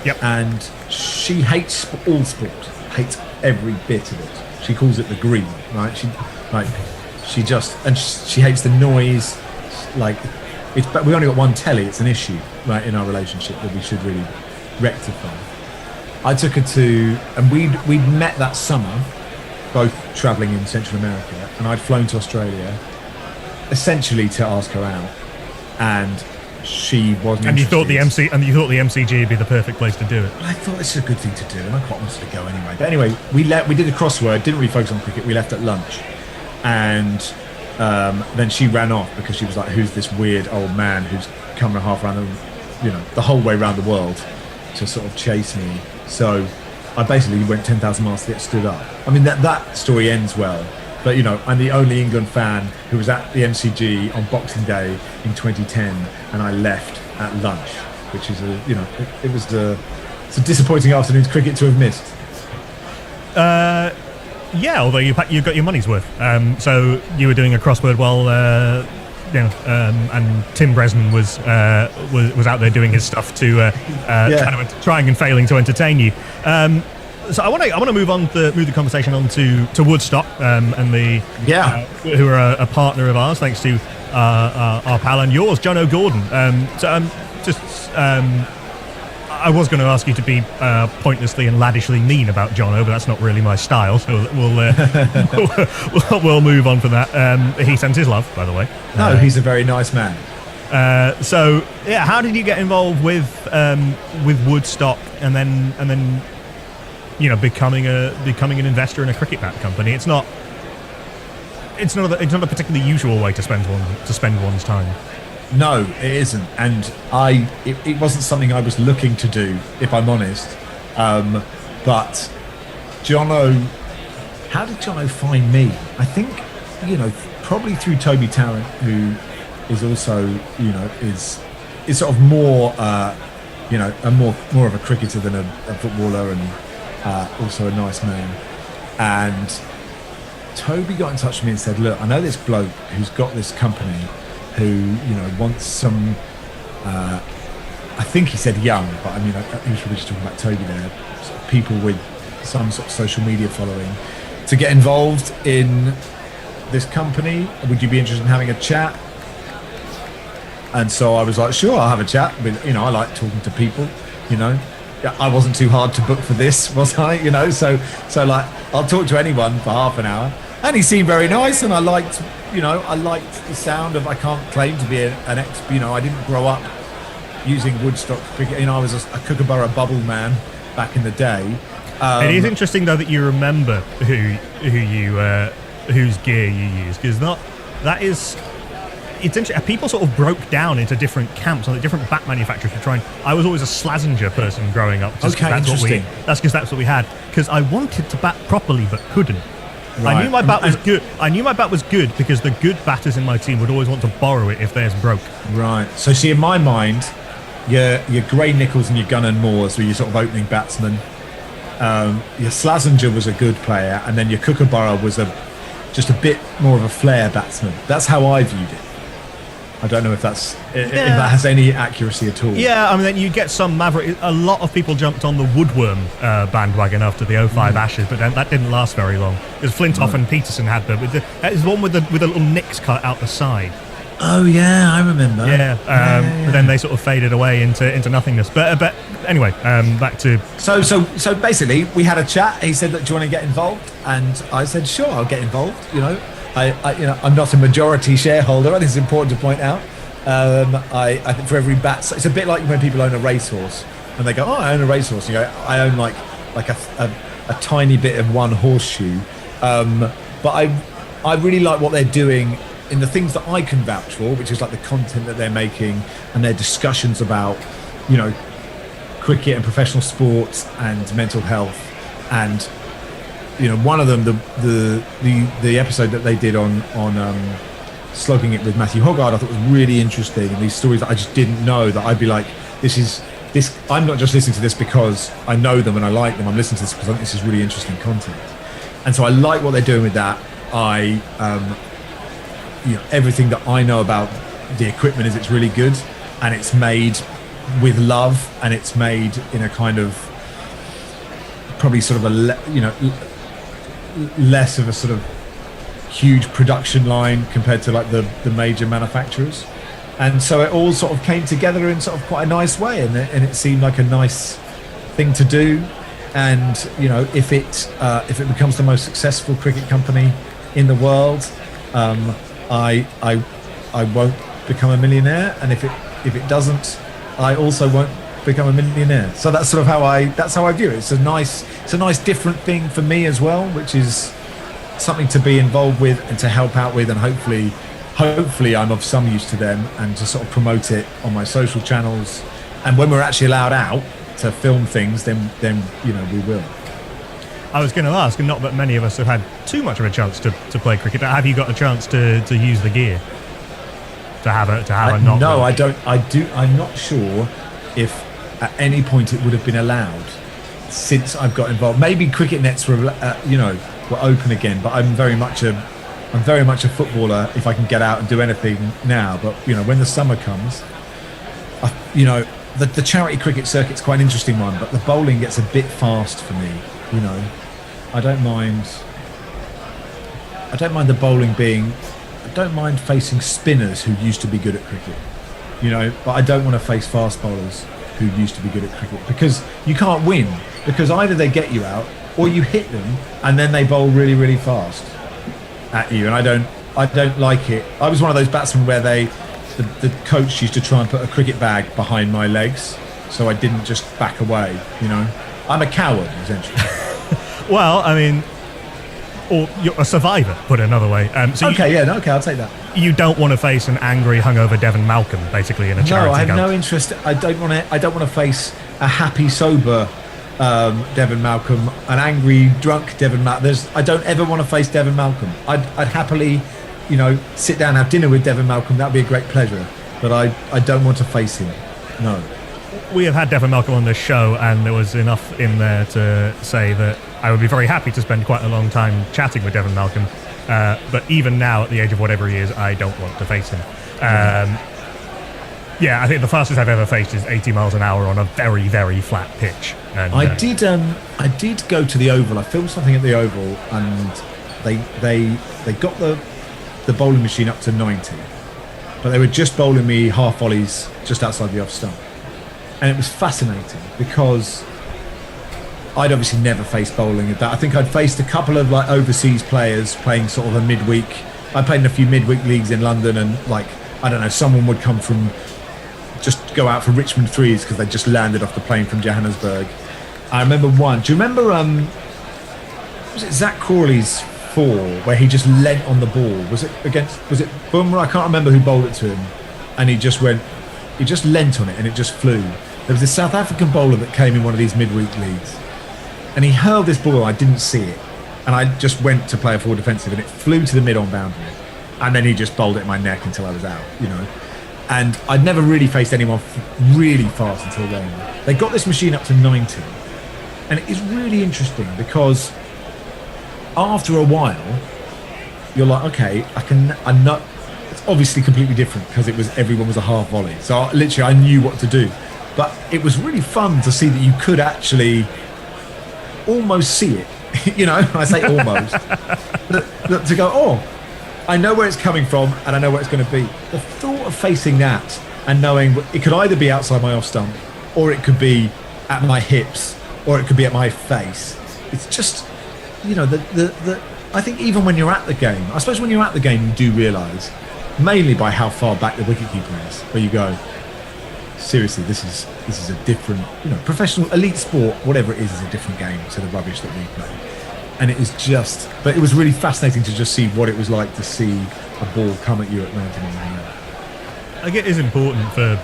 Yep. And she hates all sport, hates every bit of it. She calls it the green, right? She hates the noise. But we only got one telly. It's an issue, right, in our relationship that we should really rectify. I took her to, and we'd met that summer, both travelling in Central America, and I'd flown to Australia. essentially to ask her out, and she wasn't. And you thought the MCG would be the perfect place to do it. I thought this is a good thing to do, and I quite wanted to go anyway. But anyway, we did a crossword, didn't really focus on cricket. We left at lunch, and then she ran off because she was like, "Who's this weird old man who's coming half around the whole way around the world to sort of chase me?" So I basically went 10,000 miles to get stood up. I mean, that story ends well. But, I'm the only England fan who was at the MCG on Boxing Day in 2010, and I left at lunch, which is it's a disappointing afternoon's cricket to have missed. Yeah, although you got your money's worth. So you were doing a crossword while, and Tim Bresnan was out there doing his stuff to kind of trying and failing to entertain you. So I want to move the conversation on to Woodstock and who are a partner of ours, thanks to our pal and yours, John O'Gordon. I was going to ask you to be pointlessly and laddishly mean about Jono, but that's not really my style. So we'll move on from that. He sends his love, by the way. No, he's a very nice man. So yeah, how did you get involved with Woodstock and then becoming an investor in a cricket bat company? It's not a particularly usual way to spend one's time. No, it isn't, and it wasn't something I was looking to do, if I'm honest. But Jono, how did Jono find me? I think probably through Toby Tarrant, who is also is sort of more more of a cricketer than a footballer, and also a nice man. And Toby got in touch with me and said, "Look, I know this bloke who's got this company who wants some I think he said young, but I mean he was really just talking about Toby there, sort of people with some sort of social media following, to get involved in this company. Would you be interested in having a chat?" And so I was like, sure, I'll have a chat. But I like talking to people. I wasn't too hard to book for this, was I? So like, I'll talk to anyone for half an hour. And he seemed very nice, and I liked the sound of. I can't claim to be an ex. I didn't grow up using Woodstock cricket. I was a Kookaburra bubble man back in the day. It is interesting though that you remember whose gear you use, because it's interesting. People sort of broke down into different camps on the different bat manufacturers to try and. I was always a Slazenger person growing up. Okay, interesting. That's because that's what we had. Because I wanted to bat properly but couldn't. Right. I knew my bat was good. I knew my bat was good because the good batters in my team would always want to borrow it if theirs broke. Right. So see, in my mind, your Gray Nichols and your Gunnar Moores were your sort of opening batsmen. Your Slazenger was a good player, and then your Kookaburra was just a bit more of a flair batsman. That's how I viewed it. I don't know if if that has any accuracy at all. Yeah, I mean, then you get some maverick. A lot of people jumped on the Woodworm bandwagon after the 05 Ashes, but then that didn't last very long. Because Flintoff and Peterson had them. It's one with the little nicks cut out the side. Oh yeah, I remember. Yeah, but then they sort of faded away into nothingness. But anyway, back to. So basically, we had a chat. He said, "Look, do you want to get involved?" And I said, "Sure, I'll get involved." I'm not a majority shareholder. I think it's important to point out. I think for every bat, it's a bit like when people own a racehorse and they go, "Oh, I own a racehorse." You go, "I own like a tiny bit of one horseshoe." But I really like what they're doing in the things that I can vouch for, which is like the content that they're making and their discussions about, cricket and professional sports and mental health. And one of them, the episode that they did on Slogging It with Matthew Hoggard, I thought was really interesting, and these stories that I just didn't know, that I'd be like, this I'm not just listening to this because I know them and I like them. I'm listening to this because I think this is really interesting content. And so I like what they're doing with that. Everything that I know about the equipment is it's really good, and it's made with love, and it's made in a kind of probably sort of less of a sort of huge production line compared to like the major manufacturers. And so it all sort of came together in sort of quite a nice way, and it seemed like a nice thing to do. And if it becomes the most successful cricket company in the world, I I won't become a millionaire, and if it doesn't, I also won't become a millionaire. So that's sort of how I view it. It's a nice different thing for me as well, which is something to be involved with and to help out with, and hopefully I'm of some use to them, and to sort of promote it on my social channels. And when we're actually allowed out to film things, then we will. I was going to ask, and not that many of us have had too much of a chance to play cricket. Have you got a chance to use the gear? To have a knock? No, I don't. I'm not sure if at any point it would have been allowed since I've got involved. Maybe cricket nets were open again, but I'm very much a footballer if I can get out and do anything now. But when the summer comes, the charity cricket circuit's quite an interesting one, but the bowling gets a bit fast for me. I don't mind the bowling being. I don't mind facing spinners who used to be good at cricket, but I don't want to face fast bowlers who used to be good at cricket, because you can't win, because either they get you out or you hit them and then they bowl really, really fast at you, and I don't like it. I was one of those batsmen where the coach used to try and put a cricket bag behind my legs so I didn't just back away. I'm a coward essentially. Well, I mean, or you're a survivor, put it another way. I'll take that. You don't want to face an angry, hungover Devon Malcolm, basically, in a charity. No, I have no interest. I don't want to face a happy, sober Devon Malcolm, an angry, drunk Devon Malcolm. I don't ever want to face Devon Malcolm. I'd happily, sit down and have dinner with Devon Malcolm. That'd be a great pleasure. But I don't want to face him. No. We have had Devon Malcolm on this show, and there was enough in there to say that I would be very happy to spend quite a long time chatting with Devon Malcolm. But even now, at the age of whatever he is, I don't want to face him. I think the fastest I've ever faced is 80 miles an hour on a very, very flat pitch. And, I did go to the Oval. I filmed something at the Oval, and they got the bowling machine up to 90, but they were just bowling me half volleys just outside the off stump. And it was fascinating because I'd obviously never faced bowling at that. I think I'd faced a couple of overseas players playing sort of a midweek. I played in a few midweek leagues in London, and someone would come from, just go out for Richmond threes because they just landed off the plane from Johannesburg. I remember one. Do you remember was it Zach Crawley's 4 where he just leant on the ball? Was it Bumrah? I can't remember who bowled it to him, and he just leant on it and it just flew. There was a South African bowler that came in one of these midweek leagues, and he hurled this ball. I didn't see it, and I just went to play a forward defensive, and it flew to the mid-on boundary, and then he just bowled it in my neck until I was out. And I'd never really faced anyone really fast until then. They got this machine up to 90, and it is really interesting because after a while you're like, okay, I'm not. It's obviously completely different because everyone was a half volley, so I knew what to do. But it was really fun to see that you could actually almost see it. I say almost. To go, I know where it's coming from and I know where it's going to be. The thought of facing that and knowing it could either be outside my off stump, or it could be at my hips, or it could be at my face. It's just, I think even when you're at the game, I suppose when you're at the game, you do realise, mainly by how far back the wicketkeeper is, where you go, seriously, this is a different, professional elite sport, whatever it is a different game to the rubbish that we play. And it is just, but it was really fascinating to just see what it was like to see a ball come at you at 90 miles an hour. I think it is important for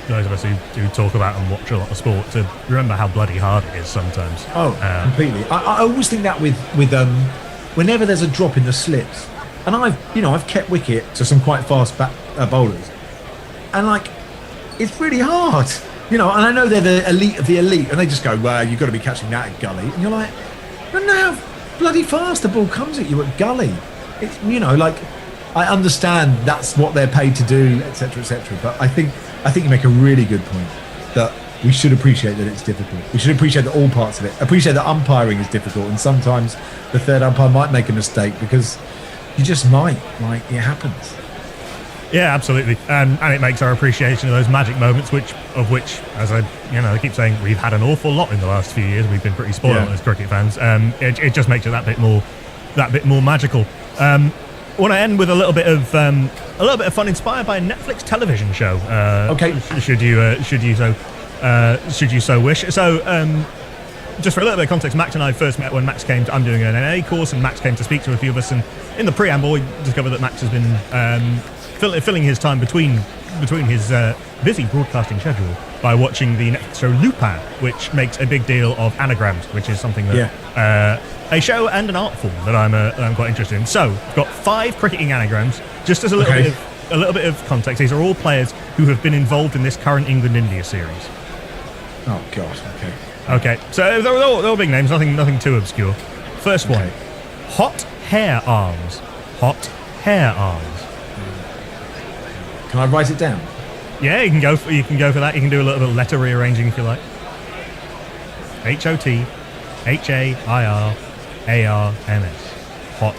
those of us who talk about and watch a lot of sport to remember how bloody hard it is sometimes. Completely. I always think that with whenever there's a drop in the slips, and I've kept wicket to some quite fast bowlers, and it's really hard, and I know they're the elite of the elite, and they just go, well, you've got to be catching that at gully, and you're like, but now bloody fast the ball comes at you at gully. It's I understand that's what they're paid to do, etc., but I think you make a really good point that we should appreciate that it's difficult. We should appreciate that all parts of it. Appreciate that umpiring is difficult, and sometimes the third umpire might make a mistake because you just might. It happens. Yeah, absolutely, and it makes our appreciation of those magic moments, which, as I keep saying, we've had an awful lot in the last few years. We've been pretty spoiled as cricket fans. It just makes it that bit more magical. want to end with a little bit of fun inspired by a Netflix television show. Okay. Should you so wish. So, just for a little bit of context, Max and I first met when Max came to... I'm doing an NA course, and Max came to speak to a few of us, and in the preamble, we discovered that Max has been filling his time between his busy broadcasting schedule by watching the Netflix show Lupin, which makes a big deal of anagrams, which is something that... a show and an art form that I'm quite interested in. So, we've got 5 cricketing anagrams, just as a little bit of context. These are all players who have been involved in this current England-India series. Oh, God, okay. Okay, so they're all big names, nothing too obscure. First one, Hot Hair Arms. Hot Hair Arms. Can I write it down? Yeah, you can go for that. You can do a little bit of letter rearranging if you like. HOTHAIRARMS. Hot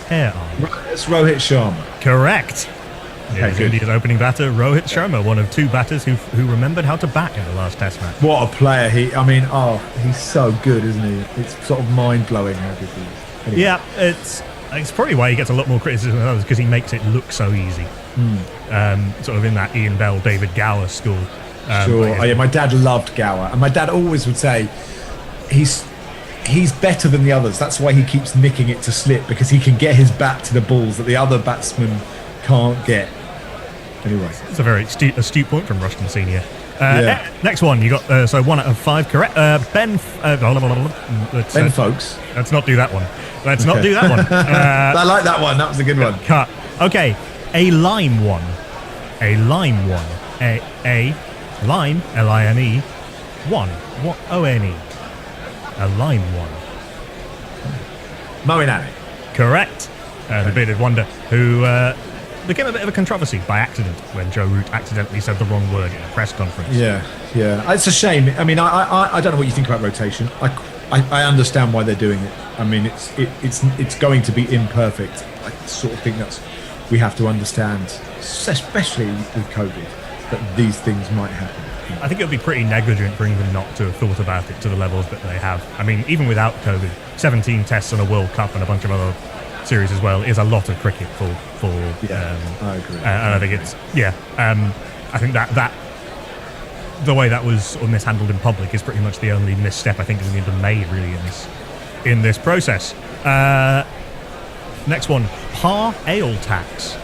Hair Arms. It's Rohit Sharma. Correct. Okay, Yes, India's opening batter, Rohit Sharma, one of 2 batters who remembered how to bat in the last Test match. What a player he's so good, isn't he? It's sort of mind-blowing how good he is. Anyway. Yeah, it's probably why he gets a lot more criticism than others, because he makes it look so easy. Sort of in that Ian Bell, David Gower school. Sure. My dad loved Gower, and my dad always would say he's better than the others. That's why he keeps nicking it to slip, because he can get his bat to the balls that the other batsmen can't get. Anyway, it's a very astute point from Rushton Senior. Next one, you got 1 out of 5 correct. Ben Folks. Let's not do that one. Let's not do that one. I like that one. That was a good one. Cut. Okay, a lime one. A lime one. A lime LIME 1. What ONE? A lime one. Moeen Ali. Correct. The bearded wonder who became a bit of a controversy by accident when Joe Root accidentally said the wrong word in a press conference. Yeah. It's a shame. I mean, I don't know what you think about rotation. I understand why they're doing it. I mean, it's going to be imperfect. I sort of think we have to understand, especially with COVID, that these things might happen. I think it would be pretty negligent for England not to have thought about it to the levels that they have. I mean, even without COVID, 17 tests and a World Cup and a bunch of other series as well is a lot of cricket for I agree. And I think it's I think that the way that was sort of mishandled in public is pretty much the only misstep I think England have made really in this process. Next one, Par Ale Tax.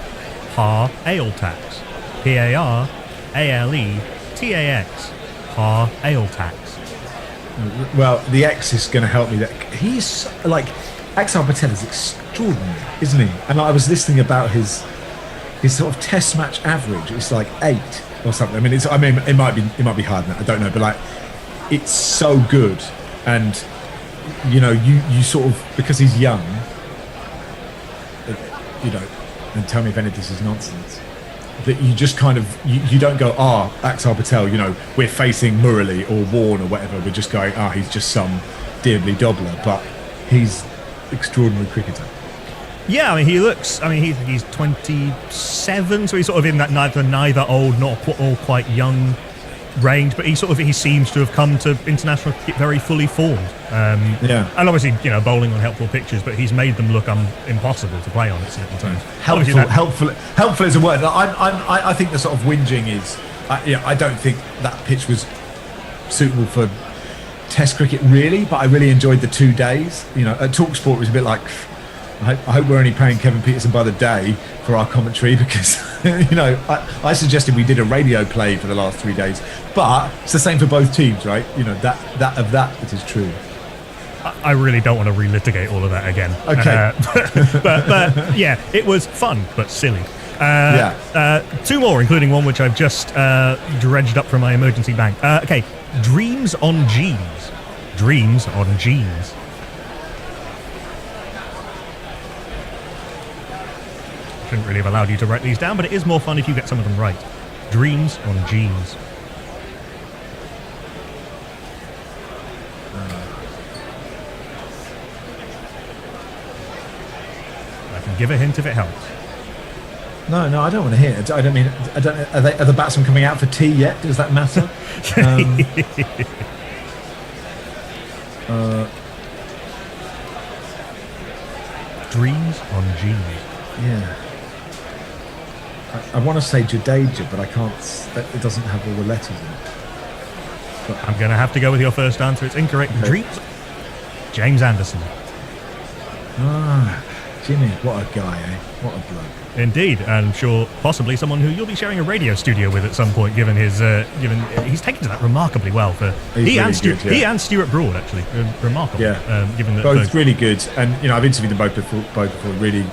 Par Ale Tax. PARALETAX. Par Ale Tax. Well, the X is going to help me. That he's like Axar Patel is extraordinary, isn't he? And I was listening about his sort of Test match average. It's like 8 or something. I mean, it might be higher than that. I don't know, but like, it's so good. And you sort of, because he's young, and tell me if any of this is nonsense, that you just kind of you don't go, Axar Patel, we're facing Murali or Warne or whatever. We're just going, he's just some dibbly dobbler, but he's extraordinary cricketer. Yeah, I mean, he's 27, so he's sort of in that neither old nor all quite young range, but he seems to have come to international cricket very fully formed. And obviously, bowling on helpful pitches, but he's made them look impossible to play on at certain times. Helpful is a word. I think the sort of whinging is. I don't think that pitch was suitable for Test cricket really, but I really enjoyed the 2 days. At TalkSport it was a bit like, I hope we're only paying Kevin Peterson by the day for our commentary, because I suggested we did a radio play for the last 3 days, but it's the same for both teams, right? That it is true. I really don't want to relitigate all of that again. Okay. But yeah, it was fun but silly. 2 more, including one which I've just dredged up from my emergency bank. Okay, Dreams on Jeans. Dreams on Jeans. Shouldn't really have allowed you to write these down, but it is more fun if you get some of them right. Dreams on Jeans. I can give a hint if it helps. No, I don't want to hear it. I don't. Are the batsmen coming out for tea yet? Does that matter? Dreams on Jeans. Yeah. I want to say Jadeja, but I can't. It doesn't have all the letters in it. But I'm going to have to go with your first answer. It's incorrect. Okay. Dreams. James Anderson. Ah, Jimmy, what a guy, eh? What a bloke. Indeed, and I'm sure possibly someone who you'll be sharing a radio studio with at some point, given his he's taken to that remarkably well. He and Stuart Broad, actually, remarkable. Yeah, given that both really good, and I've interviewed them both before. Really,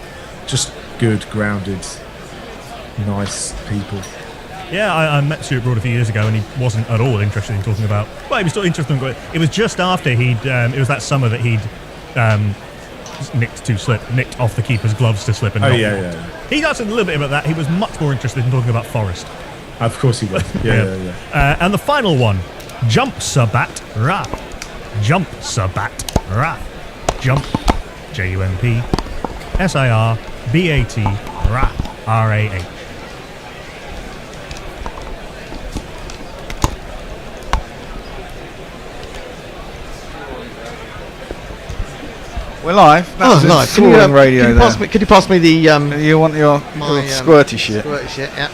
just good, grounded, nice people. Yeah, I met Stuart Broad a few years ago, and he wasn't at all interested in talking about. Well, he was still interested in. It was just after it was that summer that he'd nicked off the keeper's gloves to slip. And He asked a little bit about that. He was much more interested in talking about Forest. Of course he was. Yeah. And the final one, Jump Sabat Ra. Jump Sabat Ra. Jump, Jump Sirbat Ra. Rah. We're live. That's nice. Scoring radio. Could you pass me the? You want your squirty shit? Squirty shit. Yeah.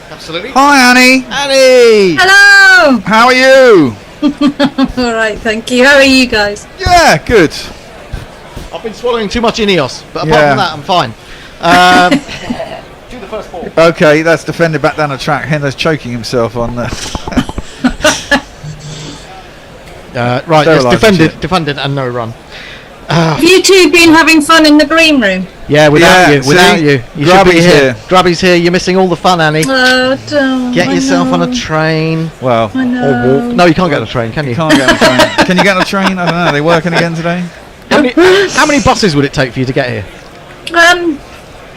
Absolutely. Hi, Annie. Annie. Hello. How are you? All right, thank you. How are you guys? Yeah, good. I've been swallowing too much Ineos, but apart from that, I'm fine. Do the first ball. Okay, that's defended back down the track. Hender's choking himself on the. Right, it's defended and no run. Have you two been having fun in the green room? Yeah, without you. Grabby's here. Grabby's here. You're missing all the fun, Annie. Oh, don't. Get yourself on a train. Well, or walk. No, you can't get on a train, can you? Can't get on a train. Can you get on a train? I don't know. Are they working again today? How many buses would it take for you to get here?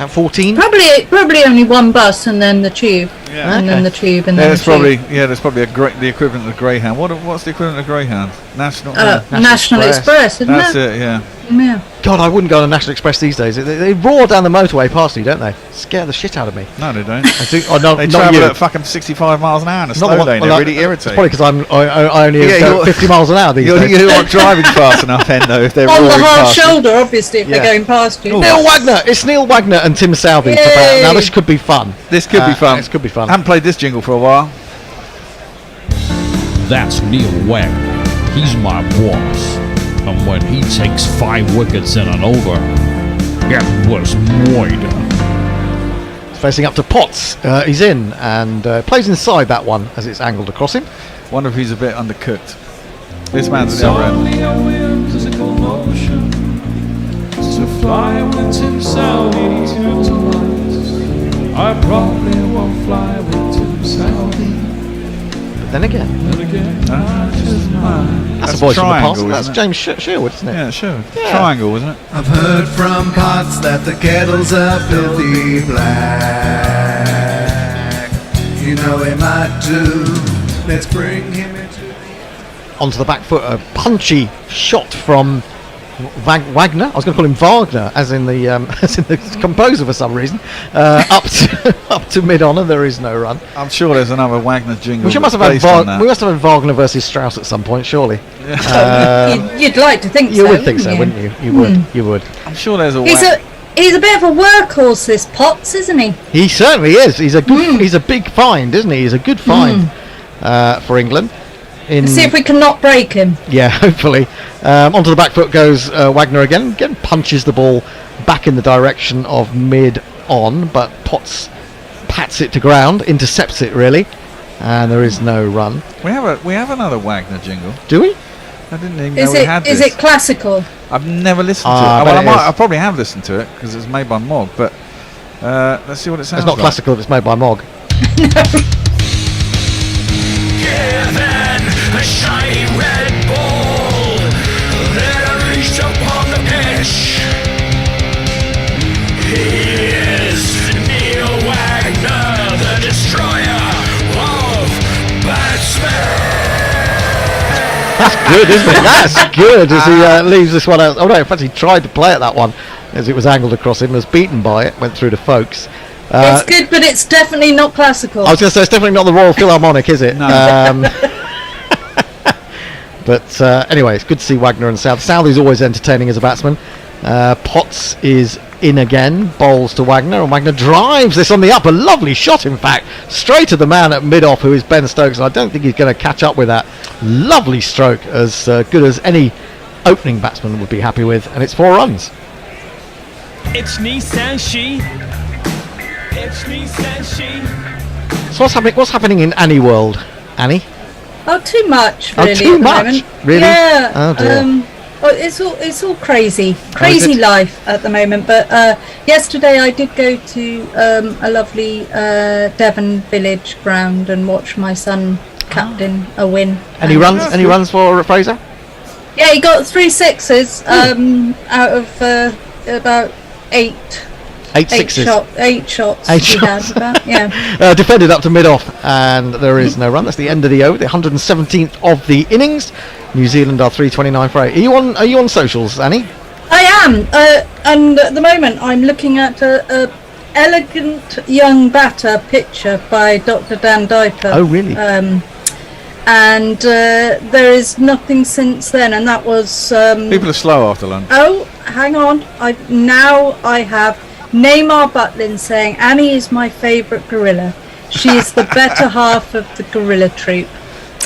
At 14? Probably only one bus and then the tube. Yeah. And then the tube and there's then the probably tube. there's probably the equivalent of Greyhound. What's the equivalent of Greyhound? National Express, isn't That's it? Yeah. Yeah. God, I wouldn't go on a National Express these days. They roar down the motorway past you, don't they? Scare the shit out of me. No, they don't. They travel at fucking 65 miles an hour in a slow lane. They're really irritating. It's probably because I only go 50 miles an hour these days. You're not driving fast enough, Hendo, if they're on roaring the hard past shoulder, obviously, if they're going past you. Neil Wagner. It's Neil Wagner and Tim Southey. Now this could be fun. This could be fun. This could be fun. I haven't played this jingle for a while. That's Neil Wagner. He's my boss. And when he takes 5 wickets in an over, it was murder. Facing up to Potts. He's in and plays inside that one as it's angled across him. Wonder if he's a bit undercooked. This man's at the other end. Only a whimsical notion to fly with Tim Southey to light. I probably won't fly with Tim Southey. Then again, I just might. That's a voice from the past. Triangle, That's isn't it? James Sherwood, isn't it? Yeah, sure. Triangle, wasn't it? I've heard from Potts that the kettle's a filthy black. You know he might do. Let's bring him into Onto the back foot, a punchy shot from Wagner. I was going to call him Wagner, as in the composer for some reason. Up to mid on, and there is no run. I'm sure there's another Wagner jingle. We must have had Wagner versus Strauss at some point, surely. You'd like to think so. You would think so, wouldn't you? You would. I'm sure there's a. He's a bit of a workhorse, this Potts, isn't he? He certainly is. He's a good. He's a big find, isn't he? He's a good find for England. See if we can not break him. Yeah, hopefully. Onto the back foot goes Wagner again. Again, punches the ball back in the direction of mid-on, but Potts pats it to ground, intercepts it really, and there is no run. We have another Wagner jingle. Do we? I didn't even know we had this. Is it classical? I've never listened to it. Well, I probably have listened to it because it's made by Mog, but let's see what it sounds like. It's not classical if it's made by Mog. A shiny red ball that reached upon the pitch. He is Neil Wagner, the destroyer of batsmen. That's good, isn't it? That's good as he leaves this one out. Oh no, in fact he tried to play at that one as it was angled across him, was beaten by it, went through to Folkes. It's good, but it's definitely not classical. I was going to say, it's definitely not the Royal Philharmonic, is it? No. But anyway, it's good to see Wagner and Southey's always entertaining as a batsman. Potts is in again, bowls to Wagner, and Wagner drives this on the up. A lovely shot, in fact, straight at the man at mid-off, who is Ben Stokes. And I don't think he's going to catch up with that. Lovely stroke, as good as any opening batsman would be happy with, and it's 4 runs. It's Nissan She. It's Nissan She. So what's happening in Annie World, Annie? Oh, too much, Oh, really. too at the much? moment. Really? Yeah. Oh, dear. It's all crazy is it? life at the moment. But yesterday I did go to a lovely Devon village ground and watch my son captain a win. Any runs for Fraser? Yeah, he got 3 sixes out of about 8. 8 sixes. 8 shots. 8 he shots. had about, yeah. Defended up to mid-off, and there is no run. That's the end of the over, the 117th of the innings. New Zealand are 329 for 8. Are you on socials, Annie? I am, and at the moment I'm looking at a elegant young batter picture by Dr. Dan Diper. Oh, really? And there is nothing since then, and that was. People are slow after lunch. Oh, hang on! I have Neymar Butlin saying Annie is my favourite gorilla. She is the better half of the gorilla troop.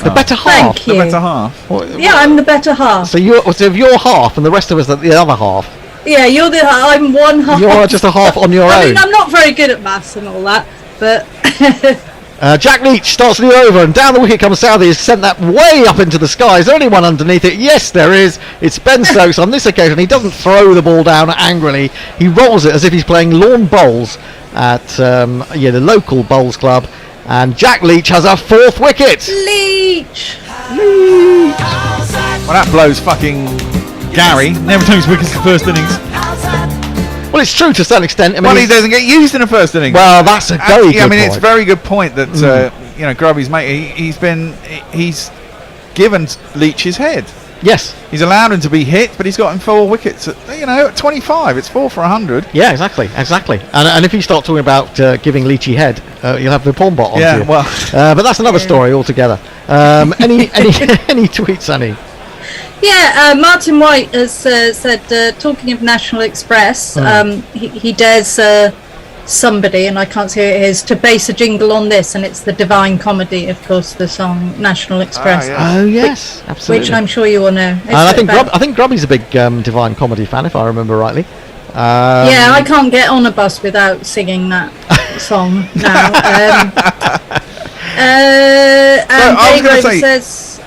The better half. Thank you. The better half. Yeah, I'm the better half. So you're half, and the rest of us are the other half. Yeah, I'm one half. You're just a half on your I own. mean, I'm not very good at maths and all that, but. Jack Leach starts the over, and down the wicket comes Southey. He's sent that way up into the sky. Is there anyone underneath it? Yes, there is. It's Ben Stokes. On this occasion, he doesn't throw the ball down angrily. He rolls it as if he's playing lawn bowls at the local bowls club. And Jack Leach has a 4th wicket. Leach. Well, that blows fucking Gary. Never took his wickets in the first innings. Well, it's true to a certain extent. I mean, Well, he doesn't get used in the first innings. Well, that's a very good point. It's a very good point that Grubby's mate. He's given Leach his head. Yes, he's allowed him to be hit, but he's got him 4 wickets. At 25, it's 4 for 100. Yeah, exactly. And if you start talking about giving Leachy head, you'll have the pawn bot on Yeah, you. well, but that's another story altogether. Any tweets, Annie? Yeah, Martin White has said, talking of National Express, he dares somebody, and I can't see who it is, to base a jingle on this, and it's the Divine Comedy, of course, the song National Express. Oh yes, absolutely. Which I'm sure you all know. And I think Grubby's a big Divine Comedy fan, if I remember rightly. Yeah, I can't get on a bus without singing that song now. And Dave Rover says,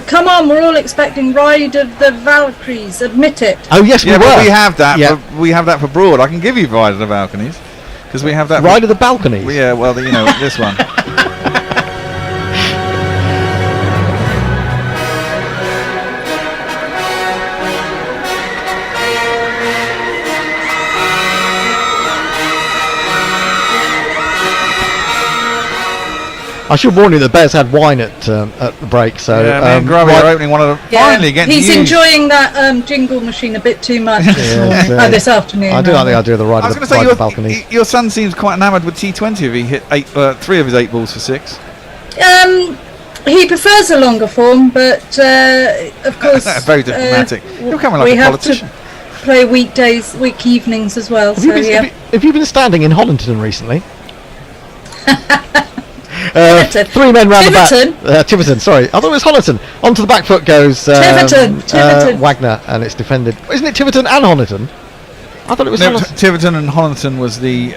come on, we're all expecting Ride of the Valkyries, admit it. Oh yes, we were. But we have that. Yeah. We have that for Broad. I can give you Ride of the Balconies because we have that. Ride of the Balconies. Yeah, well, this one. I should warn you, the Bears had wine at the break, so Grubby are opening one of the finally getting. He's enjoying that jingle machine a bit too much this afternoon. I do like the idea of the Ride of the Balcony. Your son seems quite enamoured with T20. If he hit 3 of his 8 balls for 6. He prefers a longer form, but of course, very diplomatic. You're coming like we a have politician. to play week evenings as well. Have you been standing in Hollington recently? 3 men round the back. Tiverton, sorry. I thought it was Honiton. Onto the back foot goes Tiverton. Wagner, and it's defended. Isn't it Tiverton and Honiton? I thought it was Tiverton and Honiton was the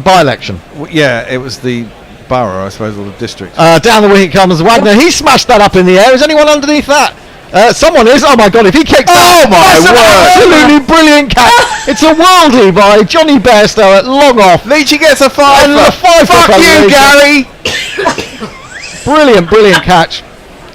by-election. Yeah, it was the borough, I suppose, or the district. Down the wicket comes Wagner. He smashed that up in the air. Is anyone underneath that? Someone is. Oh my God! If he kicks that, that's an absolutely brilliant catch. It's a worldie by Johnny Bairstow at long off. Leachy gets a 5. Fuck you, Gary. Brilliant catch.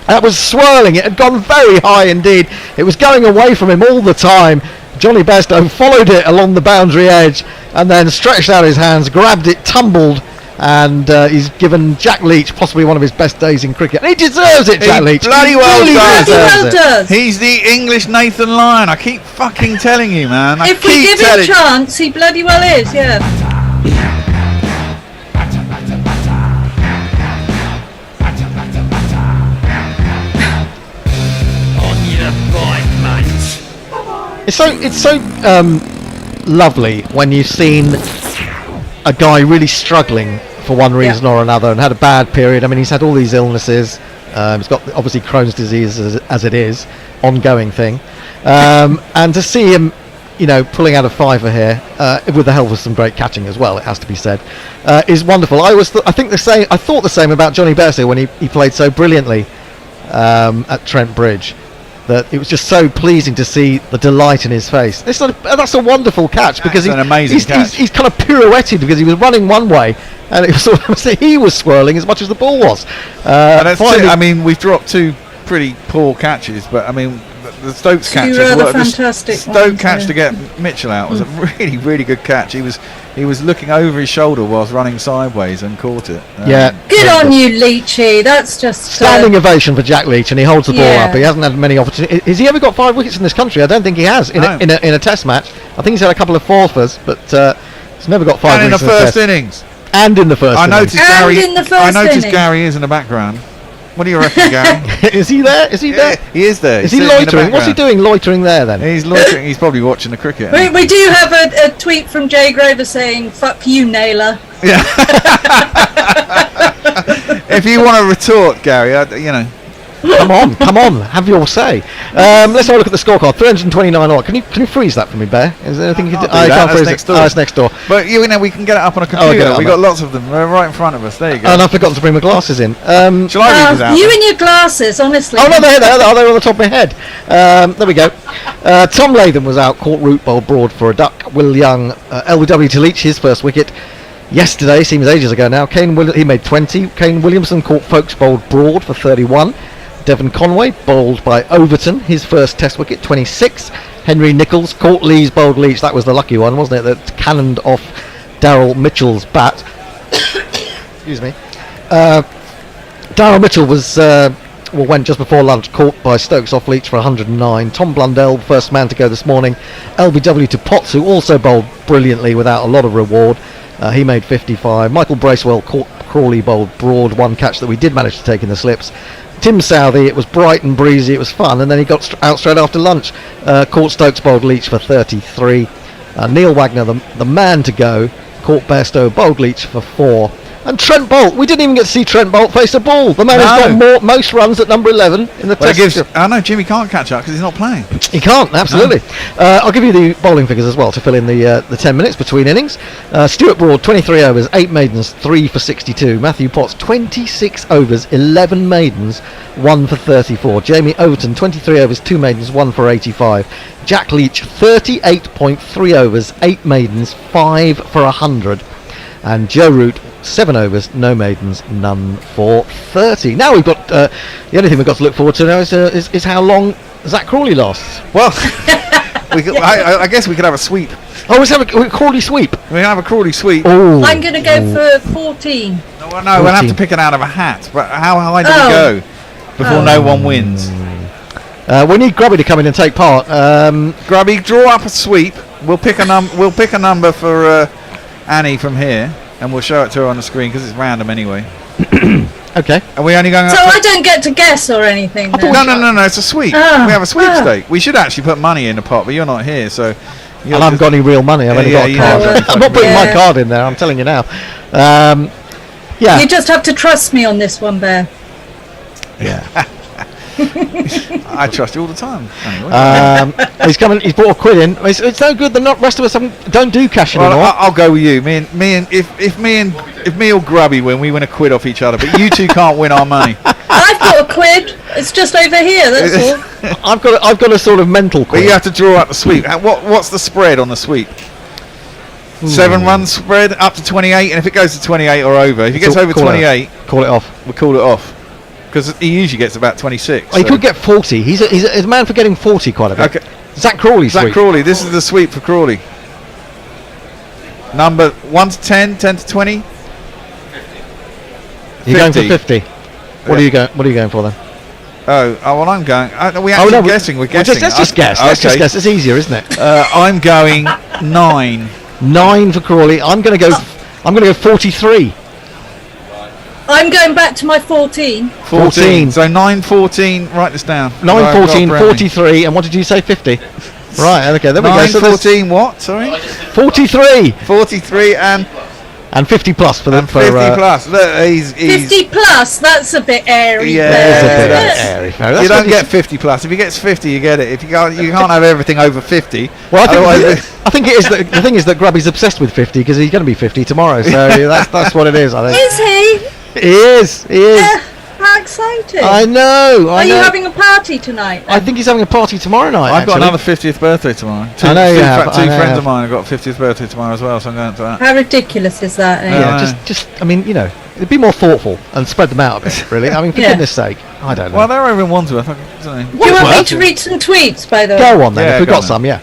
That was swirling. It had gone very high indeed. It was going away from him all the time. Johnny Bairstow followed it along the boundary edge and then stretched out his hands, grabbed it, tumbled, and he's given Jack Leach possibly one of his best days in cricket. And he deserves it, Jack Leach. Bloody well does. He's the English Nathan Lyon. I keep fucking telling you, man. If we give him a chance, he bloody well is, yeah. On your bike, mate. It's so lovely when you've seen a guy really struggling for one reason or another and had a bad period. I mean, he's had all these illnesses. He's got obviously Crohn's disease as it is, ongoing thing. And to see him, pulling out a fiver here with the help of some great catching as well, it has to be said, is wonderful. I thought the same about Johnny Bersey when he played so brilliantly at Trent Bridge. That it was just so pleasing to see the delight in his face. That's a wonderful catch because an amazing catch. He's kind of pirouetted because he was running one way and it was he was swirling as much as the ball was. I mean, we've dropped two pretty poor catches, but I mean, the Stokes catch as well. Fantastic Stoke catch to get Mitchell out was a really, really good catch. He was looking over his shoulder whilst running sideways and caught it. Good on you, Leachy. That's just standing ovation for Jack Leach, and he holds the ball up. He hasn't had many opportunities. Has he ever got 5 wickets in this country? I don't think he has in a Test match. I think he's had a couple of forfers, but he's never got 5 wickets in the first innings. And in the first innings. I noticed Gary is in the background. What do you reckon, Gary? Is he there? Is he there? He is there. Is he loitering? What's he doing loitering there then? He's loitering. He's probably watching the cricket. We do have a tweet from Jay Grover saying, "Fuck you, Naylor." Yeah. If you want to retort, Gary, Come on, have your say. Let's have a look at the scorecard. 329 all. Can you freeze that for me, Bear? Is there anything you can do? I can't freeze it. It's next door. But we can get it up on a computer. We've got lots of them. They're right in front of us. There you go. And I've forgotten to bring my glasses in. Shall I read this out? You and your glasses, honestly. Oh no, they're on the top of my head. There we go. Tom Latham was out, caught root bowl broad for a duck. Will Young, LBW to Leach, his first wicket. Yesterday, seems ages ago now, he made 20. Kane Williamson caught Folkes bowled broad for 31. Devon Conway bowled by Overton, his first Test wicket, 26. Henry Nichols caught Lees bowled Leach. That was the lucky one, wasn't it? That cannoned off Daryl Mitchell's bat. Excuse me. Daryl Mitchell went just before lunch, caught by Stokes off Leach for 109. Tom Blundell, first man to go this morning. LBW to Potts, who also bowled brilliantly without a lot of reward. He made 55. Michael Bracewell caught Crawley bowled broad, one catch that we did manage to take in the slips. Tim Southey, it was bright and breezy, it was fun, and then he got out straight after lunch. Caught Stokes bowled Leach for 33. Neil Wagner, the man to go, caught Bairstow bowled Leach for 4. And Trent Bolt, we didn't even get to see Trent Bolt face a ball. The man has got most runs at number 11 in the Test. I know Jimmy can't catch up because he's not playing. He can't, absolutely. No. I'll give you the bowling figures as well to fill in the 10 minutes between innings. Stuart Broad, 23 overs, 8 maidens, 3 for 62. Matthew Potts, 26 overs, 11 maidens, 1 for 34. Jamie Overton, 23 overs, 2 maidens, 1 for 85. Jack Leach, 38.3 overs, 8 maidens, 5 for 100. And Joe Root, 7 overs, no maidens, none for 30. Now we've got the only thing we've got to look forward to now is how long Zach Crawley lasts. Well, I guess we could have a sweep. Oh, let's have a Crawley sweep. We can have a Crawley sweep. Ooh. I'm going to go for 14. No, we'll have to pick it out of a hat. But how high do we go before no one wins? We need Grubby to come in and take part. Grubby, draw up a sweep. We'll pick a number for Annie from here, and we'll show it to her on the screen because it's random anyway. Okay. Are we only going? So I don't get to guess or anything. No. It's a sweep. We have a sweepstake. We should actually put money in the pot, but you're not here, so. And I haven't got any real money. I've only got a card. I'm not putting my card in there. I'm telling you now. Yeah. You just have to trust me on this one, Bear. Yeah. I trust you all the time. Anyway. He's coming. He's brought a quid in. It's no good. The rest of us don't do cash anymore. I'll go with you. If me or Grubby win, we win a quid off each other. But you two can't win our money. I've got a quid. It's just over here. That's all. I've got a sort of mental quid. But you have to draw up the sweep. What's the spread on the sweep? 7 run spread up to 28, and if it goes to 28 or over, if it gets over 28, call it off. We'll call it off. Because he usually gets about 26. Oh, he could get 40. He's a man for getting 40 quite a bit. Okay. Zach Crawley. Zach Crawley. This is the sweep for Crawley. Number 1 to 10, 10 to 20. You're going for 50. What are you going for then? Oh, well, I'm going. We're guessing. We're guessing. Let's just guess. Let's just guess. It's easier, isn't it? I'm going 9. 9 for Crawley. I'm going to go 43. I'm going back to my 14. 14. So 9, 14. Write this down. 9, 14, 43. And what did you say? 50. Right, okay, there we go. So 14 what? Sorry? 43. 43 and 50 plus for the 50 plus. Look, he's 50 plus. That's a bit airy. You don't get 50 plus. If he gets 50, you get it. If you can't have everything over 50. Well, I think it is. The thing is that Grubby's obsessed with 50 because he's going to be 50 tomorrow. So that's what it is. I think. Is he? He is. He is. How exciting! I know. Are you having a party tonight? I think he's having a party tomorrow night. I've got another 50th birthday tomorrow. Two friends of mine have got 50th birthday tomorrow as well, so I'm going to that. How ridiculous is that? Just. I mean, be more thoughtful and spread them out a bit. Really. I mean, for goodness' sake. I don't know. Well, they're over in Wandsworth. I don't know. Do you want me to read some tweets, by the way? Go on then. If we've got some, yeah.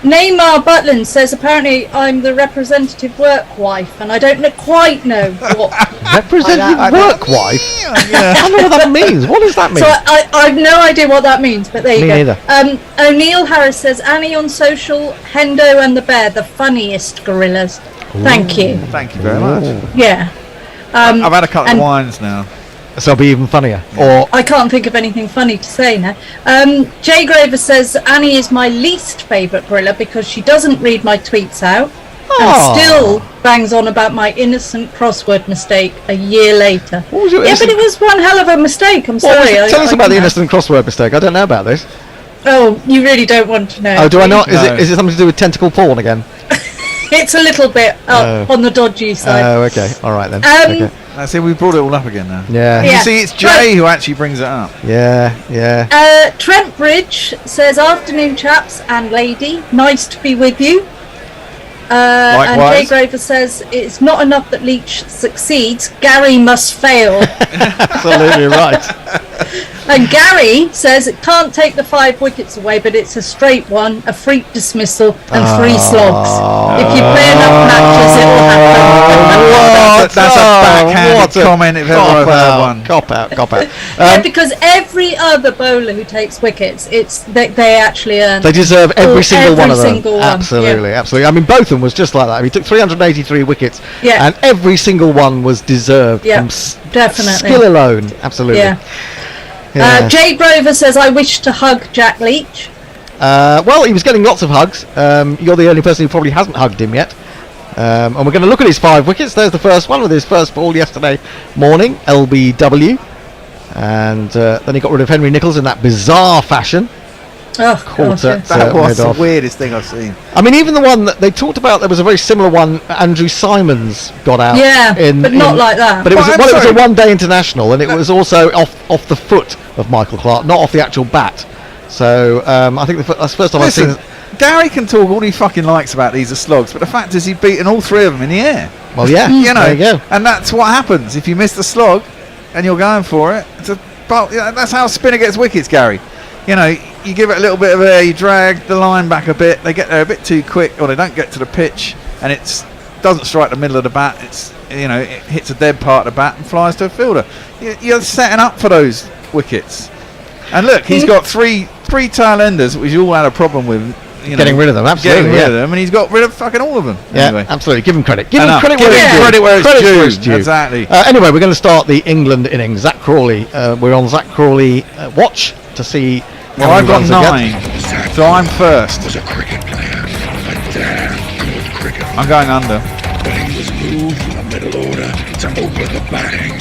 Neymar Butland says apparently I'm the representative work wife, and I don't quite know what representative work wife. I don't know what that means. What does that mean? So I've no idea what that means, but there you Me go. neither. O'Neill Harris says Annie on social, Hendo and the Bear, the funniest gorillas. Thank you. Thank you very much. Yeah. I've had a couple of wines now. So it'll be even funnier. Or I can't think of anything funny to say now. Jay Graver says Annie is my least favourite gorilla because she doesn't read my tweets out and still bangs on about my innocent crossword mistake a year later. What was your but it was one hell of a mistake. I'm sorry. Tell us about the innocent crossword mistake. I don't know about this. Oh, you really don't want to know. Oh, do I not? Is it something to do with tentacle porn again? It's a little bit on the dodgy side. Oh, okay. All right then. Okay. I see, we brought it all up again now. Yeah. You see, it's Jay who actually brings it up. Yeah. Trent Bridge says, afternoon chaps and lady, nice to be with you. And Jay Graver says, it's not enough that Leach succeeds, Gary must fail. Absolutely right. And Gary says it can't take the 5 wickets away, but it's a straight one, a freak dismissal, and 3 slogs. If you play enough matches, it will happen. That's a backhanded comment if ever I've heard one. Cop out. Yeah, because every other bowler who takes wickets, they actually earn. They deserve every single one of them. Single absolutely, yeah. absolutely. I mean, Botham was just like that. He took 383 wickets, and every single one was deserved from definitely skill alone. Absolutely. Yeah. Jay Grover says, I wish to hug Jack Leach. Well, he was getting lots of hugs. You're the only person who probably hasn't hugged him yet. And we're going to look at his 5 wickets. There's the first one with his first ball yesterday morning, LBW. And then he got rid of Henry Nicholls in that bizarre fashion. That was the weirdest thing I've seen. I mean, even the one that they talked about, there was a very similar one Andrew Simons got out. Yeah, but not like that. But it was a one-day international, and it was also off the foot of Michael Clarke, not off the actual bat. So I think that's the first time I've seen. Gary can talk all he fucking likes about these are slogs, but the fact is he's beaten all 3 of them in the air. Well, yeah, there you go. And that's what happens if you miss the slog and you're going for it. That's how a spinner gets wickets, Gary. You give it a little bit of air, you drag the line back a bit, they get there a bit too quick, or they don't get to the pitch, and it doesn't strike the middle of the bat. It hits a dead part of the bat and flies to a fielder. You're setting up for those wickets. And look, he's got three tail enders, which you all had a problem with. Getting rid of them, absolutely. Getting rid of them, and he's got rid of fucking all of them. Yeah, anyway. Absolutely. Give him credit. Give him credit where it's due. Exactly. Anyway, we're going to start the England innings. Zach Crawley. We're on Zach Crawley watch to see. Well, I've got 9, so I'm first. Was a cricket player, a damn good cricket player. I'm going under. But he was moved from the middle order to open the batting.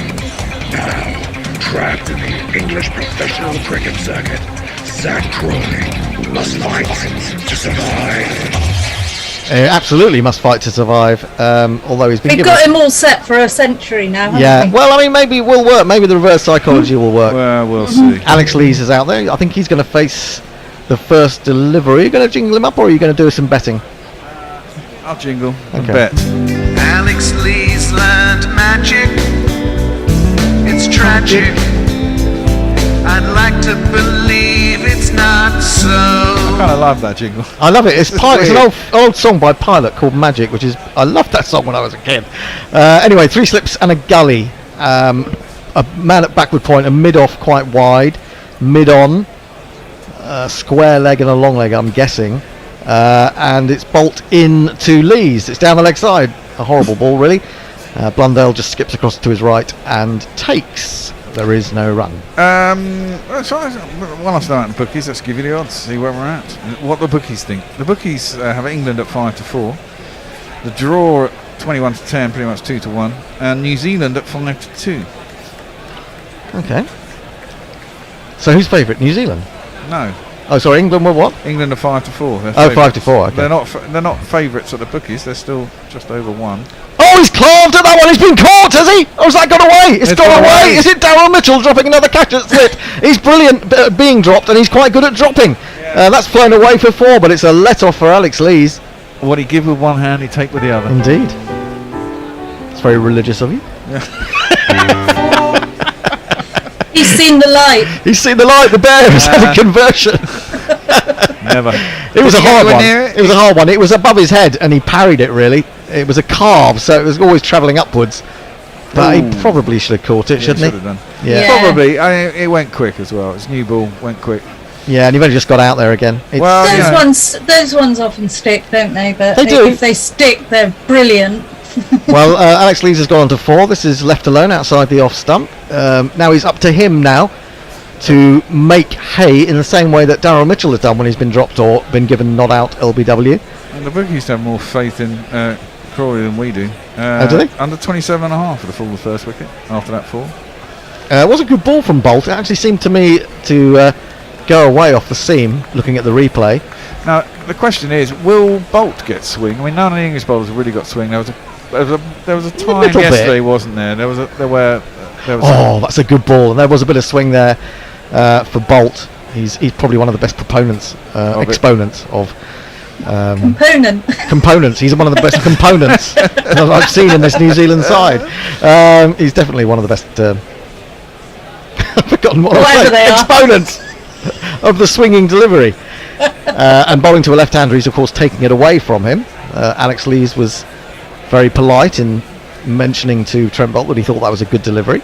Now, trapped in the English professional cricket circuit, Zach Crawley must fight to survive. Absolutely must fight to survive. Although he's been We've got him all set for a century now, haven't we? Well, I mean, maybe it will work. Maybe the reverse psychology will work. Well, we'll see. Alex Lees is out there. I think he's going to face the first delivery. Are you going to jingle him up, or are you going to do some betting? I'll jingle and bet. Alex Lees learned magic. It's tragic. I'd like to believe it's not so. I kind of love that jingle. I love it. It's an old song by Pilot called Magic, which is I loved that song when I was a kid. Anyway, 3 slips and a gully. A man at backward point, a mid off quite wide, mid on, square leg and a long leg, I'm guessing. And it's bolt in to Lees. It's down the leg side. A horrible ball, really. Blundell just skips across to his right and takes. there is no run. While I start at the bookies, let's give you the odds, see where we're at. What the bookies think. The bookies have England at 5-4, the draw at 21-10, pretty much 2-1, and New Zealand at 5-2. Okay. So who's favourite? New Zealand? No. Oh, sorry, England were what? England are 5-4. Oh, 5-4. Okay. They're not favourites at the bookies. They're still just over 1. Oh, he's claved at that one. He's been caught, has he? Oh, has that gone away? It's gone away. Is it Daryl Mitchell dropping another catch at slit? He's brilliant being dropped, and he's quite good at dropping. That's flown away for 4, but it's a let-off for Alex Lees. What he give with one hand, he take with the other. Indeed. It's very religious of you. He's seen the light. He's seen the light. The bear has had a conversion. Never. It was a hard one. It was a hard one. It was above his head, and he parried it, really. It was a carve, so it was always travelling upwards. But he probably should have caught it, shouldn't he? Should have done. Yeah. Probably. It went quick as well. It's new ball, went quick. Yeah, and you've only just got out there again. Those ones often stick, don't they? But They do. If they stick, they're brilliant. Well, Alex Lees has gone on to 4. This is left alone outside the off stump. Now it's up to him now to make hay in the same way that Daryl Mitchell has done when he's been dropped or been given not out LBW. And the bookies have more faith in Crawley than we do. Do they? Under 27.5 for the full of the first wicket after that 4. It was a good ball from Bolt. It actually seemed to me to go away off the seam, looking at the replay. Now, the question is, will Bolt get swing? I mean, none of the English bowlers really got swing. There was a time yesterday, wasn't there? Oh, that's a good ball. And there was a bit of swing there for Bolt. He's probably one of the best exponents of components. He's one of the best components that I've seen in this New Zealand side. He's definitely one of the best. I've forgotten what I was saying. Exponents of the swinging delivery. And bowling to a left-hander, he's of course taking it away from him. Alex Lees was very polite in mentioning to Trent Bolt that he thought that was a good delivery.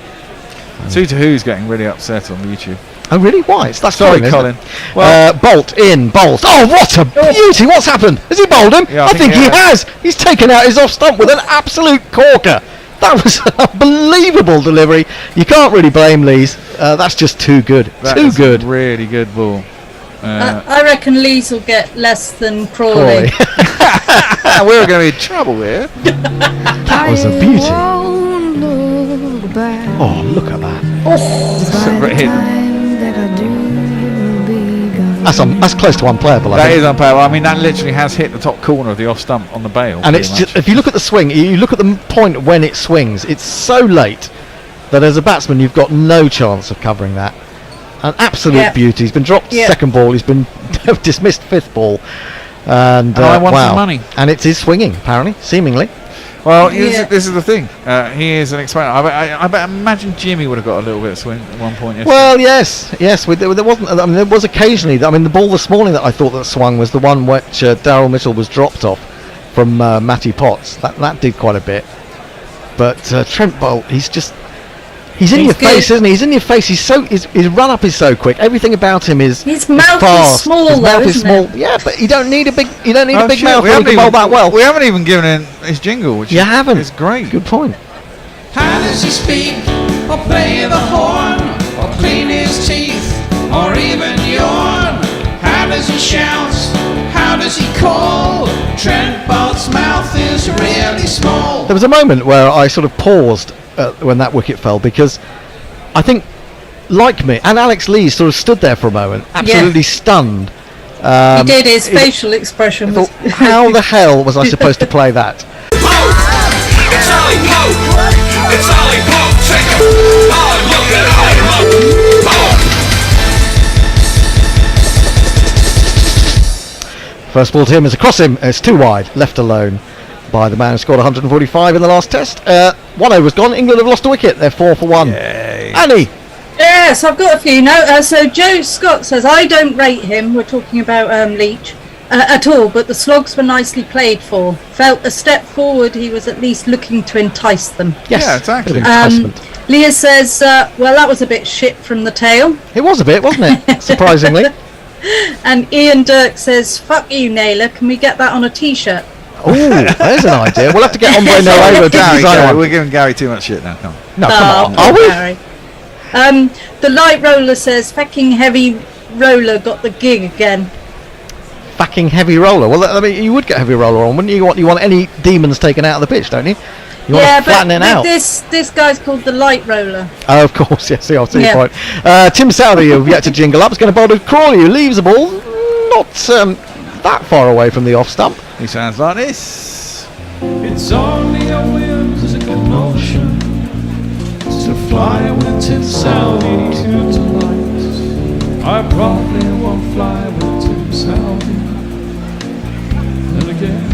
Who's getting really upset on YouTube. Oh really? Why? That's sorry, fine, Colin. Well, Bolt in, bowls. Oh, what a beauty! What's happened? Has he bowled him? Yeah, I think he has. He's taken out his off stump with an absolute corker. That was an unbelievable delivery. You can't really blame Lees. That's just too good. Too good. Really good ball. I reckon Lees will get less than Crawley. We're going to be in trouble here. That was a beauty. Oh, look at that. That's close to unplayable. That is unplayable. I mean, that literally has hit the top corner of the off stump on the bail. And it's just, if you look at the swing, you look at the point when it swings, it's so late that as a batsman you've got no chance of covering that. An absolute beauty. He's been dropped second ball. He's been dismissed fifth ball. And I want some money. And it is swinging, apparently, seemingly. Well, this is the thing. He is an experiment. I imagine Jimmy would have got a little bit of swing at one point yesterday. Well, yes. There wasn't. I mean, there was occasionally. I mean, the ball this morning that I thought that swung was the one which Daryl Mitchell was dropped off from Matty Potts. That did quite a bit. But Trent Bolt, he's in your face, isn't he? He's in your face. His run up is so quick. Everything about him is his mouth fast. is small. His mouth is small. It? Yeah, but you don't need a big mouth. We haven't even that well. We haven't even given him his jingle, which is great. Good point. How does he speak, or play the horn, or clean his teeth, or even yawn? How does he shout? How does he call? Trent Bolt's mouth is really small. There was a moment where I sort of paused when that wicket fell, because I think, like me, and Alex Lees sort of stood there for a moment, absolutely stunned. He did. His facial expression was... How the hell was I supposed to play that? It's Ollie Pope! It's Ollie Pope! Take a hard look at Ollie Pope! First ball to him is across him. It's too wide, left alone by the man who scored 145 in the last test. 1 over's gone. England have lost a wicket. They're 4 for 1. Yay. Annie. Yes, I've got a few now. So Joe Scott says, I don't rate him. We're talking about Leach at all, but the slogs were nicely played for. Felt a step forward. He was at least looking to entice them. Yes, yeah, exactly. Leah says, well, that was a bit shit from the tail. It was a bit, wasn't it? Surprisingly. And Ian Dirk says, fuck you, Naylor. Can we get that on a T-shirt? Oh, there's an idea. We'll have to get Hombre No Over to design one. We're giving Gary too much shit now. Come on. No, come on. Are we? Gary. The light roller says, "Fucking heavy roller got the gig again." Fucking heavy roller. Well, I mean, you would get heavy roller on, wouldn't you? You want any demons taken out of the pitch, don't you? You want to flatten it out. This guy's called the light roller. Oh, of course, yes. I see your point. Tim Southey, who've yet to jingle up, is going to bowl to Crawley, who leaves the ball not that far away from the off stump. He sounds like this. It's only a whimsical notion to fly with Tim Southey tonight. I probably won't fly with Tim Southey. And again,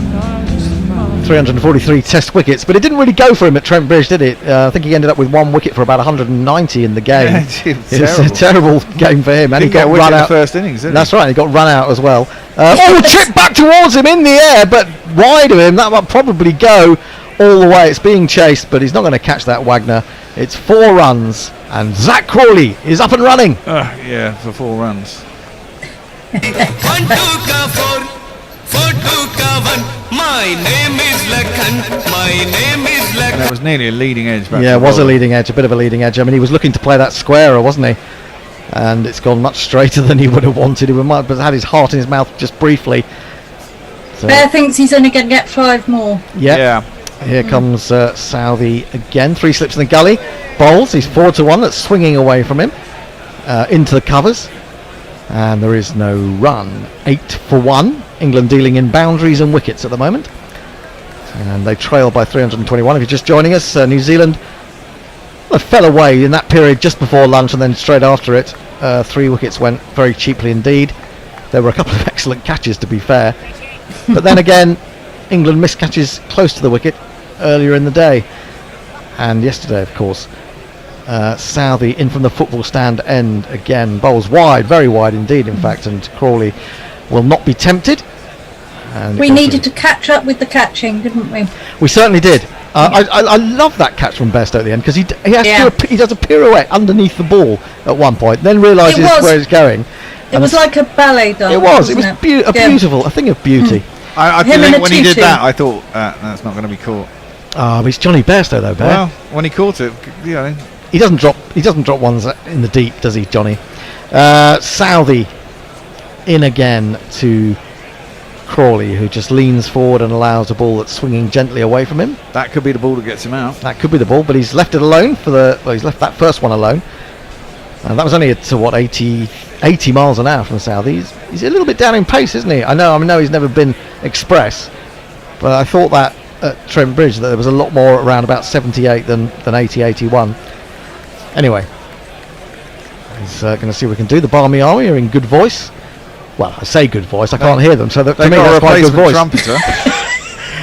343 test wickets, but it didn't really go for him at Trent Bridge, did it? I think he ended up with 1 wicket for about 190 in the game. Yeah, it was a terrible game for him, and he got run out. In the first innings, didn't That's right, he got run out as well. Chip back towards him in the air, but wide of him. That might probably go all the way. It's being chased, but he's not going to catch that, Wagner. It's 4 runs, and Zach Crawley is up and running. Yeah, for 4 runs. 1 2 ka 4 4 2 ka 1. My name is Lakhan. My name is Lakhan. And that was nearly a leading edge. Yeah, it was a leading edge, a bit of a leading edge. I mean, he was looking to play that squarer, wasn't he? And it's gone much straighter than he would have wanted. He might have had his heart in his mouth just briefly. So, Bear thinks he's only going to get 5 more. yeah. Here comes Southey again. 3 slips in the gully. Bowls. He's 4 to 1. That's swinging away from him into the covers. And there is no run. 8 for 1. England dealing in boundaries and wickets at the moment. And they trail by 321. If you're just joining us, New Zealand fell away in that period just before lunch, and then straight after it, 3 wickets went very cheaply indeed. There were a couple of excellent catches, to be fair. But then again, England missed catches close to the wicket earlier in the day. And yesterday, of course. Southey in from the football stand end again. Bowls wide, very wide indeed, in fact, and Crawley will not be tempted. And we needed to catch up with the catching, didn't we? We certainly did. I love that catch from Best at the end, because he does a pirouette underneath the ball at one point, then realises where it's going. It was like a ballet dance. It was beautiful, a thing of beauty. I think when he did that, I thought that's not going to be caught. But it's Johnny Bairstow though, Bear. Well, when he caught it, you know. He doesn't drop ones in the deep, does he, Johnny? Southey in again to Crawley, who just leans forward and allows a ball that's swinging gently away from him. That could be the ball that gets him out. That could be the ball, but he's left it alone he's left that first one alone. And that was only to 80 miles an hour from Southey. He's a little bit down in pace, isn't he? I know he's never been express, but I thought that at Trent Bridge that there was a lot more around about 78 than 80, 81. Anyway, he's going to see what we can do. The Barmy Army are in good voice. Well, I say good voice. I can't hear them, so to me that's quite a good voice.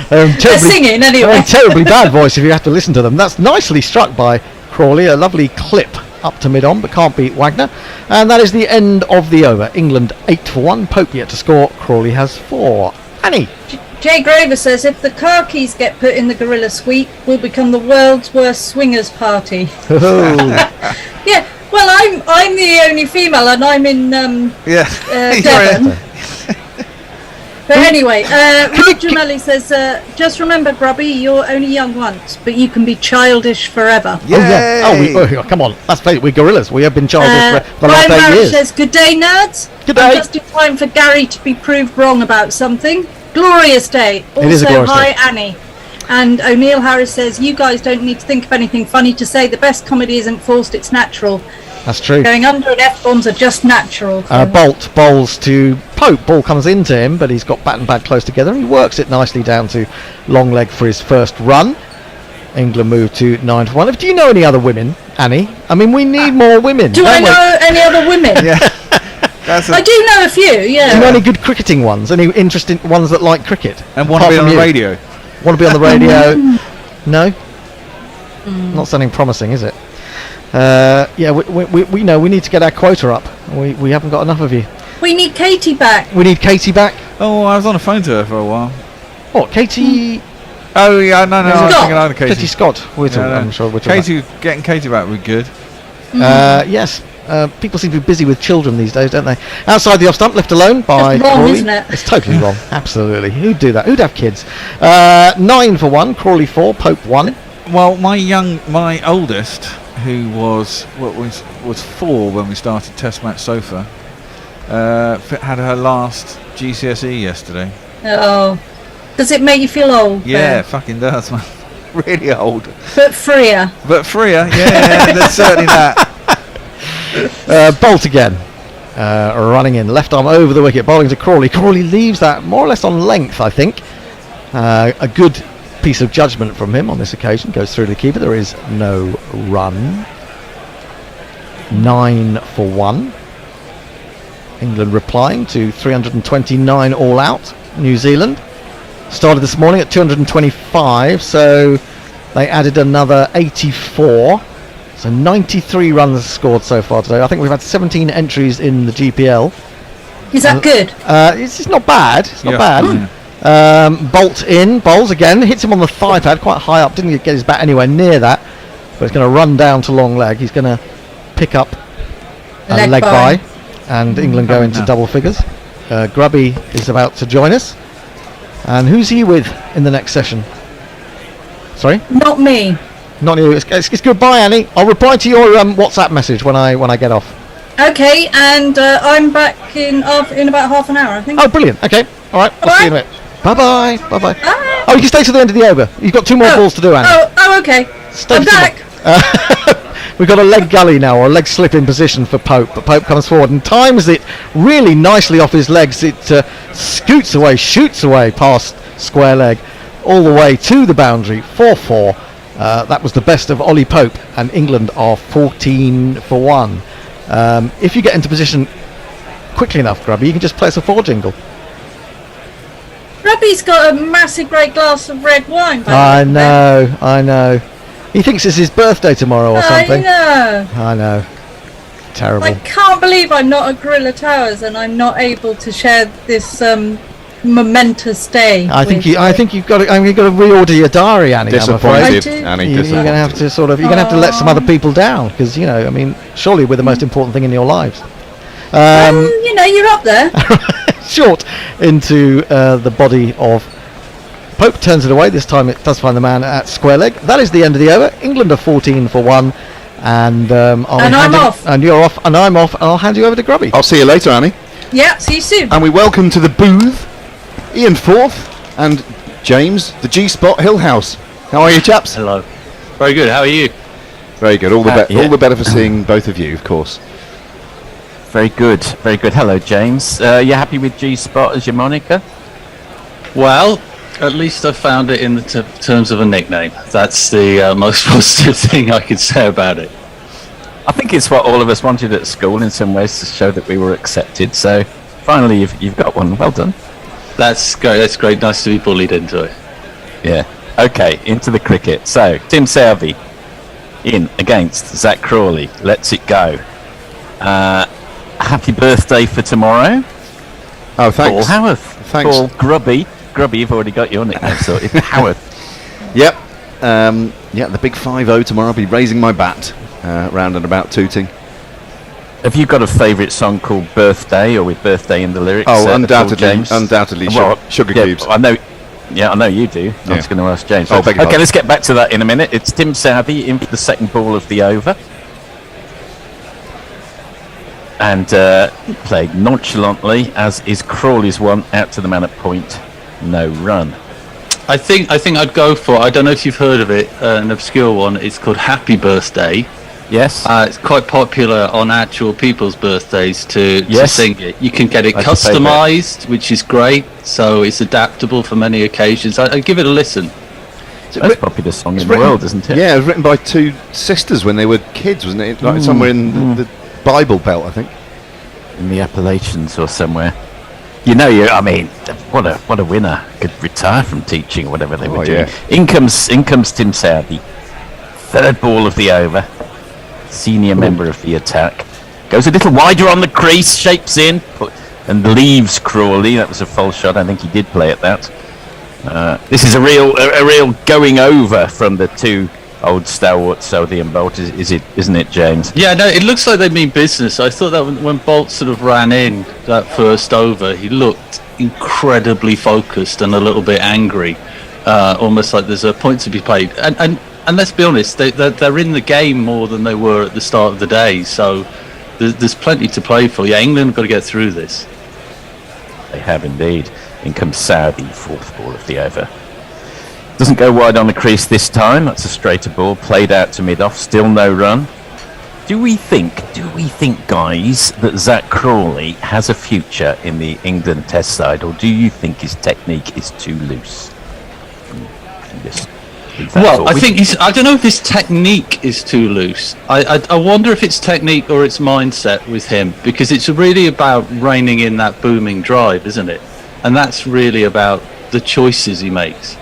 They're singing anyway. Terribly bad voice if you have to listen to them. That's nicely struck by Crawley. A lovely clip up to mid-on, but can't beat Wagner. And that is the end of the over. England 8 for 1. Pope yet to score. Crawley has 4. Annie. Jay Graver says, if the car keys get put in the gorilla suite, we'll become the world's worst swingers party. Yeah, well, I'm the only female, and I'm in Devon. But anyway, Roger Melly says, just remember, Grubby, you're only young once, but you can be childish forever. Come on, let's play it. We're gorillas. We have been childish for the last 8 years. Says, good day, nerds. Good day. Just in time for Gary to be proved wrong about something. Glorious day. Also, it is a glorious hi, day. Annie. And O'Neill Harris says, you guys don't need to think of anything funny to say. The best comedy isn't forced, it's natural. That's true. Going under and F-bombs are just natural. Bolt bowls to Pope. Ball comes into him, but he's got bat and pad close together, and he works it nicely down to long leg for his first run. England move to 9 for 1. Do you know any other women, Annie? I mean, we need more women. Do I know any other women? Yeah. I do know a few, yeah. Do you know any good cricketing ones? Any interesting ones that like cricket? And want to be on the radio? Want to be on the radio? No? Not sounding promising, is it? We know we need to get our quota up. We haven't got enough of you. We need Katie back. We need Katie back. Oh, I was on the phone to her for a while. What, Katie? Oh, yeah, no, I was thinking either Katie. Katie Scott. I'm sure we're talking about. Getting Katie back would be good. Yes. People seem to be busy with children these days, don't they? Outside the off stump, left alone by That's wrong, Crawley. isn't it? It's totally wrong. Absolutely. Who'd do that? Who'd have kids? 9 for 1. Crawley 4. Pope 1. Well, my oldest who was 4 when we started Test Match Sofa, had her last GCSE yesterday. Oh, does it make you feel old? Yeah, it fucking does, man. Really old. But freer. Yeah, there's certainly that. Bolt again, running in, left arm over the wicket, bowling to Crawley. Crawley leaves that more or less on length, I think. A good piece of judgment from him on this occasion, goes through the keeper. There is no run. 9 for 1. England replying to 329 all out. New Zealand started this morning at 225, so they added another 84. So 93 runs scored so far today. I think we've had 17 entries in the GPL. Is that good? It's not bad. It's not bad. Bolt in, bowls again, hits him on the thigh pad, quite high up, didn't get his bat anywhere near that, but he's going to run down to long leg. He's going to pick up a leg by, and England go into double figures. Grubby is about to join us, and who's he with in the next session? Sorry? Not me. Not you. It's goodbye, Annie. I'll reply to your WhatsApp message when I get off. Okay, and I'm back in about half an hour, I think. Oh, brilliant. Okay, all right. I'll see you in a minute. Bye-bye. Bye-bye. Oh, you can stay to the end of the over. You've got 2 more balls to do, Annie. Oh, okay. Stay I'm back. We've got a leg gully now, or a leg slip in position for Pope, but Pope comes forward and times it really nicely off his legs. It shoots away past square leg, all the way to the boundary, 4-4. That was the best of Ollie Pope, and England are 14 for 1. If you get into position quickly enough, Grubby, you can just play us a 4 jingle. Grubby's got a massive great glass of red wine. I know. He thinks it's his birthday tomorrow or something. I know. Terrible. I can't believe I'm not at Gorilla Towers and I'm not able to share this momentous day. I think you've got to reorder your diary, Annie. Disappointed, Annie. You're going to have to let some other people down, because surely we're the most important thing in your lives. You're up there. Short into the body of Pope, turns it away. This time it does find the man at square leg. That is the end of the over. England are 14 for 1, and I'm off. And you're off, and I'm off, and I'll hand you over to Grubby. I'll see you later, Annie. Yeah, see you soon. And we welcome to the booth Ian Forth and James, the G-Spot Hillhouse. How are you, chaps? Hello. Very good. How are you? Very good. All the better for seeing both of you, of course. Very good. Very good. Hello, James. You happy with G-Spot as your moniker? Well, at least I found it in the terms of a nickname. That's the most positive thing I could say about it. I think it's what all of us wanted at school in some ways, to show that we were accepted. So finally you've got one. Well done. That's great. That's great. Nice to be bullied into it. Yeah. Okay, into the cricket. So Tim Southey in against Zach Crawley. Let's it go. Happy birthday for tomorrow. Oh, thanks. Paul Howarth. Thanks. Paul Grubby, you've already got your nickname sorted. Howarth. Yep. The big 5-0 tomorrow. I'll be raising my bat round and about tooting. Have you got a favourite song called Birthday, or with birthday in the lyrics? Oh, undoubtedly Sugar Cubes. I know you do. I was going to ask James. Okay, let's get back to that in a minute. It's Tim Southey in for the second ball of the over. And played nonchalantly, as is Crawley's one, out to the man at point. No run. I think I'd go for, I don't know if you've heard of it, an obscure one. It's called Happy Birthday. Yes. It's quite popular on actual people's birthdays to sing it. You can get it customised, which is great. So it's adaptable for many occasions. I'd give it a listen. That's probably the song in the world, isn't it? Yeah, it was written by 2 sisters when they were kids, wasn't it? Like somewhere in the Bible Belt, I think. In the Appalachians or somewhere. What a winner. Could retire from teaching or whatever they were doing. Yeah. In comes Tim Southey. Third ball of the over. Senior member of the attack. Goes a little wider on the crease, shapes in, and leaves Crawley. That was a false shot. I think he did play at that. This is a real going over from the 2 old stalwarts, Southey and Bolt, isn't it, James? Yeah, no, it looks like they mean business. I thought that when Bolt sort of ran in that first over, he looked incredibly focused and a little bit angry, almost like there's a point to be played. And and let's be honest, they're in the game more than they were at the start of the day. So there's plenty to play for. Yeah, England have got to get through this. They have indeed. In comes Saudi, fourth ball of the over. Doesn't go wide on the crease this time. That's a straighter ball, played out to mid-off, still no run. Do we think, guys, that Zach Crawley has a future in the England Test side, or do you think his technique is too loose? Well, I don't know if his technique is too loose. I wonder if it's technique or it's mindset with him, because it's really about reining in that booming drive, isn't it? And that's really about the choices he makes.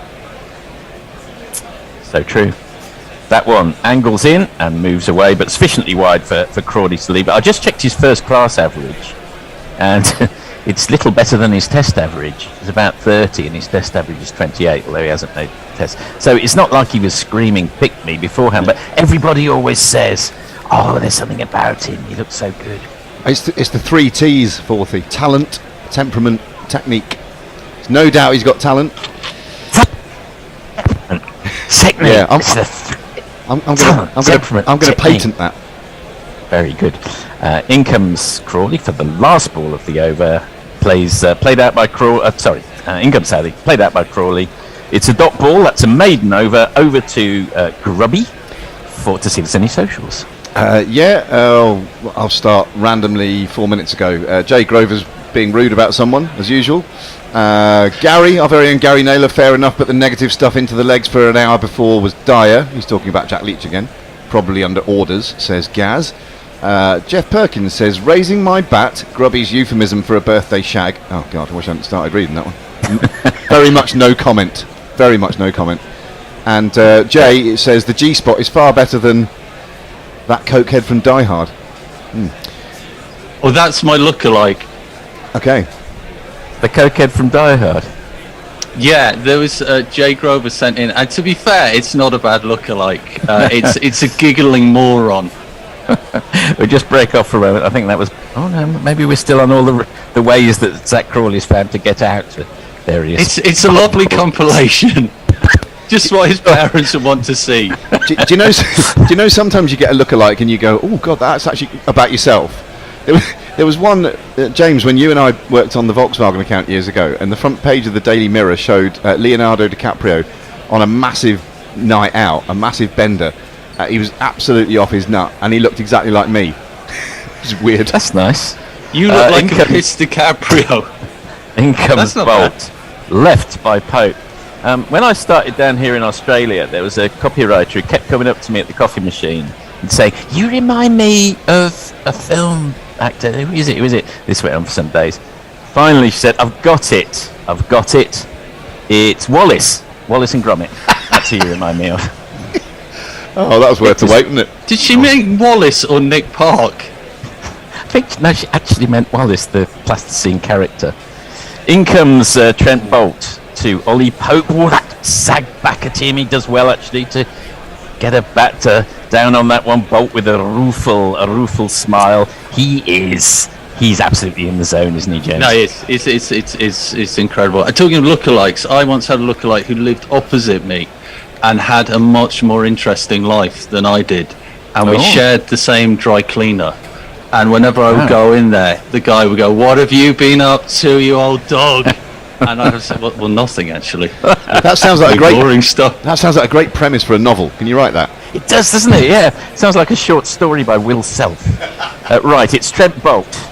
So true. That one angles in and moves away, but sufficiently wide for Crawley to leave. I just checked his first class average, and it's little better than his test average. It's about 30, and his test average is 28, although he hasn't made tests. So it's not like he was screaming, pick me beforehand, but everybody always says, oh, there's something about him. He looks so good. It's the 3 T's, Forthy. Talent, temperament, technique. There's no doubt he's got talent. Technique. Yeah, I'm going to patent that. Very good. In comes Crawley for the last ball of the over. Played out by Crawley. In comes Saudi. Played out by Crawley. It's a dot ball. That's a maiden over. Over to Grubby to see if there's any socials. I'll start randomly 4 minutes ago. Jay Grover's being rude about someone, as usual. Gary, our very own Gary Naylor, fair enough, but the negative stuff into the legs for an hour before was dire. He's talking about Jack Leach again. Probably under orders, says Gaz. Jeff Perkins says, raising my bat, Grubby's euphemism for a birthday shag. Oh, God, I wish I hadn't started reading that one. Very much no comment. Very much no comment. And Jay says, the G-spot is far better than that cokehead from Die Hard. Oh, that's my lookalike. Okay. The cokehead from Die Hard. Yeah, there was Jay Grover sent in, and to be fair, it's not a bad lookalike. It's a giggling moron. We'll just break off for a moment. I think that was. Oh no, maybe we're still on all the ways that Zach Crawley's found to get out to various. It's a lovely compilation. Just what his parents would want to see. Do you know? Sometimes you get a lookalike and you go, "Oh God, that's actually about yourself." There was one, James, when you and I worked on the Volkswagen account years ago, and the front page of the Daily Mirror showed Leonardo DiCaprio on a massive night out, a massive bender. He was absolutely off his nut, and he looked exactly like me. It's weird. That's nice. You look like a pissed DiCaprio. In comes Bolt, left by Pope. When I started down here in Australia, there was a copywriter who kept coming up to me at the coffee machine and saying, "You remind me of a film actor. Who is it? This went on for some days. Finally, she said, I've got it. It's Wallace and Gromit. That's who you remind me of." Oh, that was worth the wait, wasn't it? Did she mean Wallace or Nick Park? I think, no, she actually meant Wallace, the plasticine character. In comes Trent Bolt to Ollie Pope. Oh, that sag back at him. He does well, actually, to get a batter down on that one. Bolt with a rueful smile. He's absolutely in the zone, isn't he, James? No, it's incredible. Talking of lookalikes, I once had a lookalike who lived opposite me and had a much more interesting life than I did, and we shared the same dry cleaner. And whenever I would go in there, the guy would go, "What have you been up to, you old dog?" And I would say, "Well, nothing actually." That sounds like boring stuff. That sounds like a great premise for a novel. Can you write that? It does, doesn't it? Yeah. Sounds like a short story by Will Self. Right, it's Trent Bolt.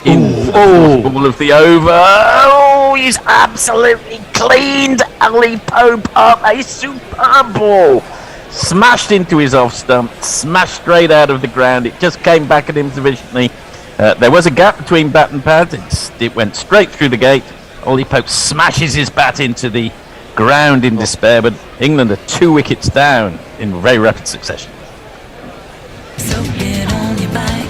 Ball of the over. Oh, he's absolutely cleaned Ollie Pope up. A superb ball. Smashed into his off stump. Smashed straight out of the ground. It just came back at him sufficiently. There was a gap between bat and pad. It went straight through the gate. Ollie Pope smashes his bat into the ground in despair, but England are 2 wickets down in very rapid succession. So get on your bike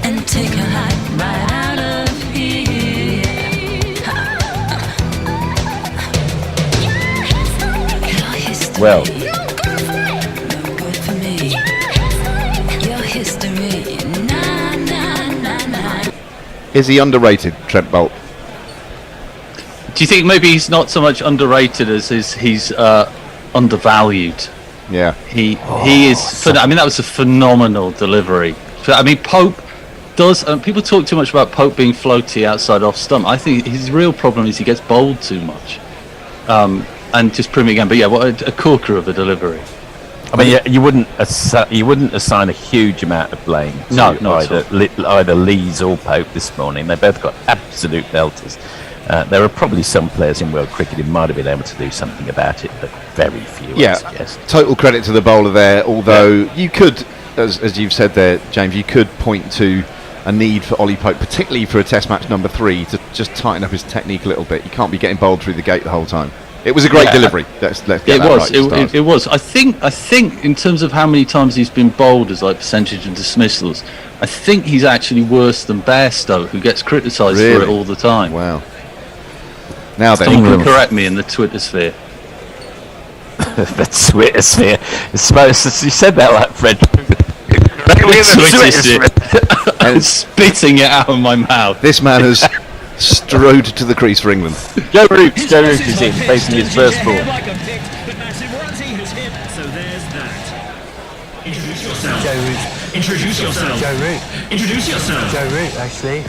and take a hike right out of here. Well, No good for me. Your history. Nah, nah, nah, nah. Is he underrated, Trent Bolt? Do you think maybe he's not so much underrated as he's undervalued? Yeah. He is. I mean, that was a phenomenal delivery. I mean, Pope does. People talk too much about Pope being floaty outside off stump. I think his real problem is he gets bowled too much, and just proving again. But yeah, what a corker of a delivery. I mean, you wouldn't assign a huge amount of blame to either Lees or Pope this morning. They both got absolute belters. There are probably some players in world cricket who might have been able to do something about it, but very few. Yeah, total credit to the bowler there. Although you could, as you've said there, James, you could point to a need for Ollie Pope, particularly for a Test match number 3, to just tighten up his technique a little bit. You can't be getting bowled through the gate the whole time. It was a great delivery. Let's get that right. It was. I think in terms of how many times he's been bowled as like percentage and dismissals, I think he's actually worse than Bairstow, who gets criticised for it all the time. Wow. Now then, someone can correct me in the Twitter sphere. The Twitter sphere. You said that like Fred. I'm spitting it out of my mouth. This man has strode to the crease for England. Joe Root is in, facing his first ball. Introduce yourself. Joe Root. Introduce yourself. Joe Root. Introduce yourself. Joe Root, actually.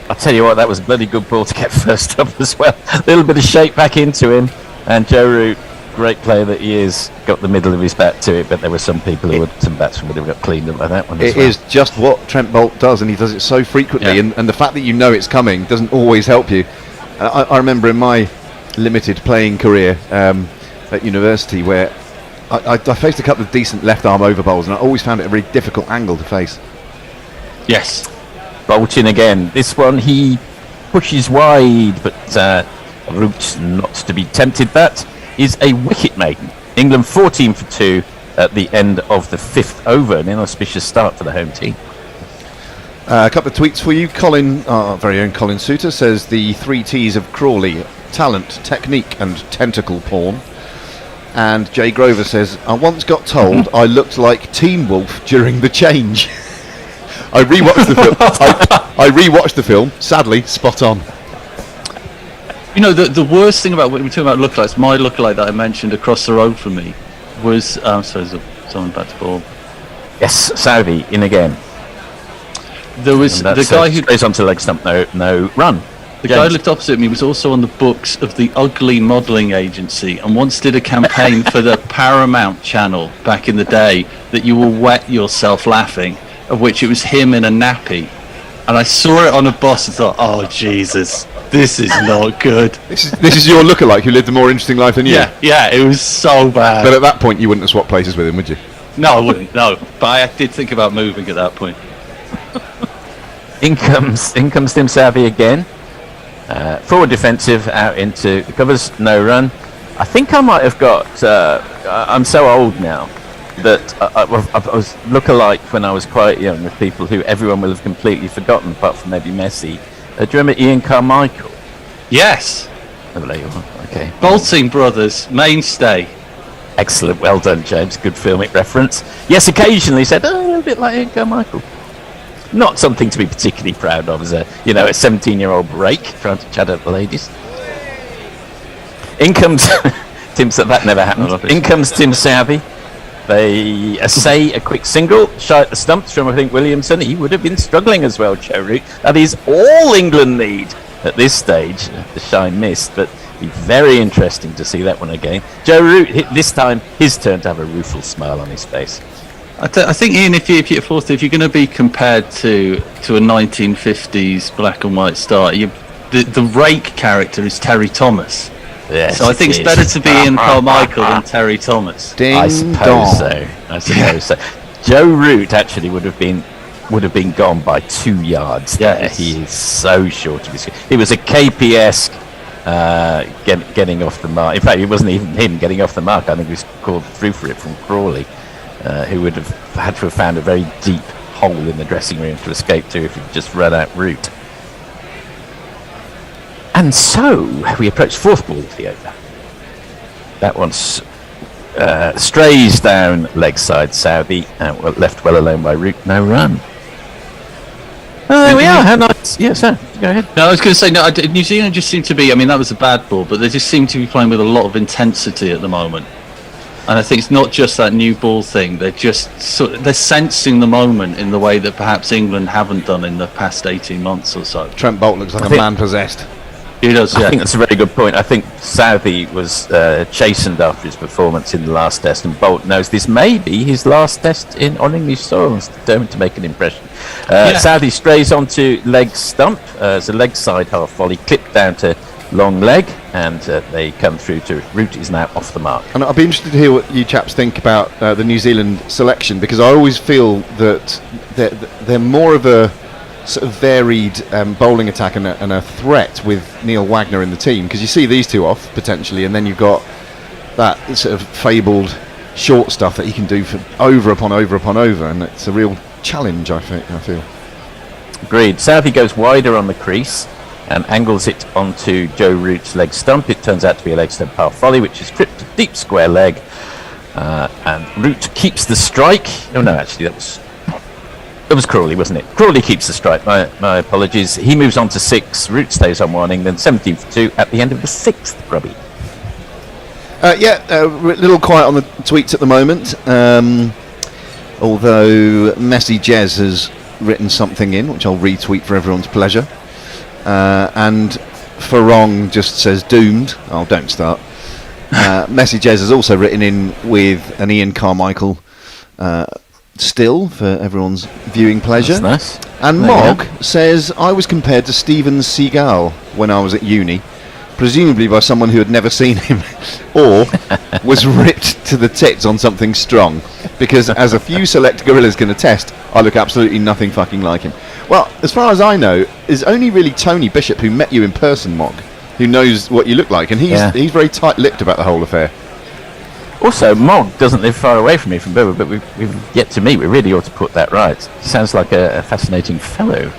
I'll tell you what, that was a bloody good ball to get first up as well. A little bit of shape back into him, and Joe Root, great player that he is, got the middle of his bat to it, but there were some people who some batsmen would have got cleaned up by that one as well. It is just what Trent Boult does, and he does it so frequently, and the fact that you know it's coming doesn't always help you. I remember in my limited playing career at university where I faced a couple of decent left arm over bowls, and I always found it a very difficult angle to face. Yes. Boult in again. This one he pushes wide, but Root not to be tempted. That is a wicket maiden. England 14 for 2 at the end of the 5th over. An inauspicious start for the home team. A couple of tweets for you. Colin, our very own Colin Suter, says the 3 T's of Crawley: talent, technique and tentacle porn. And Jay Grover says, I once got told I looked like Teen Wolf during the change. I rewatched the film. I rewatched the film. Sadly, spot on. You know, the worst thing about when we're talking about lookalikes, my lookalike that I mentioned across the road from me was. Sorry, there's someone back to ball. Yes, Saudi in again. There was the guy who goes onto leg stump. No run. The guy who looked opposite me was also on the books of the Ugly Modelling Agency, and once did a campaign for the Paramount channel back in the day that you will wet yourself laughing, of which it was him in a nappy. And I saw it on a bus and thought, oh Jesus, this is not good. This is your lookalike who lived a more interesting life than you. Yeah, it was so bad. But at that point you wouldn't have swapped places with him, would you? No, I wouldn't, no. But I did think about moving at that point. In comes Tim Savvy again. Forward defensive, out into the covers, no run. I think I might have got, I'm so old now, that I was look-alike when I was quite young with people who everyone will have completely forgotten, apart from maybe Messi. Do you remember Ian Carmichael? Yes. Oh, there you are. Okay. Bolting Brothers, mainstay. Excellent, well done, James. Good filmic reference. Yes, occasionally said, a little bit like Ian Carmichael. Not something to be particularly proud of as a 17-year-old break trying to chat up the ladies. In comes Tim. That never happened. In comes Tim Savvy. They essay a quick single, shy at the stumps from I think Williamson. He would have been struggling as well, Joe Root. That is all England need at this stage. The shy missed, but it'd be very interesting to see that one again. Joe Root this time his turn to have a rueful smile on his face. I think, Ian, if you're going to be compared to a 1950s black and white star, the rake character is Terry Thomas. Yes, so I think it's better to be Ian Carmichael than Terry Thomas. I suppose so. Joe Root actually would have been gone by 2 yards. Yes. He is so short of his. It was a KPS getting off the mark. In fact, it wasn't even him getting off the mark. I think he was called through for it from Crawley, who would have had to have found a very deep hole in the dressing room to escape to if he'd just run out Root. And so we approach 4th ball of the over. That one strays down leg side Saudi, left well alone by Root, no run. There we are. How nice. Yeah, sir. Go ahead. No, I was going to say, New Zealand just seemed to be, that was a bad ball, but they just seem to be playing with a lot of intensity at the moment. And I think it's not just that new ball thing. They're just they're sensing the moment in the way that perhaps England haven't done in the past 18 months or so. Trent Boult looks like a man possessed. He does, yeah. I think that's a very good point. I think Southey was chastened after his performance in the last test, and Boult knows this may be his last test on English soil and is determined to make an impression. Southey strays onto leg stump. It's a leg side half volley, clipped down to long leg, and they come through to Root is now off the mark. And I'd be interested to hear what you chaps think about the New Zealand selection, because I always feel that they're more of a sort of varied bowling attack and a threat with Neil Wagner in the team, because you see these two off potentially, and then you've got that sort of fabled short stuff that he can do for over upon over upon over, and it's a real challenge, I feel. Agreed. Southey goes wider on the crease and angles it onto Joe Root's leg stump. It turns out to be a leg stump half volley, which is tripped to deep square leg, and Root keeps the strike. Oh no, actually it was Crawley, wasn't it? Crawley keeps the strike. My apologies. He moves on to 6. Root stays on 1, then 17 for 2 at the end of the 6th. Grubby. A little quiet on the tweets at the moment. Although Messi Jez has written something in, which I'll retweet for everyone's pleasure. And Farong just says doomed. Oh, don't start. Messi Jez has also written in with an Ian Carmichael still for everyone's viewing pleasure. That's nice. And Mog says, I was compared to Steven Seagal when I was at uni, presumably by someone who had never seen him or was ripped to the tits on something strong, because as a few select gorillas can attest, I look absolutely nothing fucking like him. Well, as far as I know, it's only really Tony Bishop, who met you in person, Mog, who knows what you look like, and he's very tight-lipped about the whole affair. Also, Mog doesn't live far away from me from Burwood, but we've yet to meet. We really ought to put that right. Sounds like a fascinating fellow.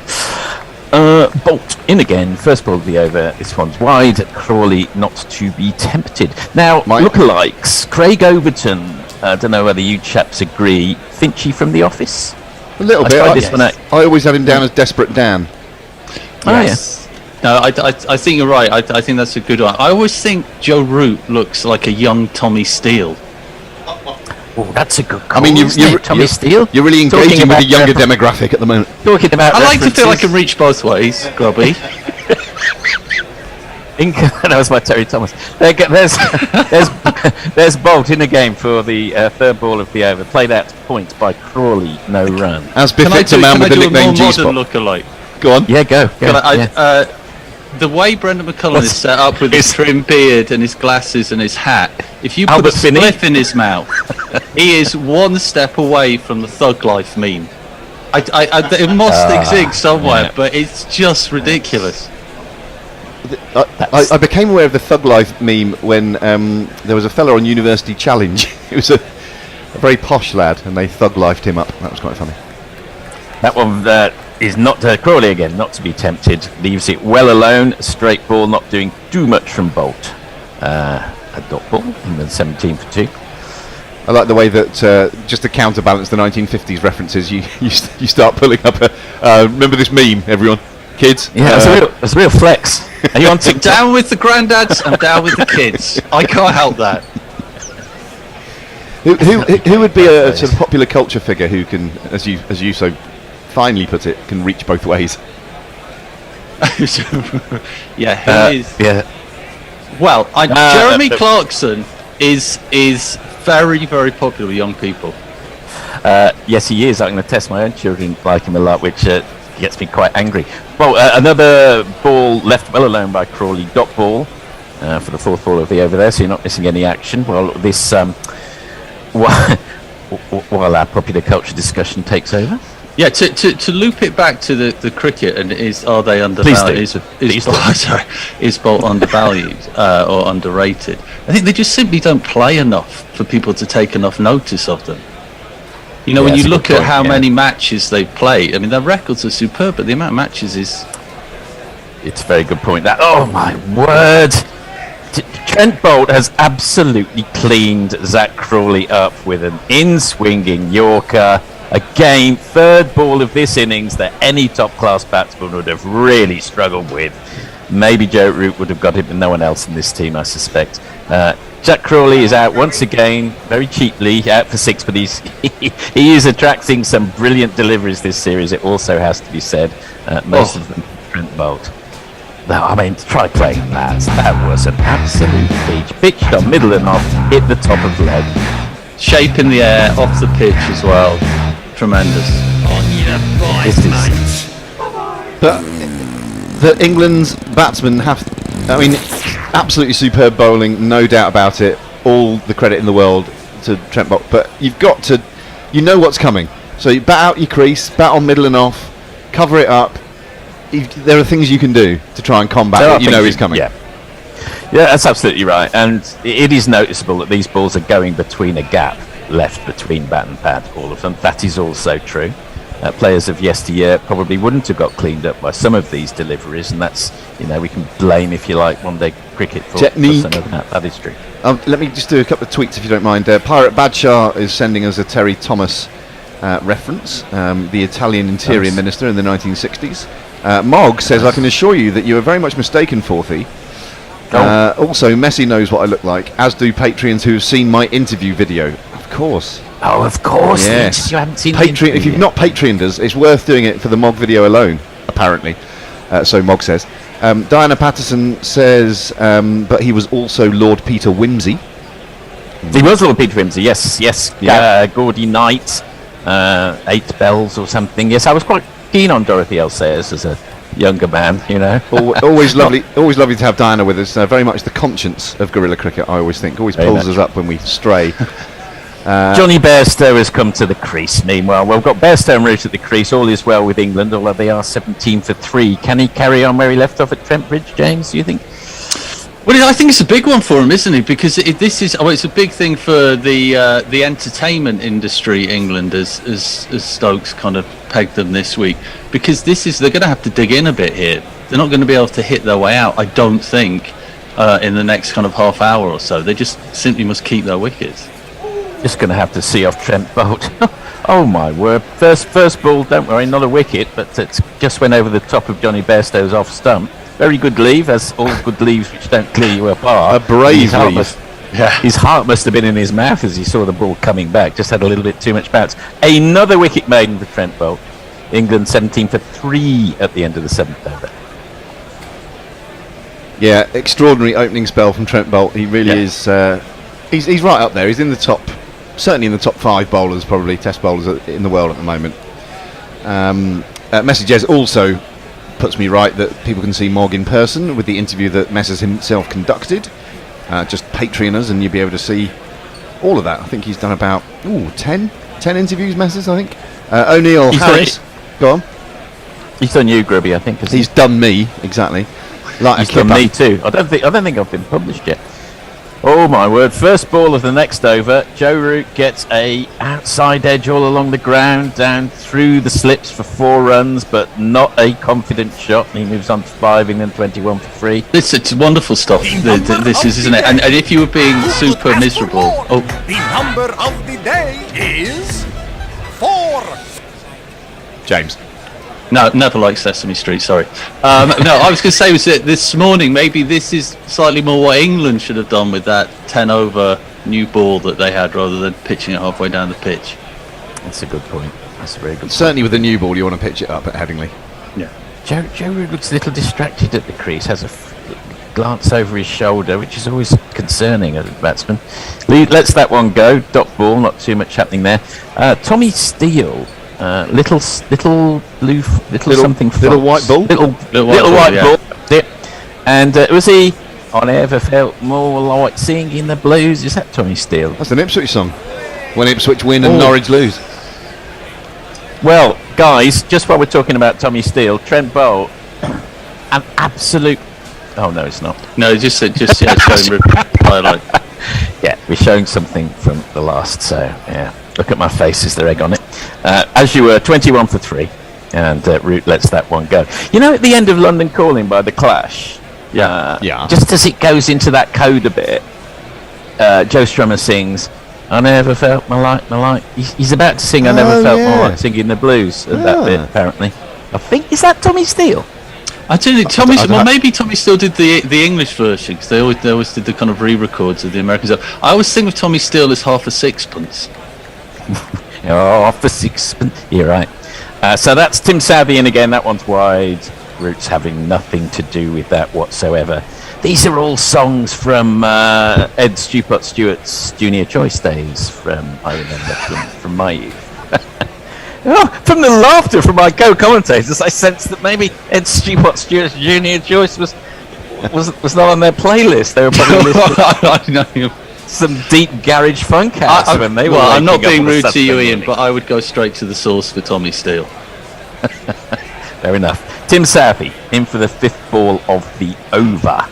Boult in again. First ball of the over. This one's wide. Crawley not to be tempted. Now, lookalikes. Craig Overton. I don't know whether you chaps agree. Finchy from The Office? A little bit. I always had him down as Desperate Dan. Yes. No, I think you're right. I think that's a good one. I always think Joe Root looks like a young Tommy Steele. Oh, that's a good call. I mean, Tommy Steele? You're really engaging with the younger demographic at the moment. Talking about I like to feel I can reach both ways, Grubby. That was my Terry Thomas. There's Boult in the game for the third ball of the over. Played out to point by Crawley, no run. As befits a man with the nickname G-Spot. Look-alike? Go on. Yeah, go. The way Brendan McCullum is set up with his trim beard and his glasses and his hat, if you put a spliff in his mouth, he is one step away from the Thug Life meme. It must exist somewhere, but it's just ridiculous. I became aware of the Thug Life meme when there was a fella on University Challenge. It was a very posh lad, and they Thug Lifed him up. That was quite funny. That one is not Crawley again, not to be tempted. Leaves it well alone. Straight ball, not doing too much from Boult. A dot ball, and then 17 for 2. I like the way that, just to counterbalance the 1950s references, you start pulling up remember this meme, everyone? Kids? Yeah, that's a real flex. Are you on TikTok? Down with the granddads and down with the kids. I can't help that. Who would be a sort of popular culture figure who can, as you so finely put it, can reach both ways? Yeah, who is? Yeah. Well, Jeremy Clarkson is very, very popular with young people. Yes, he is. I'm going to test my own children like him a lot, which gets me quite angry. Well, another ball left well alone by Crawley. Dot ball for the fourth ball of the over there, so you're not missing any action. Well, this while our popular culture discussion takes over. Yeah, to loop it back to the cricket, and are they undervalued? Is Boult undervalued or underrated? I think they just simply don't play enough for people to take enough notice of them. You know, when you look at how many matches they've played, I mean, their records are superb, but the amount of matches is... It's a very good point. That, oh my word! Trent Boult has absolutely cleaned Zach Crawley up with an in-swinging Yorker. Again, third ball of this innings that any top-class batsman would have really struggled with. Maybe Joe Root would have got it, but no one else in this team, I suspect. Jack Crawley is out once again, very cheaply, out for 6, but he is attracting some brilliant deliveries this series, it also has to be said. Most of them Trent Boult. No, I mean, try playing that. That was an absolute peach. Pitched on middle and off, hit the top of the leg. Shape in the air, off the pitch as well. Tremendous. But the England's batsmen have, I mean, absolutely superb bowling, no doubt about it. All the credit in the world to Trent Boult. But you've got to, you know what's coming. So you bat out your crease, bat on middle and off, cover it up. There are things you can do to try and combat what you know is coming. Yeah, that's absolutely right. And it is noticeable that these balls are going between a gap left between bat and pad, all of them. That is also true. Players of yesteryear probably wouldn't have got cleaned up by some of these deliveries, and that's, we can blame, if you like, one-day cricket for some of that. That is true. Let me just do a couple of tweets, if you don't mind. Pirate Badshah is sending us a Terry Thomas reference, the Italian interior minister in the 1960s. Mog says, I can assure you that you are very much mistaken, Forthy. Also, Messi knows what I look like, as do Patreons who have seen my interview video. Of course. Oh, of course. Yes. You haven't seen Patreon. If you've not Patreoned us, it's worth doing it for the Mog video alone, apparently. So Mog says. Diana Patterson says, but he was also Lord Peter Wimsey. He was Lord Peter Wimsey, yes. Gaudy Knight, 8 bells or something. Yes, I was quite keen on Dorothy L. Sayers as a younger man, always lovely to have Diana with us. Very much the conscience of guerrilla cricket, I always think. Always pulls us up when we stray. Johnny Bairstow has come to the crease. Meanwhile, we've got Bairstow en route at the crease. All is well with England, although they are 17 for 3. Can he carry on where he left off at Trent Bridge, James, do you think? Well, I think it's a big one for him, isn't it? Because it's a big thing for the entertainment industry, England, as Stokes kind of pegged them this week. Because they're going to have to dig in a bit here. They're not going to be able to hit their way out, I don't think, in the next kind of half hour or so. They just simply must keep their wickets. Just going to have to see off Trent Boult. Oh my word! First ball, don't worry, not a wicket, but it just went over the top of Johnny Bairstow's off stump. Very good leave, as all good leaves which don't clear you apart. A brave leave. His heart must have been in his mouth as he saw the ball coming back. Just had a little bit too much bounce. Another wicket maiden for Trent Boult. England 17 for 3 at the end of the 7th over. Yeah, extraordinary opening spell from Trent Boult. He really is. He's right up there. He's in the top, certainly in the top 5 bowlers, probably Test bowlers in the world at the moment. Messages also puts me right that people can see Mog in person with the interview that Messers himself conducted. Just Patreon us and you'll be able to see all of that. I think he's done about 10 interviews, Messers, I think. O'Neill Harris. Go on. He's done you, Grubby, I think. He's done me, exactly. Like he's done me too. I don't think I've been published yet. Oh my word, first ball of the next over. Joe Root gets a outside edge all along the ground, down through the slips for 4 runs, but not a confident shot. He moves on to 5, England 21 for 3. It's wonderful stuff, this is, isn't it? And if you were being super miserable... The number of the day is 4. James. No, never liked Sesame Street, sorry. No, I was going to say was that this morning, maybe this is slightly more what England should have done with that 10 over new ball that they had rather than pitching it halfway down the pitch. That's a good point. That's a very good point. Certainly with the new ball, you want to pitch it up at Headingley. Yeah. Joe looks a little distracted at the crease, has a glance over his shoulder, which is always concerning as a batsman. Lets that one go, dot ball, not too much happening there. Tommy Steele. Little blue, something. Little white ball. Little white ball. Yeah. And was he? I never felt more like singing the blues. Is that Tommy Steele? That's an Ipswich song. When Ipswich win and Norwich lose. Well, guys, just while we're talking about Tommy Steele, Trent Boult, an absolute. Oh no, it's not. No, just showing highlight. Yeah, we're showing something from the last. So yeah. Look at my face, is there egg on it? As you were, 21 for 3, and Root lets that one go. You know, at the end of London Calling by The Clash, just as it goes into that code a bit, Joe Strummer sings, I never felt my light. He's about to sing I never felt my light, singing the blues at that bit, apparently. I think, is that Tommy Steele? I don't know. Maybe Tommy still did the English version because they always did the kind of re-records of the American stuff. I always think of Tommy Steele as half a sixpence. Half a sixpence. You're right. So that's Tim Southey, and again, that one's wide. Roots having nothing to do with that whatsoever. These are all songs from Ed Stewart Stewart's junior choice days. I remember from my youth. From the laughter from my co-commentators, I sense that maybe Ed Stewart's junior choice was not on their playlist. They were probably listening to some deep garage funk house when they were. Well, I'm not being rude to you, Ian, but I would go straight to the source for Tommy Steele. Fair enough. Tim Southey in for the fifth ball of the over.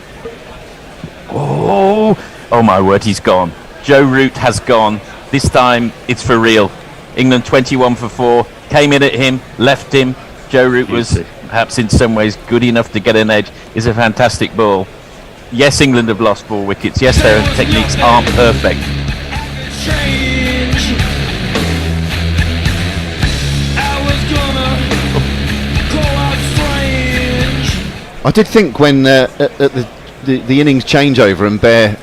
Oh my word, he's gone. Joe Root has gone. This time it's for real. England 21 for 4. Came in at him, left him. Joe Root was perhaps in some ways good enough to get an edge. It's a fantastic ball. Yes, England have lost 4 wickets. Yes, their techniques aren't perfect. I did think when at the innings changeover and Bear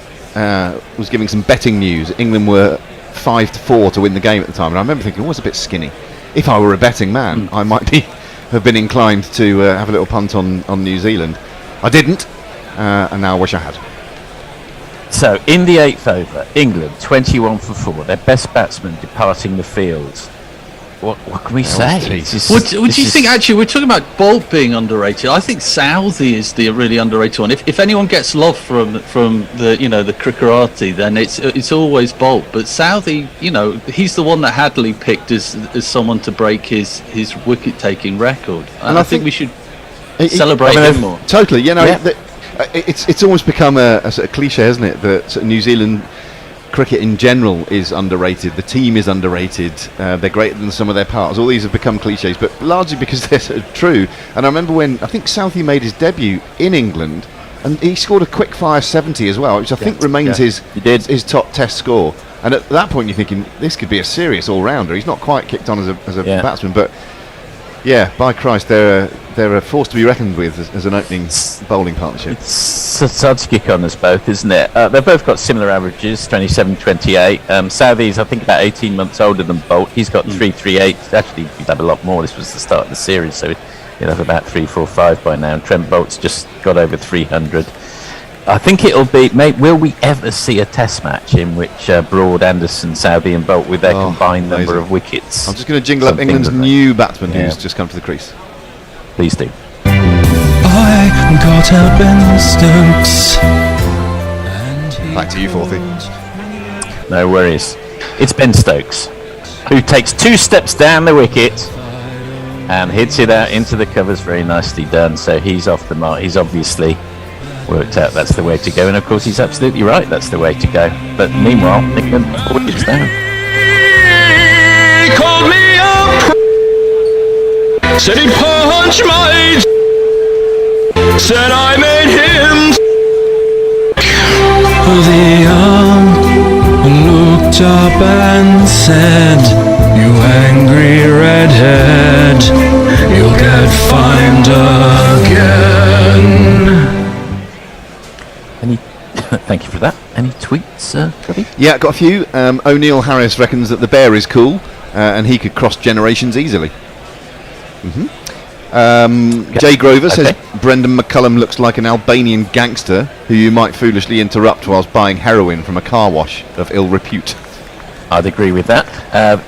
was giving some betting news, England were 5-4 to win the game at the time, and I remember thinking, it's a bit skinny. If I were a betting man, I might have been inclined to have a little punt on New Zealand. I didn't, and now I wish I had. So in the 8th over, England 21 for 4. Their best batsman departing the field. What can we say? What do you think? Actually, we're talking about Bolt being underrated. I think Southey is the really underrated one. If anyone gets love from the the Crickerati, then it's always Bolt. But Southey, he's the one that Hadley picked as someone to break his wicket taking record. And I think we should celebrate him more. Totally, it's almost become a sort of cliche, hasn't it? That sort of New Zealand cricket in general is underrated. The team is underrated. They're greater than some of their parts. All these have become cliches, but largely because they're sort of true. And I remember when I think Southey made his debut in England, and he scored a quick fire 70 as well, which I think remains his top Test score. And at that point, you're thinking this could be a serious all-rounder. He's not quite kicked on as a batsman, but by Christ, they're a force to be reckoned with as an opening bowling partnership. It's hard to kick on us both, isn't it? They've both got similar averages, 27-28. Southey's, I think, about 18 months older than Bolt. He's got 338. Actually, he'd have a lot more. This was the start of the series, so he'll have about 345 by now. And Trent Bolt's just got over 300. I think it'll be... will we ever see a test match in which Broad, Anderson, Southey and Bolt with their combined number of wickets? I'm just going to jingle up England's new batsman who's just come to the crease. Please do. I got out Ben Stokes. Back to you, Forthy. No worries. It's Ben Stokes, who takes 2 steps down the wicket and hits it out into the covers. Very nicely done. So he's off the mark. He's obviously worked out that's the way to go, and of course he's absolutely right, that's the way to go. But meanwhile, England 4 wickets down. He called me up, said he punched my, said I made him. The arm looked up and said, "You angry redhead, you'll get fined again." Thank you for that. Any tweets, Cubby? Yeah, got a few. O'Neill Harris reckons that the bear is cool and he could cross generations easily. Jay Grover says Brendan McCullum looks like an Albanian gangster who you might foolishly interrupt whilst buying heroin from a car wash of ill repute. I'd agree with that.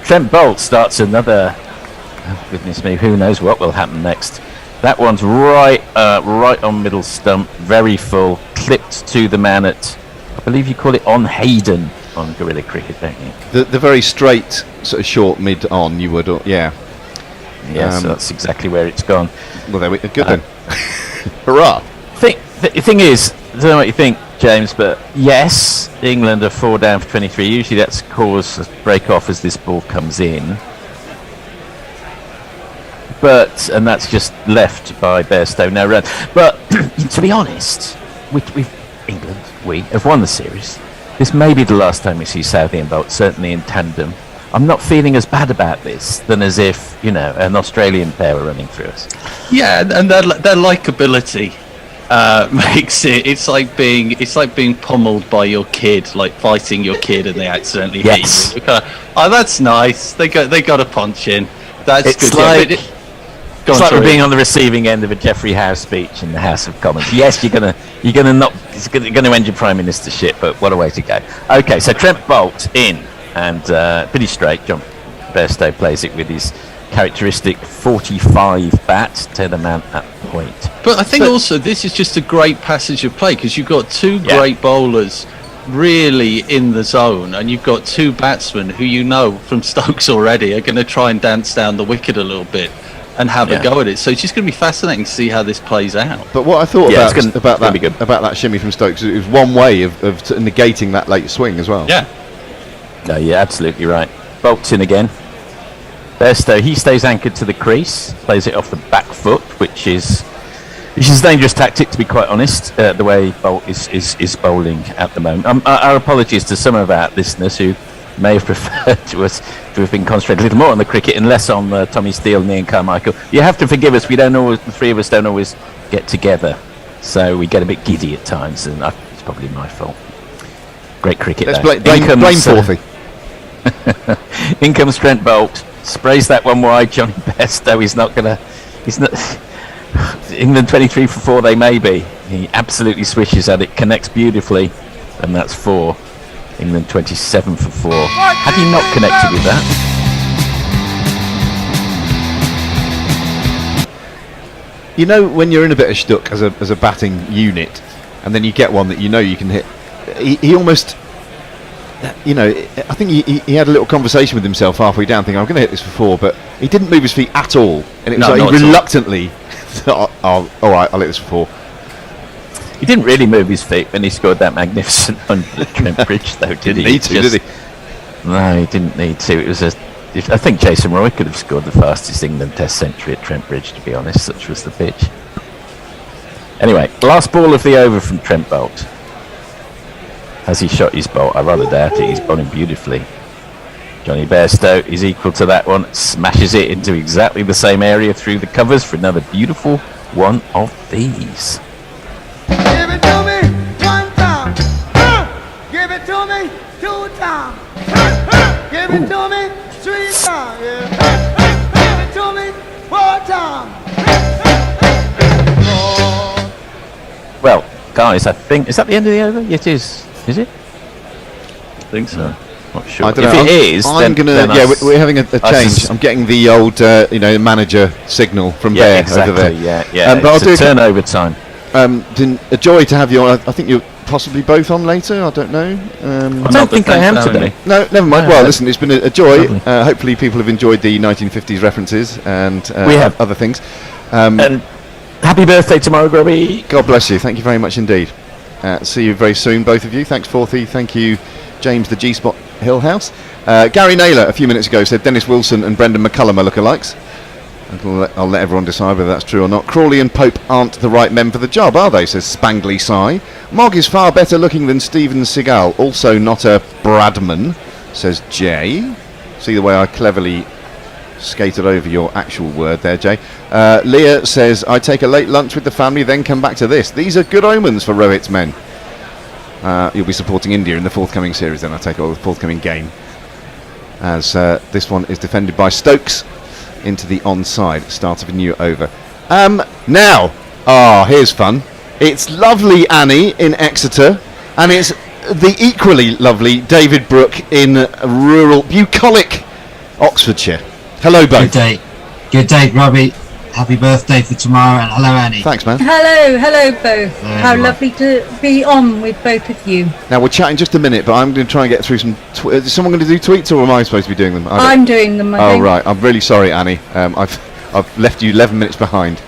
Trent Bolt starts another... Oh, goodness me, who knows what will happen next. That one's right on middle stump, very full, clipped to the man at, I believe you call it on Hayden on Guerrilla Cricket, don't you? The very straight, sort of short mid on, you would, yeah. Yeah, so that's exactly where it's gone. Well, there we go. Good then. Hurrah! The thing is, I don't know what you think, James, but yes, England are 4 down for 23. Usually that's caused a break off as this ball comes in. And that's just left by Bairstow, no run. But to be honest, we have won the series. This may be the last time we see Southey and Bolt, certainly in tandem. I'm not feeling as bad about this than as if, an Australian pair were running through us. Yeah, and their likability makes it. It's like being pummeled by your kid, like fighting your kid, and they accidentally hit you. Oh, that's nice. They got a punch in. That's it's good. Like, it's like we're being on the receiving end of a Geoffrey Howe speech in the House of Commons. Yes, you're gonna it's gonna end your prime ministership, but what a way to go. Okay, so Trent Boult in, and pretty straight. John Bairstow plays it with his characteristic 45 bat to the man at point. But I think also this is just a great passage of play because you've got two great bowlers really in the zone, and you've got two batsmen who from Stokes already are going to try and dance down the wicket a little bit and have a go at it. So it's just going to be fascinating to see how this plays out. But what I thought about that shimmy from Stokes, it was one way of negating that late swing as well. Yeah. No, you're absolutely right. Bolt's in again. Bairstow, he stays anchored to the crease, plays it off the back foot, which is a dangerous tactic, to be quite honest, the way Boult is bowling at the moment. Our apologies to some of our listeners who may have preferred to have been concentrated a little more on the cricket and less on Tommy Steele and Ian Carmichael. You have to forgive us, the three of us don't always get together, so we get a bit giddy at times, and it's probably my fault. Great cricket. Let's blame Forthy. In comes Trent Boult, sprays that one wide. Johnny Bairstow, he's not England 23 for 4 they may be. He absolutely swishes at it, connects beautifully, and that's 4. England 27 for 4. Had he not connected with that? When you're in a bit of shtuck as a batting unit, and then you get one that you can hit, he almost, I think he had a little conversation with himself halfway down, thinking, I'm going to hit this for 4, but he didn't move his feet at all, and it was like he reluctantly thought, all right, I'll hit this for 4. He didn't really move his feet when he scored that magnificent 100 at Trent Bridge, though, did he? Did he? No, he didn't need to. It was I think Jason Roy could have scored the fastest England Test century at Trent Bridge, to be honest. Such was the pitch. Anyway, last ball of the over from Trent Boult. Has he shot his bolt? I rather doubt it. He's bowling beautifully. Johnny Bairstow is equal to that one. Smashes it into exactly the same area through the covers for another beautiful one of these. Give it to me 1 time. Give it to me 2 times. Give it to me 3 times. Give it to me 4 times. Well, guys, I think is that the end of the over? It is. Is it? I think so. Not sure. I don't if know. it is, I'm gonna. We're having a change. I'm getting the old, manager signal from Bear exactly, over there. Yeah. But I'll do turnover time. A joy to have you on. I think you're possibly both on later. I don't know. I don't think I am today. No, never mind. Well, listen, it's been a joy. Hopefully, people have enjoyed the 1950s references and we have other things. And happy birthday tomorrow, Grubby. God bless you. Thank you very much indeed. See you very soon, both of you. Thanks, Forthy. Thank you, James the G-Spot Hillhouse. Gary Naylor a few minutes ago said Dennis Wilson and Brendan McCullum are lookalikes. I'll let everyone decide whether that's true or not. Crawley and Pope aren't the right men for the job, are they, says Spangly Sigh. Mogg is far better looking than Steven Seagal, also not a Bradman, says Jay. See the way I cleverly skated over your actual word there, Jay. Leah says, I take a late lunch with the family, then come back to this. These are good omens for Rohit's men. You'll be supporting India in the forthcoming series, then I take it, or the forthcoming game. As this one is defended by Stokes into the onside, start of a new over. Now, here's fun. It's lovely Annie in Exeter, and it's the equally lovely David Brooke in rural, bucolic Oxfordshire. Hello, both. Good day, Robbie. Happy birthday for tomorrow, and hello, Annie. Thanks, man. Hello both. How lovely to be on with both of you. Now, we'll chat in just a minute, but I'm going to try and get through some... is someone going to do tweets, or am I supposed to be doing them? I'm doing them, I think. Right. I'm really sorry, Annie. I've left you 11 minutes behind.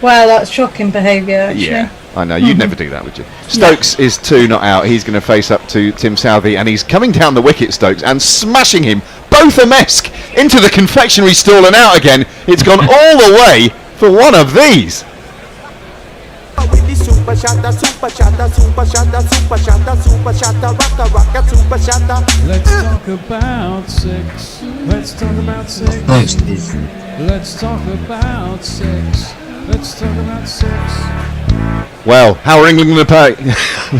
Well, that's shocking behaviour, actually. Yeah, I know. You'd never do that, would you? Stokes is 2 not out. He's going to face up to Tim Southey, and he's coming down the wicket, Stokes, and smashing him, both a mesk, into the confectionery stall and out again. It's gone all the way for one of these. With the super shatter, super shatter, super shatter, super shatter, super shatter, rocker, rocker, super shatter. Let's talk about sex. Let's talk about sex. Let's talk about sex. Let's talk about sex. Well, how are England going to play?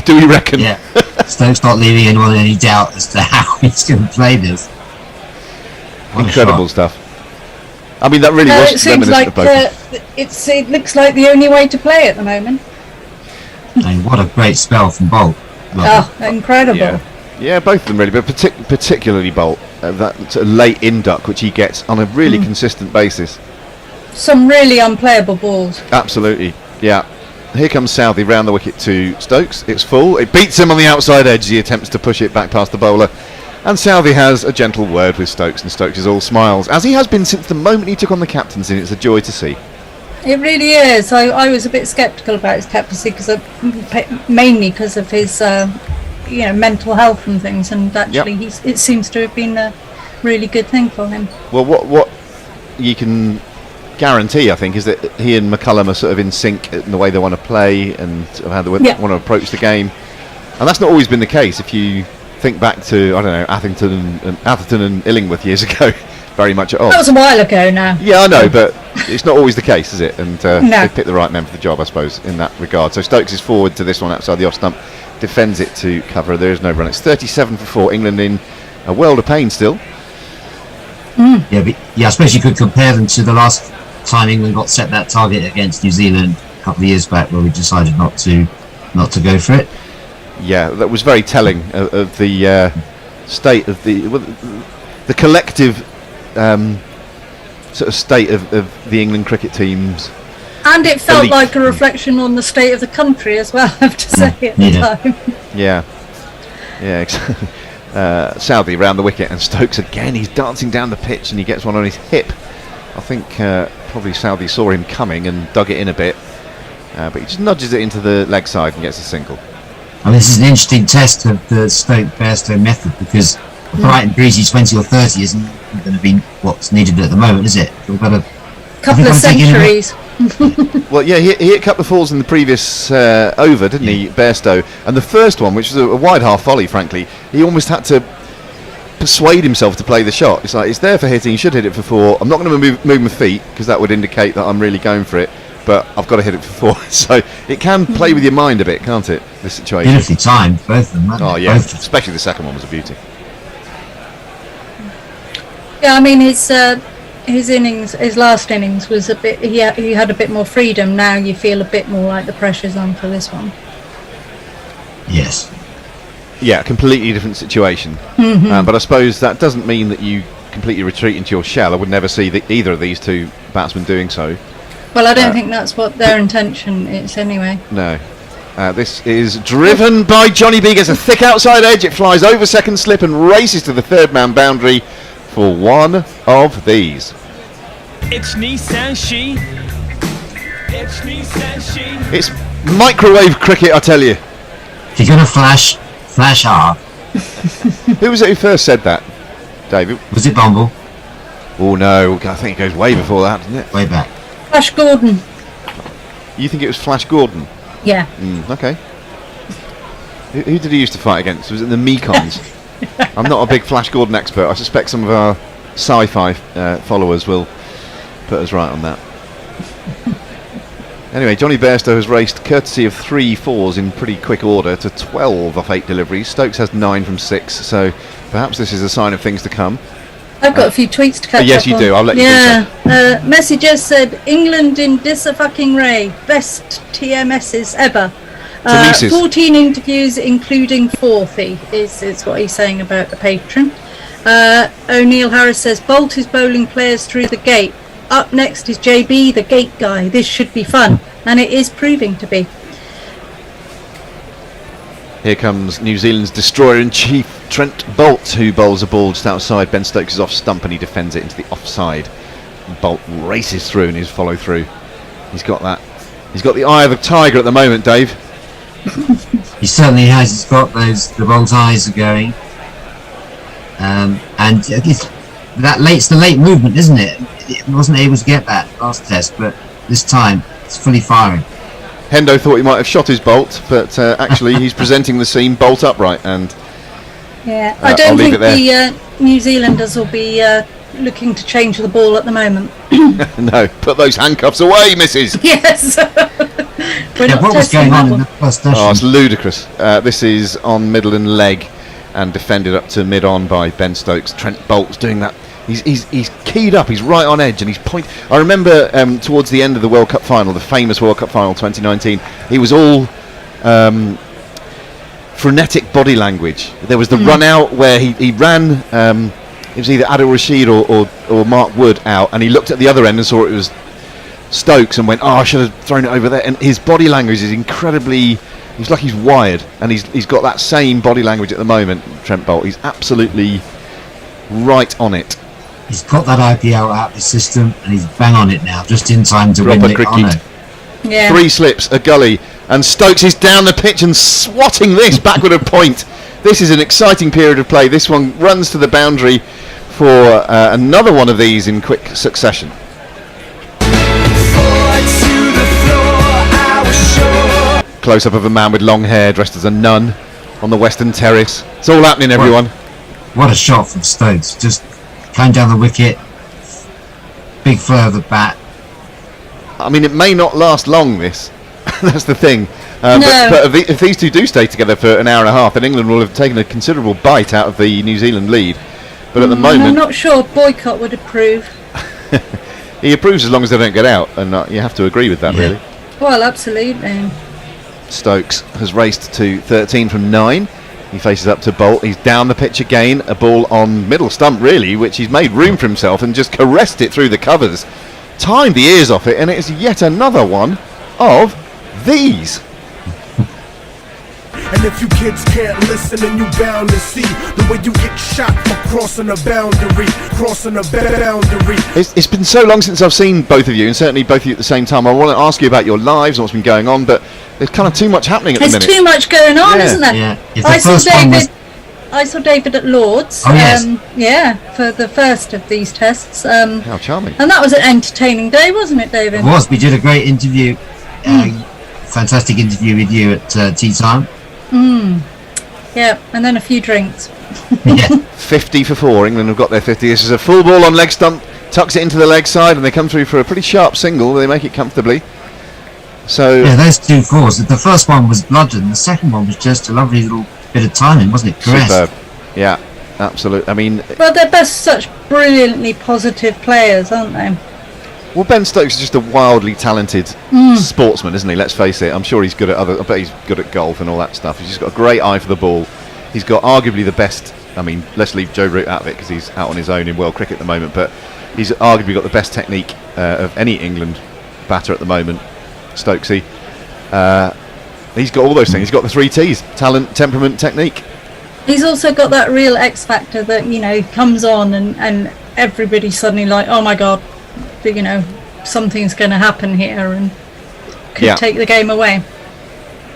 Do we reckon? Yeah. Stokes not leaving anyone in any doubt as to how he's going to play this. Incredible stuff. I mean, that really was it seems like it looks like the only way to play at the moment. I mean, what a great spell from Bolt. Incredible. Yeah, both of them really, but particularly Bolt. That sort of late induck, which he gets on a really consistent basis. Some really unplayable balls. Absolutely, yeah. Here comes Southey round the wicket to Stokes. It's full. It beats him on the outside edge. He attempts to push it back past the bowler. And Southey has a gentle word with Stokes, and Stokes is all smiles, as he has been since the moment he took on the captaincy. It's a joy to see. It really is. I was a bit sceptical about his captaincy mainly because of his mental health and things, and actually it seems to have been a really good thing for him. Well, what you can guarantee, I think, is that he and McCullum are sort of in sync in the way they want to play and how they want to approach the game, and that's not always been the case. If you think back to, I don't know, Atherton and Illingworth years ago, very much at odds. That was a while ago now. Yeah, I know, but it's not always the case, is it? And they picked the right men for the job, I suppose, in that regard. So Stokes is forward to this one outside the off stump, defends it to cover. There is no run. It's 37 for 4. England in a world of pain still. Yeah, but I suppose you could compare them to the last time England got set that target against New Zealand a couple of years back, where we decided not to go for it. Yeah, that was very telling of the state of the collective sort of state of the England cricket teams. And it felt like a reflection on the state of the country as well, I have to say, at the time. Yeah, exactly. Southey round the wicket, and Stokes again, he's dancing down the pitch and he gets one on his hip. I think probably Southey saw him coming and dug it in a bit, but he just nudges it into the leg side and gets a single. I mean, this is an interesting test of the Stoke-Bairstow method, because a bright and breezy 20 or 30 isn't going to be what's needed at the moment, is it? We've got a couple of centuries. Well, yeah, he hit a couple of balls in the previous over, didn't he, Bairstow? And the first one, which was a wide half volley, frankly, he almost had to persuade himself to play the shot. It's like, it's there for hitting, you should hit it for 4. I'm not going to move my feet, because that would indicate that I'm really going for it, but I've got to hit it for 4. So it can play with your mind a bit, can't it, this situation? Beautifully timed, both of them. Oh, yeah, especially the second one was a beauty. Yeah, I mean, his last innings was a bit. He had a bit more freedom. Now you feel a bit more like the pressure's on for this one. Yes. Yeah, completely different situation. But I suppose that doesn't mean that you completely retreat into your shell. I would never see either of these two batsmen doing so. Well, I don't think that's what their intention is anyway. No. This is driven by Johnny B. Gets a thick outside edge. It flies over second slip and races to the third man boundary for one of these. It's Nissan She. It's Nissan She. It's microwave cricket, I tell you. If you're going to flash hard. Who was it who first said that, David? Was it Bumble? Oh no, I think it goes way before that, doesn't it? Way back. Flash Gordon. You think it was Flash Gordon? Yeah. Okay. Who did he used to fight against? Was it the Mekons? I'm not a big Flash Gordon expert. I suspect some of our sci-fi followers will put us right on that. Anyway, Johnny Bairstow has raced courtesy of 3 4s in pretty quick order to 12 off 8 deliveries. Stokes has 9 from 6, so perhaps this is a sign of things to come. I've got a few tweets to catch up yes, you on. do. I'll let you do so. Message just said, England in Disa-fucking Ray. Best TMSs ever. 14 interviews, including 40, is what he's saying about the patron. O'Neill Harris says, Bolt is bowling players through the gate. Up next is JB, the gate guy. This should be fun. And it is proving to be. Here comes New Zealand's destroyer-in-chief, Trent Bolt, who bowls a ball just outside Ben Stokes' off stump, and he defends it into the offside. Bolt races through in his follow-through. He's got that. He's got the eye of a tiger at the moment, Dave. He certainly has. He's got the Bolt eyes are going. And it's the late movement, isn't it? It wasn't able to get that last test, but this time it's fully firing. Hendo thought he might have shot his bolt, but actually he's presenting the scene bolt upright, and Yeah, I don't think the New Zealanders will be looking to change the ball at the moment. no, put those handcuffs away, missus. Yes. What was going on in the first session? Oh, it's ludicrous. This is on middle and leg, and defended up to mid-on by Ben Stokes. Trent Bolt's doing that. He's keyed up. He's right on edge, and he's I remember towards the end of the World Cup final, the famous World Cup final 2019. He was all frenetic body language. There was the run out where he ran. It was either Adil Rashid or Mark Wood out, and he looked at the other end and saw it was Stokes and went, "Oh, I should have thrown it over there." And his body language is incredibly. He's like he's wired, and he's got that same body language at the moment. Trent Bolt. He's absolutely right on it. He's got that IPL out of the system, and he's bang on it now, just in time to win the honour. Yeah. 3 slips, a gully, and Stokes is down the pitch and swatting this backward a point. This is an exciting period of play. This one runs to the boundary for another one of these in quick succession. Close up of a man with long hair dressed as a nun on the Western Terrace. It's all happening, everyone. What a shot from Stokes. Just came down the wicket. Big flare of the bat. I mean, it may not last long, this. That's the thing. But if these two do stay together for an hour and a half, then England will have taken a considerable bite out of the New Zealand lead. But at the moment... I'm not sure Boycott would approve. He approves as long as they don't get out, and you have to agree with that, really. Well, absolutely. Stokes has raced to 13 from 9. He faces up to Bolt. He's down the pitch again. A ball on middle stump, really, which he's made room for himself and just caressed it through the covers. Timed the ears off it, and it's yet another one of these. And if you kids can't listen, then you bound to see the way you get shot for crossing a boundary, It's been so long since I've seen both of you, and certainly both of you at the same time. I want to ask you about your lives and what's been going on, but there's kind of too much happening at the minute. There's too much going on, isn't there? Yeah. I saw David at Lord's. Oh, yes. For the first of these tests. How charming. And that was an entertaining day, wasn't it, David? It was. We did a great interview. Fantastic interview with you at tea time. Yeah, and then a few drinks. 50 for 4. England have got their 50. This is a full ball on leg stump. Tucks it into the leg side, and they come through for a pretty sharp single. They make it comfortably. So yeah, those 2 fours. The first one was bludgeon. The second one was just a lovely little bit of timing, wasn't it? Caress. Superb. Yeah, absolutely. I mean, well, they're both such brilliantly positive players, aren't they? Well, Ben Stokes is just a wildly talented sportsman, isn't he? Let's face it. I'm sure he's good at I bet he's good at golf and all that stuff. He's just got a great eye for the ball. He's got arguably the best. I mean, let's leave Joe Root out of it because he's out on his own in world cricket at the moment. But he's arguably got the best technique of any England batter at the moment. Stokesy. He's got all those things. He's got the 3 T's: talent, temperament, technique. He's also got that real X factor that, you know, comes on and everybody's suddenly like, oh my God, you know, something's going to happen here and could take the game away.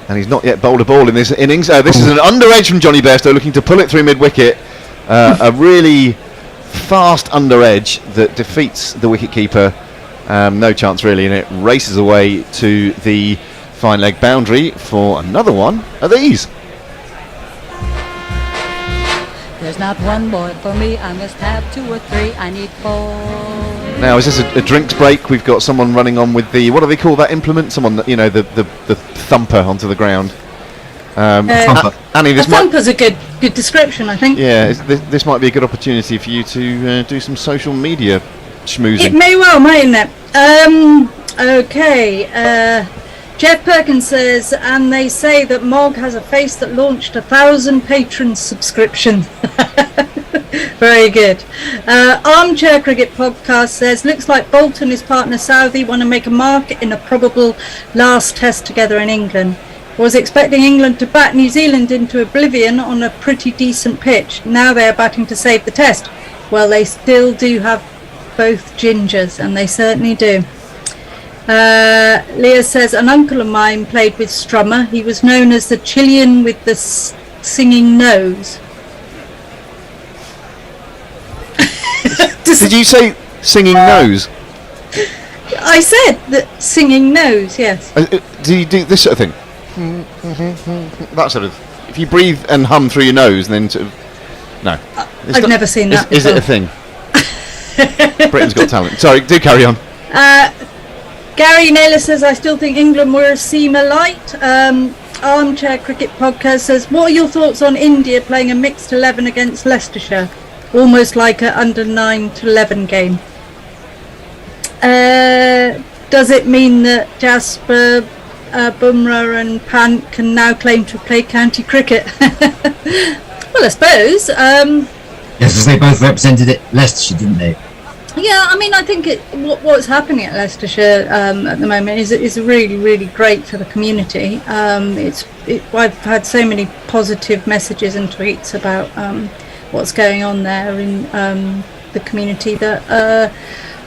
And he's not yet bowled a ball in this innings. This is an underedge from Johnny Bairstow looking to pull it through mid-wicket. A really fast underedge that defeats the wicketkeeper. No chance really, and it races away to the fine leg boundary for another one of these. There's not one boy for me, I must have 2 or 3, I need 4. Now, is this a drinks break? We've got someone running on with the, what do they call that implement? Someone that, you know, the thumper onto the ground. Thumper. Annie, this thumper's a good description, I think. Yeah, this might be a good opportunity for you to do some social media schmoozing. It may well, mightn't it? Okay. Jeff Perkins says, and they say that Mog has a face that launched 1,000 patron subscriptions. Very good. Armchair Cricket Podcast says, looks like Bolt and his partner Southey want to make a mark in a probable last test together in England. Was expecting England to bat New Zealand into oblivion on a pretty decent pitch. Now they're batting to save the test. Well, they still do have both gingers, and they certainly do. Leah says, an uncle of mine played with Strummer. He was known as the Chilean with the singing nose. Did you say singing nose? I said that singing nose, yes. Do you do this sort of thing? That sort of. If you breathe and hum through your nose, and then sort of. No. I've never seen that Is it a thing? Britain's Got Talent. Sorry, do carry on. Gary Naylor says, I still think England were a seamer light. Armchair Cricket Podcast says, what are your thoughts on India playing a mixed 11 against Leicestershire? Almost like an under 9 to 11 game. Does it mean that Jasper, Bumrah and Pant can now claim to play county cricket? Well, I suppose. Yes, because they both represented Leicestershire, didn't they? Yeah, I mean, I think what's happening at Leicestershire at the moment is really, really great for the community. I've had so many positive messages and tweets about what's going on there in the community that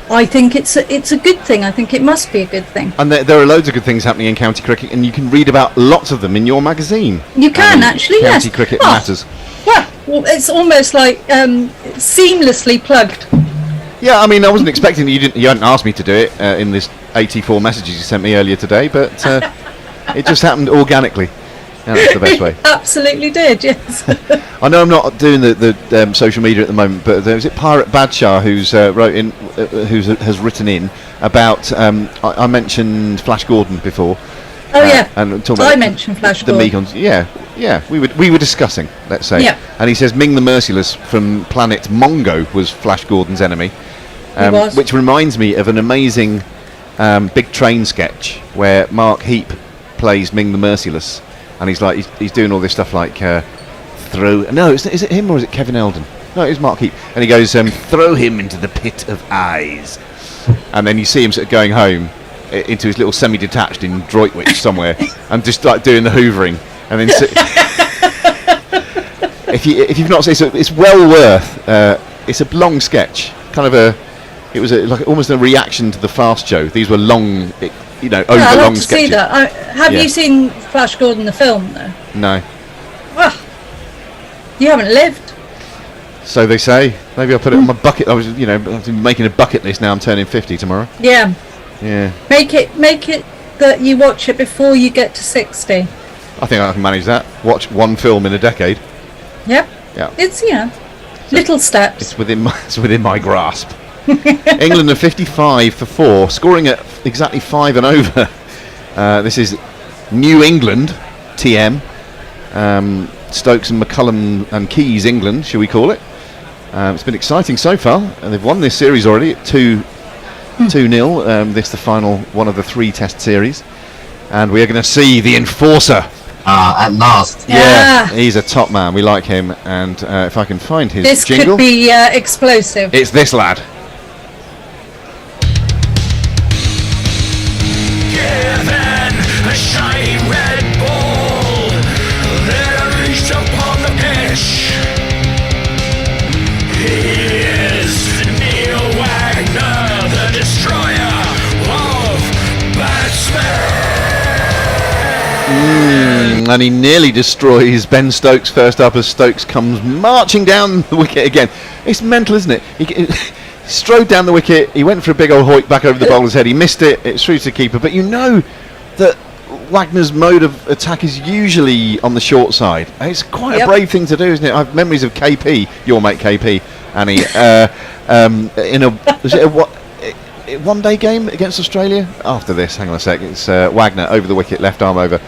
I think it's a good thing. I think it must be a good thing. And there are loads of good things happening in county cricket, and you can read about lots of them in your magazine. You can actually, yes. County Cricket Matters. Yeah, well, it's almost like seamlessly plugged. Yeah, I mean, I wasn't expecting you hadn't asked me to do it in this 84 messages you sent me earlier today, but it just happened organically. Yeah, that's the best way. Absolutely did, yes. I know I'm not doing the social media at the moment, but is it Pirate Badshaw who's has written in about I mentioned Flash Gordon before. Oh yeah, and talking about I mentioned Flash the Gordon. Mekons. Yeah, we were discussing, let's say. Yeah. And he says Ming the Merciless from planet Mongo was Flash Gordon's enemy, which reminds me of an amazing Big Train sketch where Mark Heap plays Ming the Merciless, and he's doing all this stuff like is it him or is it Kevin Eldon? No, it's Mark Heap, and he goes throw him into the pit of eyes, and then you see him sort of going home into his little semi-detached in Droitwich somewhere, and just like doing the hoovering, and then if you've not seen it, it's well worth. It's a long sketch, it was like almost a reaction to the Fast Show. These were long, I'd love to sketches. see that. Have you seen Flash Gordon the film though? No. Well, you haven't lived. So they say. Maybe I'll put it on my bucket. I've been making a bucket list now. I'm turning 50 tomorrow. Yeah. Yeah. Make it that you watch it before you get to 60. I think I can manage that. Watch one film in a decade. Yep. Yeah. It's little steps. It's within my grasp. England are 55 for 4, scoring at exactly 5 and over. This is New England, TM. Stokes and McCullum and Keys, England, shall we call it? It's been exciting so far, and they've won this series already at 2-0. This is the final one of the 3 test series, and we are going to see the enforcer. At last. Yeah. He's a top man. We like him, and if I can find his this jingle. Could be explosive. It's this lad. Given a shiny red ball, there is upon the pitch. He is Neil Wagner, the destroyer of batsmen. And he nearly destroys Ben Stokes first up as Stokes comes marching down the wicket again. It's mental, isn't it? He strode down the wicket, he went for a big old hoik back over the bowler's head, he missed it, it's through to the keeper, but you know that Wagner's mode of attack is usually on the short side. It's quite a brave thing to do, isn't it? I have memories of KP, your mate KP, Annie, in a one-day game against Australia. After this, hang on a sec, it's Wagner over the wicket, left arm over.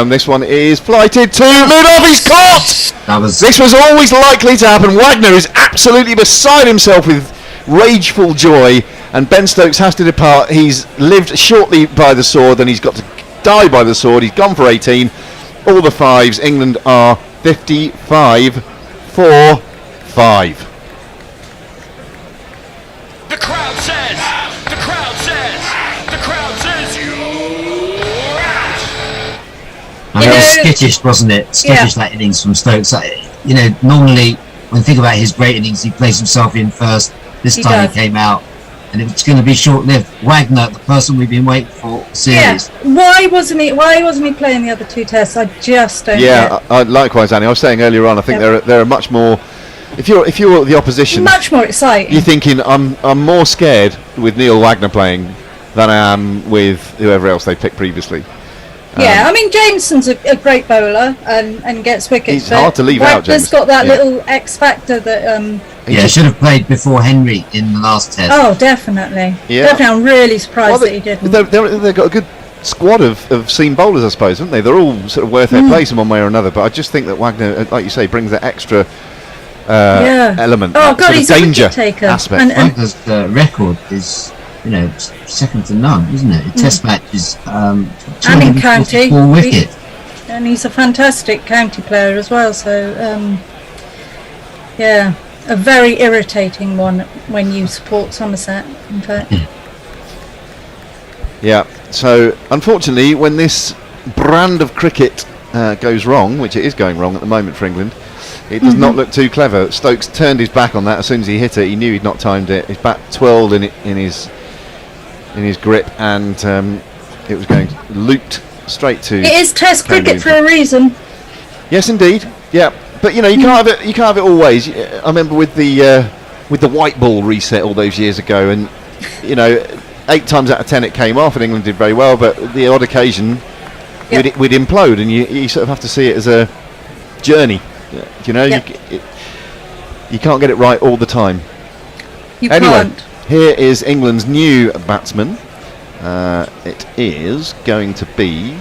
This one is flighted to mid-off, he's caught! This was always likely to happen. Wagner is absolutely beside himself with rageful joy, and Ben Stokes has to depart. He's lived shortly by the sword, and he's got to die by the sword. He's gone for 18. All the 5s. England are 55 for 5. The crowd says, you're out. And it was skittish, wasn't it? Skittish, that innings from Stokes. Normally, when you think about his great innings, he plays himself in first. This time he came out, and it's going to be short-lived. Wagner, the person we've been waiting for, series. Yeah. Why wasn't he playing the other 2 tests? I just don't get. Likewise, Annie. I was saying earlier on, I think there are much more. If you're the opposition, much more exciting. You're thinking I'm more scared with Neil Wagner playing than I am with whoever else they picked previously. Yeah, I mean Jameson's a great bowler and gets wickets. He's hard to leave out, Wagner's Jameson. got that little X factor that. Yeah, should have played before Henry in the last test. Oh, definitely. Yeah. Definitely. I'm really surprised that he didn't. They've got a good squad of seam bowlers, I suppose, haven't they? They're all sort of worth their place in one way or another. But I just think that Wagner, like you say, brings that extra element. Oh that God, sort of he's a danger wicket taker. aspect. And Wagner's record is, second to none, isn't it? Test matches, and in county, 244 wickets. and he's a fantastic county player as well. So, yeah, a very irritating one when you support Somerset. In fact. Yeah. So unfortunately, when this brand of cricket goes wrong, which it is going wrong at the moment for England, it does not look too clever. Stokes turned his back on that as soon as he hit it. He knew he'd not timed it. His bat twirled in his grip, and it was going looped straight to. It is Test cricket for a reason. Yes, indeed. Yeah, but you can't have it. You can't have it always. I remember with the white ball reset all those years ago, and 8 times out of 10 it came off, and England did very well. But the odd occasion, we'd implode, and you sort of have to see it as a journey. You can't get it right all the time. Anyway, here is England's new batsman. It is going to be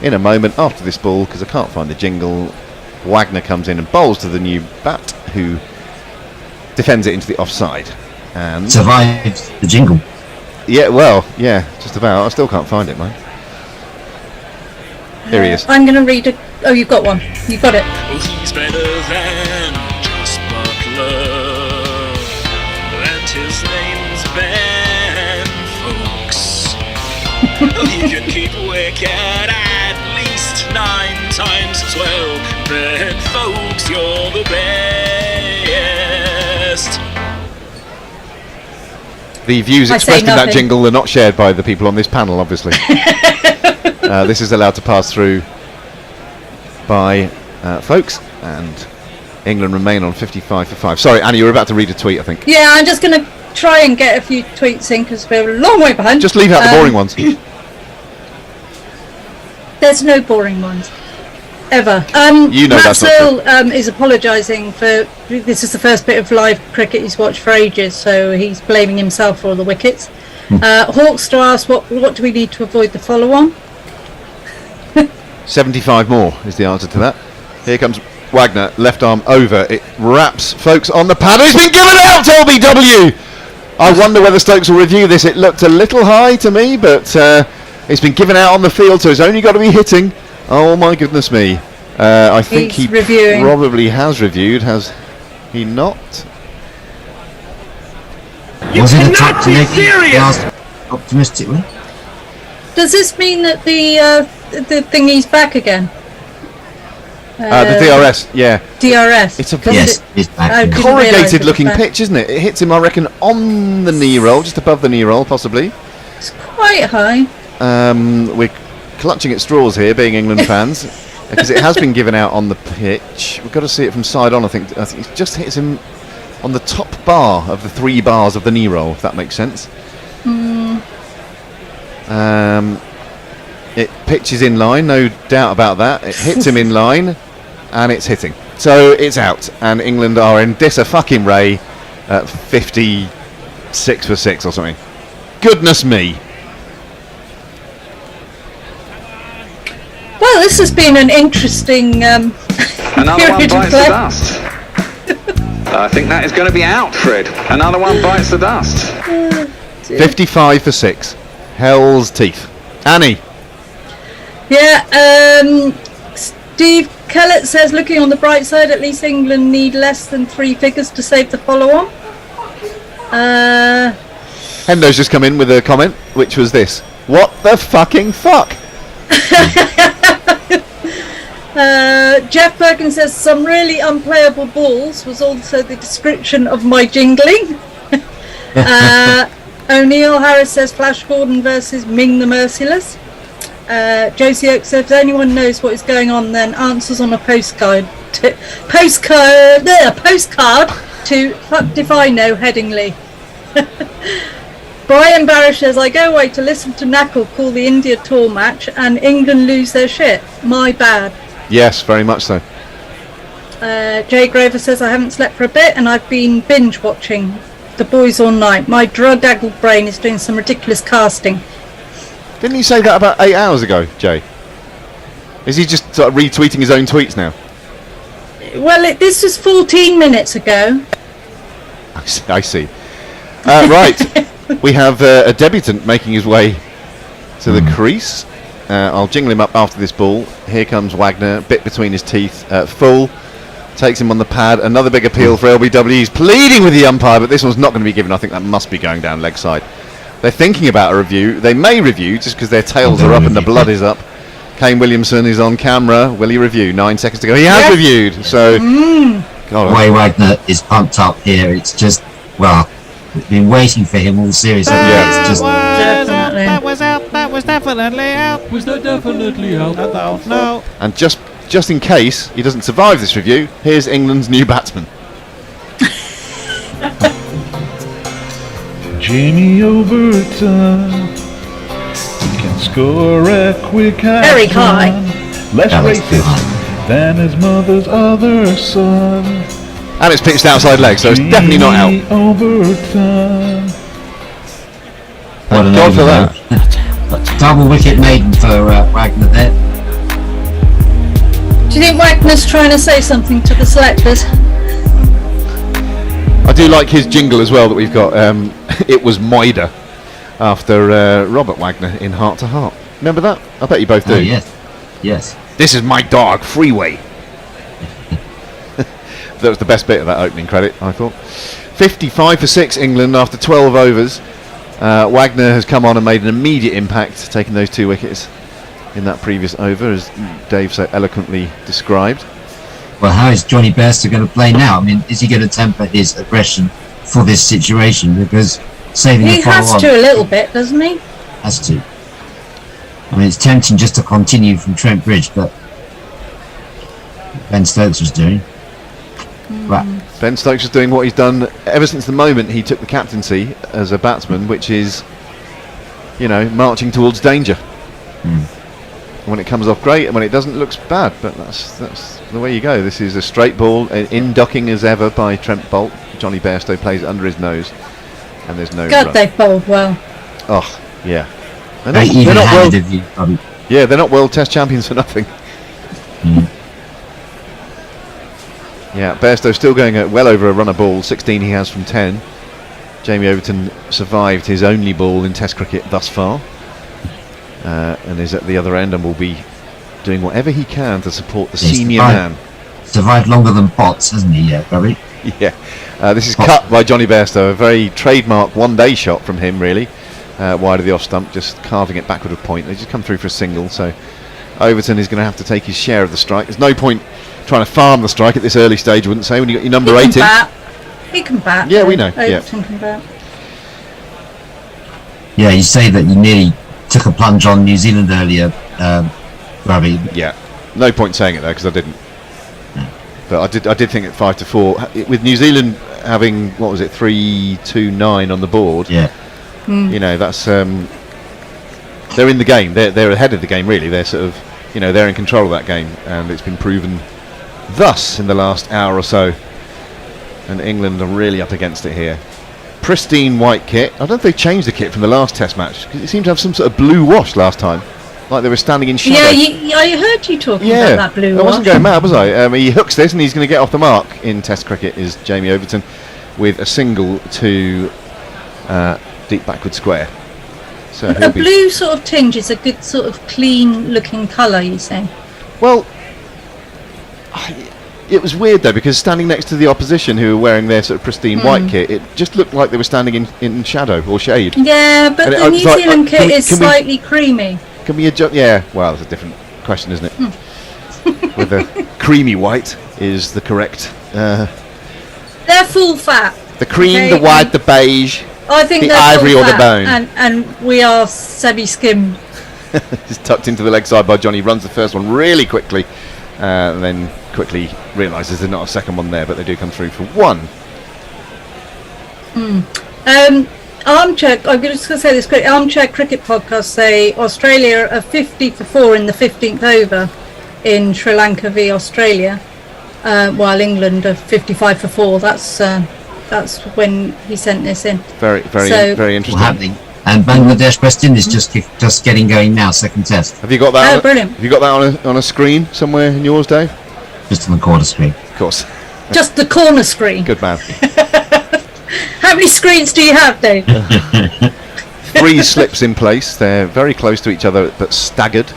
in a moment after this ball, because I can't find the jingle. Wagner comes in and bowls to the new bat, who defends it into the offside and survives the jingle. Yeah, well, yeah, just about. I still can't find it, mate. Here he is. I'm going to read it. Oh, you've got one. You've got it. Oh, he's better than just Butler, and his name's Ben, folks. Oh, he can keep wicket at least 9 times as well. Ben, folks, you're the best. The views expressed in that jingle are not shared by the people on this panel, obviously. This is allowed to pass through by folks, and England remain on 55 for 5. Sorry, Annie, you were about to read a tweet, I think. Yeah, I'm just going to try and get a few tweets in because we're a long way behind. Just leave out the boring ones. There's no boring ones. Ever. Matt Searle is apologising for this is the first bit of live cricket he's watched for ages, so he's blaming himself for all the wickets. Hawkster asks, what do we need to avoid the follow-on? 75 more is the answer to that. Here comes Wagner, left arm over. It wraps folks on the pad. It's been given out to LBW! I wonder whether Stokes will review this. It looked a little high to me, but it's been given out on the field, so it's only got to be hitting. Oh my goodness me. I think he probably has reviewed. Has he not? Was it a track to make it optimistically? Does this mean that the thingy's back again? The DRS, yeah. DRS. It's a it's back. corrugated looking pitch, isn't it? It hits him, I reckon, on the knee roll, just above the knee roll, possibly. It's quite high. We're clutching at straws here, being England fans, because it has been given out on the pitch. We've got to see it from side on. I think it just hits him on the top bar of the 3 bars of the knee roll, if that makes sense. It pitches in line, no doubt about that. It hits him in line, and it's hitting. So it's out, and England are in disser-fucking-ray at 56 for 6 or something. Goodness me. Well, this has been an interesting Another one bites the dust. I think that is going to be out, Fred. Another one bites the dust. 55 for 6. Hell's teeth. Annie. Yeah, Steve Kellett says, looking on the bright side, at least England need less than 3 figures to save the follow-on. Hendo's just come in with a comment, which was this. What the fucking fuck? Jeff Perkins says, some really unplayable balls was also the description of my jingling. O'Neill Harris says, Flash Gordon versus Ming the Merciless. Josie Oak says, if anyone knows what is going on, then answers on a postcard to fuck if I know Headingley. Brian Barish says, I go away to listen to Knuckle call the India tour match and England lose their shit. My bad. Yes, very much so. Jay Graver says, I haven't slept for a bit and I've been binge watching The Boys all night. My drug-addled brain is doing some ridiculous casting. Didn't he say that about 8 hours ago, Jay? Is he just sort of retweeting his own tweets now? Well, this was 14 minutes ago. I see. Right. We have a debutant making his way to the crease. I'll jingle him up after this ball. Here comes Wagner, bit between his teeth, full. Takes him on the pad. Another big appeal for LBW. He's pleading with the umpire, but this one's not going to be given. I think that must be going down leg side. They're thinking about a review. They may review just because their tails are up and the blood is up. Kane Williamson is on camera. Will he review? 9 seconds to go. He has reviewed. So, The way Wagner is pumped up here, it's just, well, we've been waiting for him all series. It's just That was out. That was definitely out. Was that definitely out? I don't know. And just in case he doesn't survive this review, here's England's new batsman. Jamie Overton, he can score a quick Very high. less racist than his mother's other son. And it's pitched outside leg, so it's definitely not out. Overton. Thank God for that. Double wicket maiden for Wagner there. Do you think Wagner's trying to say something to the selectors? I do like his jingle as well that we've got. It was Moida after Robert Wagner in Heart to Heart. Remember that? I bet you both do. Oh, yes. Yes. This is my dog, Freeway. That was the best bit of that opening credit, I thought. 55 for 6 England after 12 overs. Wagner has come on and made an immediate impact, taking those 2 wickets in that previous over, as Dave so eloquently described. Well, how is Johnny Bairstow going to play now? I mean, is he going to temper his aggression for this situation? Because saving He the follow has on to a little bit, doesn't he? has to. I mean, it's tempting just to continue from Trent Bridge, but Ben Stokes was doing. Right. Ben Stokes is doing what he's done ever since the moment he took the captaincy as a batsman, which is, marching towards danger. When it comes off, great, and when it doesn't, it looks bad. But that's the way you go. This is a straight ball, in ducking as ever by Trent Bolt. Johnny Bairstow plays it under his nose, and there's no God, run. they've bowled well. Oh, yeah. They're not world. Yeah, they're not world Test champions for nothing. Yeah, Bairstow still going at well over a run a ball. 16 he has from 10. Jamie Overton survived his only ball in Test cricket thus far, and is at the other end and will be doing whatever he can to support the senior man. Survived longer than Potts, hasn't he, Barry? Yeah. This is cut by Johnny Bairstow. A very trademark one-day shot from him, really. Wide of the off stump, just carving it backward of point. They just come through for a single, so Overton is going to have to take his share of the strike. There's no point trying to farm the strike at this early stage, I wouldn't say, when you got your number 8 in. He can bat. Yeah, we know. Overton can bat. Yeah, you say that you nearly took a plunge on New Zealand earlier, Ravi. Yeah, no point saying it though, because I didn't. But I did think at 5 to 4, with New Zealand having 3-2-9 on the board. Yeah. That's they're in the game. They're ahead of the game, really. They're sort of, they're in control of that game, and it's been proven thus in the last hour or so. And England are really up against it here. Pristine white kit. I don't know if they changed the kit from the last Test match, because it seemed to have some sort of blue wash last time, like they were standing in shadow. Yeah, I heard you talking about that blue wash. I wasn't going mad, was I? He hooks this, and he's going to get off the mark in Test cricket, is Jamie Overton, with a single to deep backward square. So a blue sort of tinge is a good sort of clean looking colour, you say? Well, it was weird though, because standing next to the opposition who were wearing their sort of pristine white kit, it just looked like they were standing in shadow or shade. Yeah, but the New Zealand kit is slightly creamy. Can we adjust? Yeah, well, that's a different question, isn't it? Whether creamy white is the correct. They're full fat. The cream, the white, the beige. I think the ivory or the bone. And we are semi-skimmed. Just tucked into the leg side by Johnny. Runs the first one really quickly, and then quickly realises there's not a second one there, but they do come through for one. Armchair. I'm just going to say this quick. Armchair Cricket Podcast say Australia are 50 for 4 in the 15th over in Sri Lanka v Australia, while England are 55 for 4. That's when he sent this in. Very interesting. Happening. And Bangladesh West Indies just getting going now. Second test. Have you got that? Brilliant. Have you got that on a screen somewhere in yours, Dave? Just on the corner screen. Of course. Just the corner screen. Good man. How many screens do you have, Dave? 3 slips in place. They're very close to each other, but staggered.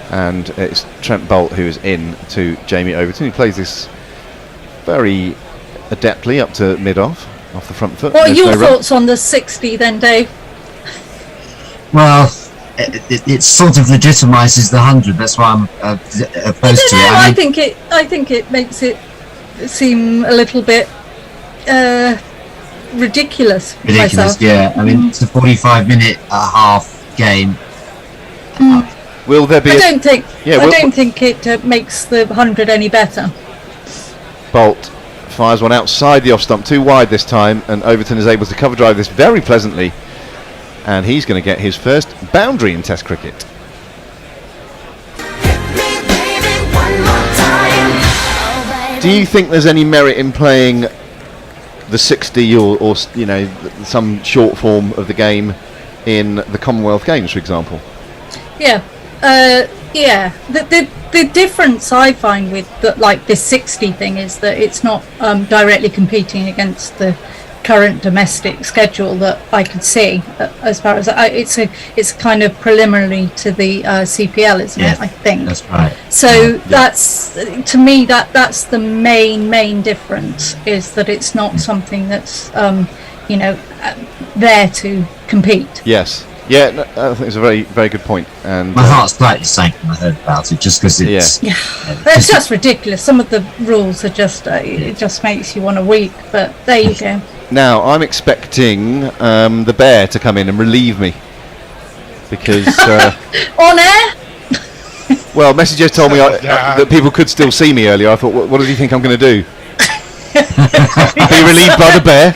And it's Trent Boult who is in to Jamie Overton, who plays this very adeptly up to mid-off, off the front foot. What are your thoughts on the 60 then, Dave? Well, it sort of legitimises the 100. That's why I'm opposed to it. I think it makes it seem a little bit ridiculous. Myself. Yeah. I mean, it's a 45-minute half game. Will there be? I don't think it makes the 100 any better. Boult fires one outside the off stump, too wide this time, and Overton is able to cover drive this very pleasantly, and he's going to get his first boundary in Test cricket. Do you think there's any merit in playing the 60 or some short form of the game in the Commonwealth Games, for example? Yeah. The difference I find with this 60 thing is that it's not directly competing against the current domestic schedule that I could see. As far as it's kind of preliminary to the CPL, isn't it? I think that's right. So that's to me that's the main difference, is that it's not something that's there to compete. Yes. Yeah, no, I think it's a very, very good point. And my heart slightly sank when I heard about it, just because it's it's just ridiculous. Some of the rules are just it just makes you want to weep. But there you go. Now I'm expecting the bear to come in and relieve me, because on air. Well, messages told me that people could still see me earlier. I thought, what does he think I'm going to do? Be relieved by the bear?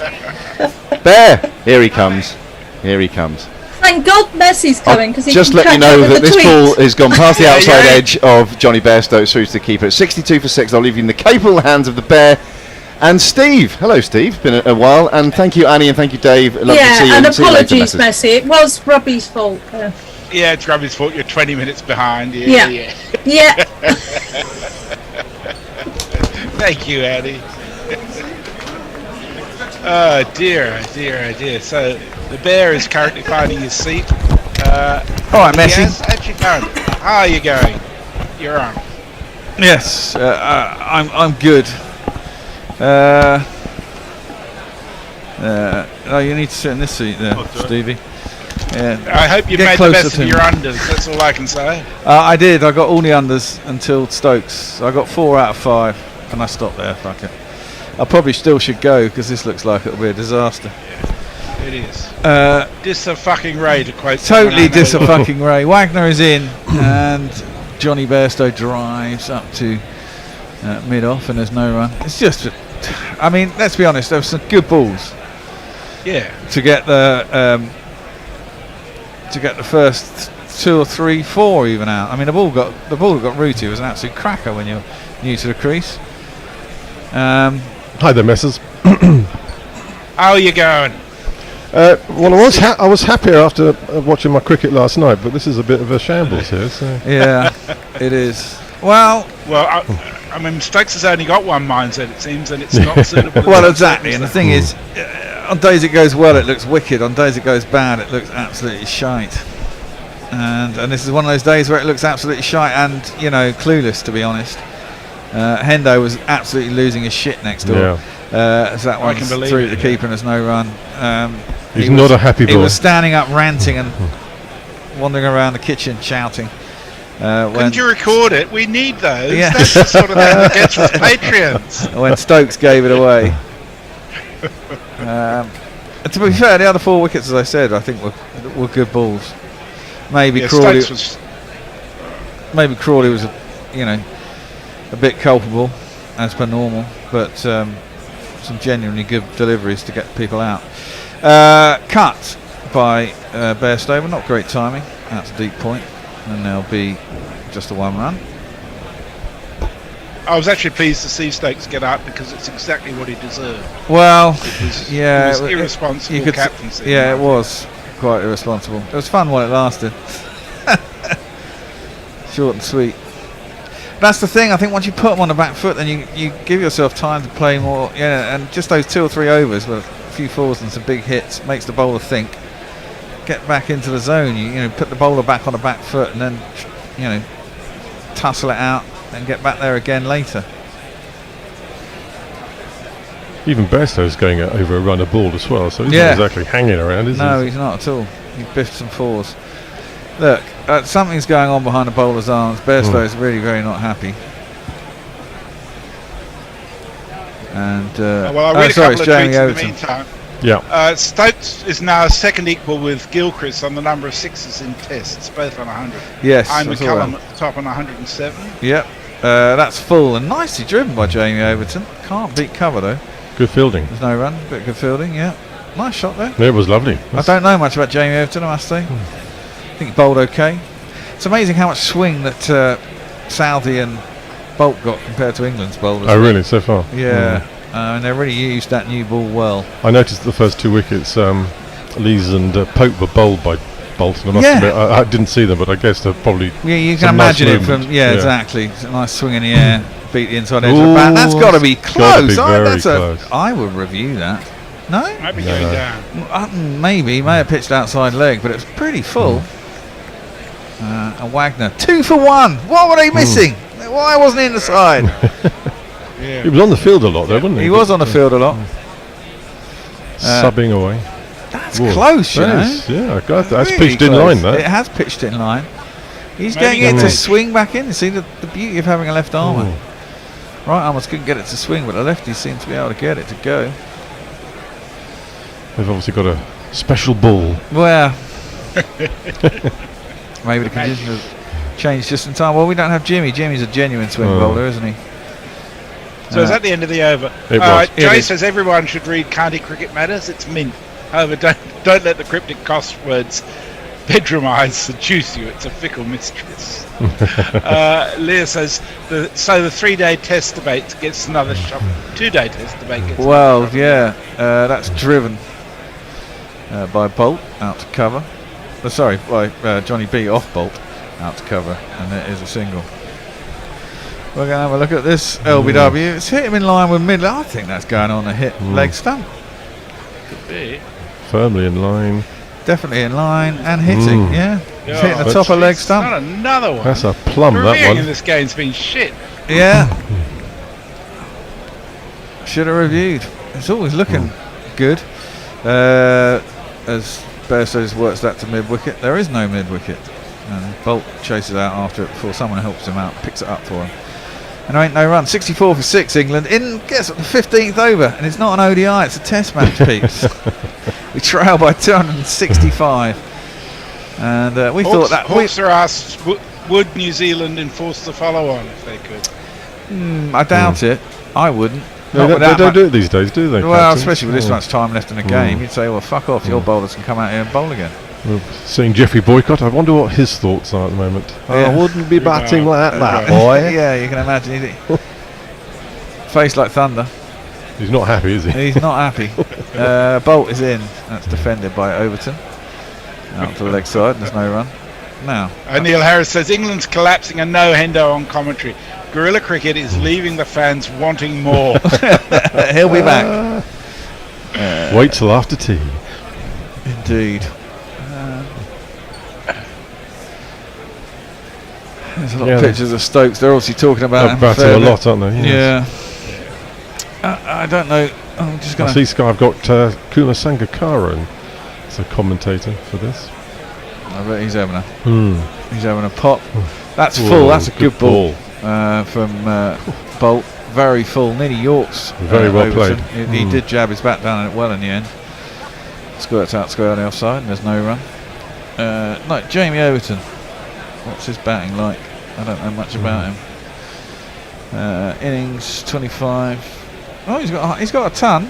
Bear! Here he comes. Here he comes. Thank God Messi's coming, because he just can let you catch up know with that the this tweet. ball has gone past the outside edge of Johnny Bairstow through to the keeper. It's 62 for 6. I'll leave you in the capable hands of the bear and Steve. Hello, Steve. Been a while, and thank you, Annie, and thank you, Dave. Lovely to see you. And see you later, apologies, Messi. It was Robbie's fault. Yeah, it's Robbie's fault. You're 20 minutes behind. Yeah. Thank you, Annie. Oh dear. So the bear is currently finding his seat. All right, Messi. Actually found. How are you going? You're on. Yes, I'm good. You need to sit in this seat there, Stevie. Yeah. I hope you made the best of your unders. That's all I can say. I did. I got all the unders until Stokes. I got 4 out of 5, and I stopped there. Fuck it. I probably still should go, because this looks like it'll be a disaster. Yeah, it is. Dis-a-fucking Ray, to quote. Totally dis-a-fucking Ray. Wagner is in, and Johnny Bairstow drives up to mid-off, and there's no run. It's just, I mean, let's be honest. There were some good balls. Yeah. To get the first 2 or 3, 4 even out. I mean, the ball that got Rooty was an absolute cracker when you're new to the crease. Hi there, Messers. How are you going? Well, I was happier after watching my cricket last night, but this is a bit of a shambles here. So. Yeah, it is. Well, I mean, Stokes has only got one mindset, it seems, and it's not suitable. Well, exactly. And the thing is, on days it goes well, it looks wicked. On days it goes bad, it looks absolutely shite. And this is one of those days where it looks absolutely shite and, clueless, to be honest. Hendo was absolutely losing his shit next door. As that one through the keeper and there's no run. He's not a happy boy. He was standing up ranting and wandering around the kitchen shouting. Couldn't you record it? We need those. Yeah. That's the sort of thing that gets us Patreons. When Stokes gave it away. To be fair, the other 4 wickets, as I said, I think were good balls. Maybe Crawley was a bit culpable as per normal, but some genuinely good deliveries to get people out. Cut by Bairstow, not great timing. That's a deep point, and there'll be just a one run. I was actually pleased to see Stokes get up because it's exactly what he deserved. Well, it was irresponsible captaincy. Yeah, it was quite irresponsible. It was fun while it lasted. Short and sweet. That's the thing. I think once you put them on the back foot, then you give yourself time to play more. Yeah, and just those 2 or 3 overs with a few fours and some big hits makes the bowler think. Get back into the zone. You know, put the bowler back on the back foot, and then tussle it out and get back there again later. Even Bairstow's going over a run of ball as well, so he's not exactly hanging around, is he? No, he's not at all. He biffed some fours. Look, something's going on behind the bowler's arms. Bairstow's really very not happy. And well, I'll read a couple of Jamie tweets Overton. in the meantime. Yeah. Stokes is now second equal with Gilchrist on the number of sixes in tests, both on 100. Yes, I'm that's McCullum all right. at the top on 107. Yep, that's full and nicely driven by Jamie Overton. Can't beat cover though. Good fielding. There's no run, bit of good fielding. Yeah, nice shot there. Yeah, it was lovely. I don't know much about Jamie Overton, I must say. I think he bowled okay. It's amazing how much swing that Southey and Bolt got compared to England's bowlers. Oh, really? So far? Yeah. And they really used that new ball well. I noticed the first 2 wickets, Lees and Pope were bowled by Bolton. I must admit, I didn't see them, but I guess they're probably. Yeah, you can imagine it from. Yeah, exactly. It's a nice swing in the air, beat the inside edge of the bat. That's got to be close. Close. I would review that. No? Might be going down. Maybe. May have pitched outside leg, but it was pretty full. And Wagner, 2 for 1. What were they missing? Why wasn't he in the side? Yeah. He was on the field a lot, though, wasn't he? He was on the field a lot. Subbing away. That's close, you know. Yeah, that's really pitched close. in line, that. It has pitched in line. He's Maybe getting it to swing back in. See the beauty of having a left armer. Right armers couldn't get it to swing, but the lefties seem to be able to get it to go. They've obviously got a special ball. Well, maybe the conditions have changed just in time. Well, we don't have Jimmy. Jimmy's a genuine swing bowler, isn't he? So is that the end of the over? It was. Jay says everyone should read County Cricket Matters. It's mint. However, don't let the cryptic crosswords bedroom eyes seduce you. It's a fickle mistress. Leah says the 3-day test debate gets another shot. 2-day test debate gets. Well, yeah, that's driven by Bolt out to cover. By Johnny B off Bolt out to cover, and it is a single. We're going to have a look at this LBW. It's hit him in line with mid. I think that's going on a hit leg stump. Could be. Firmly in line. Definitely in line and hitting. Yeah, it's hitting the top of leg stump. Not another one. That's a plum, the that one. in this game's been shit. Yeah. Should have reviewed. It's always looking good. As Bairstow works that to mid wicket, there is no mid wicket, and Bolt chases out after it before someone helps him out, picks it up for him. And there ain't no run. 64 for 6 England. Gets up the 15th over, and it's not an ODI, it's a test match, peeps. We trail by 265. And we thought that... Hawks are asked, would New Zealand enforce the follow-on if they could? I doubt it. I wouldn't. No, they don't do it these days, do they? Well, especially with this much time left in the game. You'd say, well, fuck off, your bowlers can come out here and bowl again. Well, seeing Jeffrey Boycott, I wonder what his thoughts are at the moment. I wouldn't be batting like that, boy. Yeah, you can imagine. Face like thunder. He's not happy, is he? He's not happy. Bolt is in. That's defended by Overton. Out to the leg side. There's no run. Now. Neil Harris says England's collapsing and no Hendo on commentary. Guerrilla cricket is leaving the fans wanting more. He'll be back. Wait till after tea. Indeed. There's a lot of pictures of Stokes. They're obviously talking about him a lot, aren't they? Yes. Yeah. I don't know. I'm just going to... I see I've got Kuna Sangakkara as a commentator for this. I bet he's having a pop. That's full. That's a good ball from Bolt. Very full. Nearly Yorks. Very well played. He did jab his bat down well in the end. Squirts out square on the offside, and there's no run. No, Jamie Overton. What's his batting like? I don't know much about him. Innings 25. Oh, he's got a ton.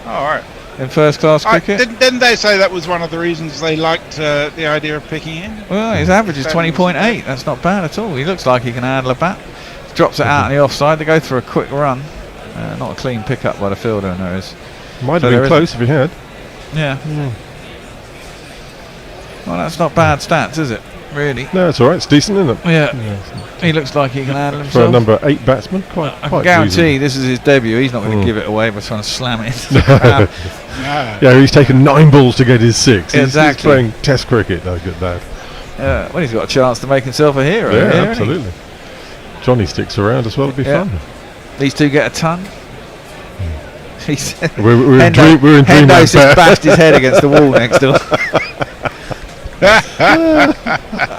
Oh, all right. in first-class cricket. Didn't they say that was one of the reasons they liked the idea of picking him? Well, his average is 20.8. That's not bad at all. He looks like he can handle a bat. Drops it out on the offside. They go for a quick run. Not a clean pickup by the fielder, and there is. Might have been close if he had. Yeah. Well, that's not bad stats, is it? Really? No, it's all right. It's decent, isn't it? Yeah. He looks like he can handle himself. For a number 8 batsman, quite. I can guarantee this is his debut. He's not going to give it away by trying to slam it. Yeah, he's taken 9 balls to get his 6. Exactly. He's playing Test cricket. Don't get that. Well, he's got a chance to make himself a hero. Yeah, here, absolutely. Johnny sticks around as well. It'll be fun. These two get a ton. We're in dreamland. Hendo's just bashed his head against the wall next door.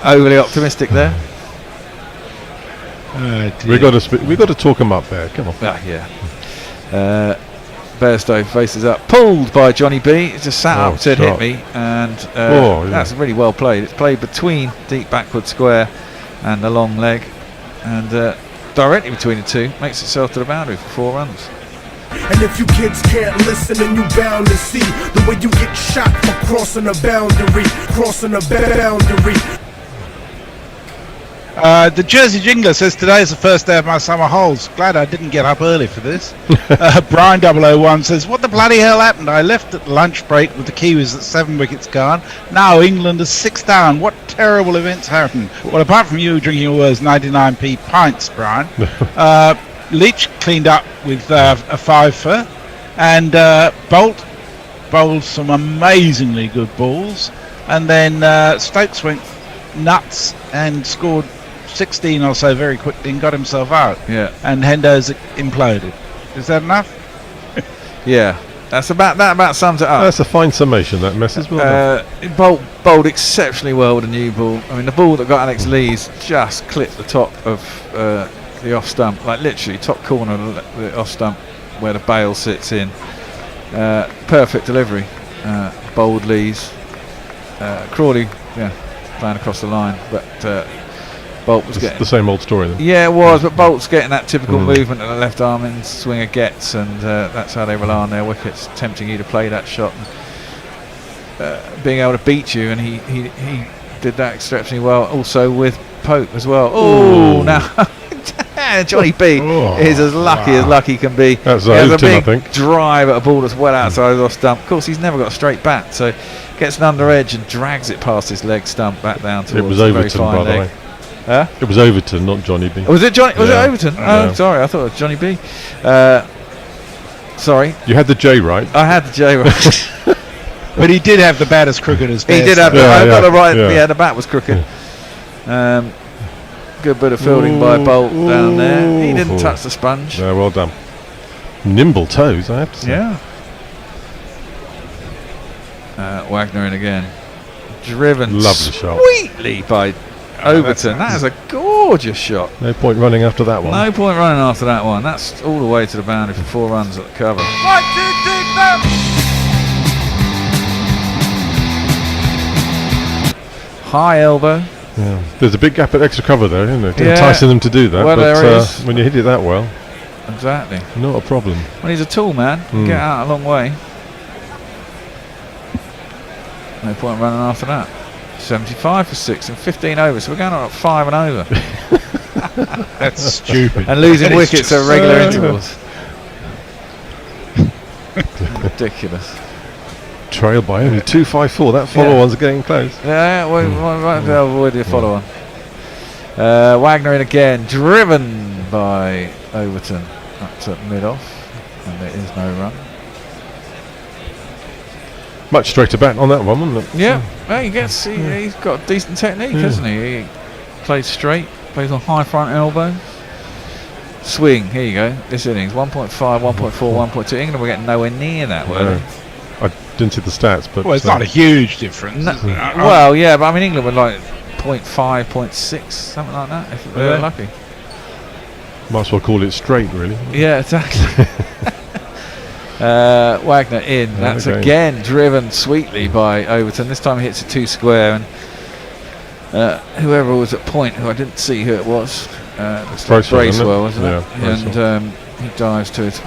Overly optimistic there. We've got to talk him up there. Come on. Yeah. Bairstow faces up, pulled by Johnny B. It's just sat up, said hit me, and that's really well played. It's played between deep backward square and the long leg, and directly between the two, makes itself to the boundary for 4 runs. And if you kids can't listen, then you bound to see the way you get shot for crossing a boundary, The Jersey Jingler says today is the first day of my summer holes. Glad I didn't get up early for this. Brian 001 says, what the bloody hell happened? I left at lunch break with the Kiwis at 7 wickets gone. Now England is 6 down. What terrible events happened? Well, apart from you drinking all those 99p pints, Brian, Leach cleaned up with a 5-for, and Bolt bowled some amazingly good balls, and then Stokes went nuts and scored 16 or so very quickly and got himself out. Yeah. And Hendo's imploded. Is that enough? Yeah. That about sums it up. That's a fine summation, that mess as well. Bowled exceptionally well with a new ball. I mean, the ball that got Alex Lees just clipped the top of the off stump, like literally top corner of the off stump where the bail sits in. Perfect delivery. Bowled Lees. Crawley, playing across the line, but Bolt was getting the same old story then. Yeah, it was, but Bolt's getting that typical movement that the left arm in swinger gets, and that's how they rely on their wickets, tempting you to play that shot, and, being able to beat you, and he did that exceptionally well. Also with Pope as well. Oh, now Johnny B is as lucky can be. That's he has a big I think. drive at a ball that's well outside the off stump. Of course, he's never got a straight bat, so gets an under edge and drags it past his leg stump back down towards it was the Overton, very fine by the leg. way. It was Overton, not Johnny B. Was it Johnny? Was it Overton? Yeah. Oh, sorry, I thought it was Johnny B. Sorry, you had the J right. I had the J right. But he did have the bat as crooked as he did have. I got it right. Yeah, the bat was crooked. Good bit of fielding by Bolt down there. He didn't touch the sponge. Yeah, well done. Nimble toes, I have to say. Yeah. Wagner in again. Driven lovely shot. Sweetly by Overton. That is a gorgeous shot. No point running after that one. No point running after that one. That's all the way to the boundary for 4 runs at the cover. 1, 2, 3, 4. High elbow. Yeah. There's a big gap at extra cover there, isn't there? Enticing them to do that. Well, but there is. when you hit it that well, exactly. Not a problem. Well, he's a tall man. Get out a long way. No point running after that. 75 for 6 and 15 overs. So we're going on at 5 and over. That's stupid. And losing wickets at regular intervals. Ridiculous. Trail by only 254. That follow-on's getting close. Yeah, we might avoid the follow-on. Wagner in again, driven by Overton. That's at mid-off, and there is no run. Much straighter bat on that one, wasn't it? Yeah, well, he's got decent technique, hasn't he? He plays straight, plays on high front elbow. Swing, here you go. This innings, 1.5, 1.4, 1.2. England were getting nowhere near that, were they? I didn't see the stats, but well, it's not a huge difference. Well, yeah, but I mean, England were like 0.5, 0.6, something like that, if they were lucky. Might as well call it straight, really. Yeah, exactly. Wagner in. That's again driven sweetly by Overton. This time he hits a 2 square, and whoever was at point, who I didn't see who it was, Bracewell, wasn't it? Yeah, and he dives to his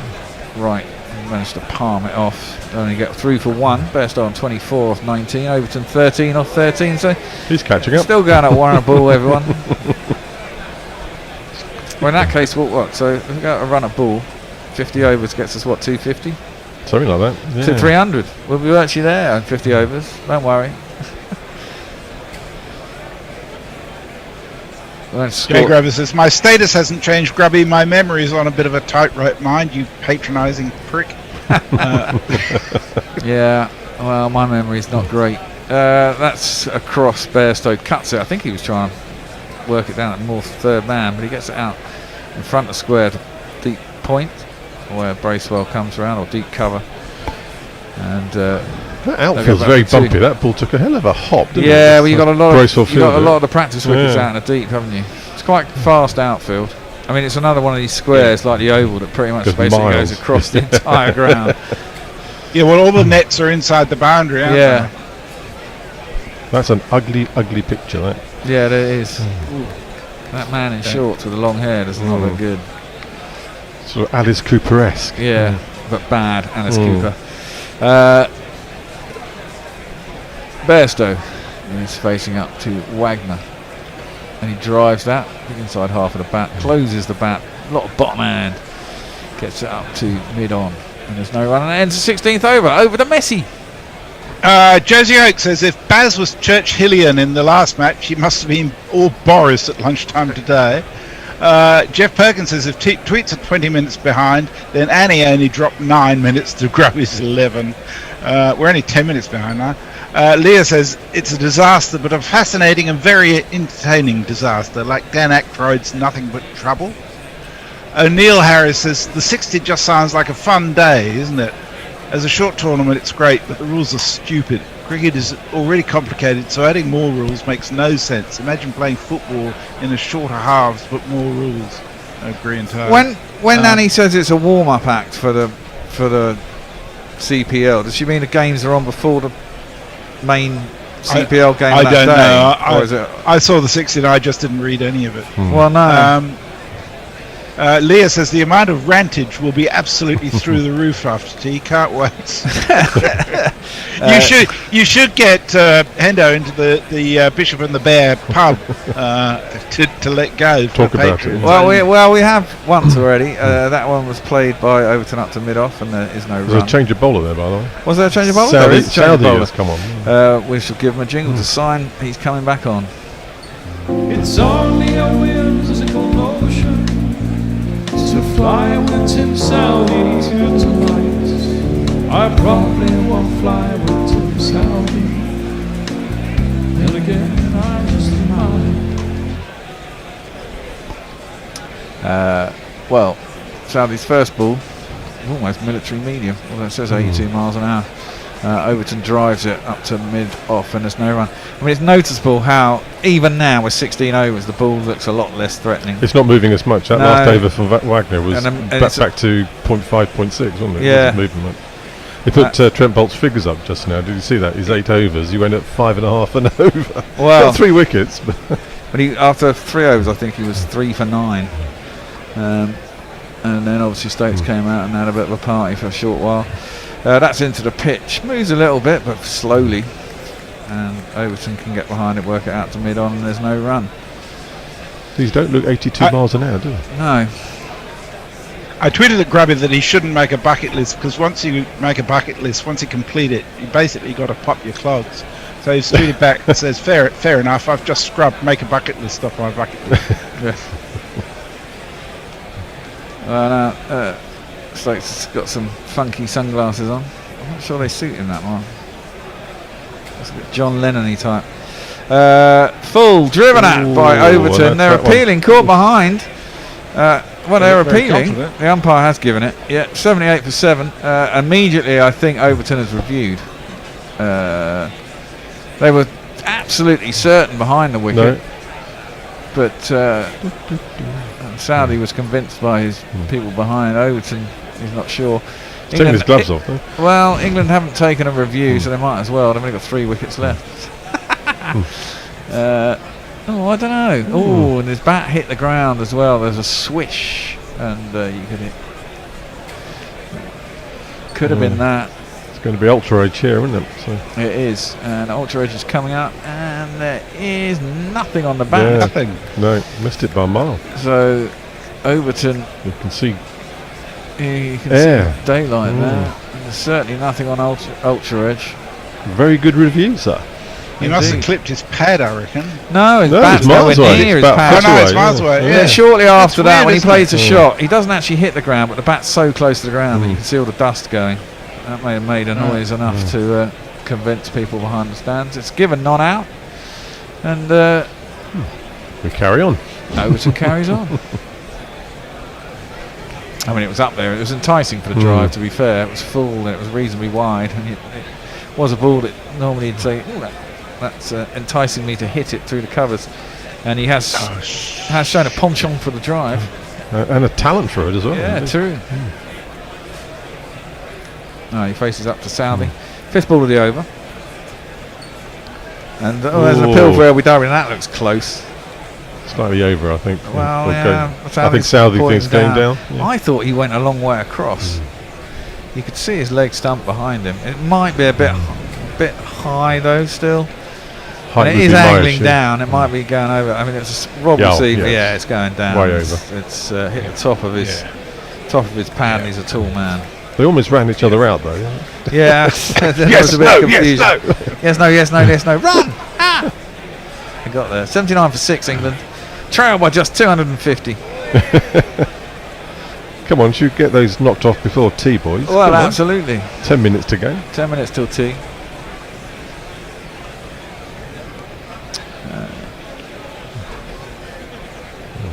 right, managed to palm it off. Only get through for one. Bairstow on 24 off 19. Overton 13 off 13. So he's catching up. Still going at one on a ball, everyone. Well, in that case, what? So if we go a run at ball, 50 overs gets us what, 250? Something like that. Yeah. To 300. We'll be actually there on 50 overs. Don't worry. Jay Grubber says, my status hasn't changed, Grubby. My memory's on a bit of a tightrope, mind you, patronising prick. Yeah, well, my memory's not great. That's across Bairstow, cuts it. I think he was trying to work it down at more third man, but he gets it out in front of square to deep point, where Bracewell comes around, or deep cover. And that outfield's very bumpy. That ball took a hell of a hop, didn't it? Yeah, well, you got a lot of the practice wickets out in the deep, haven't you? It's quite fast outfield. I mean, it's another one of these squares like the oval that pretty much basically goes across the entire ground. Yeah, well, all the nets are inside the boundary, aren't they? That's an ugly, ugly picture, that. Yeah, it is. That man in shorts with the long hair does not look good. Sort of Alice Cooper-esque. Yeah, but bad Alice Cooper. Bairstow is facing up to Wagner, and he drives that inside half of the bat, closes the bat, a lot of bottom hand, gets it up to mid-on, and there's no run, and it ends the 16th over to Messi. Josie Oak says, if Baz was Churchillian in the last match, he must have been all Boris at lunchtime today. Jeff Perkins says, if Tweets are 20 minutes behind, then Annie only dropped 9 minutes to grab his 11. We're only 10 minutes behind now. Leah says, it's a disaster, but a fascinating and very entertaining disaster, like Dan Aykroyd's Nothing But Trouble. O'Neill Harris says, the 60 just sounds like a fun day, isn't it? As a short tournament, it's great, but the rules are stupid. Cricket is already complicated, so adding more rules makes no sense. Imagine playing football in a shorter halves, but more rules. I agree entirely. When Annie says it's a warm-up act for the CPL, does she mean the games are on before the main CPL game I that don't day? know. Or is it? I saw the 60 and I just didn't read any of it. Well, no. Leah says the amount of rantage will be absolutely through the roof after tea. Can't wait. You should get Hendo into the Bishop and the Bear pub to let go. Talk about it. Well, we have once already. That one was played by Overton up to mid-off, and there is no run. There's a change of bowler there, by the way. Was there a change of bowler? Saudi, there is a change of bowler. Has come on. We shall give him a jingle to sign. He's coming back on. It's only a whimsical notion to fly with Tim Saudi here tonight. I probably won't fly with Tim Saudi. Then again, I'm just mine. Well, Saudi's first ball, almost military medium. Although it says 82 miles an hour. Overton drives it up to mid-off, and there's no run. I mean, it's noticeable how, even now with 16 overs, the ball looks a lot less threatening. It's not moving as much. That last over for Wagner was back to 0.5, 0.6, wasn't it? Yeah. It wasn't moving much. They put Trent Bolt's figures up just now. Did you see that? His 8 overs. He went at 5.5 and over. Well, got 3 wickets. But after 3 overs, I think he was 3 for 9. And then obviously Stokes came out and had a bit of a party for a short while. That's into the pitch. Moves a little bit, but slowly. And Overton can get behind it, work it out to mid-on, and there's no run. These don't look 82 miles an hour, do they? No. I tweeted at Grubby that he shouldn't make a bucket list, because once you make a bucket list, once you complete it, you basically got to pop your clogs. So he's tweeted back and says, fair enough, I've just scrubbed, make a bucket list off my bucket list. Yeah. Stokes has got some funky sunglasses on. I'm not sure they suit him that well. That's a bit John Lennon-y type. Full driven at by Overton. They're appealing, caught behind. They're appealing. The umpire has given it. Yeah, 78 for 7. Immediately, I think Overton has reviewed. They were absolutely certain behind the wicket. No. But Saudi was convinced by his people behind. Overton, he's not sure. He's taking his gloves off, though. Well, England haven't taken a review, so they might as well. They've only got 3 wickets left. I don't know. Oh, and his bat hit the ground as well. There's a swish, and you could hit. Could have been that. It's going to be Ultra Edge here, isn't it? So. It is, and Ultra Edge is coming up, and there is nothing on the back. Yeah. Nothing. No, missed it by a mile. So Overton, you can see. You can see daylight there. And there's certainly nothing on Ultra Edge. Very good review, sir. He must have clipped his pad, I reckon. No, his bat's nowhere near his pad. Oh, no, it's miles away. Yeah, shortly after that, when he plays the it? shot, he doesn't actually hit the ground, but the bat's so close to the ground that you can see all the dust going. That may have made a noise enough to convince people behind the stands. It's given not out, and we carry on. Overton carries on. I mean, it was up there. It was enticing for the drive, to be fair. It was full and it was reasonably wide, and it was a ball that normally you'd say, that's enticing me to hit it through the covers. And he has shown a penchant for the drive. And a talent for it as well. Yeah, true. Oh, he faces up to Southey. Fifth ball of the over. And there's an appeal for Elby Darwin, and that looks close. Slightly over, I think. Well, I think Southey thinks going down. Yeah. I thought he went a long way across. You could see his leg stump behind him. It might be a bit high though still. And it is angling down. It might be going over. I mean, it's Rob receiver. Yeah, it's going down. Way over. It's hit the top of his pad. And he's a tall man. They almost ran each other out though. Yeah, there was a bit of confusion. Yes, no. Run! I got there. 79 for 6, England. Trail by just 250. Come on, should get those knocked off before tea, boys. Well, absolutely. 10 minutes to go. 10 minutes till tea.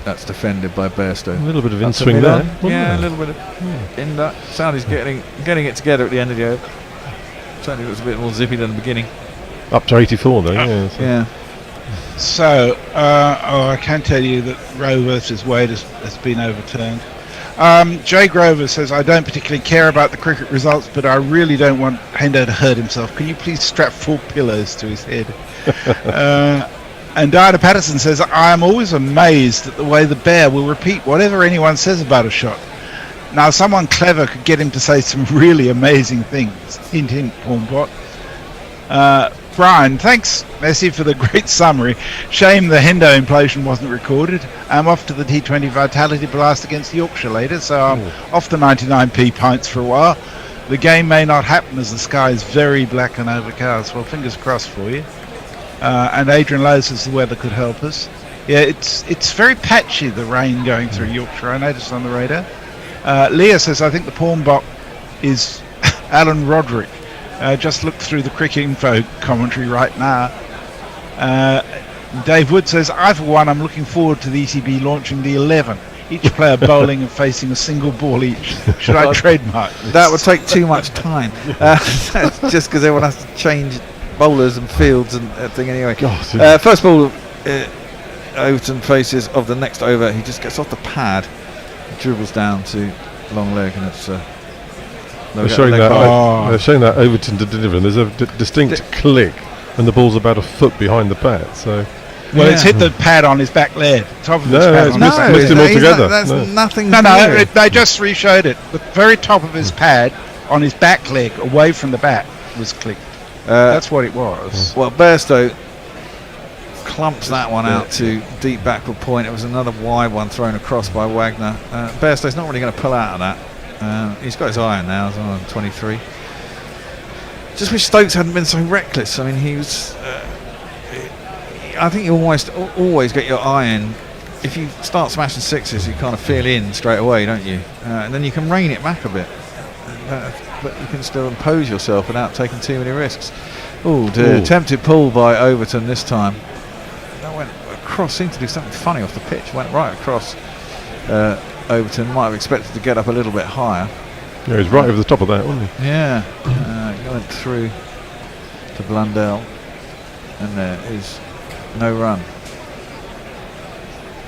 That's defended by Bairstow. A little bit of in-swing there. Yeah, a little bit of in that. Southey's getting it together at the end of the over. Certainly it was a bit more zippy than the beginning. Up to 84 though, yeah. So, I can tell you that Roe versus Wade has been overturned. Jay Grover says, I don't particularly care about the cricket results, but I really don't want Hendo to hurt himself. Can you please strap 4 pillows to his head? And Diana Patterson says, I am always amazed at the way the bear will repeat whatever anyone says about a shot. Now, someone clever could get him to say some really amazing things. Hint, hint, Pornbot. Brian, thanks, Messi, for the great summary. Shame the Hendo implosion wasn't recorded. I'm off to the T20 Vitality Blast against Yorkshire later, so I'm off the 99p pints for a while. The game may not happen as the sky is very black and overcast. Well, fingers crossed for you. And Adrian Lowe says the weather could help us. Yeah, it's very patchy, the rain going through Yorkshire, I noticed on the radar. Leah says, I think the Pornbot is Alan Roderick. Just looked through the cricket info commentary right now. Dave Wood says, I for one am looking forward to the ECB launching the 11. Each player bowling and facing a single ball each. Should I trademark this? That would take too much time. Just because everyone has to change bowlers and fields and everything anyway. First ball, Overton faces of the next over. He just gets off the pad, dribbles down to long leg, and it's... They're showing that Overton to deliver, and there's a distinct click, and the ball's about a foot behind the pad. So, it's hit the pad on his back leg. Top of his pad. Missed him altogether. That's nothing. No, they just re-showed it. The very top of his pad on his back leg, away from the bat, was clicked. That's what it was. Well, Bairstow clumps that one out to deep backward point. It was another wide one thrown across by Wagner. Bairstow's not really going to pull out of that. He's got his iron now, he's on 23. Just wish Stokes hadn't been so reckless. I mean, he was... I think you always get your iron. If you start smashing sixes, you kind of feel in straight away, don't you? And then you can rein it back a bit. But you can still impose yourself without taking too many risks. Oh dear, attempted pull by Overton this time. That went across, seemed to do something funny off the pitch. Went right across. Overton might have expected to get up a little bit higher. Yeah, he was right over the top of that, wasn't he? Yeah, he went through to Blundell, and there is no run.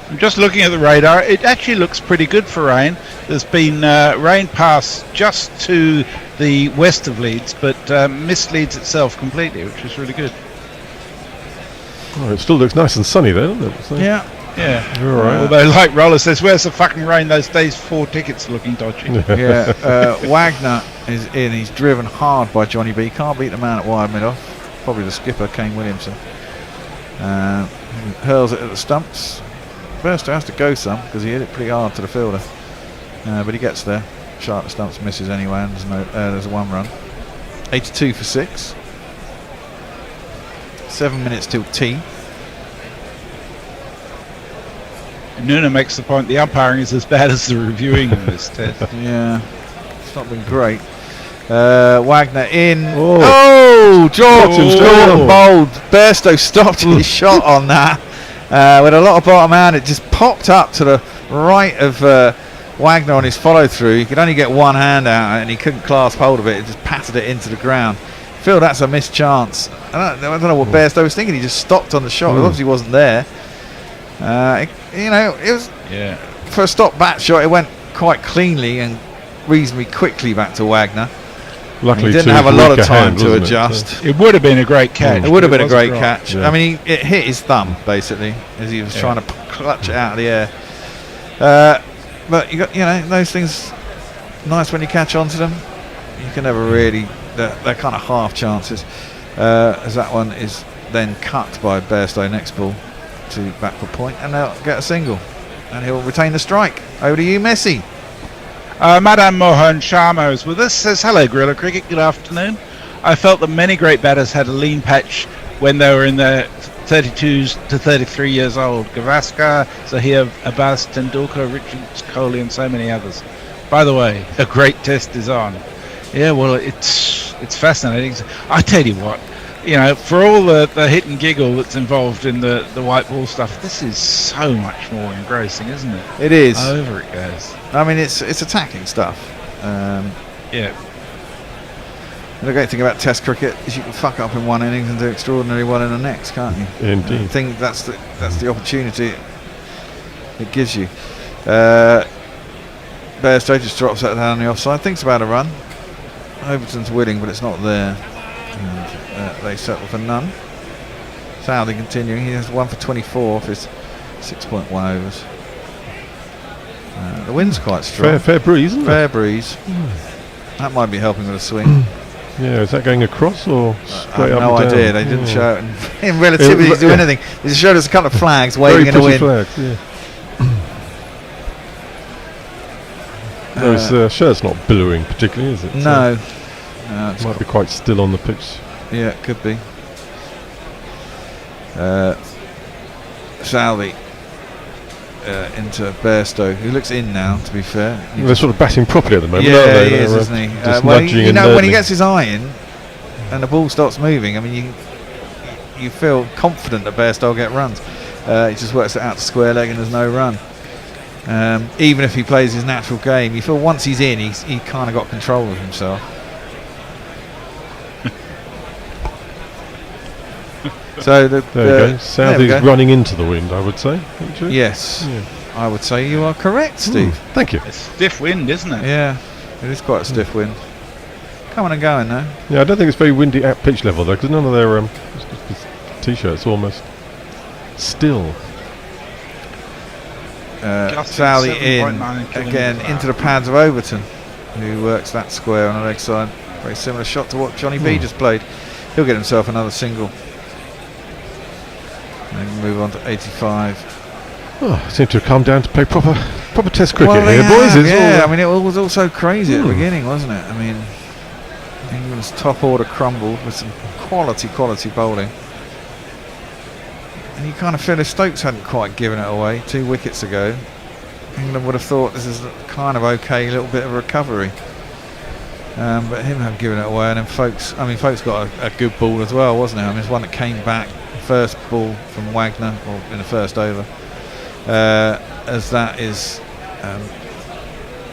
I'm just looking at the radar. It actually looks pretty good for rain. There's been rain pass just to the west of Leeds, but missed Leeds itself completely, which is really good. Oh, it still looks nice and sunny there, doesn't it? So Yeah, Yeah. All right. Although, like Roller says, where's the fucking rain? Those days 4 tickets are looking dodgy. Yeah. Wagner is in. He's driven hard by Johnny B. Can't beat the man at wide mid off. Probably the skipper, Kane Williamson. Hurls it at the stumps. First has to go some because he hit it pretty hard to the fielder. But he gets there. Shot at the stumps, misses anyway, and there's a 1 run. 82 for 6. 7 minutes till tea. Nuna makes the point the umpiring is as bad as the reviewing in this test. Yeah, it's not been great. Wagner in. Oh, George, and bold. Bairstow stopped his shot on that. With a lot of bottom hand, it just popped up to the right of Wagner on his follow through. He could only get one hand out and he couldn't clasp hold of it. It just patted it into the ground. I feel that's a missed chance. I don't know what Bairstow was thinking. He just stopped on the shot. It obviously wasn't there. It was for a stop bat shot. It went quite cleanly and reasonably quickly back to Wagner. Luckily, he didn't have a lot of time to adjust. It would have been a great catch. It would have been a great catch. Yeah. I mean, it hit his thumb basically as he was trying to clutch it out of the air. But you got those things. Nice when you catch onto them. You can never really. They're kind of half chances. As that one is then cut by Bairstow next ball to back for point, and they'll get a single, and he'll retain the strike. Over to you, Messi. Madame Mohan Sharma is with us. Says hello, Guerrilla Cricket. Good afternoon. I felt that many great batters had a lean patch when they were in their 32s to 33 years old. Gavaskar, Zahir Abbas, Tendulkar, Richards, Kohli, and so many others. By the way, a great test is on. Yeah, well, it's fascinating. I tell you what, for all the hit and giggle that's involved in the white ball stuff, this is so much more engrossing, isn't it? It is. Over it goes. I mean, it's attacking stuff. Yeah. The great thing about Test cricket is you can fuck up in one innings and do extraordinary well in the next, can't you? Indeed. I think that's the opportunity it gives you. Bairstow just drops that down on the offside. Thinks about a run. Overton's winning, but it's not there. And they settle for none. Southey continuing. He has 1 for 24 off his 6.1 overs. The wind's quite strong. Fair breeze, isn't it? Fair breeze. That might be helping with a swing. Yeah, is that going across or straight up? I have no idea. They didn't show it in relativity to anything. They just showed us a couple of flags waving in the wind. Flags, yeah. His shirt's not billowing particularly, is it? No. It might be quite still on the pitch. Yeah, it could be. Southey into Bairstow, who looks in now, to be fair. They're sort of batting properly at the moment, yeah, aren't they? He is, isn't he? Just when nudging he gets his eye in and the ball starts moving, I mean, you feel confident that Bairstow will get runs. He just works it out to square leg and there's no run. Even if he plays his natural game, you feel once he's in, he kind of got control of himself. So there you go. Southey's running into the wind, I would say. Yes, I would say you are correct, Steve. Thank you. It's stiff wind, isn't it? Yeah, it is quite a stiff wind. Coming and going though. Yeah, I don't think it's very windy at pitch level though, because none of their t-shirts almost still. Southey in again into the pads of Overton, who works that square on the leg side. Very similar shot to what Johnny B just played. He'll get himself another single. And move on to 85. Oh, seem to have come down to play proper Test cricket here, boys. I mean, it was all so crazy at the beginning, wasn't it? I mean, England's top order crumbled with some quality bowling. And you kind of feel if Stokes hadn't quite given it away 2 wickets ago, England would have thought this is kind of okay, a little bit of a recovery. But him have given it away, and then Folks got a good ball as well, wasn't it? I mean, it's one that came back, first ball from Wagner, or in the first over, as that is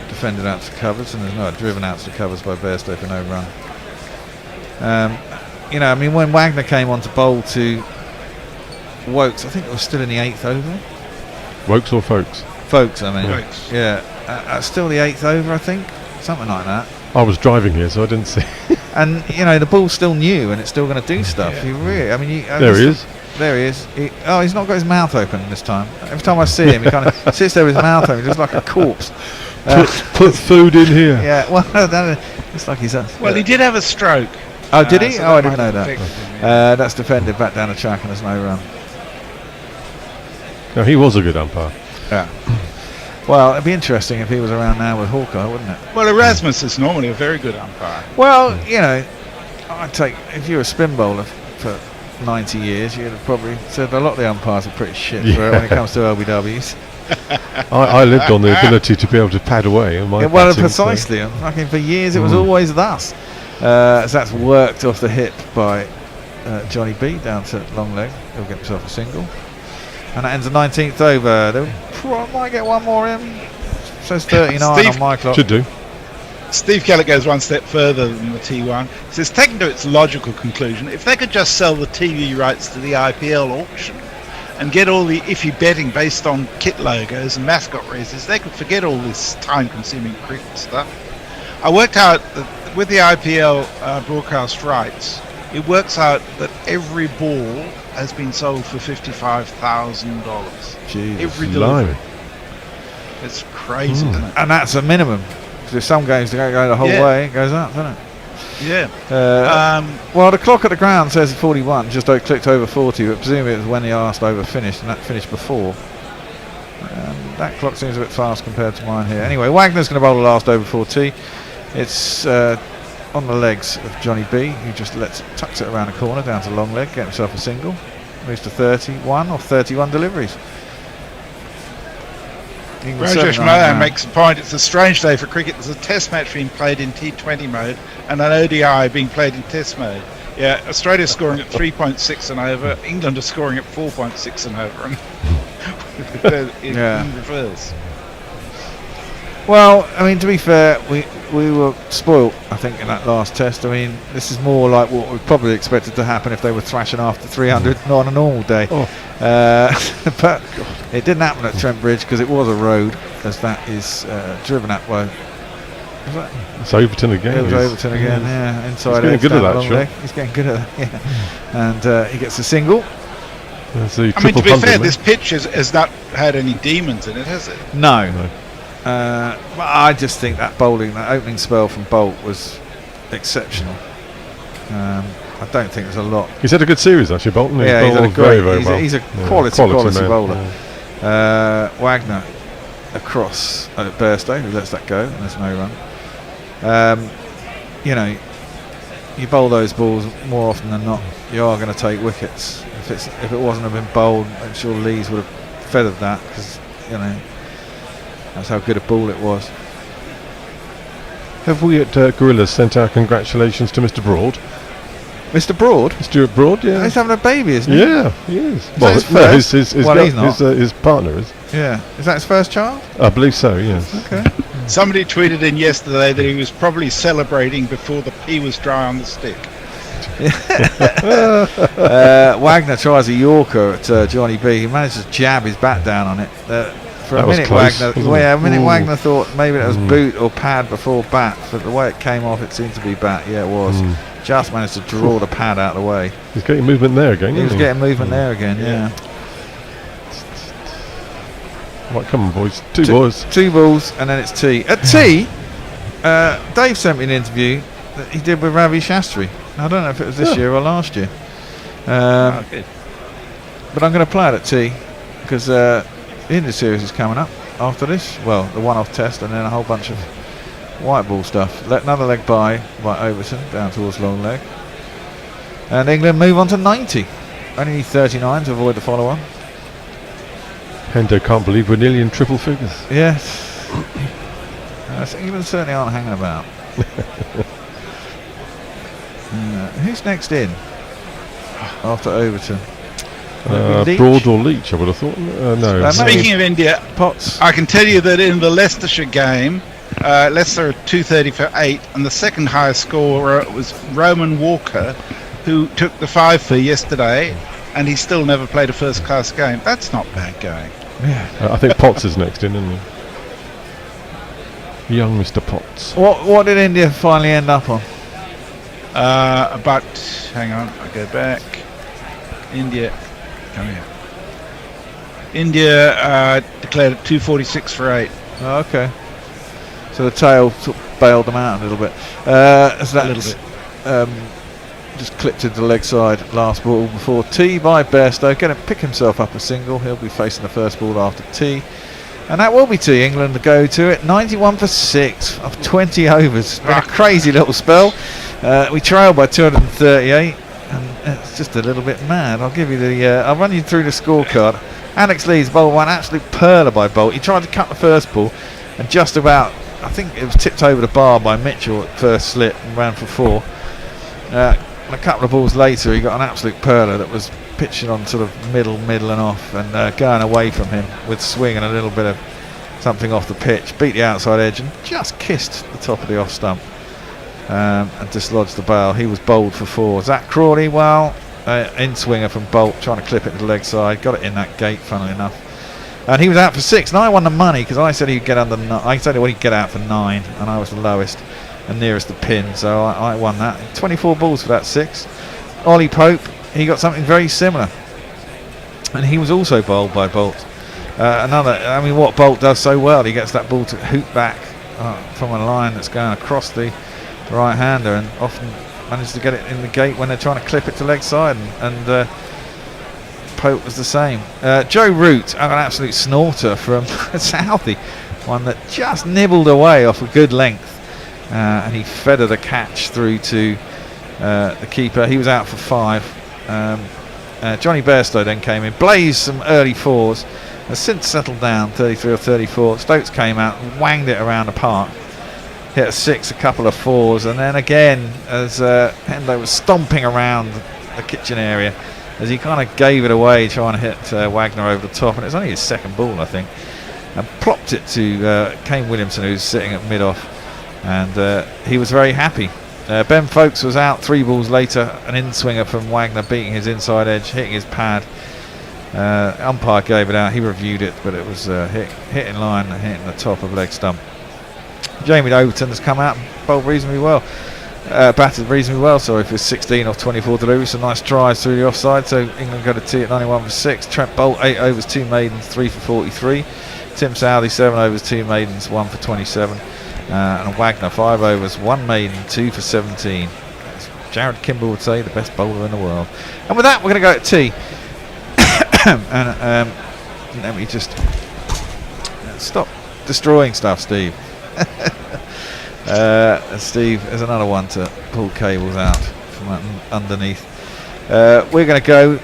defended out to covers, and there's no driven out to covers by Bairstow for no run. I mean, when Wagner came on to bowl to Wokes, I think it was still in the 8th over. Wokes or Folks? Folks, I mean. Folks. Yeah, still the 8th over, I think, something like that. I was driving here, so I didn't see. And the ball's still new, and it's still going to do stuff. Yeah. You really, I mean, there he is. There he is. He's not got his mouth open this time. Every time I see him, he kind of sits there with his mouth open, just like a corpse. Put food in here. Yeah, well, it's like he's. Well, he did have a stroke. Oh, did he? So I didn't know affected that. him, yeah. That's defended back down the track, and there's no run. No, he was a good umpire. Yeah. Well, it'd be interesting if he was around now with Hawkeye, wouldn't it? Well, Erasmus is normally a very good umpire. Well, I'd take, if you're a spin bowler for 90 years, you'd have probably said a lot of the umpires are pretty shit when it comes to LBWs. I lived on the ability to be able to pad away. In my Well, batting, precisely. For years it was always thus. So that's worked off the hip by Johnny B down to long leg. He'll get himself a single. And that ends the 19th over. They might get one more in. Says 39 on my clock. Should do. Steve Kellett goes one step further than the T1. He says, taken to its logical conclusion, if they could just sell the TV rights to the IPL auction and get all the iffy betting based on kit logos and mascot races, they could forget all this time-consuming cricket stuff. I worked out that with the IPL broadcast rights, it works out that every ball has been sold for $55,000. Every delivery. It's crazy, isn't it? And that's a minimum. Because some games don't go the whole way, it goes up, doesn't it? Yeah. Well, the clock at the ground says 41, just clicked over 40, but presumably it was when the last over finished, and that finished before. That clock seems a bit fast compared to mine here. Anyway, Wagner's going to bowl the last over 4T. It's on the legs of Johnny B, who just tucks it around the corner down to long leg, get himself a single. Moves to 31 or 31 deliveries. Rajesh Malan makes a point. It's a strange day for cricket. There's a test match being played in T20 mode and an ODI being played in test mode. Yeah, Australia's scoring at 3.6 and over. England are scoring at 4.6 and over. In reverse. Well, I mean, to be fair, we were spoilt, I think, in that last test. I mean, this is more like what we probably expected to happen if they were thrashing after 300 on a normal day. But it didn't happen at Trent Bridge because it was a road, as that is driven up by. It's Overton again. It was Overton again, inside. He's getting good at that shot. He's getting good at that, and he gets a single. I mean, to be fair, this pitch has not had any demons in it, has it? No. I just think that opening spell from Bolt was exceptional. I don't think there's a lot. He's had a good series actually, Bolton. Yeah, he's had a very well. He's a quality bowler. Wagner across at Burstow, who lets that go, and there's no run. You bowl those balls more often than not, you are going to take wickets. If it wasn't have been bowled, I'm sure Lees would have feathered that because that's how good a ball it was. Have we at Gorillas sent our congratulations to Mr. Broad? Mr. Broad? Stuart Broad, yeah. He's having a baby, isn't he? Yeah, he is. He's not. His partner is. Yeah. Is that his first child? I believe so, yes. Okay. Somebody tweeted in yesterday that he was probably celebrating before the pea was dry on the stick. Wagner tries a Yorker at Johnny B. He manages to jab his bat down on it. For a minute, Wagner thought maybe it was boot or pad before bat, but the way it came off, it seemed to be bat. Yeah, it was. Just managed to draw the pad out of the way. He's getting movement there again. He was getting movement there again. Yeah. Right, come on, boys. Two balls, and then it's T. At T, Dave sent me an interview that he did with Ravi Shastri. I don't know if it was this year or last year. But I'm going to play it at T because the India series is coming up after this. Well, the one-off test and then a whole bunch of white ball stuff. Another leg by Overton down towards long leg. And England move on to 90. Only need 39 to avoid the follow-on. Hendo can't believe we're nearly in triple figures. Yes. England certainly aren't hanging about. Who's next in after Overton? Broad or Leach, I would have thought. No. Speaking of India, Potts. I can tell you that in the Leicestershire game, Leicester 230 for 8, and the second highest scorer was Roman Walker, who took the 5 for yesterday, and he still never played a first-class game. That's not bad going. Yeah. I think Potts is next in, isn't he? Young Mr. Potts. What did India finally end up on? Hang on, I go back. India Come here. India declared at 246 for 8. Oh, okay. So the tail sort of bailed them out a little bit. As that a little bit. Just clipped into the leg side. Last ball before tee by Bairstow. Going to pick himself up a single. He'll be facing the first ball after tee. And that will be tee. England to go to it. 91 for 6 of 20 overs. Been a crazy little spell. We trailed by 238. And it's just a little bit mad. I'll give you the. I'll run you through the scorecard. Alex Lee's bowl one absolute perler by Bolt. He tried to cut the first ball, and just about, I think it was tipped over the bar by Mitchell at first slip and ran for 4. And a couple of balls later, he got an absolute perler that was pitching on sort of middle and off, and going away from him with swing and a little bit of something off the pitch. Beat the outside edge and just kissed the top of the off stump. And dislodged the bail. He was bowled for 4. Zach Crawley, well, in swinger from Bolt, trying to clip it to the leg side, got it in that gate, funnily enough. And he was out for 6, and I won the money because I said he'd get under. I said he'd get out for 9, and I was the lowest and nearest the pin, so I won that. 24 balls for that 6. Ollie Pope, he got something very similar, and he was also bowled by Bolt. What Bolt does so well, he gets that ball to hoop back from a line that's going across the right-hander, and often manages to get it in the gate when they're trying to clip it to leg side, and Pope was the same. Joe Root, an absolute snorter from Southie, one that just nibbled away off a good length, and he feathered a catch through to the keeper. He was out for 5. Johnny Bairstow then came in, blazed some early 4s, has since settled down, 33 or 34. Stokes came out and wanged it around the park. Hit a 6, a couple of 4s, and then again as Hendo was stomping around the kitchen area as he kind of gave it away trying to hit Wagner over the top, and it was only his second ball I think, and plopped it to Kane Williamson, who's sitting at mid-off, and he was very happy. Ben Folkes was out 3 balls later, an in-swinger from Wagner beating his inside edge, hitting his pad. Umpire gave it out, he reviewed it, but it was hit in line, hitting the top of leg stump. Jamie Overton has come out and bowled reasonably well, batted reasonably well, sorry, for 16 off 24 deliveries. Some nice drives through the offside, so England got a tee at 91 for 6. Trent Bolt, 8 overs, 2 maidens, 3 for 43. Tim Southey, 7 overs, 2 maidens, 1 for 27. And Wagner, 5 overs, 1 maiden, 2 for 17. As Jared Kimball would say, the best bowler in the world. And with that, we're going to go at tee. And let me just stop destroying stuff, Steve. Steve is another one to pull cables out from underneath. We're going to go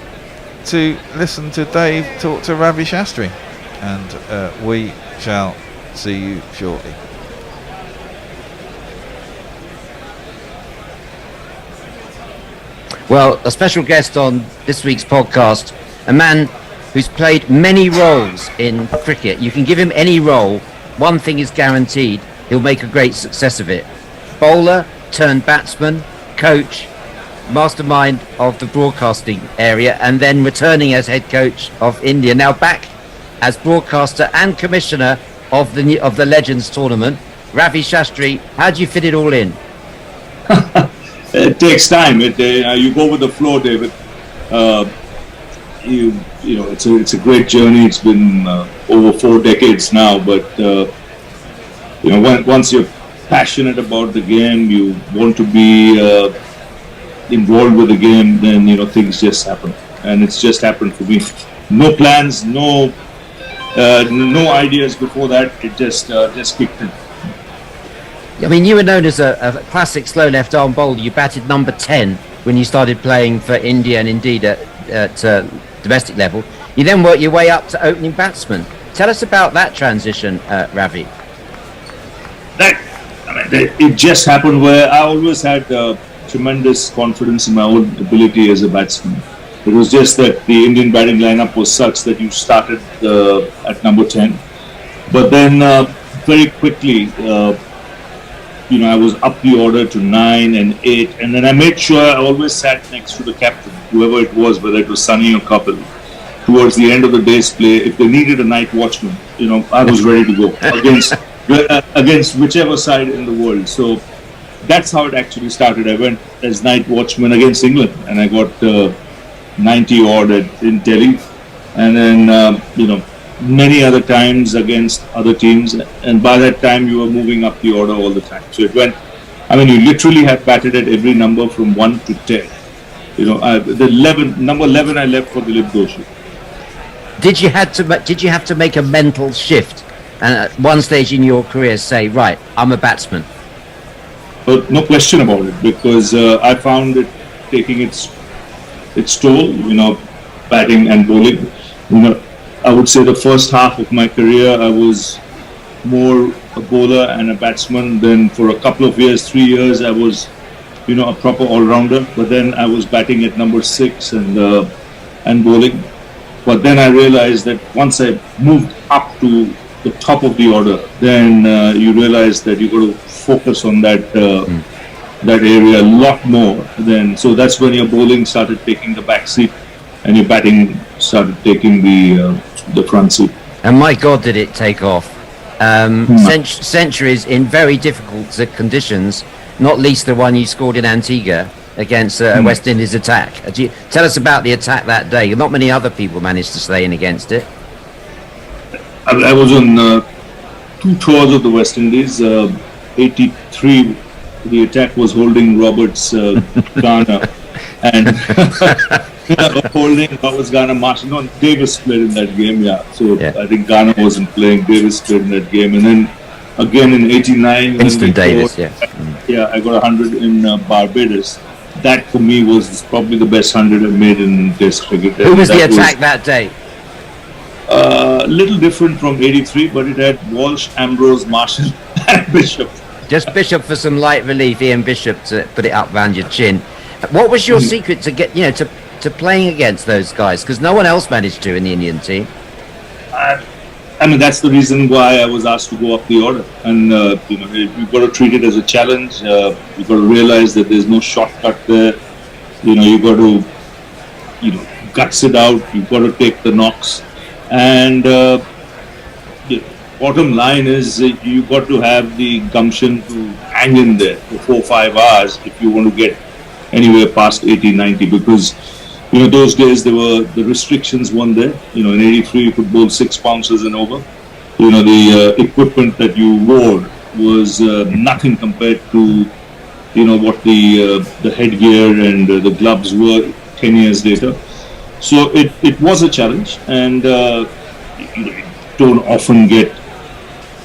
to listen to Dave talk to Ravi Shastri, and we shall see you shortly. Well, a special guest on this week's podcast, a man who's played many roles in cricket. You can give him any role, one thing is guaranteed: he'll make a great success of it. Bowler turned batsman, coach, mastermind of the broadcasting area, and then returning as head coach of India. Now back as broadcaster and commissioner of the Legends tournament. Ravi Shastri, how do you fit it all in? It takes time. You go with the flow, David. It's a great journey. It's been over 4 decades now, but once you're passionate about the game, you want to be involved with the game, then things just happen, and it's just happened for me. No plans, no ideas before that. It just kicked in. I mean, you were known as a classic slow left arm bowler. You batted number 10 when you started playing for India, and indeed at domestic level. You then worked your way up to opening batsman. Tell us about that transition, Ravi. It just happened where I always had tremendous confidence in my own ability as a batsman. It was just that the Indian batting lineup was such that you started at number 10. But then very quickly, I was up the order to 9 and 8. And then I made sure I always sat next to the captain, whoever it was, whether it was Sunny or Kapil. Towards the end of the day's play, if they needed a night watchman, I was ready to go against whichever side in the world. So that's how it actually started. I went as night watchman against England, and I got 90 odd in Delhi, and then many other times against other teams. And by that time, you were moving up the order all the time. So it went. I mean, you literally had batted at every number from 1 to 10. Number 11, I left for Dilip Doshi. Did you have to make a mental shift, and at one stage in your career say, right, I'm a batsman? But no question about it, because I found it taking its toll. Batting and bowling. I would say the first half of my career, I was more a bowler and a batsman. Then for a couple of years, 3 years, I was, a proper all-rounder. But then I was batting at number 6 and bowling. But then I realized that once I moved up to the top of the order, then you realize that you got to focus on that area a lot more. So that's when your bowling started taking the back seat, and your batting started taking the front seat. And my God, did it take off! Centuries in very difficult conditions, not least the one you scored in Antigua against West Indies attack. Tell us about the attack that day. Not many other people managed to stay in against it. I was on 2 tours of the West Indies. 83, the attack was holding Roberts Ghana, and holding Roberts Ghana Marshall. No, Davis played in that game, I think Ghana wasn't playing. Davis played in that game, and then again in 89. Winston Davis, I got 100 in Barbados. That for me was probably the best 100 I've made in Test cricket. Who was the attack that day? Little different from 83, but it had Walsh, Ambrose, Marshall, and Bishop. Just Bishop for some light relief. Ian Bishop to put it up round your chin. What was your secret to get to playing against those guys? Because no one else managed to in the Indian team. I mean, that's the reason why I was asked to go up the order. And you've got to treat it as a challenge. You've got to realize that there's no shortcut there. You've got to guts it out. You've got to take the knocks. And the bottom line is you've got to have the gumption to hang in there for 4-5 hours if you want to get anywhere past 80, 90, because those days the restrictions weren't there. In 83 you could bowl 6 bouncers and over. The equipment that you wore was nothing compared to what the headgear and the gloves were 10 years later. So it was a challenge, and you don't often get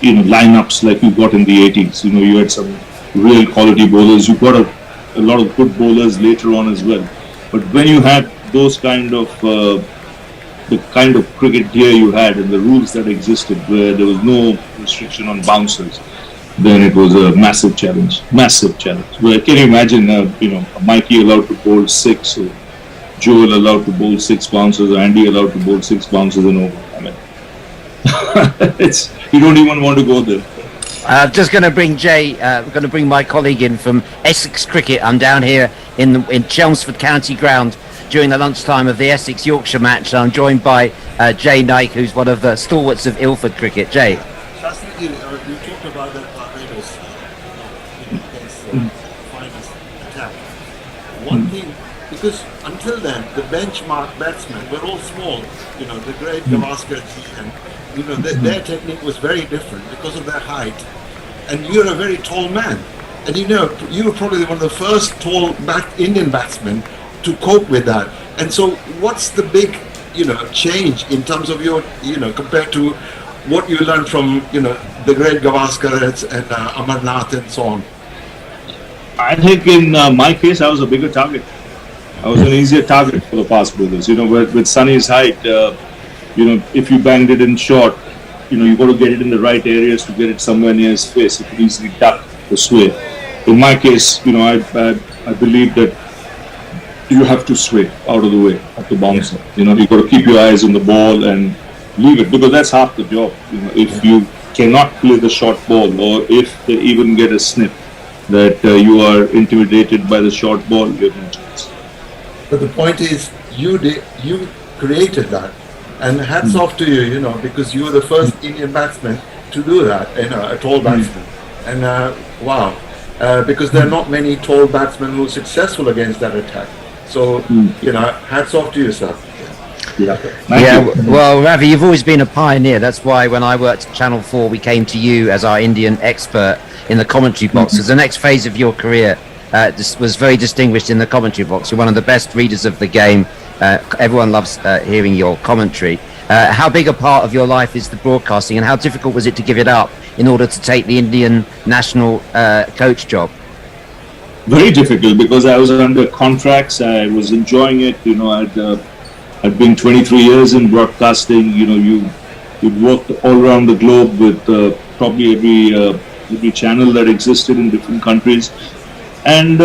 lineups like you got in the 80s. You had some real quality bowlers. You got a lot of good bowlers later on as well. But when you had those kind of the kind of cricket gear you had and the rules that existed, where there was no restriction on bouncers, then it was a massive challenge. Where can you imagine, Mikey allowed to bowl 6, or Joel allowed to bowl 6 bouncers, or Andy allowed to bowl 6 bouncers and over. I mean, you don't even want to go there. I'm just going to bring Jay. We're going to bring my colleague in from Essex Cricket. I'm down here in Chelmsford County Ground during the lunchtime of the Essex-Yorkshire match. I'm joined by Jay Naik, who's one of the stalwarts of Ilford cricket. Jay. You talked about that Barbados finest attack. One thing, because until then, the benchmark batsmen were all small. The great Gavaskar and their technique was very different because of their height. And you're a very tall man. And you were probably one of the first tall Indian batsmen to cope with that. And so what's the big, change in terms of your, compared to what you learned from, the great Gavaskar and Amarnath and so on? I think in my case, I was a bigger target. I was an easier target for the fast bowlers. With Sunny's height, if you banged it in short, you got to get it in the right areas to get it somewhere near his face. It could easily duck or sway. In my case, I believe that you have to sway out of the way of the bouncer. You got to keep your eyes on the ball and leave it, because that's half the job. If you cannot play the short ball, or if they even get a snip that you are intimidated by the short ball, you have no chance. But the point is, you created that. And hats off to you, because you were the first Indian batsman to do that, a tall batsman. And wow, because there are not many tall batsmen who are successful against that attack. So, you know, hats off to you, sir. Well, Ravi, you've always been a pioneer. That's why when I worked at Channel 4, we came to you as our Indian expert in the commentary box. As the next phase of your career was very distinguished in the commentary box. You're one of the best readers of the game. Everyone loves hearing your commentary. How big a part of your life is the broadcasting, and how difficult was it to give it up in order to take the Indian national coach job? Very difficult, because I was under contracts. I was enjoying it. You know, I'd been 23 years in broadcasting. You know, you'd worked all around the globe with probably every channel that existed in different countries, and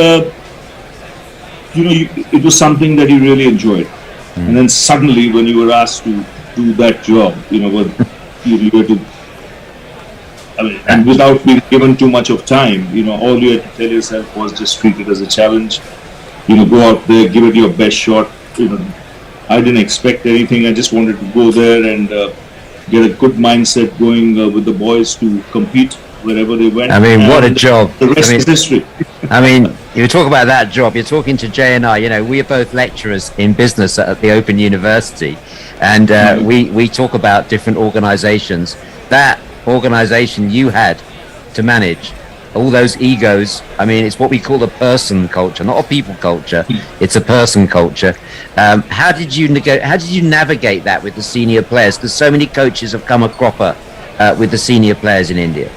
you know, it was something that you really enjoyed. And then suddenly, when you were asked to do that job, you know, you were to, I mean, and without being given too much of time, you know, all you had to tell yourself was just treat it as a challenge. You know, go out there, give it your best shot. You know, I didn't expect anything. I just wanted to go there and get a good mindset going with the boys to compete wherever they went. I mean, what a job. The rest is history. I mean, you talk about that job, you're talking to Jay and I, you know, we are both lecturers in business at the Open University, and we talk about different organizations. That organization you had to manage, all those egos, I mean, it's what we call a person culture, not a people culture, it's a person culture. How did you navigate that with the senior players? Because so many coaches have come a cropper with the senior players in India.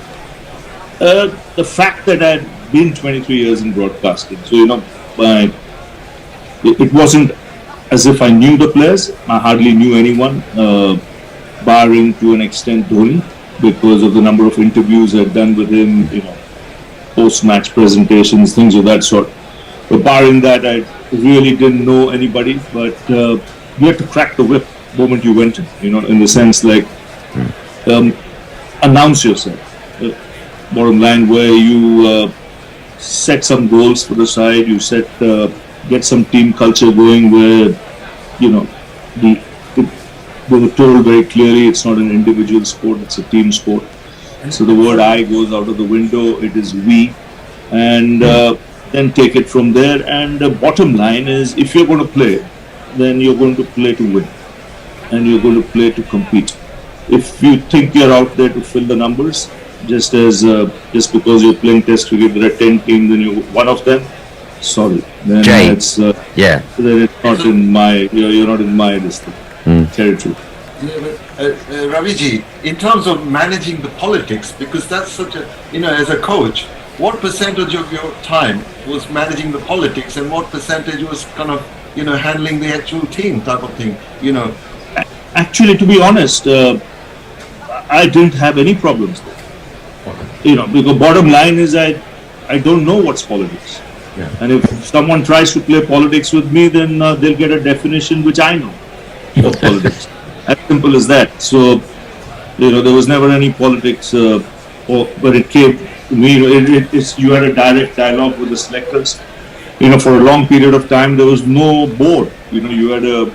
The fact that I'd been 23 years in broadcasting, so you know, it wasn't as if I knew the players. I hardly knew anyone, barring to an extent Dhoni, because of the number of interviews I'd done with him, you know, post-match presentations, things of that sort. But barring that, I really didn't know anybody. But you had to crack the whip the moment you went in, you know, in the sense like announce yourself. Bottom line, where you set some goals for the side, you get some team culture going where, you know, they were told very clearly it's not an individual sport, it's a team sport. So the word I goes out of the window, it is we, and then take it from there. And the bottom line is, if you're going to play, then you're going to play to win, and you're going to play to compete. If you think you're out there to fill the numbers, just because you're playing Test cricket, there are 10 teams, and you're one of them. Sorry, then Jay, then it's not in my you're not in my territory. Raviji, in terms of managing the politics, because that's such a, you know, as a coach, what percentage of your time was managing the politics, and what percentage was kind of, you know, handling the actual team type of thing, you know? Actually, to be honest, I didn't have any problems there. You know, because bottom line is I don't know what's politics. Yeah. And if someone tries to play politics with me, then they'll get a definition which I know of politics. As simple as that. So, you know, there was never any politics, but it came to me. You had a direct dialogue with the selectors. You know, for a long period of time, there was no board. You know, you had a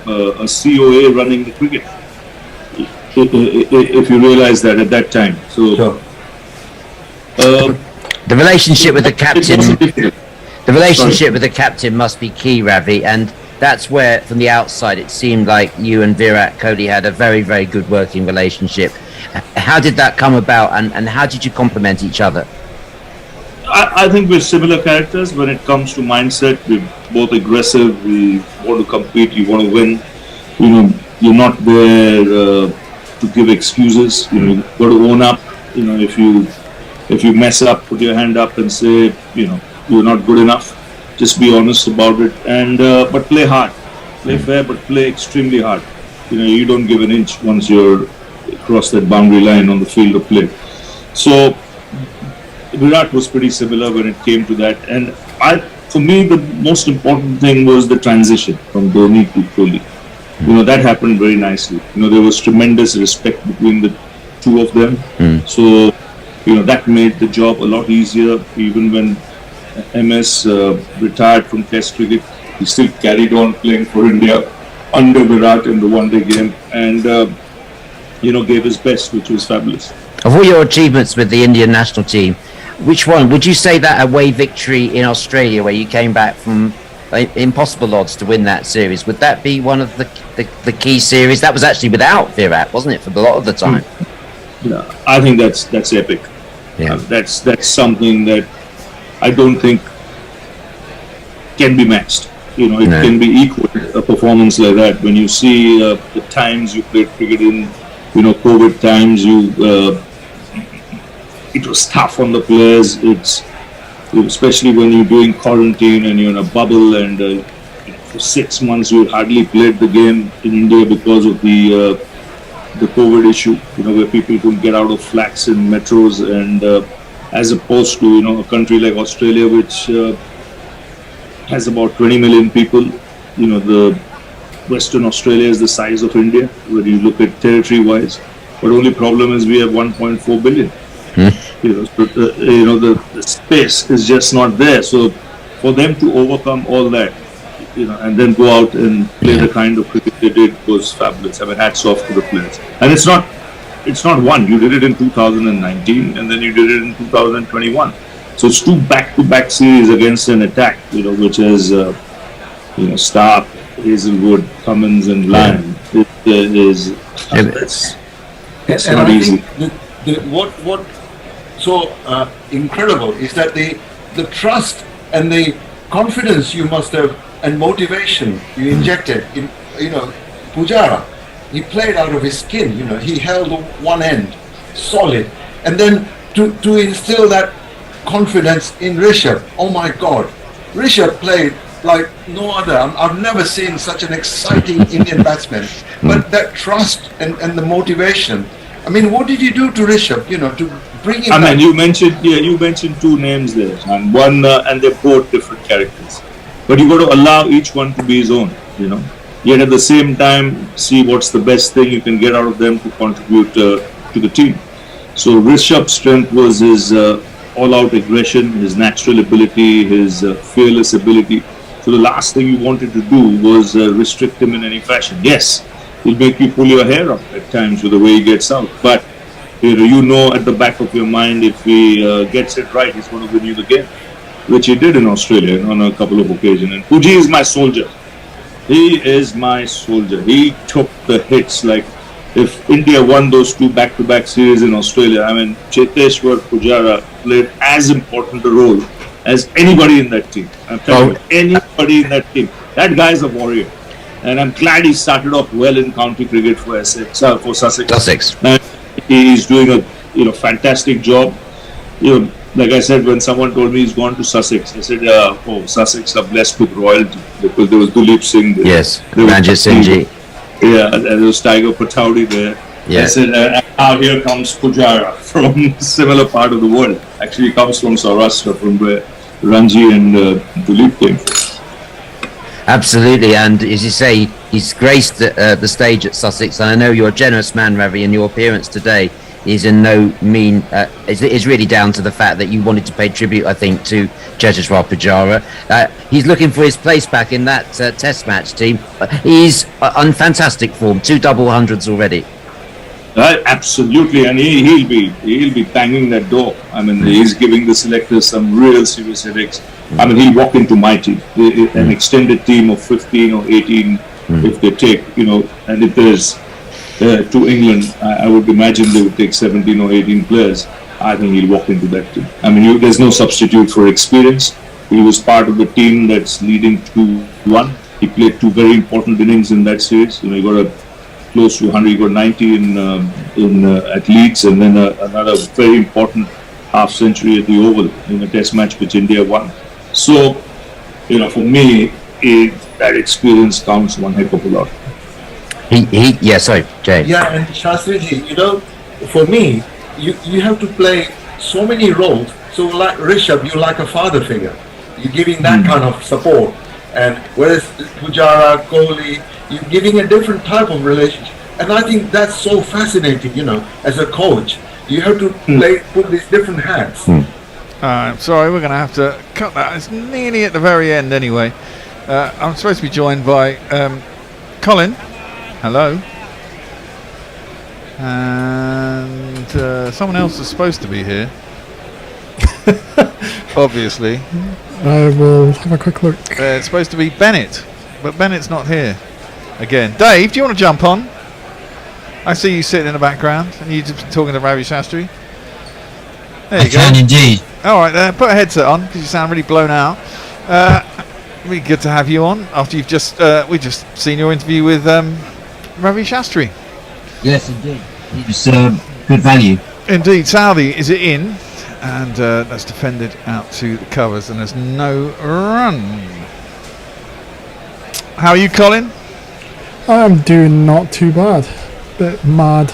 COA running the cricket. If you realize that at that time. So. Sure. The relationship with the captain must be key, Ravi, and that's where, from the outside, it seemed like you and Virat Kohli had a very, very good working relationship. How did that come about, and how did you complement each other? I think we're similar characters when it comes to mindset. We're both aggressive. We want to compete. You want to win. You know, you're not there to give excuses. You know, you've got to own up. You know, if you mess up, put your hand up and say, you know, you're not good enough. Just be honest about it, and but play hard, play fair, but play extremely hard. You know, you don't give an inch once you're across that boundary line on the field of play. So Virat was pretty similar when it came to that, and for me, the most important thing was the transition from Dhoni to Kohli. You know, that happened very nicely. You know, there was tremendous respect between the two of them. So, you know, that made the job a lot easier. Even when MS retired from Test cricket, he still carried on playing for India under Virat in the one-day game, and you know, gave his best, which was fabulous. Of all your achievements with the Indian national team, which one would you say that away victory in Australia, where you came back from impossible odds to win that series. Would that be one of the key series? That was actually without Virat, wasn't it, for a lot of the time? Yeah, I think that's epic. Yeah. That's something that I don't think can be matched. It can be equal, a performance like that. When you see the times you played cricket in, COVID times, it was tough on the players. Especially when you're doing quarantine and you're in a bubble, and for 6 months you hardly played the game in India because of the COVID issue, where people couldn't get out of flats in metros, and as opposed to, a country like Australia, which has about 20 million people. The Western Australia is the size of India, when you look at territory-wise. But only problem is we have 1.4 billion. The space is just not there. So for them to overcome all that, and then go out and play the kind of cricket they did was fabulous. I mean, hats off to the players. And it's not one. You did it in 2019, and then you did it in 2021. So it's 2 back-to-back series against an attack, which is, Stark, Hazelwood, Cummins, and Lyon. It's not easy. What so incredible is that the trust and the confidence you must have, and motivation you injected in, Pujara, he played out of his skin. He held one end solid, and then to instill that confidence in Rishabh. Oh my God, Rishabh played like no other. I've never seen such an exciting Indian batsman. But that trust and the motivation. I mean, what did you do to Rishabh? To bring him. I mean, you mentioned 2 names there, and one, and they're both different characters. But you got to allow each one to be his own. Yet at the same time, see what's the best thing you can get out of them to contribute to the team. So Rishabh's strength was his all-out aggression, his natural ability, his fearless ability. So the last thing you wanted to do was restrict him in any fashion. Yes, he'll make you pull your hair out at times with the way he gets out. But at the back of your mind, if he gets it right, he's going to win you the game, which he did in Australia on a couple of occasions. And Puji is my soldier. He is my soldier. He took the hits. Like, if India won those 2 back-to-back series in Australia, I mean, Cheteshwar Pujara played as important a role as anybody in that team. I'm telling you, anybody in that team. That guy's a warrior. And I'm glad he started off well in county cricket for Sussex. Now, he's doing a fantastic job. Like I said, when someone told me he's gone to Sussex, I said, Sussex are blessed with royalty, because there was Duleep Singh there. Yes, Ranjit Singh Ji. Yeah, and there was Tiger Patowdy there. Yeah. I said, now here comes Pujara from similar part of the world. Actually, he comes from Saurashtra, from where Ranji and Duleep came from. Absolutely, and as you say, he's graced the stage at Sussex, and I know you're a generous man, Ravi, and your appearance today is in no mean is really down to the fact that you wanted to pay tribute, I think, to Cheteshwar Pujara. He's looking for his place back in that Test match team. He's on fantastic form, 2 double hundreds already. Absolutely, and he'll be banging that door. I mean, he's giving the selectors some real serious headaches. I mean, he'll walk into my team, an extended team of 15 or 18, if they take, and if there's to England, I would imagine they would take 17 or 18 players. I think he'll walk into that team. I mean, there's no substitute for experience. He was part of the team that's leading 2-1. He played 2 very important innings in that series. He got close to 100, he got 90 at Leeds, and then another very important half century at the Oval in a Test match which India won. So, for me, that experience counts one heck of a lot. Sorry, Jay. Yeah, and Shastriji, for me, you have to play so many roles. So like Rishabh, you're like a father figure. You're giving that kind of support. And whereas Pujara, Kohli, you're giving a different type of relationship. And I think that's so fascinating, as a coach. You have to put these different hats. I'm sorry, we're going to have to cut that. It's nearly at the very end anyway. I'm supposed to be joined by Colin. Hello. And someone else is supposed to be here. Obviously. I will have a quick look. It's supposed to be Bennett, but Bennett's not here. Again, Dave, do you want to jump on? I see you sitting in the background, and you just talking to Ravi Shastri. There you go. I can indeed. All right, put a headset on because you sound really blown out. It'd be good to have you on after you've just we just seen your interview with Ravi Shastri. Yes, indeed. It was good value. Indeed, Southey is it in, and that's defended out to the covers, and there's no run. How are you, Colin? I'm doing not too bad. Bit mad,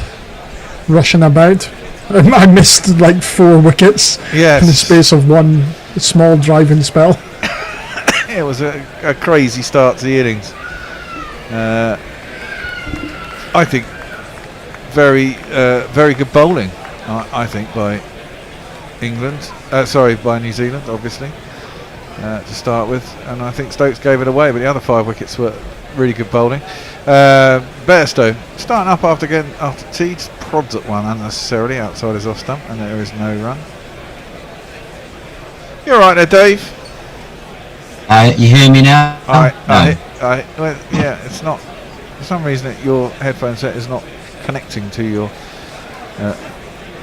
rushing about. I missed like 4 wickets in the space of one small driving spell. It was a crazy start to the innings. I think very good bowling. I think by England. By New Zealand, obviously, to start with, and I think Stokes gave it away. But the other 5 wickets were really good bowling. Bairstow starting up after tea, just prods at one unnecessarily outside his off stump, and there is no run. You're right there, Dave. You hear me now? Yeah, it's not. For some reason, your headphone set is not connecting to your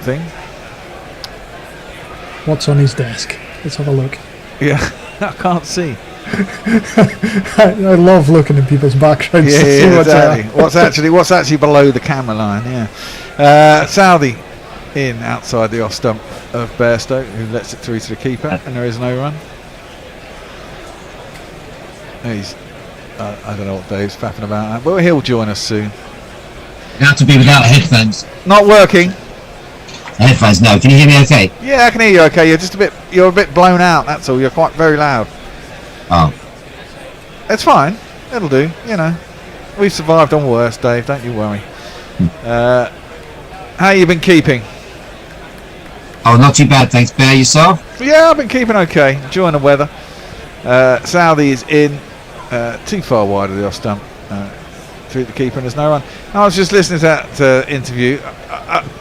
thing. What's on his desk? Let's have a look. Yeah, I can't see. I love looking at people's backgrounds to see exactly. what's actually below the camera line. Yeah, Southey in outside the off stump of Bairstow, who lets it through to the keeper, and there is no run. He's I don't know what Dave's faffing about, but he'll join us soon. You have to be without headphones. Not working. Headphones, no. Can you hear me okay? Yeah, I can hear you okay. You're a bit blown out, that's all. You're quite very loud. Oh. It's fine. It'll do, you know. We've survived on worse, Dave, don't you worry. How you been keeping? Oh, not too bad, thanks. Bear, yourself? Yeah, I've been keeping okay. Enjoying the weather. Southey is in, too far wide of the off stump. Through the keeper, and there's no run. I was just listening to that interview.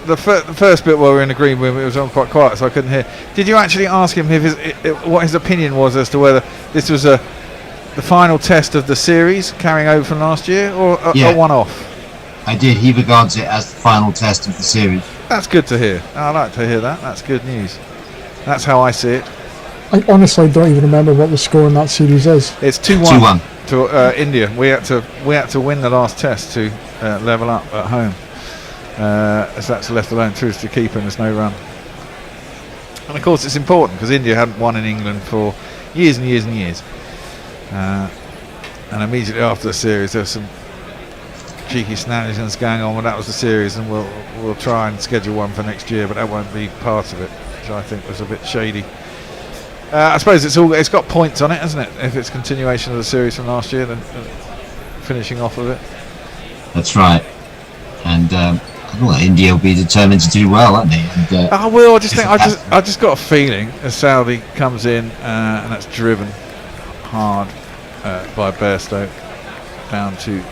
The first bit while we were in the green room, it was on quite quiet, so I couldn't hear. Did you actually ask him what his opinion was as to whether this was the final test of the series carrying over from last year, or a one-off? I did. He regards it as the final test of the series. That's good to hear. I like to hear that. That's good news. That's how I see it. I honestly don't even remember what the score in that series is. It's 2-1 to India. We had to win the last test to level up at home. As that's left alone through to the keeper, and there's no run. And of course, it's important because India hadn't won in England for years and years and years. And immediately after the series, there's some cheeky shenanigans going on. Well, that was the series, and we'll try and schedule one for next year, but that won't be part of it, which I think was a bit shady. I suppose it's got points on it, hasn't it? If it's continuation of the series from last year, then finishing off of it. That's right. And India will be determined to do well, aren't they? And, I just think I just got a feeling as Southey comes in and that's driven hard by Bairstow down to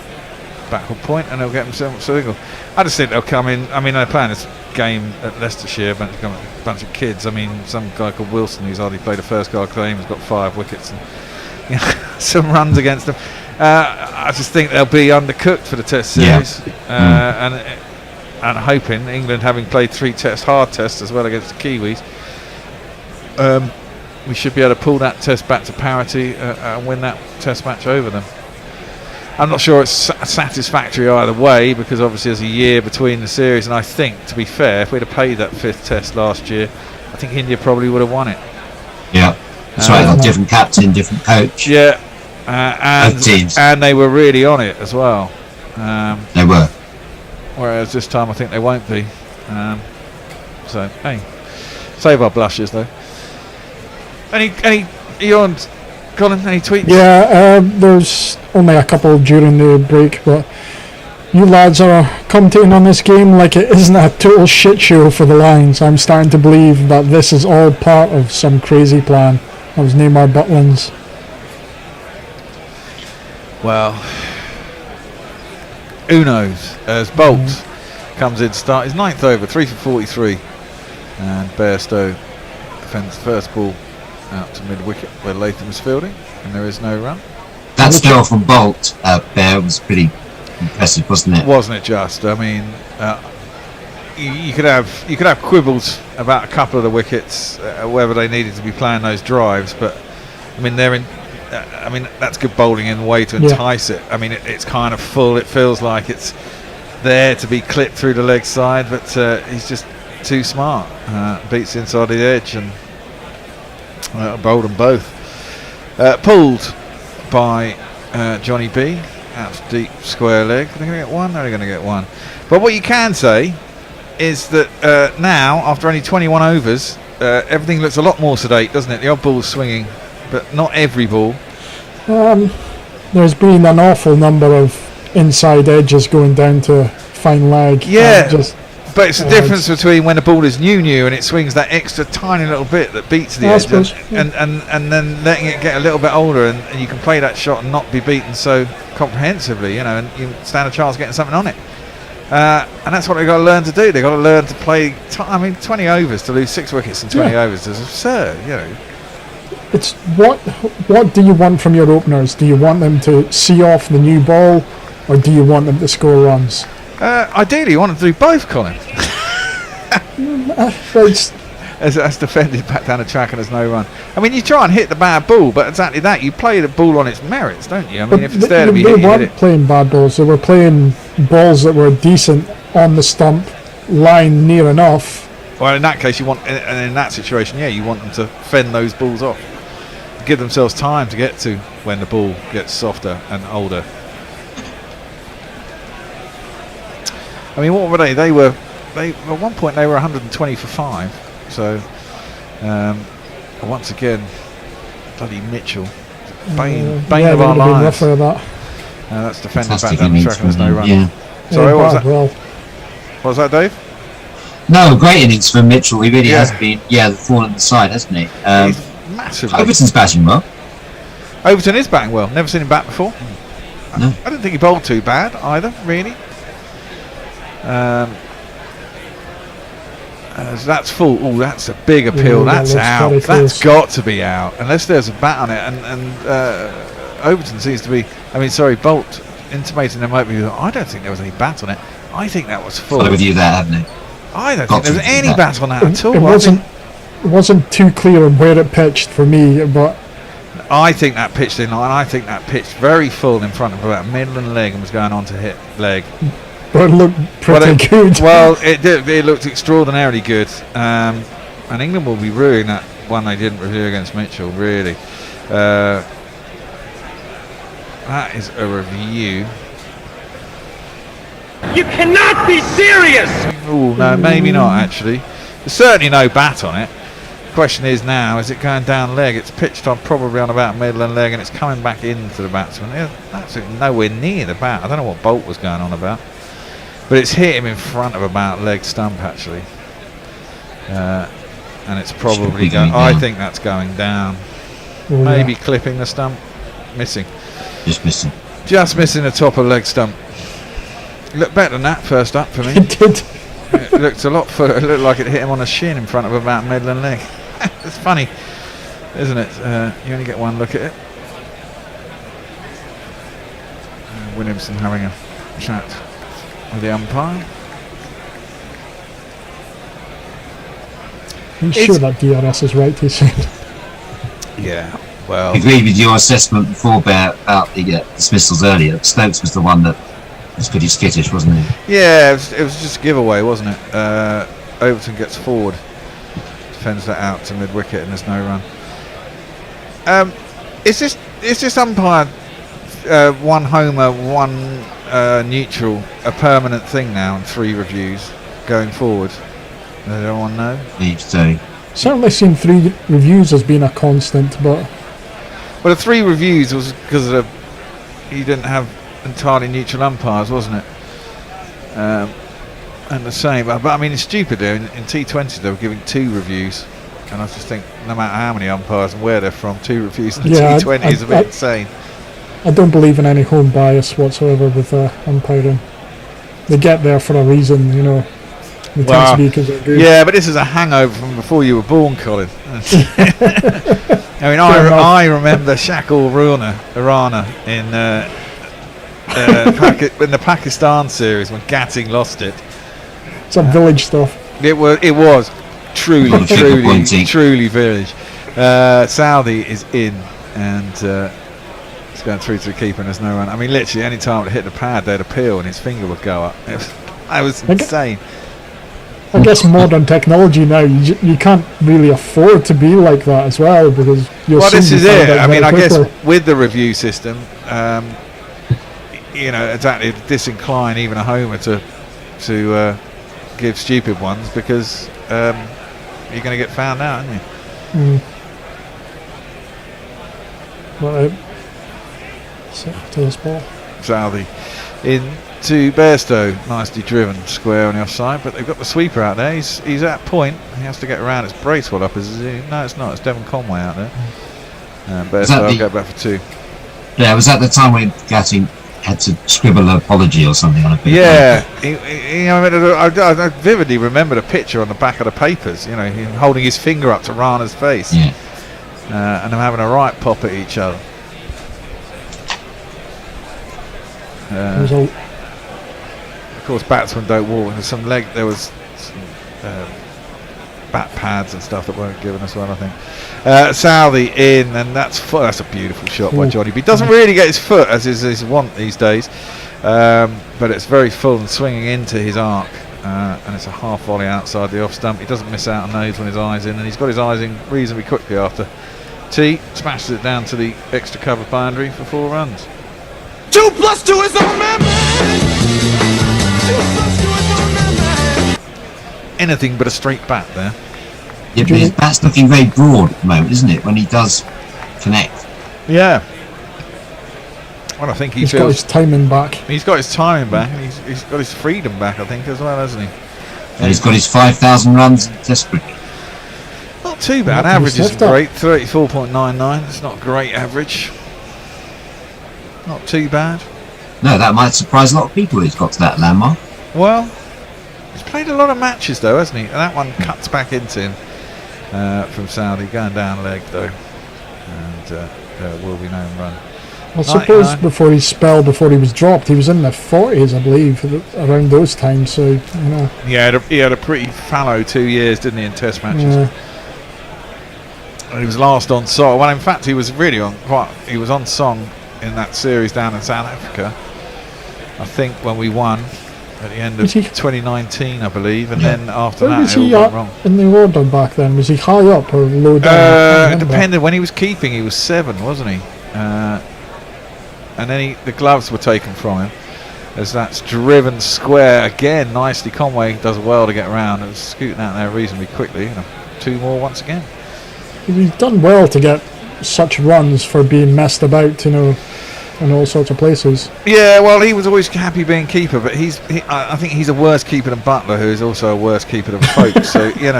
backward point, and they'll get themselves single. I just think they'll come in. I mean, they're playing this game at Leicestershire, a bunch of kids. I mean, some guy called Wilson, who's hardly played a first card game, has got 5 wickets and some runs against them. I just think they'll be undercooked for the Test series, and hoping England, having played 3 hard tests as well against the Kiwis, we should be able to pull that test back to parity and win that test match over them. I'm not sure it's satisfactory either way, because obviously there's a year between the series, and I think, to be fair, if we'd have played that 5th test last year, I think India probably would have won it. Yeah, that's right. Got different captain, different coach. Yeah, and they were really on it as well. They were. Whereas this time I think they won't be. So hey, save our blushes though. Any Colin, any tweets? Yeah, there's only a couple during the break, but you lads are commentating on this game like it isn't a total shit show for the Lions. I'm starting to believe that this is all part of some crazy plan. That was Neymar Butland's. Well, who knows? As Bolt comes in to start his 9th over, 3 for 43, and Bairstow defends the first ball out to mid-wicket where Latham was fielding, and there is no run. That spell from Bolt there was pretty impressive, wasn't it? Wasn't it just? I mean, you could have quibbles about a couple of the wickets, whether they needed to be playing those drives, but I mean that's good bowling in the way to entice it. I mean it's kind of full. It feels like it's there to be clipped through the leg side, but he's just too smart. Beats inside the edge and bowled them both. Pulled by Johnny B out to deep square leg. They're going to get one. They're going to get one. But what you can say is that now, after only 21 overs, everything looks a lot more sedate, doesn't it? The odd ball's swinging, but not every ball. There's been an awful number of inside edges going down to fine leg. Yeah, but it's the difference between when the ball is new and it swings that extra tiny little bit that beats the edge, and then letting it get a little bit older, and you can play that shot and not be beaten so comprehensively, and you stand a chance of getting something on it. And that's what they've got to learn to do. They've got to learn to play. 20 overs to lose 6 wickets in 20 overs is absurd. It's what do you want from your openers? Do you want them to see off the new ball, or do you want them to score runs? Ideally, you want them to do both, Colin. As defended back down the track and there's no run. I mean, you try and hit the bad ball, but exactly that. You play the ball on its merits, don't you? I mean, if it's there to be hit, they weren't playing bad balls. They were playing balls that were decent on the stump, line near enough. Well, in that case, you want, and in that situation, you want them to fend those balls off, give themselves time to get to when the ball gets softer and older. I mean, what were they? They at one point they were 120 for 5. So once again, bloody Mitchell, bane of our lives. That's defended back down the track and there's no run. Sorry, what was that? What was that, Dave? No, great innings from Mitchell. He really has been, fallen the side, hasn't he? Massively. Overton's batting well. Overton is batting well. Never seen him bat before. No. I don't think he bowled too bad either, really. So that's full. Oh, that's a big appeal. That's out. That's got to be out unless there's a bat on it. And Overton seems to be. Bolt intimating there might be. I don't think there was any bat on it. I think that was full. I'll review that, haven't it? I don't think there was any bat on that at all. It wasn't too clear on where it pitched for me, but I think that pitched in line. I think that pitched very full in front of about middle and leg and was going on to hit leg. But it looked pretty good. Well, it did. It looked extraordinarily good. And England will be ruining that one they didn't review against Mitchell, really. That is a review. You cannot be serious! Oh, no, maybe not, actually. There's certainly no bat on it. The question is now, is it going down leg? It's pitched on probably on about middle and leg, and it's coming back into the batsman. That's nowhere near the bat. I don't know what Bolt was going on about. But it's hit him in front of about leg stump, actually. And it's probably going. I think that's going down. Maybe clipping the stump. Missing. Just missing the top of leg stump. It looked better than that first up for me. It did. It looked a lot further. It looked like it hit him on the shin in front of about middle and leg. It's funny, isn't it? You only get one look at it. Williamson having a chat with the umpire. I'm sure that DRS is right, he said. Yeah, well, I agree with your assessment before about the dismissals earlier. Stokes was the one that was pretty skittish, wasn't he? Yeah, it was just a giveaway, wasn't it? Overton gets forward, defends that out to mid-wicket, and there's no run. It's just umpire one homer, one neutral, a permanent thing now, and 3 reviews going forward. Does everyone know? Each day. Certainly seen 3 reviews as being a constant, but well, the 3 reviews was because you didn't have entirely neutral umpires, wasn't it? And the same, but I mean, it's stupid there. In T20 they were giving 2 reviews, and I just think no matter how many umpires and where they're from, 2 reviews in the T20 is a bit insane. I don't believe in any home bias whatsoever with umpiring. They get there for a reason, you know. They tend to be because they're good. Yeah, but this is a hangover from before you were born, Colin. I mean, I remember Shakul Rana in in the Pakistan series when Gatting lost it. Some village stuff. It was truly village. Southey is in and it's going through to the keeper and there's no run. I mean, literally any time it hit the pad they'd appeal and his finger would go up. I was insane. I guess modern technology now, you can't really afford to be like that as well, because you'll this is it. I mean, I guess quickly. with the review system, exactly disincline even a homer to give stupid ones, because you're going to get found out, aren't you? Right. Set to this ball. Southey into Bairstow, nicely driven square on the offside, but they've got the sweeper out there. He's at point. He has to get around. It's Bracewell up, is he? No, it's not. It's Devon Conway out there. Bairstow will go back for 2. Yeah, was that the time when Gatting had to scribble an apology or something on a paper? Yeah, I vividly remember the picture on the back of the papers. You know, him holding his finger up to Rana's face, and them having a right pop at each other. Of course, batsmen don't walk. There was some bat pads and stuff that weren't given as well, I think. Southey in, and that's a beautiful shot by Johnny. But he doesn't really get his foot as is his want these days, but it's very full and swinging into his arc, and it's a half volley outside the off stump. He doesn't miss out on those when his eyes in, and he's got his eyes in reasonably quickly after T smashes it down to the extra cover boundary for 4 runs. 2 + 2 is our man. Anything but a straight bat there. Yeah, but his bat's looking very broad at the moment, isn't it, when he does connect? Yeah. Well, I think he's got his timing back. He's got his timing back, and he's got his freedom back, I think, as well, hasn't he? And he's got his 5,000 runs in Test cricket. Not too bad. Average isn't great. 34.99. It's not a great average. Not too bad. No, that might surprise a lot of people he's got to that landmark. Well, he's played a lot of matches though, hasn't he? And that one cuts back into him from Saudi, going down leg though. And there will be no run. I suppose before he was dropped, he was in the 40s, I believe, around those times. So, you know. Yeah, he had a pretty fallow 2 years, didn't he, in Test matches? Yeah. He was last on song. Well, in fact, he was really he was on song in that series down in South Africa, I think, when we won at the end of 2019, I believe, and then after that it all went wrong. In the order back then, was he high up or low down? It depended. When he was keeping, he was 7, wasn't he? And then the gloves were taken from him as that's driven square again. Nicely, Conway does well to get around and scooting out there reasonably quickly. 2 more once again. He's done well to get such runs for being messed about, in all sorts of places. Yeah, well, he was always happy being keeper, but I think he's a worse keeper than Butler, who is also a worse keeper than Folk. So you're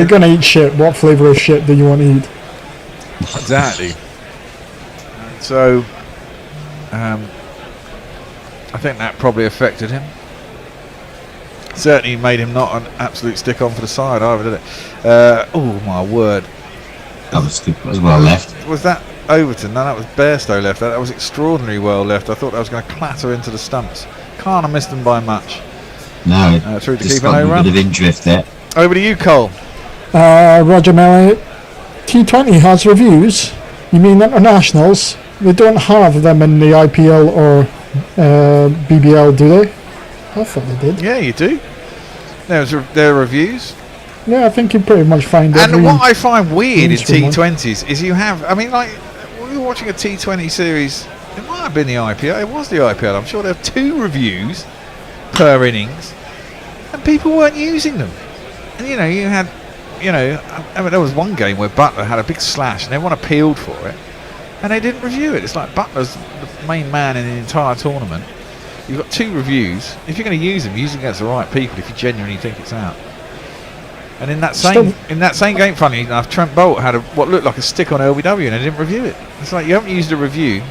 going to eat shit. What flavour of shit do you want to eat? Exactly. So I think that probably affected him. Certainly made him not an absolute stick on for the side either, did it? Oh my word! That was good. That was well left. Was that Overton? No, that was Bairstow left. That was extraordinarily well left. I thought that was going to clatter into the stumps. Can't have missed them by much. No, through to just keep an got a run. bit of in-drift there. Over to you, Cole. Roger Melly. T20 has reviews. You mean internationals? They don't have them in the IPL or BBL, do they? I thought they did. Yeah, you do. There are reviews. Yeah, I think you pretty much find. And what I find weird in T20s is you have. I mean, like when we were watching a T20 series, it might have been the IPL. It was the IPL. I'm sure there have 2 reviews per innings, and people weren't using them. And you had, I mean, there was one game where Butler had a big slash, and everyone appealed for it, and they didn't review it. It's like Butler's the main man in the entire tournament. You've got 2 reviews. If you're going to use them against the right people if you genuinely think it's out. And in that same game, funny enough, Trent Bolt had what looked like a stick on LBW and they didn't review it. It's like you haven't used a review,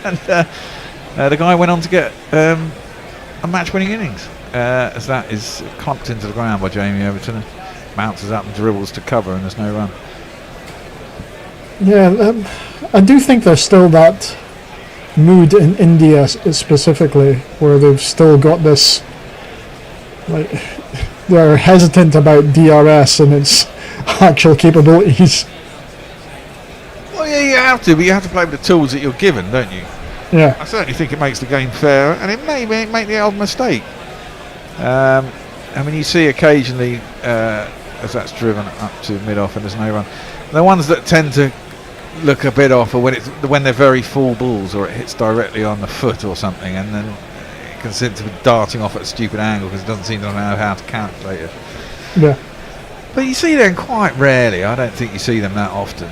and the guy went on to get a match-winning innings as that is clumped into the ground by Jamie Overton and bounces up and dribbles to cover and there's no run. Yeah, I do think there's still that mood in India specifically, where they've still got this, like, they're hesitant about DRS and its actual capabilities. Well, yeah, you have to, but you have to play with the tools that you're given, don't you? Yeah. I certainly think it makes the game fairer, and it may make the old mistake. I mean, you see occasionally, as that's driven up to mid-off and there's no run, the ones that tend to look a bit off are when they're very full balls or it hits directly on the foot or something, and then it can seem to be darting off at a stupid angle because it doesn't seem to know how to calculate it. Yeah. But you see them quite rarely. I don't think you see them that often.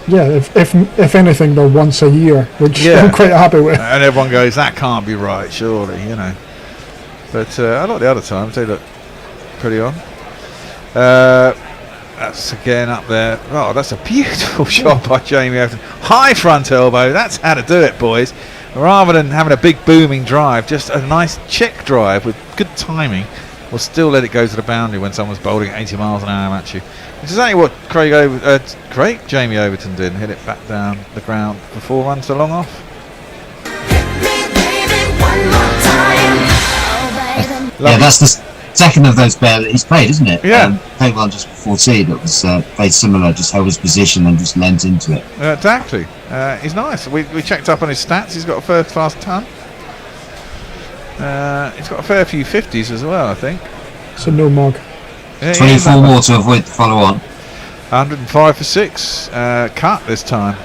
Yeah, if anything, they're once a year, which I'm quite happy with. And everyone goes, that can't be right, surely, you know. But a lot of the other times they look pretty on. That's again up there. Oh, that's a beautiful shot by Jamie Overton. High front elbow. That's how to do it, boys. Rather than having a big booming drive, just a nice check drive with good timing. Will still let it go to the boundary when someone's bowling at 80 miles an hour at you. Which is exactly what Jamie Overton did, and hit it back down the ground for 4 runs to long off. Yeah, that's the second of those bare that he's played, isn't it? Yeah. Played one just before tea that was played similar, just held his position and just leant into it. Exactly. He's nice. We checked up on his stats. He's got a first class ton. He's got a fair few 50s as well, I think. So no mug. Yeah, 24 more to avoid the follow on. 105 for 6. Cut this time.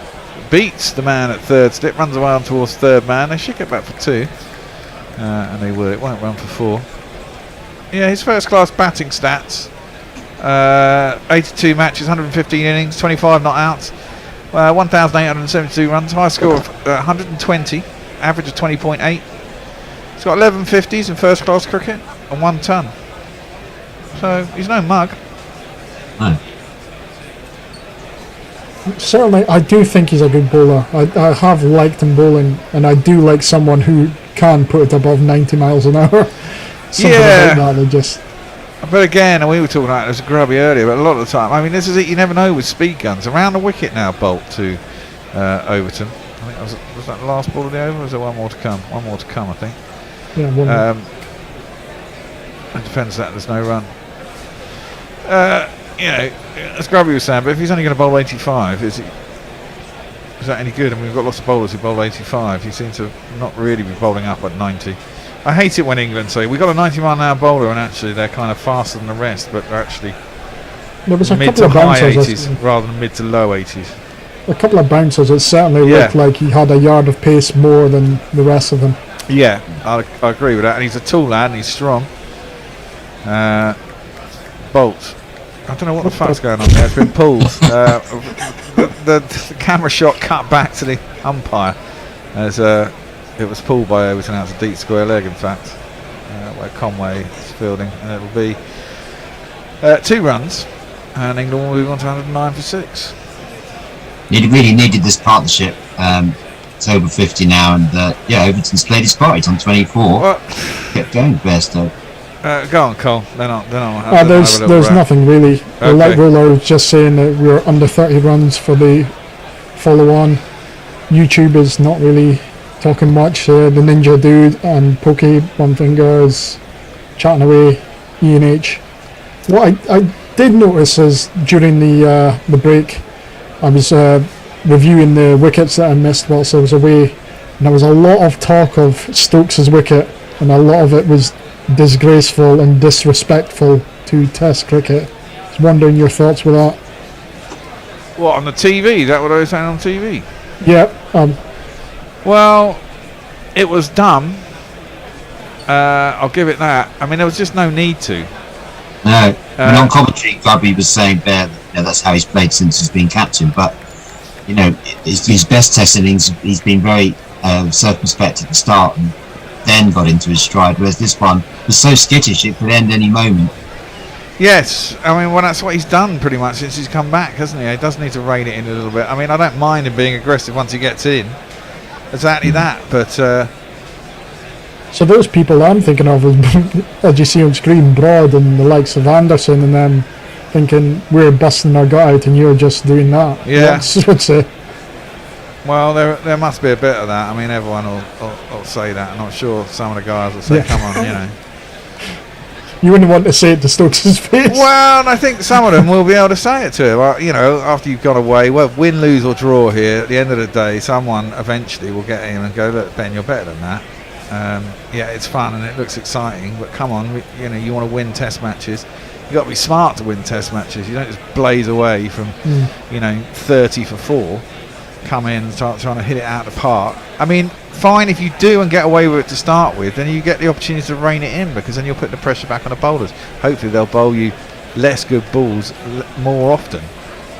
Beats the man at third slip. Runs away on towards third man. They should get back for 2. And they will. It won't run for 4. Yeah, his first class batting stats. 82 matches, 115 innings, 25 not outs. 1,872 runs. High score of 120. Average of 20.8. He's got 11 50s in first class cricket and 1 ton. So he's no mug. No. Certainly, I do think he's a good bowler. I have liked him bowling, and I do like someone who can put it above 90 miles an hour. Something about that, they just... But again, we were talking about it as a grubby earlier, but a lot of the time, I mean, this is it, you never know with speed guns. Around the wicket now, Bolt to Overton. I think was that the last ball of the over, or is there one more to come? One more to come, I think. Yeah, one more. It depends that there's no run. You know, as Grubby was saying, but if he's only going to bowl 85, is that any good? I mean, we've got lots of bowlers who bowl 85. He seems to not really be bowling up at 90. I hate it when England say, we've got a 90 mile an hour bowler, and actually they're kind of faster than the rest, but they're actually mid to high 80s rather than mid to low 80s. A couple of bouncers, it certainly looked like he had a yard of pace more than the rest of them. Yeah, I agree with that. And he's a tall lad and he's strong. Bolt. I don't know what the fuck's going on there. It's been pulled. The camera shot cut back to the umpire as it was pulled by Overton out to deep square leg, in fact, where Conway is fielding. And it'll be 2 runs. And England will move on to 109 for 6. Really needed this partnership. It's over 50 now, and Overton's played his part. He's on 24. Kept going best though. Go on, Cole. They're not there's nothing really. The light roller was just saying that we're under 30 runs for the follow-on. YouTube is not really talking much. The Ninja Dude and Pokey One Finger is chatting away. ENH. What I did notice is during the break, I was reviewing the wickets that I missed whilst I was away, and there was a lot of talk of Stokes' wicket, and a lot of it was disgraceful and disrespectful to Test cricket. I was wondering your thoughts with that. What, on the TV? Is that what I was saying on TV? Yeah. Well, it was dumb. I'll give it that. I mean, there was just no need to. No. And on commentary, Grubby was saying there that's how he's played since he's been captain. But, you know, his best Test innings, he's been very circumspect at the start and then got into his stride, whereas this one was so skittish it could end any moment. Yes, I mean, well, that's what he's done pretty much since he's come back, hasn't he? He does need to rein it in a little bit. I mean, I don't mind him being aggressive once he gets in. Exactly that, but... So those people I'm thinking of, as you see on screen, Broad and the likes of Anderson and them, thinking we're busting our gut out and you're just doing that. Yeah. That's what's it. Well, there must be a bit of that. I mean, everyone will say that, and I'm sure some of the guys will say, Yeah. come on, you know. You wouldn't want to say it to Stokes' face. Well, and I think some of them will be able to say it to him. You know, after you've gone away, well, win, lose or draw here, at the end of the day, someone eventually will get him and go, look, Ben, you're better than that. Yeah, it's fun and it looks exciting, but come on, you know, you want to win test matches. You've got to be smart to win test matches. You don't just blaze away from, you know, 30 for 4, come in and start trying to hit it out of the park. I mean, fine if you do and get away with it to start with, then you get the opportunity to rein it in, because then you'll put the pressure back on the bowlers. Hopefully they'll bowl you less good balls more often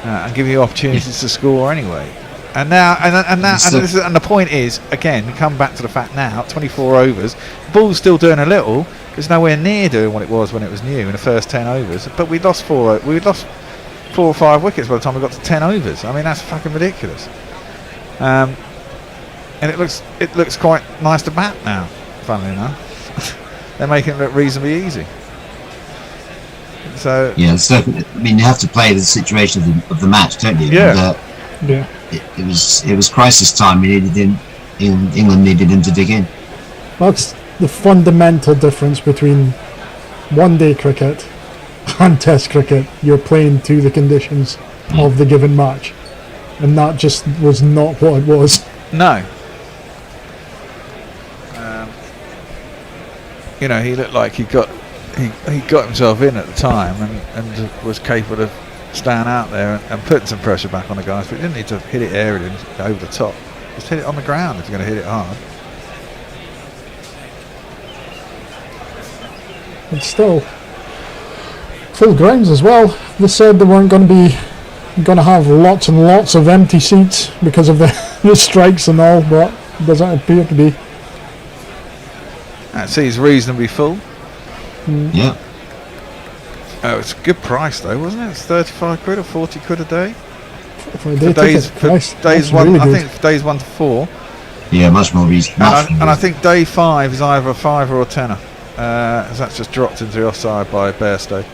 and give you opportunities to score anyway. And now, and the point is, again, we come back to the fact now, 24 overs, the ball's still doing a little. It's nowhere near doing what it was when it was new in the first 10 overs. But we lost 4 or 5 wickets by the time we got to 10 overs. I mean, that's fucking ridiculous. And it looks quite nice to bat now, funnily enough. They're making it look reasonably easy. So yeah, so I mean, you have to play the situation of the match, don't you? Yeah. And, it was crisis time. We needed him. England needed him to dig in. That's the fundamental difference between one-day cricket and Test cricket. You're playing to the conditions of the given match, and that just was not what it was. No. You know, he looked like he got himself in at the time and was capable of staying out there and putting some pressure back on the guys, but he didn't need to hit it aerial and over the top. Just hit it on the ground if you're going to hit it hard. And still, full grounds as well. They said they weren't going to have lots and lots of empty seats because of the strikes and all, but it doesn't appear to be. That seems reasonably full. Yeah. Oh, it's a good price though, wasn't it? It's 35 quid or 40 quid a day. For days 1, really I good. think days 1 to 4. Yeah, much more reasonable. And I think day 5 is either a 5 or a tenner. As that's just dropped into the offside by Bairstow.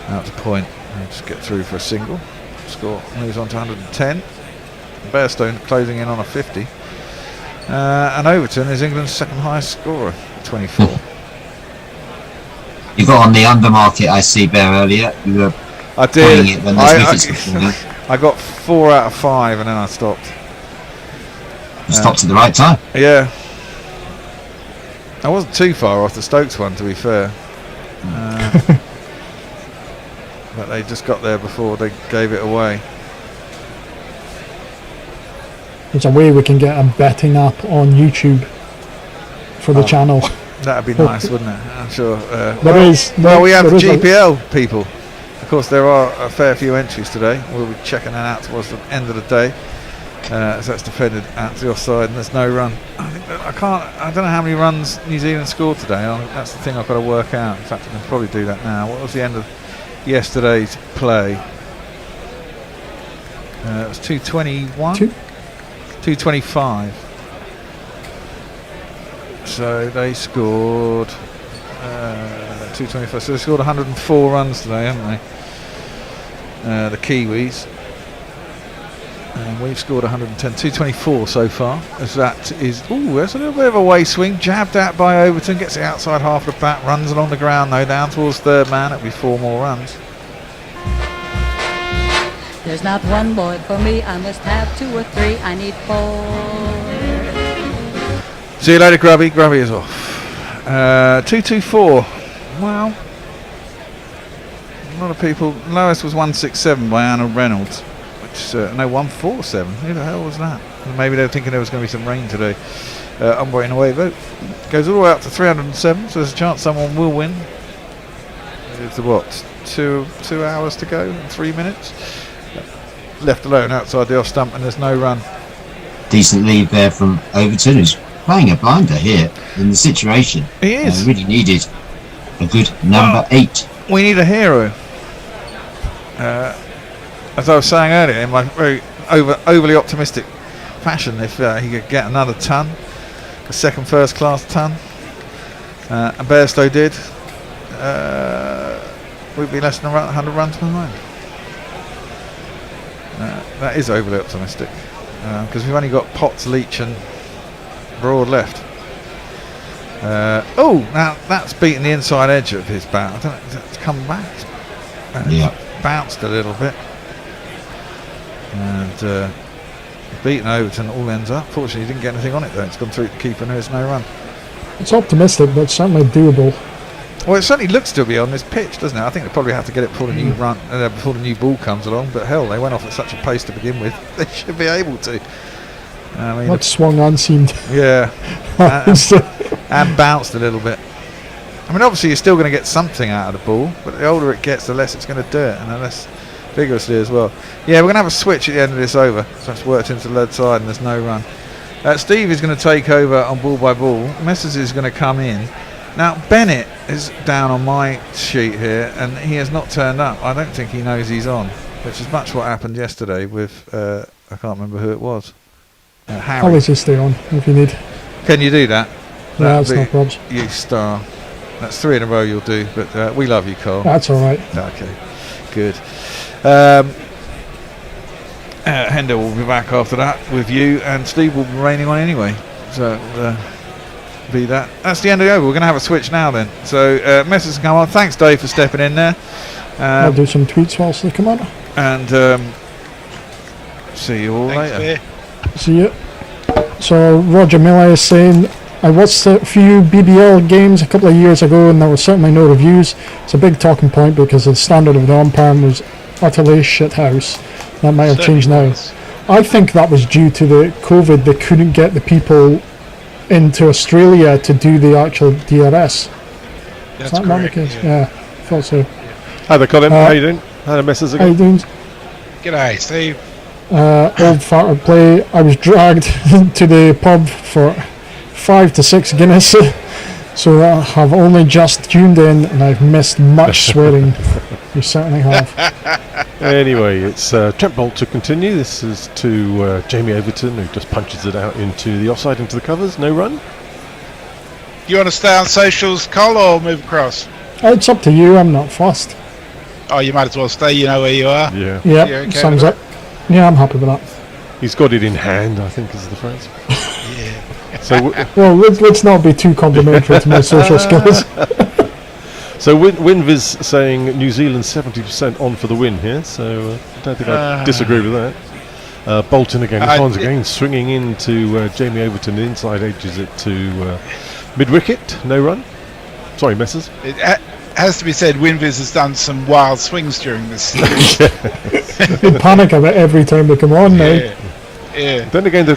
Out to point. I'll just get through for a single. Score moves on to 110. Bairstow closing in on a 50. And Overton is England's second highest scorer, 24. You got on the undermarket, I see, Bear, earlier. You were I did. it when those wickets were falling. I got 4 out of 5 and then I stopped. You stopped at the right time. Yeah. I wasn't too far off the Stokes one, to be fair. But they just got there before they gave it away. There's a way we can get a betting app on YouTube for the channel. That'd be nice, wouldn't it? I'm sure. We have GPL people. Of course, there are a fair few entries today. We'll be checking that out towards the end of the day. So that's defended out to the offside, and there's no run. I don't know how many runs New Zealand scored today. That's the thing I've got to work out. In fact, I can probably do that now. What was the end of yesterday's play? It was 221, 225. So they scored 225. So they scored 104 runs today, haven't they? The Kiwis. And we've scored 110, 224 so far. As that is, that's a little bit of a way swing. Jabbed out by Overton, gets the outside half of the bat, runs along the ground though, down towards third man. It'll be 4 more runs. There's not one boy for me, I must have 2 or 3, I need 4. See you later, Grubby. Grubby is off. 224. Well, a lot of people. Lowest was 167 by Anna Reynolds. No, 147. Who the hell was that? Maybe they were thinking there was going to be some rain today. Umpire in away vote. Goes all the way up to 307, so there's a chance someone will win. It's what? 2 hours to go and 3 minutes. Left alone outside the off stump, and there's no run. Decent lead there from Overton, who's playing a blinder here in the situation. He is. Really needed a good number 8. We need a hero. As I was saying earlier, in my very overly optimistic fashion, if he could get another ton, a second first class ton, and Bairstow did, we'd be less than 100 runs behind. That is overly optimistic because we've only got Potts, Leach and Broad left. Now that's beaten the inside edge of his bat. I don't know if that's come back. Bounced a little bit and beaten Overton all ends up. Fortunately he didn't get anything on it though. It's gone through the keeper and there's no run. It's optimistic but certainly doable. Well, it certainly looks to be on this pitch, doesn't it? I think they probably have to get it before the new run, before the new ball comes along. But hell, they went off at such a pace to begin with. They should be able to. I mean, that swung unseamed. Yeah, and bounced a little bit. I mean, obviously you're still going to get something out of the ball, but the older it gets, the less it's going to do it, and the less vigorously as well. Yeah, we're going to have a switch at the end of this over. So it's worked into the lead side, and there's no run. Steve is going to take over on ball by ball. Messrs is going to come in. Now Bennett is down on my sheet here and he has not turned up. I don't think he knows he's on, which is much what happened yesterday with I can't remember who it was. Harry. I'll let you stay on if you need. Can you do that? Yeah, that's no problem. You star. That's 3 in a row you'll do, but we love you, Cole. That's alright. Okay, good. Hendo will be back after that with you and Steve will be reigning on anyway. So be that. That's the end of the over. We're going to have a switch now then. So messages can come on. Thanks Dave for stepping in there. I'll do some tweets whilst they come on. And see you all later. See you. So Roger Miller is saying, I watched a few BBL games a couple of years ago and there was certainly no reviews. It's a big talking point because the standard of the umpiring was utterly shithouse. That might have changed now. I think that was due to the COVID. They couldn't get the people into Australia to do the actual DRS. That's Is that not the case? Yeah, thought so. Hi there, Colin. How you doing? Hi, Messrs again. How you doing? G'day, Steve. Old fart play. I was dragged to the pub for 5 to 6 Guinness, so I have only just tuned in and I've missed much swearing. You certainly have. Anyway, it's Trent Bolt to continue. This is to Jamie Overton, who just punches it out into the offside, into the covers. No run. You want to stay on socials, Cole, or move across? It's up to you. I'm not fussed. Oh, you might as well stay. You know where you are. Yeah. Yeah. Okay Sums up. Yeah, I'm happy with that. He's got it in hand, I think, is the phrase. Yeah. So well, let's not be too complimentary to my social skills. So Winviz saying New Zealand 70% on for the win here, so I don't think I disagree with that. Bolton again, this one's again swinging into Jamie Overton, inside edges it to mid-wicket, no run. Sorry, Messrs. It has to be said, Winviz has done some wild swings during this series. They panic a bit every time they come on now. Yeah. Then again, the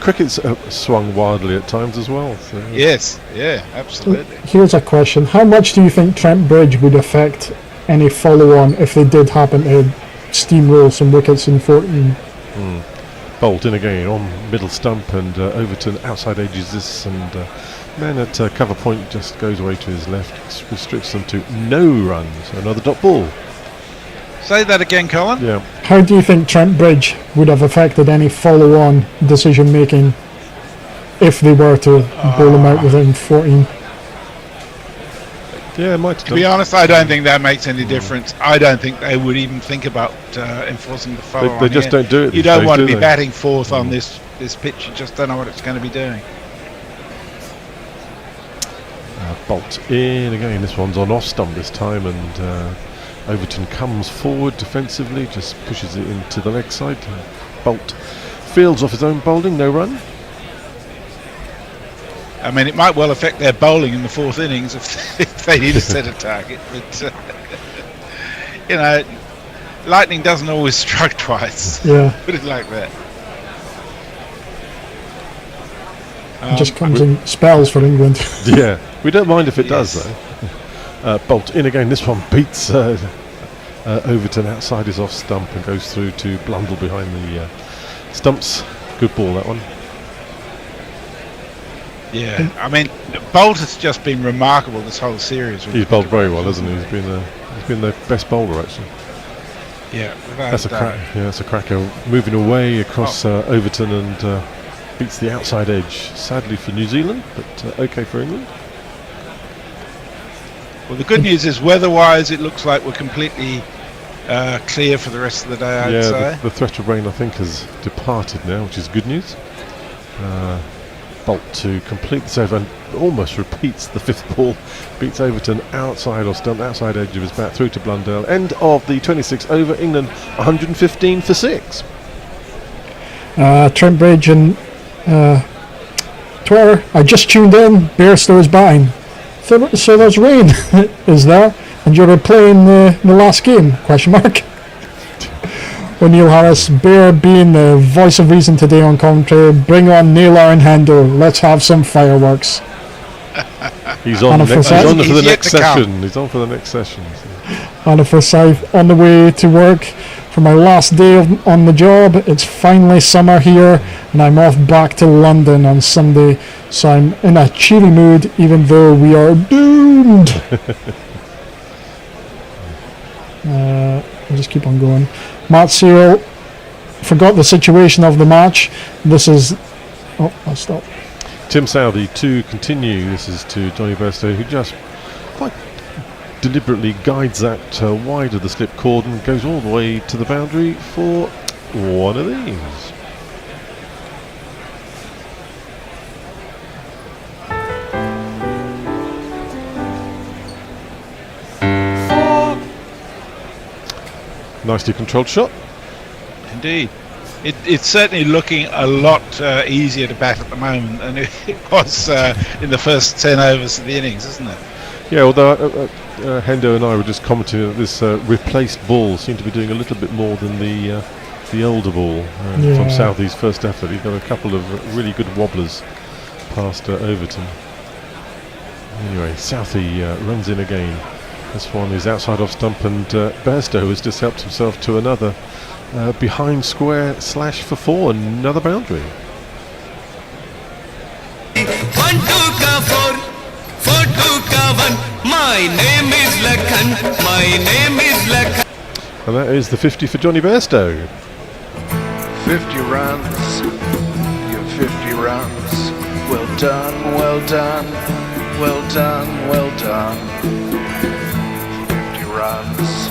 cricket's swung wildly at times as well. So. Yes, yeah, absolutely. Here's a question. How much do you think Trent Bridge would affect any follow-on if they did happen to steamroll some wickets in 14? Bolt in again on middle stump and Overton outside edges this and man at cover point just goes away to his left, restricts them to no runs. Another dot ball. Say that again, Colin. Yeah. How do you think Trent Bridge would have affected any follow-on decision making if they were to bowl him out within 14? Yeah, it might. To be honest, I don't think that makes any difference. I don't think they would even think about enforcing the follow-on. They just don't do it. You don't want to be batting fourth on this pitch. You just don't know what it's going to be doing. Bolt in again. This one's on off stump this time, and Overton comes forward defensively, just pushes it into the leg side. Bolt fields off his own bowling, no run. I mean, it might well affect their bowling in the fourth innings if they need to set a target. But, you know, lightning doesn't always strike twice. Yeah. Put it like that. It just comes in spells for England. Yeah, we don't mind if it does, though. Bolt in again. This one beats Overton outside his off stump and goes through to Blundell behind the stumps. Good ball, that one. Yeah, I mean, Bolt has just been remarkable this whole series. He's bowled very well, hasn't he? He's been the best bowler actually. Yeah, that's a crack. Yeah, that's a cracker. Moving away across Overton and beats the outside edge. Sadly for New Zealand, but okay for England. Well, the good news is weather-wise, it looks like we're completely clear for the rest of the day, I'd say. The threat of rain, I think, has departed now, which is good news. Bolt to complete the save and almost repeats the fifth ball. Beats Overton outside or stump, outside edge of his bat through to Blundell. End of the 26th over. England 115 for 6. Trent Bridge and Twitter. I just tuned in. Bairstow is batting. So there's rain, is there? And you're replaying the last game? Question mark. O'Neill Harris, Bear being the voice of reason today on commentary. Bring on Naylor and Hendo. Let's have some fireworks. He's on for the next session. He's on for the next session. Anna Forsyth on the way to work for my last day on the job. It's finally summer here, and I'm off back to London on Sunday. So I'm in a cheery mood, even though we are doomed. I'll just keep on going. Matt Searle forgot the situation of the match. This is... Oh, I'll stop. Tim Southey to continue. This is to Johnny Bairstow, who just quite deliberately guides that wide of the slip cordon, goes all the way to the boundary for one of these. Nicely controlled shot. Indeed. It's certainly looking a lot easier to bat at the moment than it was in the first 10 overs of the innings, isn't it? Yeah, although Hendo and I were just commenting that this replaced ball seemed to be doing a little bit more than the older ball from Southey's first effort. He got a couple of really good wobblers past Overton. Anyway, Southey runs in again. This one is outside off stump, and Bairstow has just helped himself to another behind square slash for 4, another boundary. 1 2 ka 4 4 2 ka 1. My name is Lakhan. My name is Lakhan. And that is the 50 for Johnny Bairstow. 50 runs. Your 50 runs. Well done, well done. Well done, well done. 50 runs.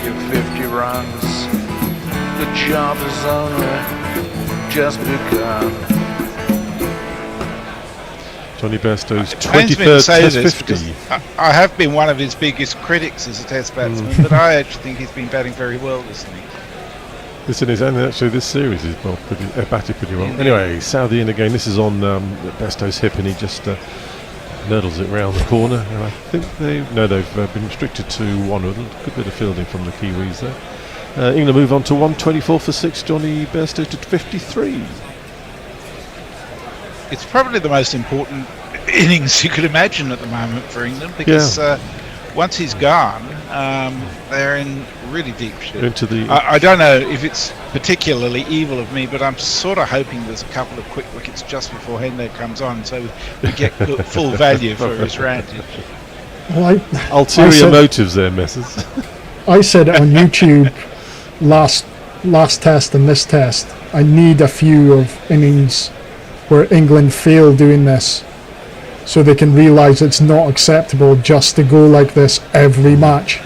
Your 50 runs. The job is only just begun. Johnny Bairstow's 23rd Test 50. I have been one of his biggest critics as a Test batsman, but I actually think he's been batting very well this week. Listen, and actually this series is batted pretty well. Anyway, Southey in again. This is on Bairstow's hip, and he just nurdles it round the corner. And I think they've been restricted to one with a good bit of fielding from the Kiwis there. England move on to 124 for 6. Johnny Bairstow to 53. It's probably the most important innings you could imagine at the moment for England, because once he's gone, they're in really deep shit. I don't know if it's particularly evil of me, but I'm sort of hoping there's a couple of quick wickets just before Hendo comes on, so we get full value for his rantage. Well, ulterior motives there, Messrs. I said it on YouTube last test and this test. I need a few of innings where England fail doing this, so they can realise it's not acceptable just to go like this every match.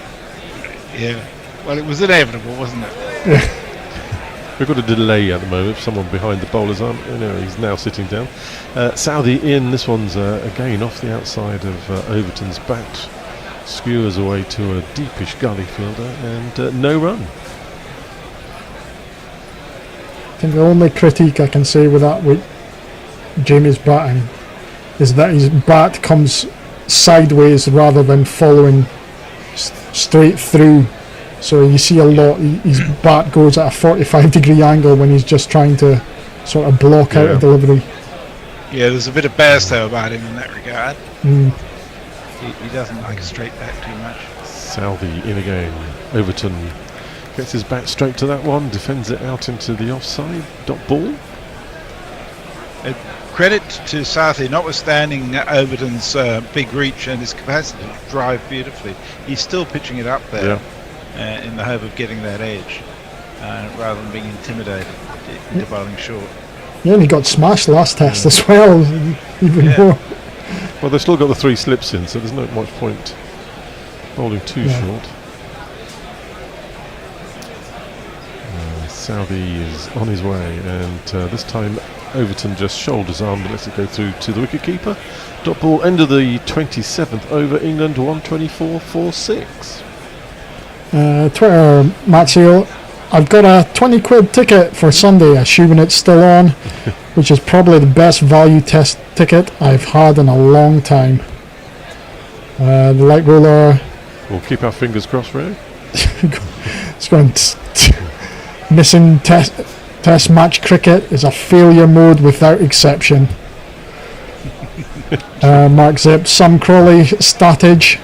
Yeah, well, it was inevitable, wasn't it? Yeah. We've got a delay at the moment. Someone behind the bowler's arm. He's now sitting down. Southey in. This one's again off the outside of Overton's bat. Skewers away to a deepish gully fielder, and no run. I think the only critique I can say with that, with Jamie's batting, is that his bat comes sideways rather than following straight through. So you see a lot, his bat goes at a 45-degree angle when he's just trying to sort of block out a delivery. Yeah, there's a bit of Bairstow about him in that regard. He doesn't like a straight bat too much. Southey in again. Overton gets his bat straight to that one, defends it out into the offside dot ball. Credit to Southey, notwithstanding Overton's big reach and his capacity to drive beautifully, he's still pitching it up there in the hope of getting that edge, rather than being intimidated into bowling short. Yeah, and he got smashed last test as well, even more. Well, they've still got the 3 slips in, so there's not much point bowling too short. Southey is on his way, and this time Overton just shoulders arm, but lets it go through to the wicketkeeper. Dot ball, end of the 27th over, England 124.46. Twitter, Matsio, I've got a 20 quid ticket for Sunday, assuming it's still on, which is probably the best value test ticket I've had in a long time. The light roller. We'll keep our fingers crossed, really. It's going missing test match cricket is a failure mode without exception. Mark Zip, Sam Crawley statage.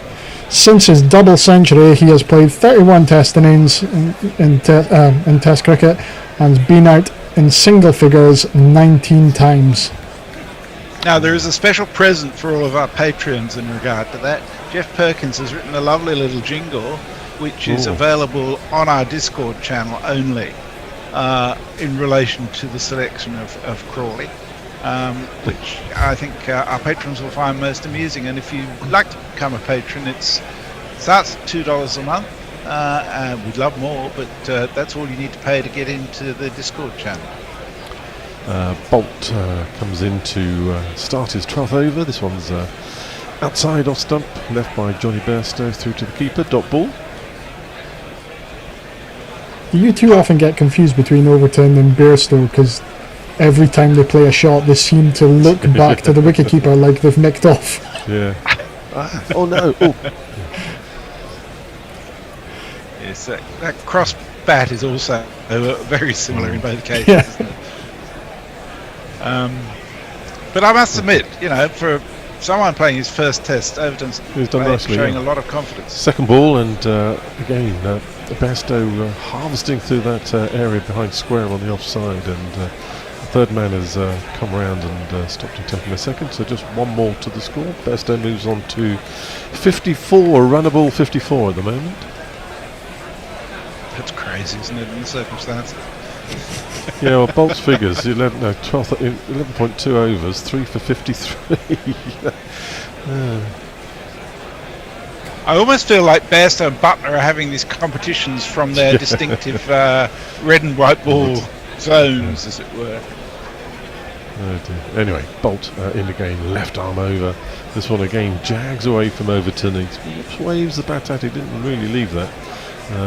Since his double century, he has played 31 test innings in test cricket and has been out in single figures 19 times. Now, there is a special present for all of our Patreons in regard to that. Jeff Perkins has written a lovely little jingle, which is available on our Discord channel only, in relation to the selection of Crawley, which I think our patrons will find most amusing. And if you'd like to become a patron, it starts at $2 a month. We'd love more, but that's all you need to pay to get into the Discord channel. Bolt comes in to start his 12th over. This one's outside off stump, left by Johnny Bairstow through to the keeper. Dot ball. You two often get confused between Overton and Bairstow because every time they play a shot, they seem to look back to the wicketkeeper like they've nicked off. Yeah. Oh no! Oh. Yes, that cross bat is also very similar in both cases, isn't it? But I must admit, for someone playing his first test, Overton's showing a lot of confidence. Second ball, and again, Bairstow harvesting through that area behind square on the offside, and the third man has come round and stopped him taking a second, so just one more to the score. Bairstow moves on to 54, runnable 54 at the moment. That's crazy, isn't it, in the circumstances? Yeah, well, Bolt's figures, 11.2 overs, 3 for 53. I almost feel like Bairstow and Butler are having these competitions from their distinctive red and white ball zones, as it were. Oh dear. Anyway, Bolt in again, left arm over. This one again jags away from Overton. He waves the bat at it, didn't really leave that.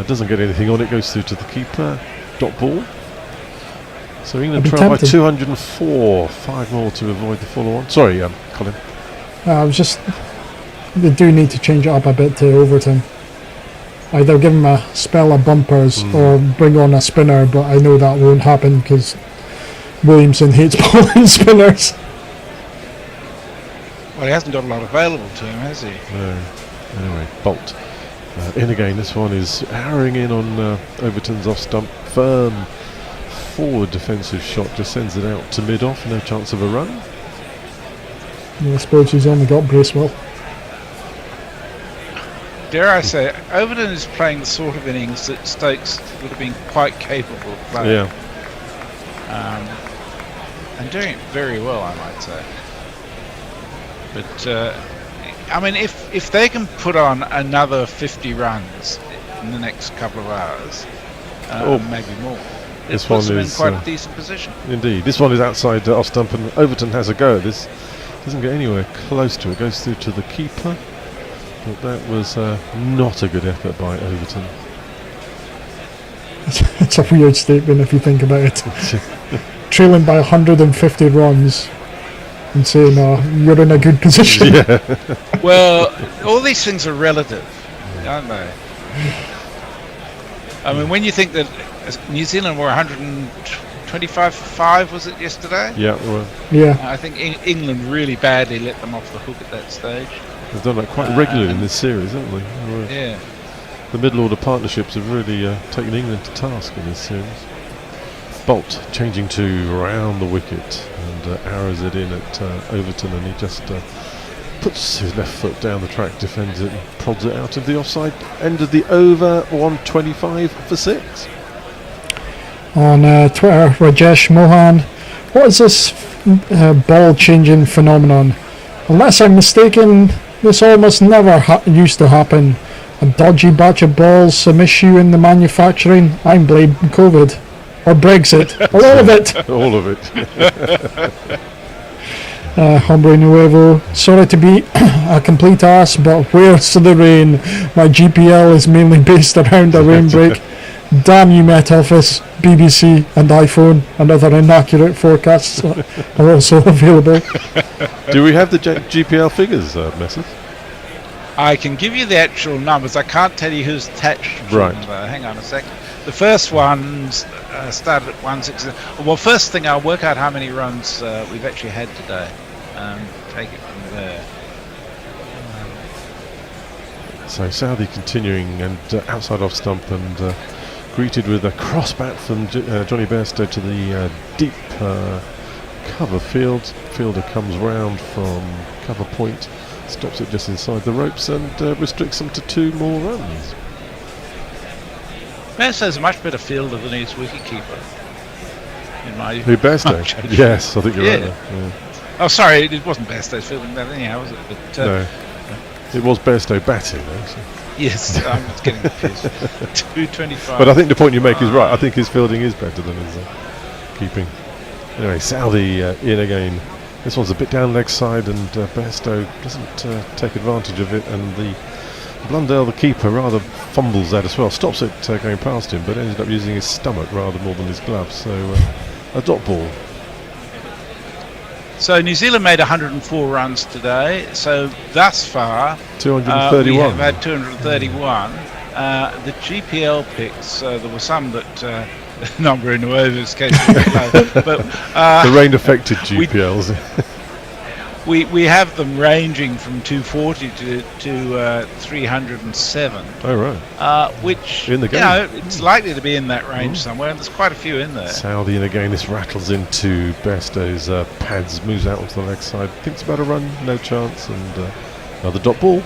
Doesn't get anything on it, goes through to the keeper. Dot ball. So England trail by 204, 5 more to avoid the follow-on. Sorry, Colin. They do need to change it up a bit to Overton. Either give him a spell of bumpers or bring on a spinner, but I know that won't happen because Williamson hates bowling spinners. Well, he hasn't got a lot available to him, has he? No. Anyway, Bolt in again. This one is arrowing in on Overton's off-stump. Firm forward defensive shot, just sends it out to mid-off, no chance of a run. I suppose he's only got Bracewell. Dare I say, Overton is playing the sort of innings that Stokes would have been quite capable of playing. Yeah. And doing it very well, I might say. But, I mean, if they can put on another 50 runs in the next couple of hours, maybe more, this puts one them is in quite a decent position. Indeed. This one is outside off stump, and Overton has a go at this. Doesn't get anywhere close to it. Goes through to the keeper. But that was not a good effort by Overton. It's a weird statement if you think about it. Trailing by 150 runs and saying, you're in a good position. Yeah. Well, all these things are relative, aren't they? I mean, when you think that New Zealand were 125 for 5, was it yesterday? Yeah, they were. Yeah. I think England really badly let them off the hook at that stage. They've done that quite regularly in this series, haven't they? Yeah. The middle order partnerships have really taken England to task in this series. Bolt changing to round the wicket and arrows it in at Overton, and he just puts his left foot down the track, defends it, and prods it out of the offside. End of the over, 125 for 6. On Twitter, Rajesh Mohan, what is this ball changing phenomenon? Unless I'm mistaken, this almost never used to happen. a dodgy batch of balls, some issue in the manufacturing. I'm blaming COVID or Brexit, or all of it. All of it. Hombre Nuevo, sorry to be a complete ass, but where's the rain? My GPL is mainly based around a rain break. Damn you, Met Office, BBC and iPhone and other inaccurate forecasts are also available. Do we have the GPL figures, Messrs? I can give you the actual numbers. I can't tell you who's attached to right. them, though. Hang on a second. The first ones started at 160. Well, first thing, I'll work out how many runs we've actually had today. Take it from there. So Southey continuing and outside off stump and greeted with a cross bat from Johnny Bairstow to the deep cover field. Fielder comes round from cover point, stops it just inside the ropes and restricts them to 2 more runs. Bairstow's a much better fielder than his wicketkeeper. In my Who, Bairstow? Yes, I think you're right there. Yeah. Oh, sorry, it wasn't Bairstow's fielding that anyhow, was it? But, no. It was Bairstow batting, though. So. Yes, I'm just getting confused. 225. But I think the point you make is right. I think his fielding is better than his keeping. Anyway, Southey in again. This one's a bit down leg side, and Bairstow doesn't take advantage of it, and the Blundell, the keeper, rather fumbles that as well. Stops it going past him, but ended up using his stomach rather more than his gloves. So a dot ball. So New Zealand made 104 runs today. So thus far, 231. We have had 231. The GPL picks, there were some that number in Nuevo's case, but the rain affected GPLs. We have them ranging from 240 to 307. Oh right. Which in the game. It's likely to be in that range somewhere, and there's quite a few in there. Southey, and again this rattles into Bairstow's pads, moves out onto the leg side, thinks about a run, no chance, and another dot ball.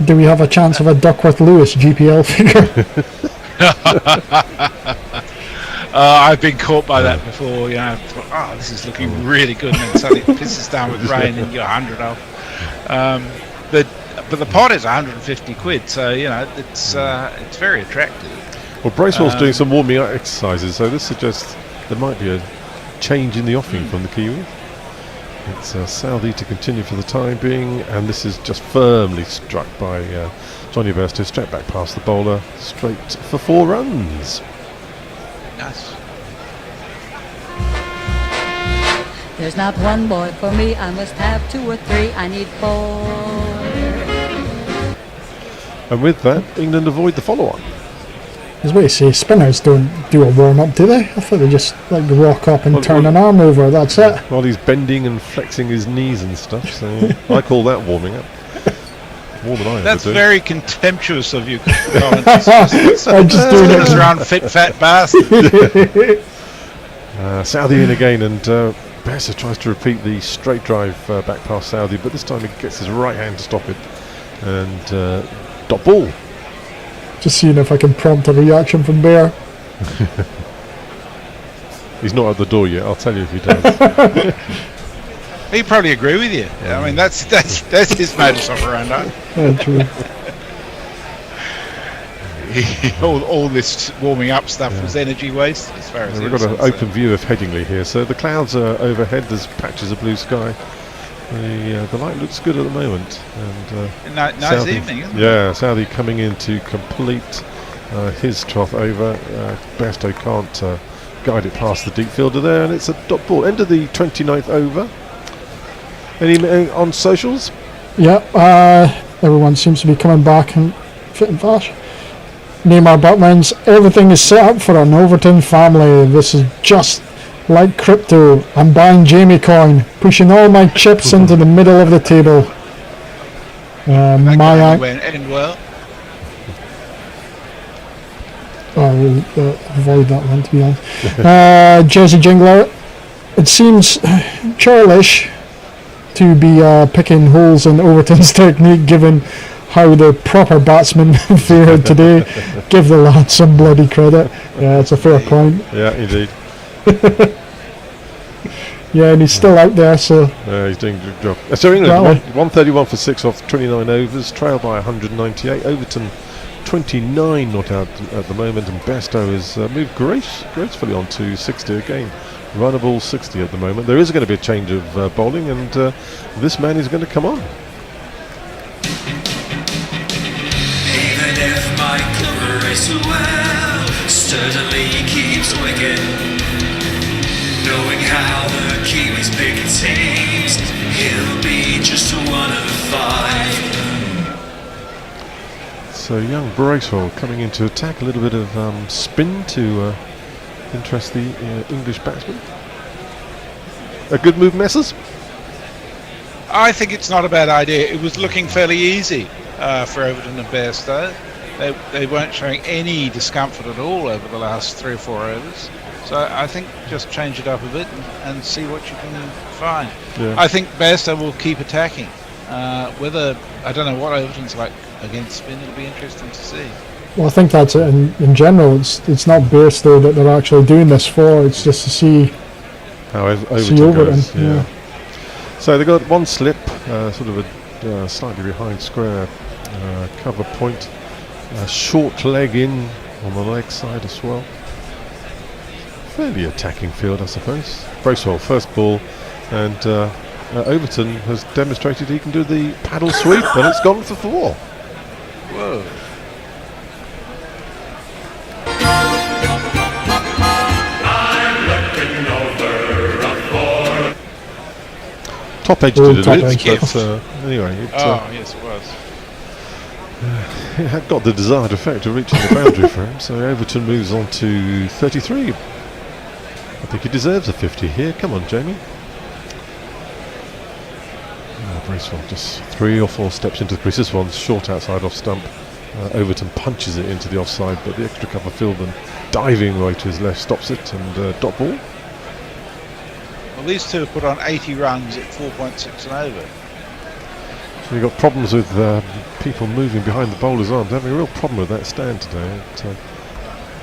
Do we have a chance of a Duckworth-Lewis GPL figure? I've been caught by that before. Thought, this is looking really good, and then suddenly it pisses down with rain and you're 100 off. But the pot is 150 quid, so it's very attractive. Well, Bracewell's doing some warming up exercises, so this suggests there might be a change in the offing from the Kiwi. It's Southey to continue for the time being, and this is just firmly struck by Johnny Bairstow, straight back past the bowler, straight for 4 runs. Nice. There's not one boy for me, I must have 2 or 3, I need 4. And with that, England avoid the follow-on. I was going to say, spinners don't do a warm-up, do they? I thought they just like rock up and turn an arm over, that's it. While he's bending and flexing his knees and stuff, so I call that warming up. More than I That's ever do. very contemptuous of you, Colin. I'm just doing it around fit fat bastard. Southey in again, and Bairstow tries to repeat the straight drive back past Southey, but this time he gets his right hand to stop it, and dot ball. Just seeing if I can prompt a reaction from Bear. He's not at the door yet, I'll tell you if he does. He'd probably agree with you. Yeah, I mean, that's his modus operandi. Yeah, true. all this warming up stuff was energy waste, as far as we've got an open view of Headingley here, so the clouds are overhead, there's patches of blue sky. The light looks good at the moment, and nice Southey, evening, isn't it? Yeah, Southey coming in to complete his trough over. Bairstow can't guide it past the deep fielder there, and it's a dot ball. End of the 29th over. Any on socials? Yeah, everyone seems to be coming back and fit and fast. Neymar Butlins, everything is set up for an Overton family. This is just like crypto. I'm buying Jamie coin, pushing all my chips into the middle of the table. That went end well. I will avoid that one, to be honest. Jesse Jingler, it seems churlish to be picking holes in Overton's technique, given how the proper batsmen fared today. Give the lad some bloody credit. Yeah, it's a fair point. Yeah, indeed. Yeah, and he's still out there, so he's doing a good job. So England 131 for 6 off 29 overs, trailed by 198. Overton 29 not out at the moment, and Bairstow has moved gracefully on to 60 again. Runnable 60 at the moment. There is going to be a change of bowling, and this man is going to come on. Even if my clover is well, certainly keeps wicket. Knowing how the Kiwis pick teams, he'll be just 1 of 5. So young Bracewell coming into attack, a little bit of spin to interest the English batsman. A good move, Messers? I think it's not a bad idea. It was looking fairly easy for Overton and Bairstow. They weren't showing any discomfort at all over the last 3 or 4 overs. So I think just change it up a bit and see what you can find. Yeah. I think Bairstow will keep attacking. Whether, I don't know what Overton's like against spin, it'll be interesting to see. Well, I think that's it. In general, it's not Bairstow that they're actually doing this for. It's just to see how Overton goes. Yeah. So they got one slip, sort of a slightly behind square cover point, short leg in on the leg side as well. Fairly attacking field, I suppose. Bracewell first ball, and Overton has demonstrated he can do the paddle sweep, and it's gone for 4. Whoa. Top edge did it, but anyway. Yes, it was. It had got the desired effect of reaching the boundary for him, so Overton moves on to 33. I think he deserves a 50 here. Come on, Jamie. Bracewell just 3 or 4 steps into the crease. This one's short outside off stump. Overton punches it into the offside, but the extra cover Philbin diving right to his left stops it, and dot ball. Well, these two have put on 80 runs at 4.6 and over. So you've got problems with people moving behind the bowler's arms. They're having a real problem with that stand today.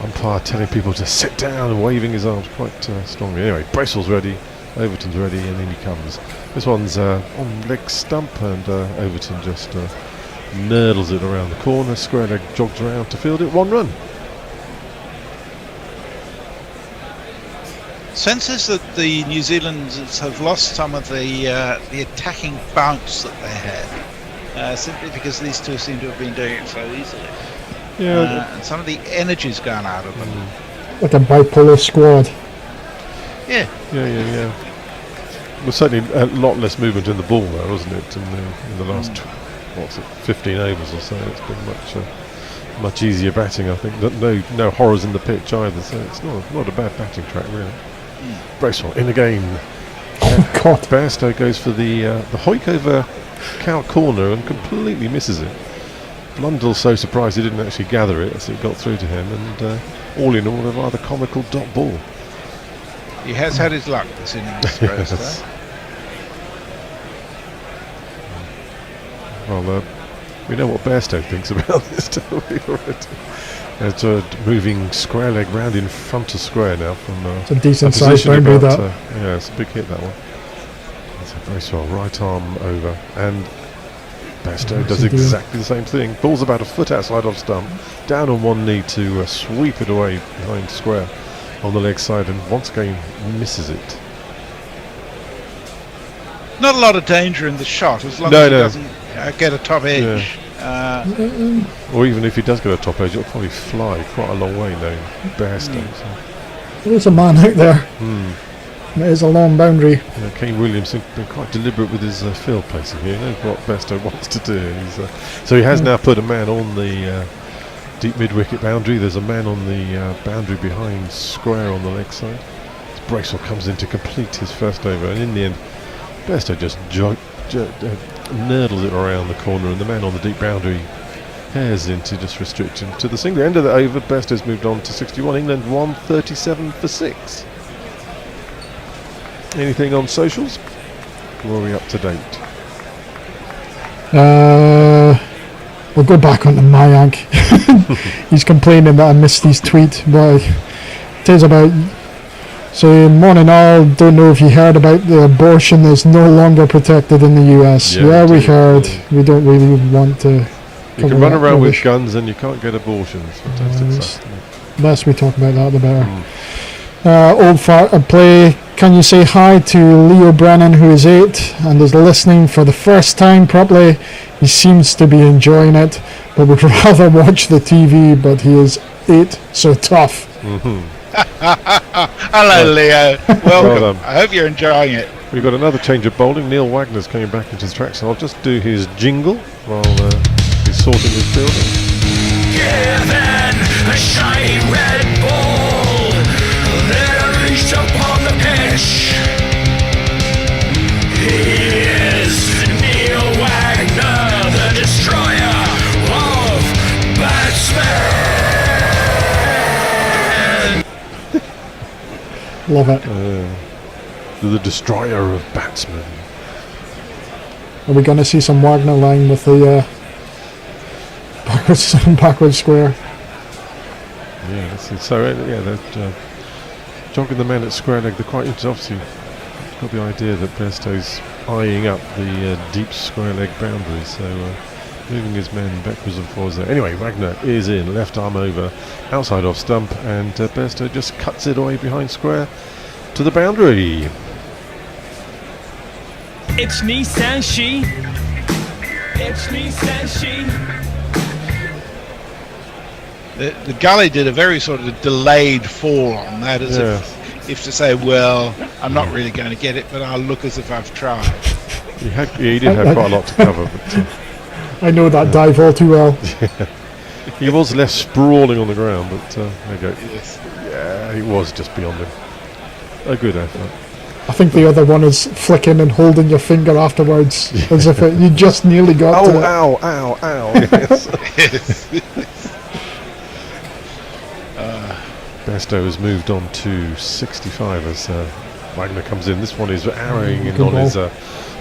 Umpire telling people to sit down and waving his arms quite strongly. Anyway, Bracewell's ready, Overton's ready, and in he comes. This one's on leg stump, and Overton just nurdles it around the corner. Square leg jogs around to field it. 1 run. Senses that the New Zealanders have lost some of the attacking bounce that they had, simply because these two seem to have been doing it so easily. Yeah, and some of the energy's gone out of them. Like a bipolar squad. Yeah. Well, certainly a lot less movement in the ball though, wasn't it? In the last 15 overs or so, it's been much easier batting. I think no horrors in the pitch either, so it's not a bad batting track really. Bracewell in again. Oh God! Bairstow goes for the hoik over cow corner and completely misses it. Blundell's so surprised he didn't actually gather it as it got through to him, and all in all a rather comical dot ball. He has had his luck this innings. Yes. Well, we know what Bairstow thinks about this, don't we, already? It's moving square leg round in front of square now from it's a decent size boundary that. Yeah, it's a big hit, that one. It's a Bracewell right arm over, and Bairstow does exactly the same thing. Ball's about a foot outside off stump, down on one knee to sweep it away behind square on the leg side, and once again misses it. Not a lot of danger in the shot as long as he doesn't get a top edge. Or even if he does get a top edge, it'll probably fly quite a long way now. Bairstow. There's a man out there. It is a long boundary. Yeah, Kane Williamson been quite deliberate with his field placing here. He knows what Bairstow wants to do. So he has now put a man on the deep mid-wicket boundary. There's a man on the boundary behind square on the leg side. Bracewell comes in to complete his first over, and in the end Bairstow just nurdles it around the corner, and the man on the deep boundary hairs in to just restrict him to the single. End of the over, Bairstow's moved on to 61. England won 37 for 6. Anything on socials? Or are we up to date? We'll go back on to Mayank. He's complaining that I missed his tweet, but it is about. So, morning all, don't know if you heard about the abortion that's no longer protected in the US. Yeah, we heard. We don't really want to You can run around with guns and you can't get abortions. Fantastic stuff. The less we talk about that, the better. Old fart play. Can you say hi to Leo Brennan, who is 8 and is listening for the first time properly? He seems to be enjoying it, but would rather watch the TV, but he is 8, so tough. Hello, Leo. Welcome. I hope you're enjoying it. We've got another change of bowling. Neil Wagner's coming back into the track, so I'll just do his jingle while he's sorting his building. Given a shiny red ball that unleashed upon the pitch, he is Neil Wagner, the destroyer of batsmen. Love it. The destroyer of batsmen. Are we going to see some Wagner line with the backwards square? Yeah, so they're jogging the men at square leg. They're quite obviously got the idea that Bairstow's eyeing up the deep square leg boundary, so moving his men backwards and forwards there. Anyway, Wagner is in, left arm over, outside off stump, and Bairstow just cuts it away behind square to the boundary. It's me, says she. It's me, says she. The gully did a very sort of delayed fall on that, as if to say, well, I'm not really going to get it, but I'll look as if I've tried. He did have quite a lot to cover. But, I know that dive all too well. He was left sprawling on the ground, but there you go. Yes. Yeah, he was just beyond him. A good effort. I think the other one is flicking and holding your finger afterwards, as if you just nearly got to it. Ow, yes. Bairstow has moved on to 65 as Wagner comes in. This one is arrowing in on his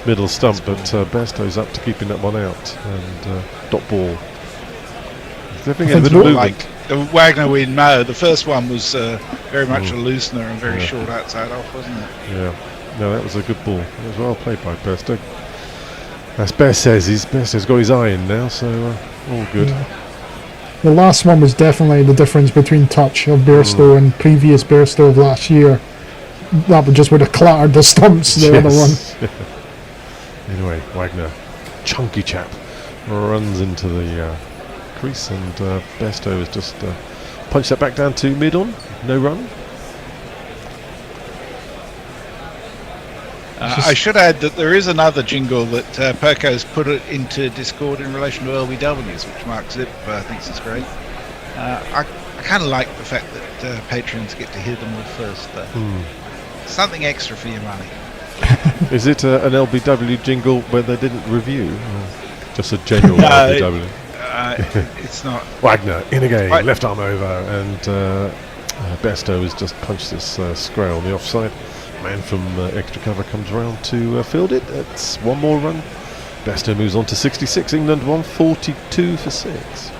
middle stump, but Bairstow's up to keeping that one out. And dot ball. Definitely a bit of movement. Wagner win, no. The first one was very much a loosener and very short outside off, wasn't it? Yeah. No, that was a good ball. It was well played by Bairstow. As Bear says, Bairstow's got his eye in now, so all good. Yeah. The last one was definitely the difference between touch of Bairstow and previous Bairstow of last year. That would have clattered the stumps, the other one. Anyway, Wagner, chunky chap, runs into the crease, and Bairstow has just punched that back down to mid-on, no run. I should add that there is another jingle that Perco's put it into Discord in relation to LBWs, which Mark Zip thinks is great. I kind of like the fact that patrons get to hear them all first. Something extra for your money. Is it an LBW jingle where they didn't review? Or just a general LBW? It's not. Wagner in again, left arm over, and Bairstow has just punched this square on the offside. Man from extra cover comes around to field it. It's one more run. Bairstow moves on to 66. England 142 for 6.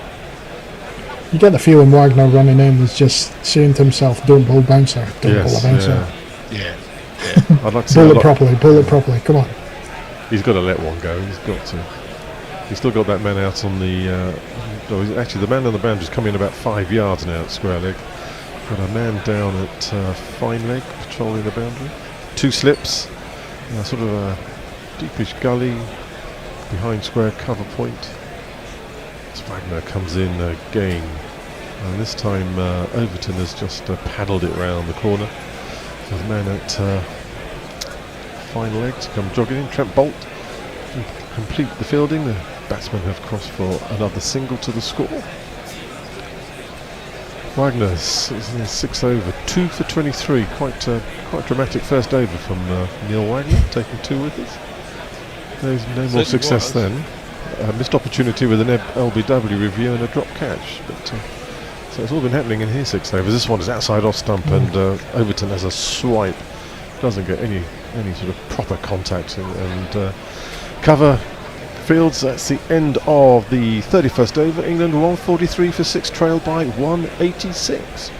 You get the feeling Wagner running in is just saying to himself, "Don't pull bouncer, don't pull a bouncer." Yeah. I'd like to pull it properly. Come on. He's got to let one go. He's got to. He's still got that man out on the. Actually, the man on the boundary is coming in about 5 yards now at square leg. Got a man down at fine leg patrolling the boundary. 2 slips, sort of a deepish gully behind square cover point. As Wagner comes in again, and this time Overton has just paddled it round the corner. So the man at fine leg to come jogging in. Trent Bolt to complete the fielding. The batsmen have crossed for another single to the score. Wagner 6 over, 2 for 23. Quite dramatic first over from Neil Wagner, taking 2 wickets. There's no more success then. Missed opportunity with an LBW review and a drop catch. But so it's all been happening in his 6 overs. This one is outside off stump, and Overton has a swipe. Doesn't get any sort of proper contact, and cover fields. That's the end of the 31st over. England 143 for 6, trailed by 186.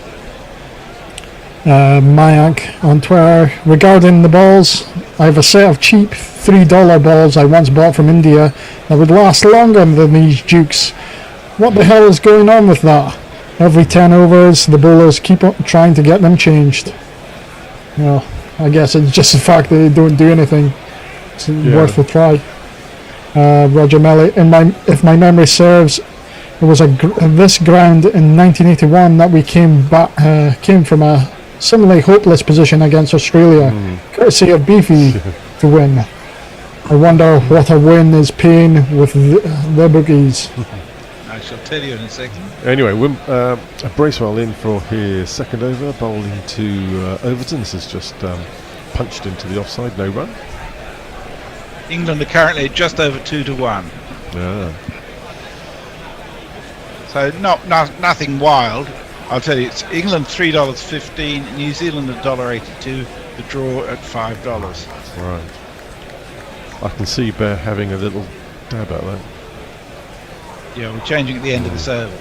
Mayak on Twitter, regarding the balls, I have a set of cheap $3 balls I once bought from India that would last longer than these Dukes. What the hell is going on with that? Every 10 overs, the bowlers keep on trying to get them changed. Well, I guess it's just the fact that they don't do anything. It's worth a try. Roger Melly, if my memory serves, it was this ground in 1981 that we came from a similarly hopeless position against Australia, courtesy of Beefy to win. I wonder what a win is paying with the bookies. I shall tell you in a second. Anyway, Bracewell in for his second over, bowling to Overton. This is just punched into the offside, no run. England are currently just over 2-1. Yeah. So nothing wild. I'll tell you, it's England $3.15, New Zealand $1.82, the draw at $5. Right. I can see Bear having a little dab at that. Yeah, we're changing at the end of this over.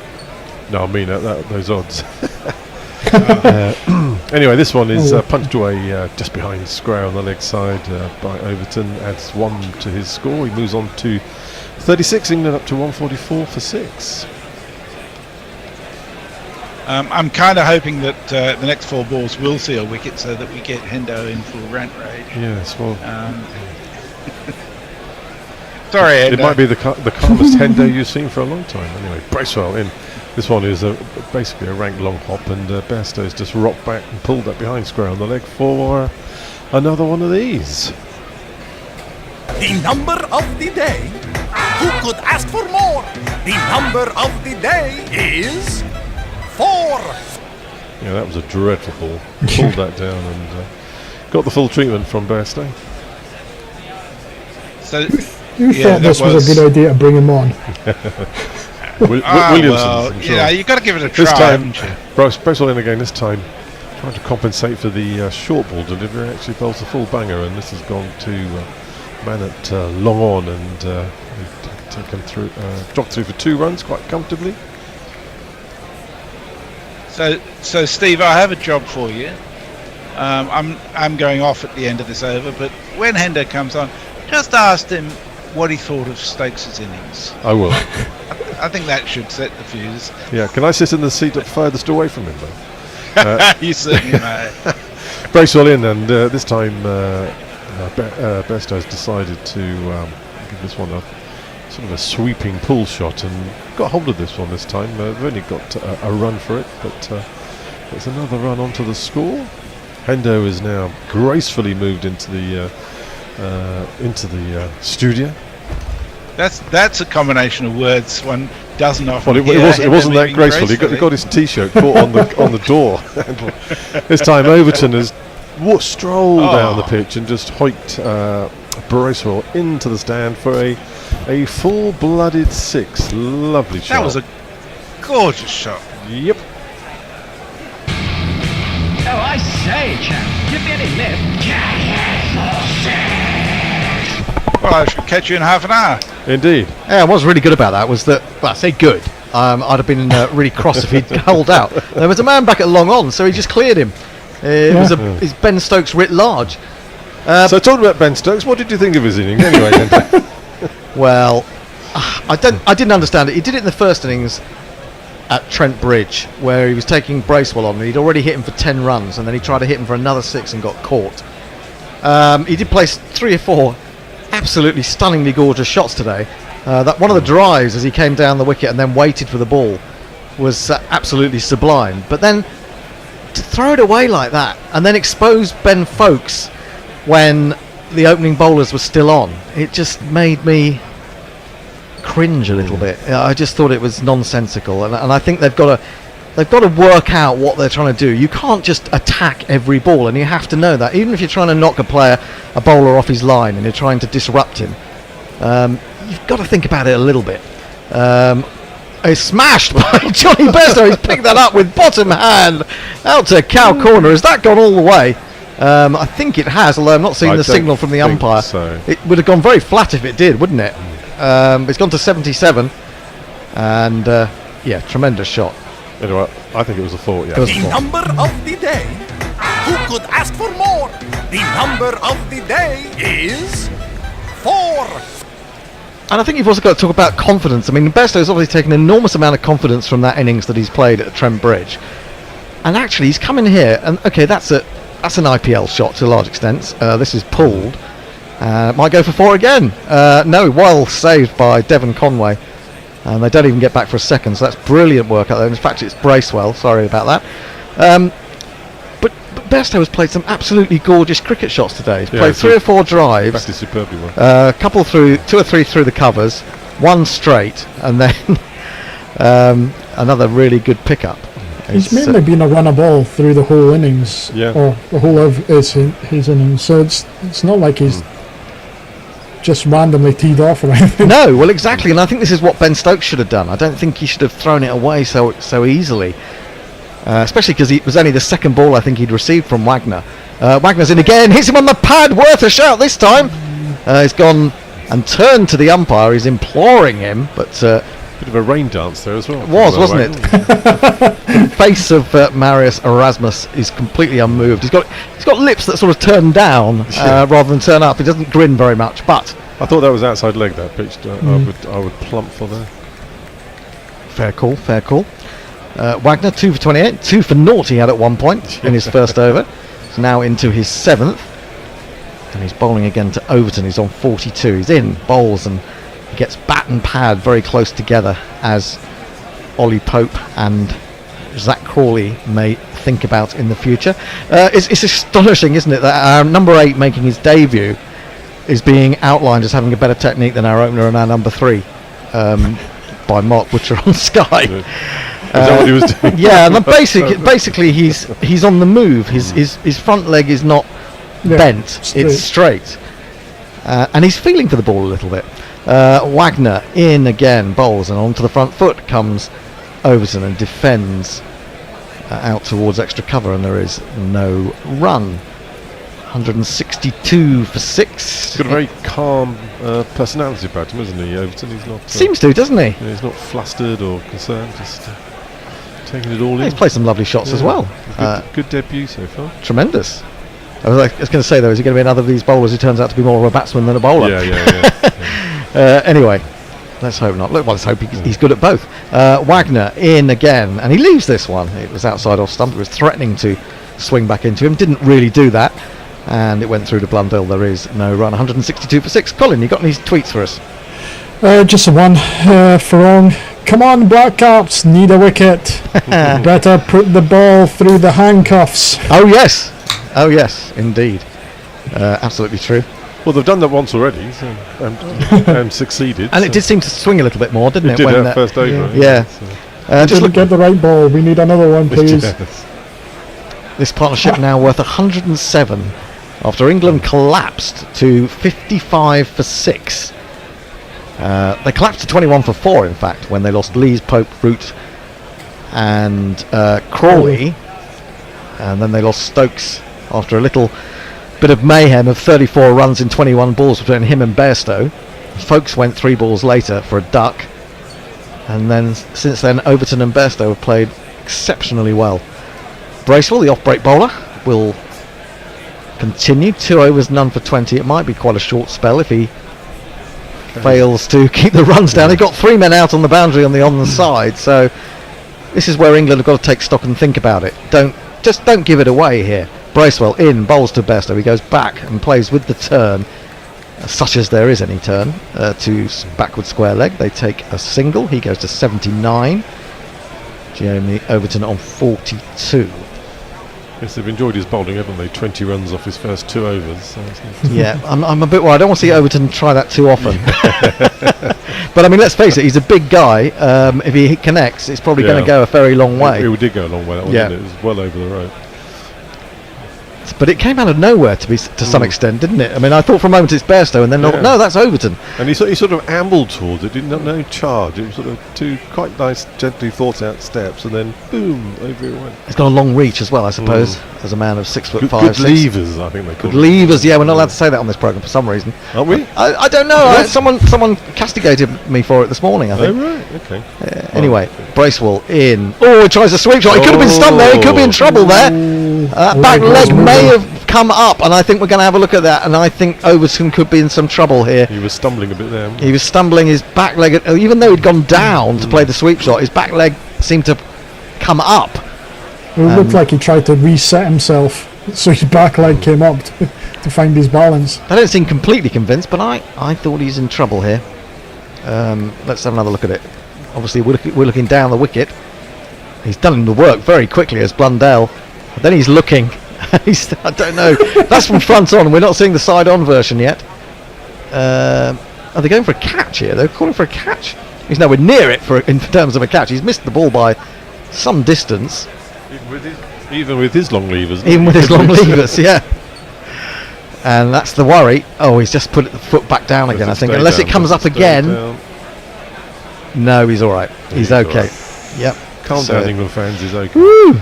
No, I mean those odds. Anyway, this one is punched away just behind Scray on the leg side by Overton. Adds 1 to his score. He moves on to 36. England up to 144 for 6. I'm kind of hoping that the next 4 balls will see a wicket so that we get Hendo in full rant rage. Yes, well. Sorry, Hendo. It might be the calmest Hendo you've seen for a long time. Anyway, Bracewell in. This one is basically a rank long hop, and Bairstow's just rocked back and pulled that behind square on the leg for another one of these. The number of the day. Who could ask for more? The number of the day is 4. Yeah, that was a dreadful ball. Pulled that down and got the full treatment from Bairstow. So you thought this was a good idea to bring him on. Williamson. Well, sure. Yeah, you got to give it a try. This time, haven't you? Bracewell in again. This time, trying to compensate for the short ball delivery. Actually, bowls a full banger, and this has gone to man at long on, and taken through, dropped through for 2 runs quite comfortably. So Steve, I have a job for you. I'm going off at the end of this over, but when Hendo comes on, just ask him what he thought of Stokes' innings. I will. I think that should set the fuse. Yeah, can I sit in the seat furthest away from him, though? You certainly may. Bracewell in, and this time Bairstow has decided to give this one a sort of a sweeping pull shot, and got hold of this one this time. They've only got a run for it, but it's another run onto the score. Hendo is now gracefully moved into the studio. That's a combination of words one doesn't often. Well, it wasn't that graceful. He got his T-shirt caught on the door. This time Overton has strolled down the pitch and just hoiked Bracewell into the stand for a full-blooded 6. Lovely shot. That was a gorgeous shot. Yep. Oh, I say, chap, give me any lift. Well, I should catch you in half an hour. Indeed. Yeah, what was really good about that was that, well, I say good. I'd have been really cross if he'd held out. There was a man back at long on, so he just cleared him. It's Ben Stokes writ large. So talking about Ben Stokes, what did you think of his inning anyway? Well, I didn't understand it. He did it in the first innings at Trent Bridge, where he was taking Bracewell on, and he'd already hit him for 10 runs, and then he tried to hit him for another 6 and got caught. He did place 3 or 4 absolutely stunningly gorgeous shots today. That one of the drives as he came down the wicket and then waited for the ball was absolutely sublime. But then to throw it away like that and then expose Ben Foakes when the opening bowlers were still on, it just made me cringe a little bit. I just thought it was nonsensical, and I think they've got to work out what they're trying to do. You can't just attack every ball, and you have to know that. Even if you're trying to knock a bowler off his line and you're trying to disrupt him, you've got to think about it a little bit. It's smashed by Johnny Bairstow. He's picked that up with bottom hand out to cow corner. Has that gone all the way? I think it has, although I'm not seeing the signal from the umpire. So. It would have gone very flat if it did, wouldn't it? It's gone to 77, and yeah, tremendous shot. Anyway, I think it was a 4. Yeah. The number of the day. Who could ask for more? The number of the day is 4. And I think you've also got to talk about confidence. I mean, Bairstow's obviously taken an enormous amount of confidence from that innings that he's played at Trent Bridge. And actually, he's come in here, and okay, that's an IPL shot to a large extent. This is pulled. Might go for 4 again. No, well saved by Devon Conway. And they don't even get back for a second, so that's brilliant work out there. In fact, it's Bracewell, sorry about that. But Bairstow has played some absolutely gorgeous cricket shots today. He's played 3 or 4 drives. Practiced superbly well. A couple through, 2 or 3 through the covers, 1 straight, and then another really good pickup. He's mainly been a runner ball through the whole innings, or the whole of his innings. So it's not like he's just randomly teed off or anything. No, well, exactly, and I think this is what Ben Stokes should have done. I don't think he should have thrown it away so easily, especially because it was only the second ball I think he'd received from Wagner. Wagner's in again, hits him on the pad, worth a shout this time. He's gone and turned to the umpire. He's imploring him, but bit of a rain dance there as well. It was, wasn't it? The face of Marius Erasmus is completely unmoved. He's got lips that sort of turn down rather than turn up. He doesn't grin very much, but I thought that was outside leg, that pitch. I would plump for there. Fair call. Wagner 2 for 28, 2 for 0 he had at one point in his first over. He's now into his 7th, and he's bowling again to Overton. He's on 42. He's in, bowls, and he gets bat and pad very close together, as Ollie Pope and Zach Crawley may think about in the future. It's astonishing, isn't it, that our number 8 making his debut is being outlined as having a better technique than our opener and our number 3 by Mark Butcher on Sky. Is that what he was doing? Yeah, and basically he's on the move. His front leg is not bent; it's straight, and he's feeling for the ball a little bit. Wagner in again, bowls, and onto the front foot comes Overton and defends out towards extra cover, and there is no run. 162 for 6. He's got a very calm personality about him, isn't he, Overton? He's not. Seems to, doesn't he? Yeah, he's not flustered or concerned, just taking it all in. He's played some lovely shots as well. Good debut so far. Tremendous. I was going to say, though, is he going to be another of these bowlers who turns out to be more of a batsman than a bowler? Yeah. Anyway, let's hope not. Let's hope he's good at both. Wagner in again, and he leaves this one. It was outside off stump. It was threatening to swing back into him. Didn't really do that, and it went through to Blundell. There is no run. 162 for 6. Colin, you got any tweets for us? Just the one for on. Come on, Black Caps, need a wicket. Better put the ball through the handcuffs. Oh yes, indeed. Absolutely true. Well, they've done that once already, so, and succeeded. And it did seem to swing a little bit more, didn't it? It did that first over. Yeah. Just get the right ball. We need another one, please. This partnership now worth 107 after England collapsed to 55 for 6. They collapsed to 21 for 4, in fact, when they lost Lees, Pope, Root, and Crawley, and then they lost Stokes after a little bit of mayhem of 34 runs in 21 balls between him and Bairstow. Folkes went 3 balls later for a duck, and then since then Overton and Bairstow have played exceptionally well. Bracewell, the off-break bowler, will continue. 2 overs, none for 20. It might be quite a short spell if he fails to keep the runs down. He got 3 men out on the boundary on the onside, so this is where England have got to take stock and think about it. Don't give it away here. Bracewell in, bowls to Bairstow. He goes back and plays with the turn, such as there is any turn, to backward square leg. They take a single. He goes to 79. Jeremy Overton on 42. Yes, they've enjoyed his bowling, haven't they? 20 runs off his first 2 overs. So yeah, I'm a bit worried. I don't want to see Overton try that too often. But I mean, let's face it, he's a big guy. If he connects, it's probably going to go a very long way. It did go a long way, that one, didn't it? It was well over the road. But it came out of nowhere to some extent, didn't it? I mean, I thought for a moment it's Bairstow, and then no, that's Overton. And he sort of ambled towards it, didn't no charge. It was sort of 2 quite nice, gently thought out steps, and then boom, over it went. He's got a long reach as well, I suppose, as a man of 6'5". Good levers, I think they call it. Good levers, yeah. We're not allowed to say that on this programme for some reason. Aren't we? I don't know. Someone castigated me for it this morning, I think. Oh right, okay. Anyway, Bracewell in. Oh, he tries a sweep shot. He could have been stumped there. He could be in trouble there. Back leg may have come up, and I think we're going to have a look at that. And I think Overton could be in some trouble here. He was stumbling a bit there. He was stumbling. His back leg, even though he'd gone down to play the sweep shot, his back leg seemed to come up. It looked like he tried to reset himself, so his back leg came up to find his balance. I don't seem completely convinced, but I thought he's in trouble here. Let's have another look at it. Obviously, we're looking down the wicket. He's done the work very quickly as Blundell. But then he's looking. I don't know. That's from front on. We're not seeing the side on version yet. Are they going for a catch here? They're calling for a catch. He's nowhere near it in terms of a catch. He's missed the ball by some distance. Even with his long levers. Even with his long levers, yeah. And that's the worry. Oh, he's just put the foot back down again, I think. Unless it comes up again. No, he's all right. He's okay. Right. Yep. Calm down, England fans. He's okay. Woo!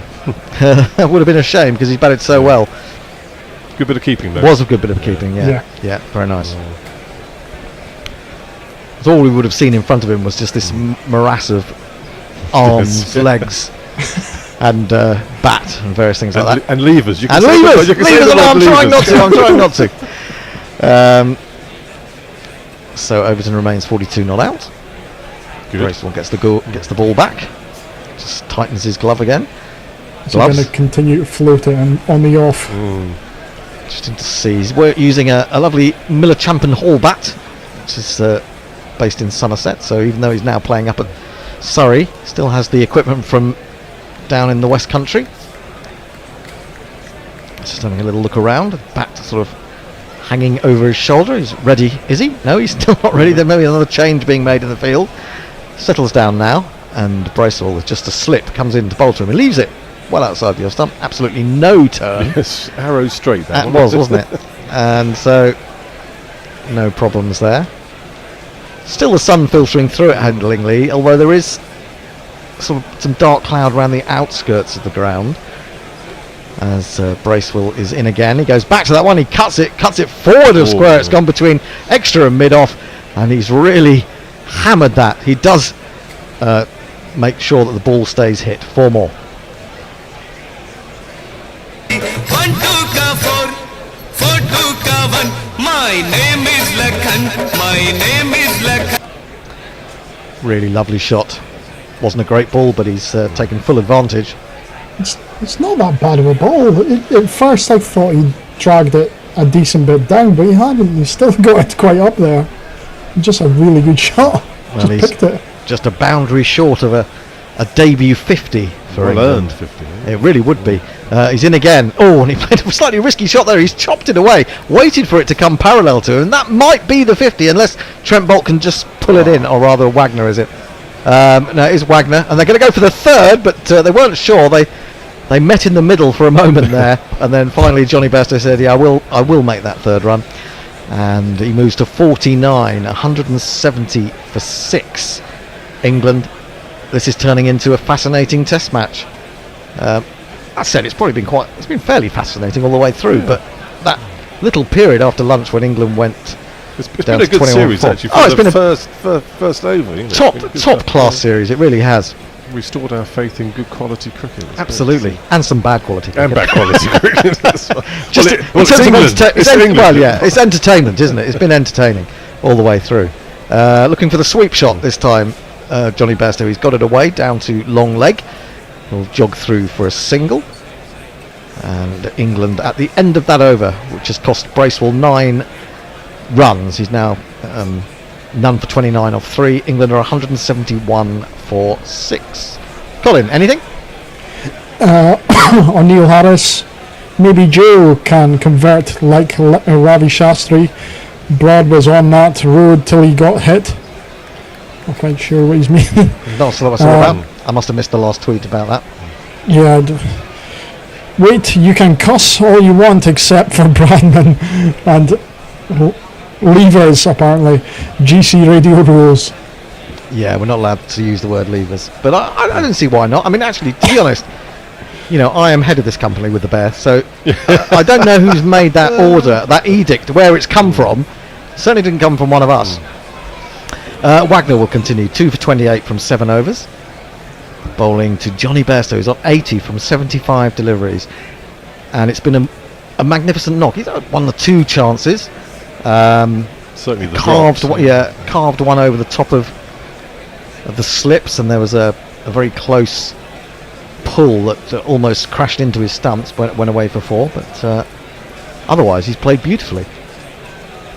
That would have been a shame because he's batted so well. Good bit of keeping, though. Was a good bit of keeping, yeah. Yeah, very nice. So all we would have seen in front of him was just this morass of arms, legs, and bat and various things like that. And levers. You can and levers! Levers! I'm trying not to. I'm trying not to. So Overton remains 42 not out. Bracewell gets the ball back. Just tightens his glove again. Is he going to continue to float it on the off? Interesting to see. He's using a lovely Miller Champion Hall bat, which is based in Somerset. So even though he's now playing up at Surrey, still has the equipment from down in the West Country. Just having a little look around. Bat sort of hanging over his shoulder. He's ready. Is he? No, he's still not ready. There may be another change being made in the field. Settles down now, and Bracewell with just a slip comes in to bowl to him. He leaves it well outside the off stump. Absolutely no turn. Yes, arrow straight. That wasn't it? And so no problems there. Still the sun filtering through at Headingley, although there is sort of some dark cloud around the outskirts of the ground. As Bracewell is in again, he goes back to that one. He cuts it forward of square. It's gone between extra and mid off, and he's really hammered that. He does make sure that the ball stays hit. 4 more. 1 2 ka 4 4 2 ka 1. My name is Lakhan. My name is Lakhan. Really lovely shot. Wasn't a great ball, but he's taken full advantage. It's not that bad of a ball. At first I thought he dragged it a decent bit down, but he hadn't. He's still got it quite up there. Just a really good shot. Well, just picked it. Just a boundary short of a debut 50 for England. 50. It really would be. He's in again. Oh, and he played a slightly risky shot there. He's chopped it away, waited for it to come parallel to him. That might be the 50, unless Trent Bolt can just pull it in, or rather Wagner, is it? No, it is Wagner, and they're going to go for the third, but they weren't sure. They met in the middle for a moment there, and then finally Johnny Bairstow said, "Yeah, I will make that third run," and he moves to 49, 170 for 6. England. This is turning into a fascinating Test match. I said it's been fairly fascinating all the way through, but that little period after lunch when England went. It's been a good series actually. It's been a first over. Top class series. It really has. Restored our faith in good quality cricket. Absolutely, and some bad quality cricket. And bad quality cricket. It's England. Well, yeah, it's entertainment, isn't it? It's been entertaining all the way through. Looking for the sweep shot this time. Johnny Bairstow, he's got it away down to long leg. He'll jog through for a single. And England at the end of that over, which has cost Bracewell 9 runs. He's now none for 29 off 3. England are 171 for 6. Colin, anything? On Neil Harris, maybe Joe can convert like Ravi Shastri. Broad was on that road till he got hit. Not quite sure what he's meaning. Not sure what about. I must have missed the last tweet about that. Yeah. Wait, you can cuss all you want except for Bradman and levers, apparently. GC radio rules. Yeah, we're not allowed to use the word levers. But I don't see why not. I mean, actually, to be honest, I am head of this company with the Bear, so I don't know who's made that order, that edict, where it's come from. Certainly didn't come from one of us. Wagner will continue, 2 for 28 from 7 overs. Bowling to Johnny Bairstow, who's on 80 from 75 deliveries. And it's been a magnificent knock. He's had 1 or 2 chances. Certainly the carved drops, carved one over the top of the slips, and there was a very close pull that almost crashed into his stumps, went away for 4, but otherwise he's played beautifully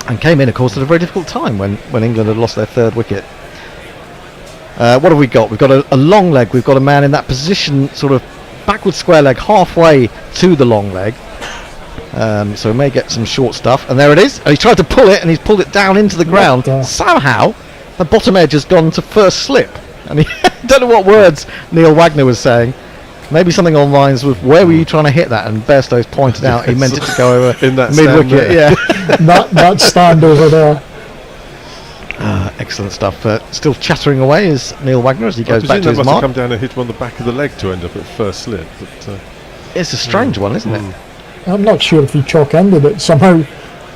and came in, of course, at a very difficult time when England had lost their 3rd wicket. What have we got? We've got a long leg. We've got a man in that position, sort of backward square leg, halfway to the long leg. So we may get some short stuff. And there it is. And he's tried to pull it, and he's pulled it down into the ground. Somehow, the bottom edge has gone to first slip. And I don't know what words Neil Wagner was saying. Maybe something on lines with, where were you trying to hit that? And Bairstow's pointed out he meant it to go over in that mid-wicket. Yeah. that stand over there. Excellent stuff. Still chattering away is Neil Wagner as he goes back to his must mark. have come down and hit him on the back of the leg to end up at first slip. But, it's a strange one, isn't it? I'm not sure if he chalk-ended it somehow.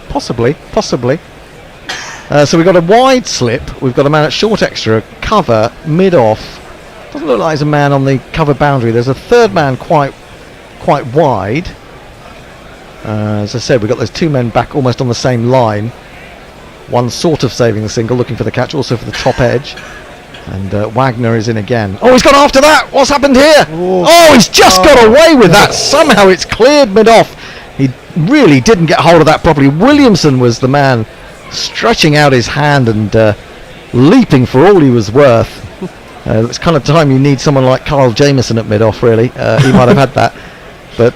Possibly. So we've got a wide slip. We've got a man at short extra, cover, mid-off. Doesn't look like there's a man on the cover boundary. There's a 3rd man quite wide. As I said, we've got those 2 men back almost on the same line. One sort of saving the single, looking for the catch, also for the top edge. And Wagner is in again. Oh, he's gone after that! What's happened here? Oh, he's just got away with that! Somehow it's cleared mid-off. He really didn't get hold of that properly. Williamson was the man stretching out his hand and leaping for all he was worth. It's kind of time you need someone like Carl Jamieson at mid-off, really. He might have had that. But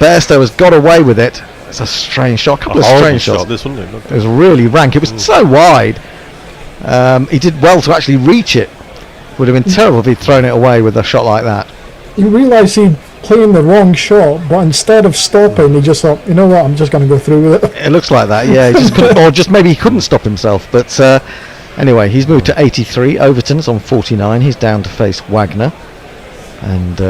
Bairstow has got away with it. It's a strange shot. A couple of strange shots. This, wasn't it? It was really rank. It was so wide. He did well to actually reach it. Would have been terrible if he'd thrown it away with a shot like that. You realise he'd playing the wrong shot, but instead of stopping, he just thought, you know what, I'm just going to go through with it. It looks like that, yeah. He just couldn't, or just maybe he couldn't stop himself. But anyway, he's moved to 83. Overton's on 49. He's down to face Wagner. And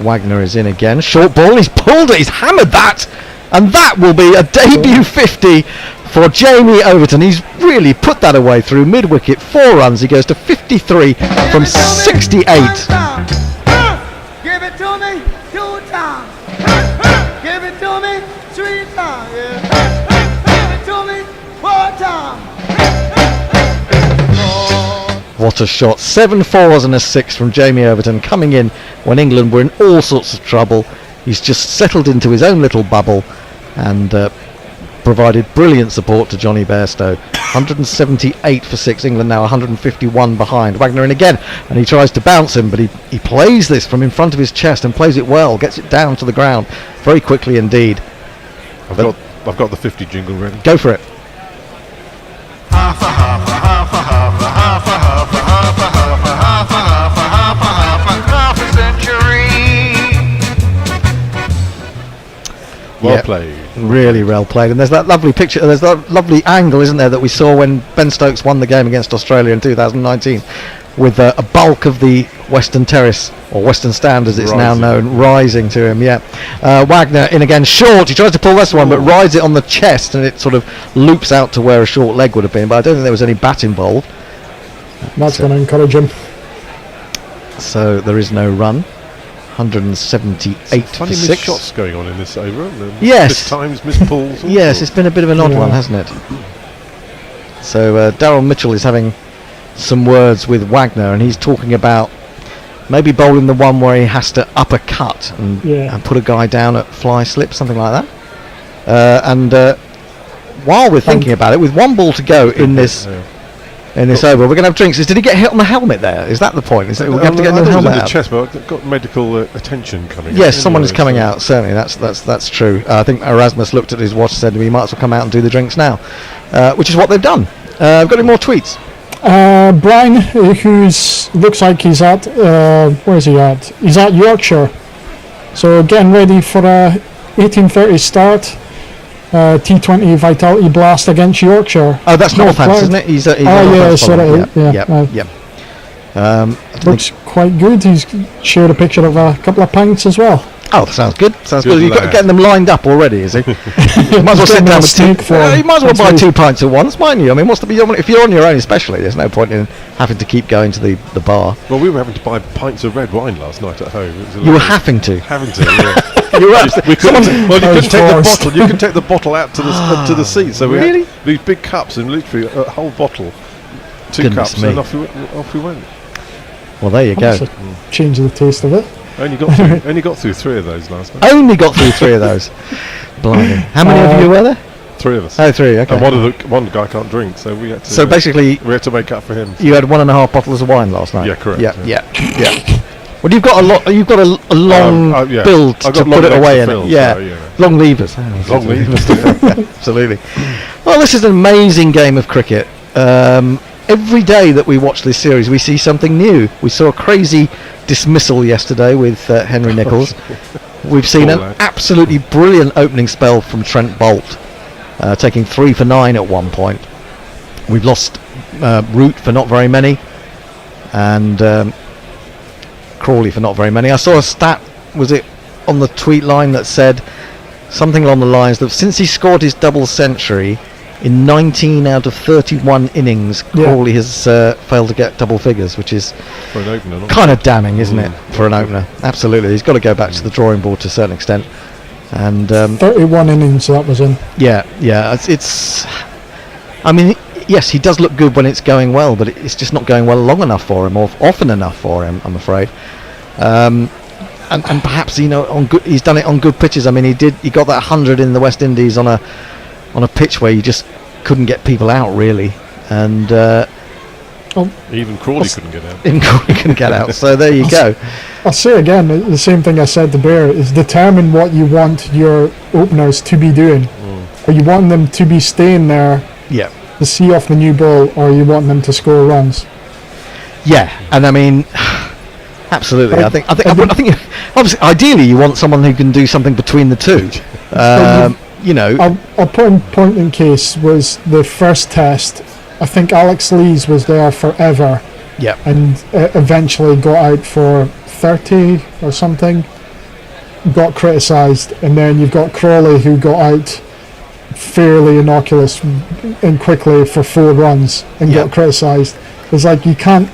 Wagner is in again. Short ball, he's pulled it, he's hammered that! And that will be a debut 50 for Jamie Overton. He's really put that away through mid-wicket. 4 runs, he goes to 53 from 68. Give it to me 2 times. Give it to me 3 times. Give it to me 4 times. What a shot. 7 4s and a 6 from Jamie Overton, coming in when England were in all sorts of trouble. He's just settled into his own little bubble and provided brilliant support to Johnny Bairstow. 178 for 6. England now 151 behind. Wagner in again, and he tries to bounce him, but he plays this from in front of his chest and plays it well, gets it down to the ground very quickly indeed. I've got the 50 jingle ready. Go for it. Well played. Really well played. And there's that lovely picture, there's that lovely angle, isn't there, that we saw when Ben Stokes won the game against Australia in 2019 with a bulk of the Western Terrace, or Western Stand as it's now known, rising to him. Wagner in again, short. He tries to pull this one, but rides it on the chest, and it sort of loops out to where a short leg would have been, but I don't think there was any bat involved. That's going to encourage him. So there is no run. 178 funny for 6. missed shots going on in this over. Yes. Missed times, missed pulls. Yes, it's been a bit of an odd one, hasn't it? So Daryl Mitchell is having some words with Wagner, and he's talking about maybe bowling the one where he has to uppercut and put a guy down at fly slip, something like that. While we're thinking about it, with 1 ball to go in this over, we're going to have drinks. Did he get hit on the helmet there? Is that the point? Is that we have to get the helmet out? The chest, but I've got medical attention coming. Yes, someone is coming out. Certainly, that's true. I think Erasmus looked at his watch and said, "We might as well come out and do the drinks now," which is what they've done. I've got any more tweets. Brian, looks like he's at where is he at? He's at Yorkshire, so getting ready for a 18:30 start. T20 Vitality Blast against Yorkshire. Oh, that's Northants, isn't it? He's looks quite good. He's shared a picture of a couple of pints as well. Oh, that sounds good. Sounds good. You've got getting them lined up already, is he? You might as well sit down with 2. You might as well buy 2 pints at once, mightn't you? I mean, if you're on your own, especially, there's no point in having to keep going to the bar. Well, we were having to buy pints of red wine last night at home. You were having to. Yeah. You were We couldn't, well, you couldn't take the forced. bottle. You can take the bottle out to the seat. So we Really? had these big cups and literally a whole bottle, 2 Goodness cups, me. and off we went. Well, there you go. Change the taste of it. Only got through 3 of those last night. Only got through 3 of those. Blimey. How many of you were there? 3 of us. Oh, 3. Okay. And one guy can't drink, so we had to. So basically, we had to make up for him. You had 1.5 bottles of wine last night. Yeah, correct. Yeah. Well, you've got a lot. You've got a long build I've to got long put it legs away to in. fill, Yeah, so, you know. long levers. Long levers. Absolutely. Well, this is an amazing game of cricket. Every day that we watch this series, we see something new. We saw a crazy dismissal yesterday with Henry Nicholls. We've seen an absolutely brilliant opening spell from Trent Boult, taking 3 for 9 at one point. We've lost Root for not very many, and Crawley for not very many. I saw a stat, was it on the tweet line, that said something along the lines that since he scored his double century in 19 out of 31 innings, Crawley has failed to get double figures, which is for an opener, kind of damning, isn't it, for an opener? Absolutely. He's got to go back to the drawing board to a certain extent. And 31 innings that was in. Yeah. It's I mean, yes, he does look good when it's going well, but it's just not going well long enough for him, or often enough for him, I'm afraid. And perhaps, you know, he's done it on good pitches. I mean, he got that 100 in the West Indies on a pitch where you just couldn't get people out, really, and even Crawley couldn't get out. Even Crawley couldn't get out. So there you go. I'll say again the same thing I said to Bear: is determine what you want your openers to be doing. Are you wanting them to be staying there? Yeah. To see off the new ball, or you want them to score runs? Yeah, and I mean, absolutely. I think obviously, ideally, you want someone who can do something between the two. You know, I'll put in point in case was the first test. I think Alex Lees was there forever. Yeah. And eventually got out for 30 or something. Got criticised, and then you've got Crawley who got out fairly innocuous and quickly for 4 runs and got criticised. It's like you can't.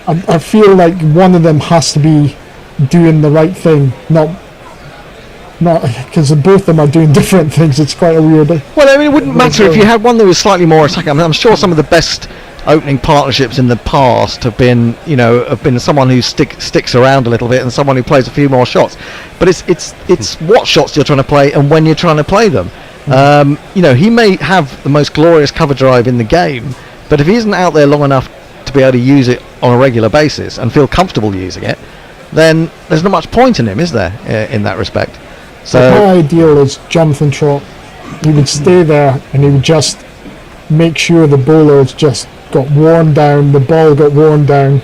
I feel like one of them has to be doing the right thing, not because both of them are doing different things. It's quite a weird. Well, I mean, it wouldn't matter if you had one that was slightly more attacking. I mean, I'm sure some of the best opening partnerships in the past have been someone who sticks around a little bit and someone who plays a few more shots. But it's what shots you're trying to play and when you're trying to play them. You know, he may have the most glorious cover drive in the game, but if he isn't out there long enough to be able to use it on a regular basis and feel comfortable using it, then there's not much point in him, is there, in that respect? So my ideal is Jonathan Trott. He would stay there and he would just make sure the bowlers just got worn down, the ball got worn down,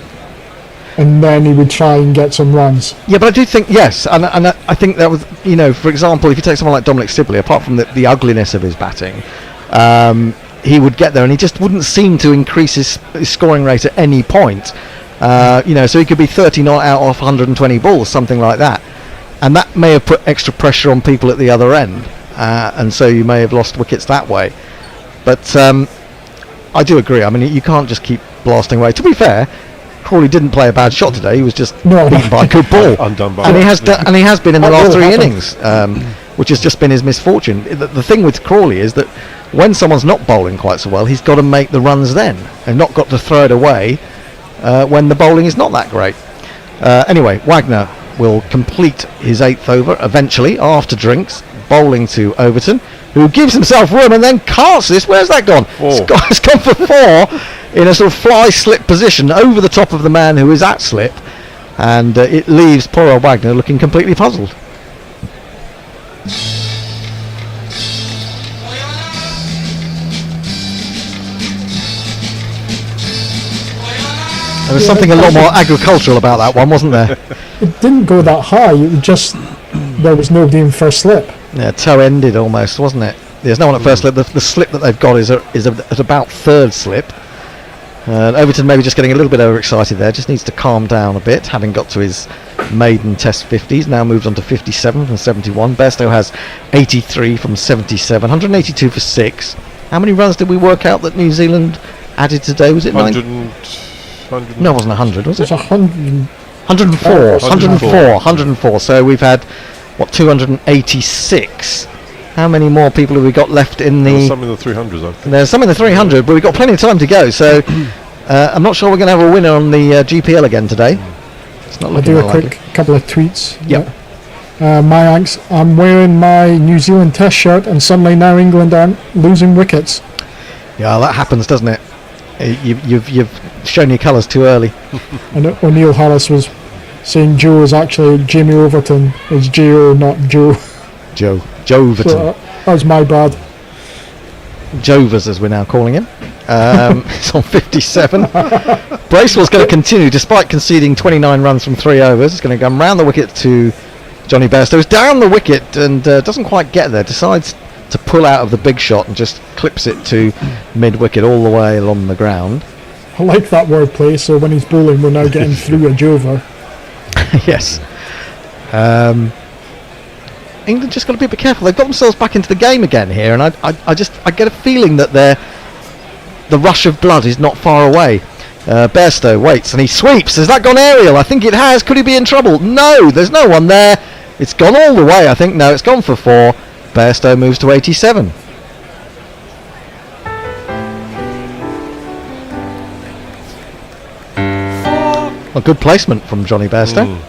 and then he would try and get some runs. Yeah, but I do think, yes, and I think that was, you know, for example, if you take someone like Dominic Sibley, apart from the ugliness of his batting, he would get there and he just wouldn't seem to increase his scoring rate at any point. You know, so he could be 30 not out off 120 balls, something like that. And that may have put extra pressure on people at the other end, and so you may have lost wickets that way. But I do agree. I mean, you can't just keep blasting away. To be fair, Crawley didn't play a bad shot today. He was just beaten by a good ball, undone by and he has been in the last 3 innings, which has just been his misfortune. The thing with Crawley is that when someone's not bowling quite so well, he's got to make the runs then, and not got to throw it away when the bowling is not that great. Anyway, Wagner will complete his 8th over eventually after drinks, bowling to Overton, who gives himself room and then casts this. Where's that gone? It's gone for 4 in a sort of fly slip position over the top of the man who is at slip, and it leaves poor old Wagner looking completely puzzled. There was something a lot more agricultural about that one, wasn't there? It didn't go that high. It was just there was nobody in first slip. Yeah, toe-ended almost, wasn't it? There's no one at first slip. The slip that they've got is at about 3rd slip. Overton maybe just getting a little bit overexcited there. Just needs to calm down a bit, having got to his maiden Test 50s. Now moves on to 57 from 71. Bairstow has 83 from 77. 182 for 6. How many runs did we work out that New Zealand added today? Was it 100? No, it wasn't 100, was it? It's 100. 104. So we've had 286. How many more people have we got left in the... There's some in the 300s, I think. There's some in the 300, but we've got plenty of time to go, so I'm not sure we're going to have a winner on the GPL again today. It's not I'll looking do a like quick couple of tweets. Yep. My Anks, I'm wearing my New Zealand Test shirt, and suddenly now England aren't losing wickets. Yeah, that happens, doesn't it? You've shown your colours too early. And O'Neill Harris was saying Joe is actually Jamie Overton. It's J.O., not Joe. Joe Overton. So, that was my bad. Jovers, as we're now calling him. It's on 57. Bracewell's going to continue, despite conceding 29 runs from 3 overs. He's going to come round the wicket to Johnny Bairstow. He's down the wicket and doesn't quite get there. Decides to pull out of the big shot and just clips it to mid-wicket all the way along the ground. I like that wordplay, so when he's bowling, we're now getting through a Jover. Yes. England just got to be a bit careful. They've got themselves back into the game again here, and I get a feeling that the rush of blood is not far away. Bairstow waits and he sweeps. Has that gone aerial? I think it has. Could he be in trouble? No, there's no one there. It's gone all the way, I think. No, it's gone for 4. Bairstow moves to 87. A good placement from Johnny Bairstow.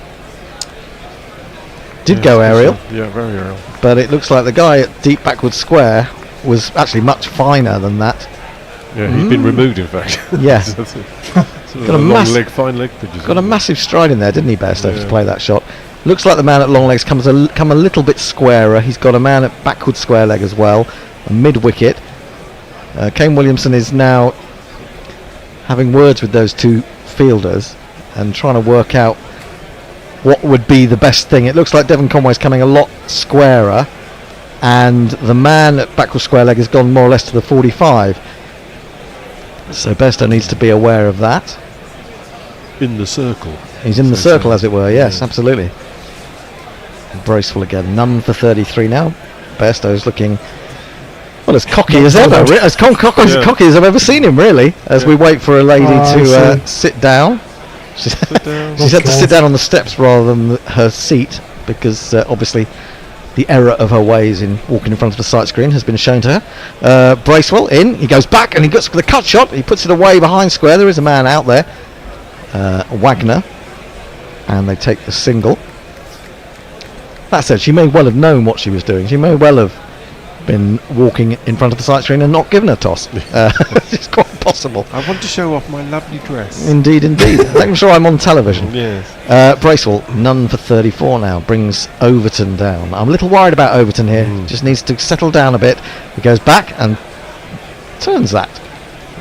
Did go aerial. Yeah, very aerial. But it looks like the guy at deep backward square was actually much finer than that. Yeah, he'd been removed, in fact. Yeah. Got a long leg, fine leg pitches. Got a massive stride in there, didn't he, Bairstow, to play that shot? Looks like the man at long legs come a little bit squarer. He's got a man at backward square leg as well, a mid-wicket. Kane Williamson is now having words with those two fielders and trying to work out what would be the best thing. It looks like Devon Conway's coming a lot squarer, and the man at backward square leg has gone more or less to the 45. So Bairstow needs to be aware of that. In the circle. He's in the circle, as it were, yes, absolutely. Bracewell again, none for 33 now. Bairstow's looking, well, as cocky as ever, as cocky as I've ever seen him, really, as we wait for a lady to sit down. She's had to sit down on the steps rather than her seat, because obviously the error of her ways in walking in front of the sight screen has been shown to her. Bracewell in, he goes back and he gets the cut shot, he puts it away behind square. There is a man out there, Wagner, and they take the single. That said, she may well have known what she was doing. She may well have been walking in front of the sight screen and not given a toss. It's quite possible. I want to show off my lovely dress. Indeed. I'm sure I'm on television. Yes. Bracewell, none for 34 now, brings Overton down. I'm a little worried about Overton here. Just needs to settle down a bit. He goes back and turns that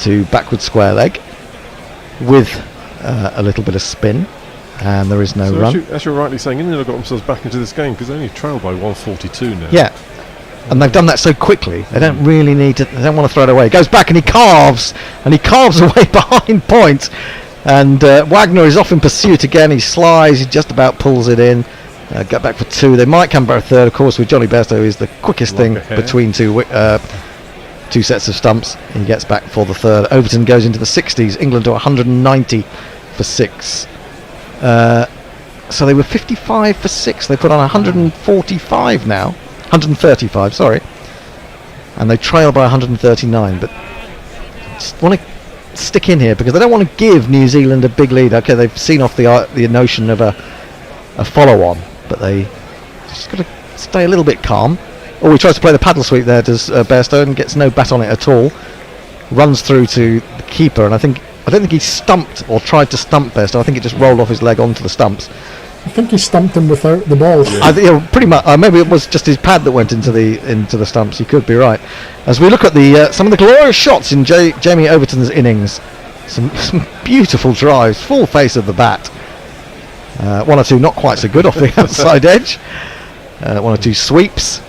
to backward square leg with a little bit of spin, and there is no run. As you're rightly saying, England have got themselves back into this game because they only trail by 142 now. Yeah. And they've done that so quickly. They don't really need to. They don't want to throw it away. He goes back and he carves away behind point. And Wagner is off in pursuit again. He slides. He just about pulls it in. Get back for 2. They might come back for 3rd. Of course, with Johnny Bairstow is the quickest thing between two sets of stumps. He gets back for the 3rd. Overton goes into the 60s. England to 190 for 6. So they were 55 for 6. They put on 145 now. 135, sorry, and they trail by 139. But just want to stick in here because they don't want to give New Zealand a big lead. Okay, they've seen off the notion of a follow-on, but they just got to stay a little bit calm. Oh, he tries to play the paddle sweep there, does Bairstow, and gets no bat on it at all. Runs through to the keeper, and I don't think he stumped or tried to stump Bairstow. I think it just rolled off his leg onto the stumps. I think he stumped him without the ball. Yeah. Pretty much. Maybe it was just his pad that went into the stumps. He could be right. As we look at some of the glorious shots in Jamie Overton's innings, some beautiful drives, full face of the bat. 1 or 2 not quite so good off the outside edge. 1 or 2 sweeps.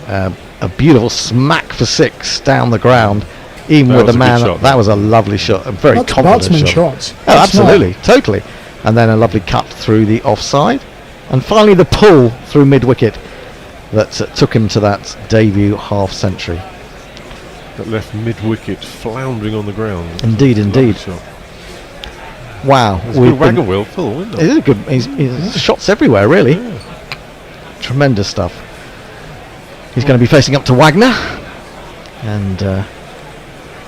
A beautiful smack for 6 down the ground. Even with the man, that was a lovely shot. A very confident shot. Shots. Oh, absolutely, totally. And then a lovely cut through the offside, and finally the pull through mid-wicket that took him to that debut half-century. That left mid-wicket floundering on the ground. Indeed. Wow. It's a good wagon wheel full, isn't it? It is good. He's shots everywhere, really. Yeah. tremendous stuff. He's going to be facing up to Wagner, and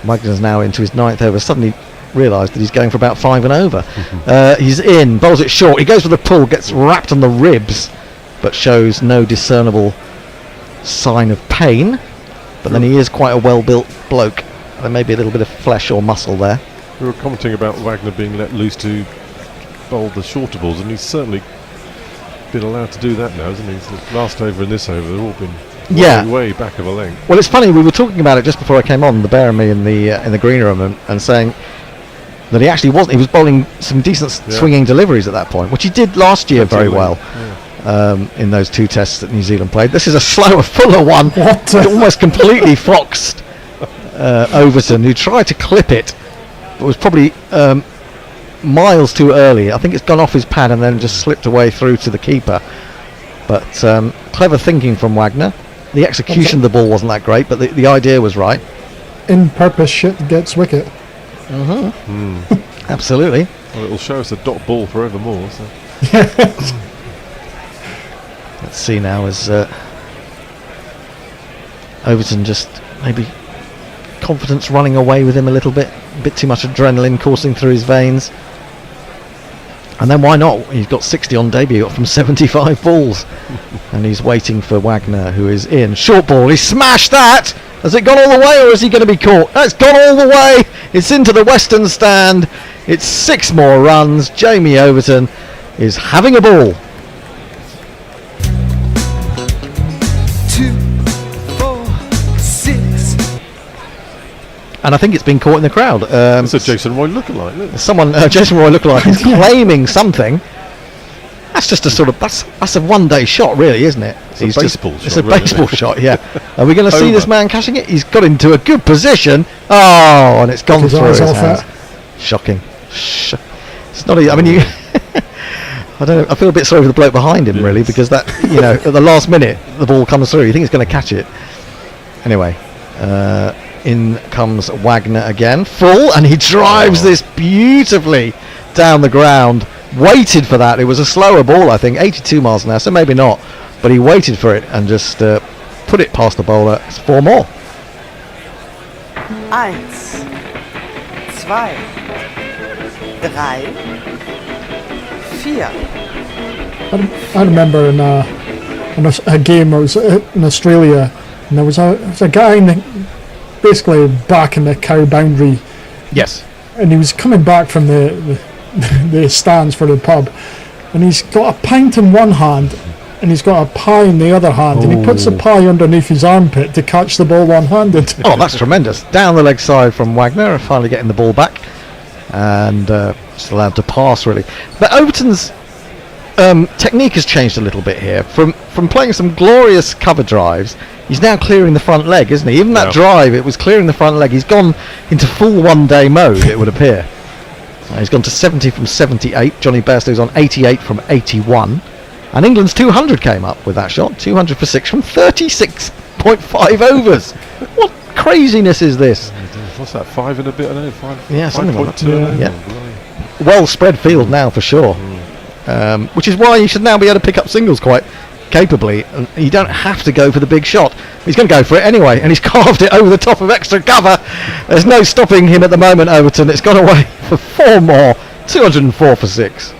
Wagner's now into his 9th over. Suddenly realised that he's going for about 5 and over. He's in, bowls it short. He goes for the pull, gets wrapped on the ribs, but shows no discernible sign of pain. But then he is quite a well-built bloke. There may be a little bit of flesh or muscle there. We were commenting about Wagner being let loose to bowl the shorter balls, and he's certainly been allowed to do that now, hasn't he? The last over and this over, they've all been way back of a length. Well, it's funny, we were talking about it just before I came on, the Bear and me in the green room, and saying that he actually wasn't. He was bowling some decent swinging deliveries at that point, which he did last year very well. In those 2 tests that New Zealand played. This is a slower, fuller one. Almost completely foxed Overton, who tried to clip it, but was probably miles too early. I think it's gone off his pad and then just slipped away through to the keeper. But clever thinking from Wagner. The execution of the ball wasn't that great, but the idea was right. In purpose shit gets wicket. Absolutely. Well, it'll show us a dot ball forevermore. So. Let's see now as Overton just maybe confidence running away with him a little bit too much adrenaline coursing through his veins. And then why not? He's got 60 on debut from 75 balls. And he's waiting for Wagner, who is in. Short ball, he smashed that! Has it gone all the way, or is he going to be caught? It's gone all the way! It's into the western stand. It's 6 more runs. Jamie Overton is having a ball. 2, 4, 6. And I think it's been caught in the crowd. It's a Jason Roy lookalike. Look. Someone, Jason Roy lookalike, is claiming something. That's just a sort of that's a one-day shot, really, isn't it? It's a baseball shot. It's a baseball shot. Yeah. Are we going to see this man catching it? He's got into a good position. Oh, and it's gone through his hands. Shocking. It's not. I mean, you. I don't know. I feel a bit sorry for the bloke behind him, really, because that, at the last minute, the ball comes through. You think he's going to catch it. Anyway, in comes Wagner again, full, and he drives this beautifully down the ground. Waited for that. It was a slower ball, I think, 82 miles an hour, so maybe not. But he waited for it and just put it past the bowler. It's 4 more. 1, 2, 3, 4. I remember in a game I was in Australia, and there was a guy basically back in the cow boundary. Yes. And he was coming back from the stands for the pub, and he's got a pint in one hand and he's got a pie in the other hand, and he puts the pie underneath his armpit to catch the ball one-handed. Oh, that's tremendous. Down the leg side from Wagner, finally getting the ball back, and just allowed to pass, really. But Overton's technique has changed a little bit here. From playing some glorious cover drives, he's now clearing the front leg, isn't he? Even that drive, it was clearing the front leg. He's gone into full one-day mode, it would appear. He's gone to 70 from 78. Johnny Bairstow's on 88 from 81. And England's 200 came up with that shot. 200 for 6 from 36.5 overs. What craziness is this? What's that, 5 and a bit? I don't know, 5. Yeah, something like that. Yeah. Well spread field now for sure. Which is why you should now be able to pick up singles quite capably. And you don't have to go for the big shot. He's going to go for it anyway, and he's carved it over the top of extra cover. There's no stopping him at the moment, Overton. It's gone away for 4 more. 204 for 6.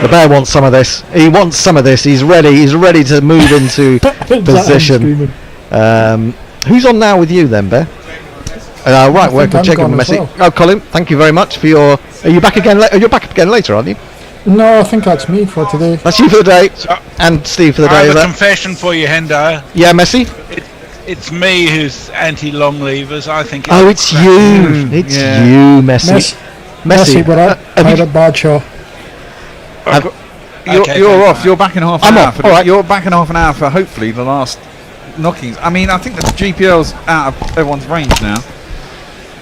The Bear wants some of this. He wants some of this. He's ready. He's ready to move into position. Who's on now with you then, Bear? Right, we're checking Messi. Well. Oh, Colin, thank you very much for your. Are you back again? You're back again later, aren't you? No, I think that's me for today. That's you for the day, and Steve for the day. I have a confession for you, Hendo. Yeah, Messi. It's me who's anti-long levers. I think. It's you. It's you, Messi. Messi, but I had a bad shot. You're off. You're back in half an hour. All right. You're back in half an hour for hopefully the last knockings. I mean, I think the GPL's out of everyone's range now.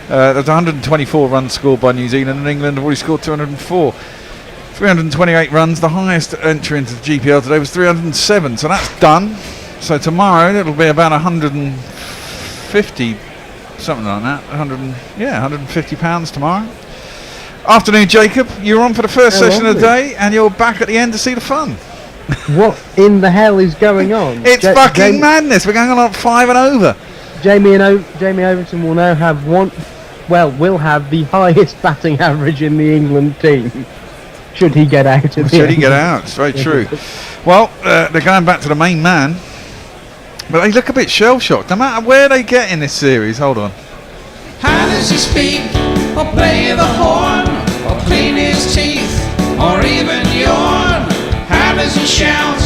There's 124 runs scored by New Zealand, and England have already scored 204. 328 runs. The highest entry into the GPL today was 307. So that's done. So tomorrow it'll be about 150 something like that. 150 pounds tomorrow. Afternoon, Jacob. You're on for the first session of the day, and you're back at the end to see the fun. What in the hell is going on? It's fucking madness. We're going on at 5 and over. Jamie Overton will now have will have the highest batting average in the England team. Should he get out? Should he get out? It's very true. Well, they're going back to the main man, but they look a bit shell-shocked. No matter where they get in this series. Hold on. How does he speak, or play the horn, or clean his teeth, or even yawn? How does he shout?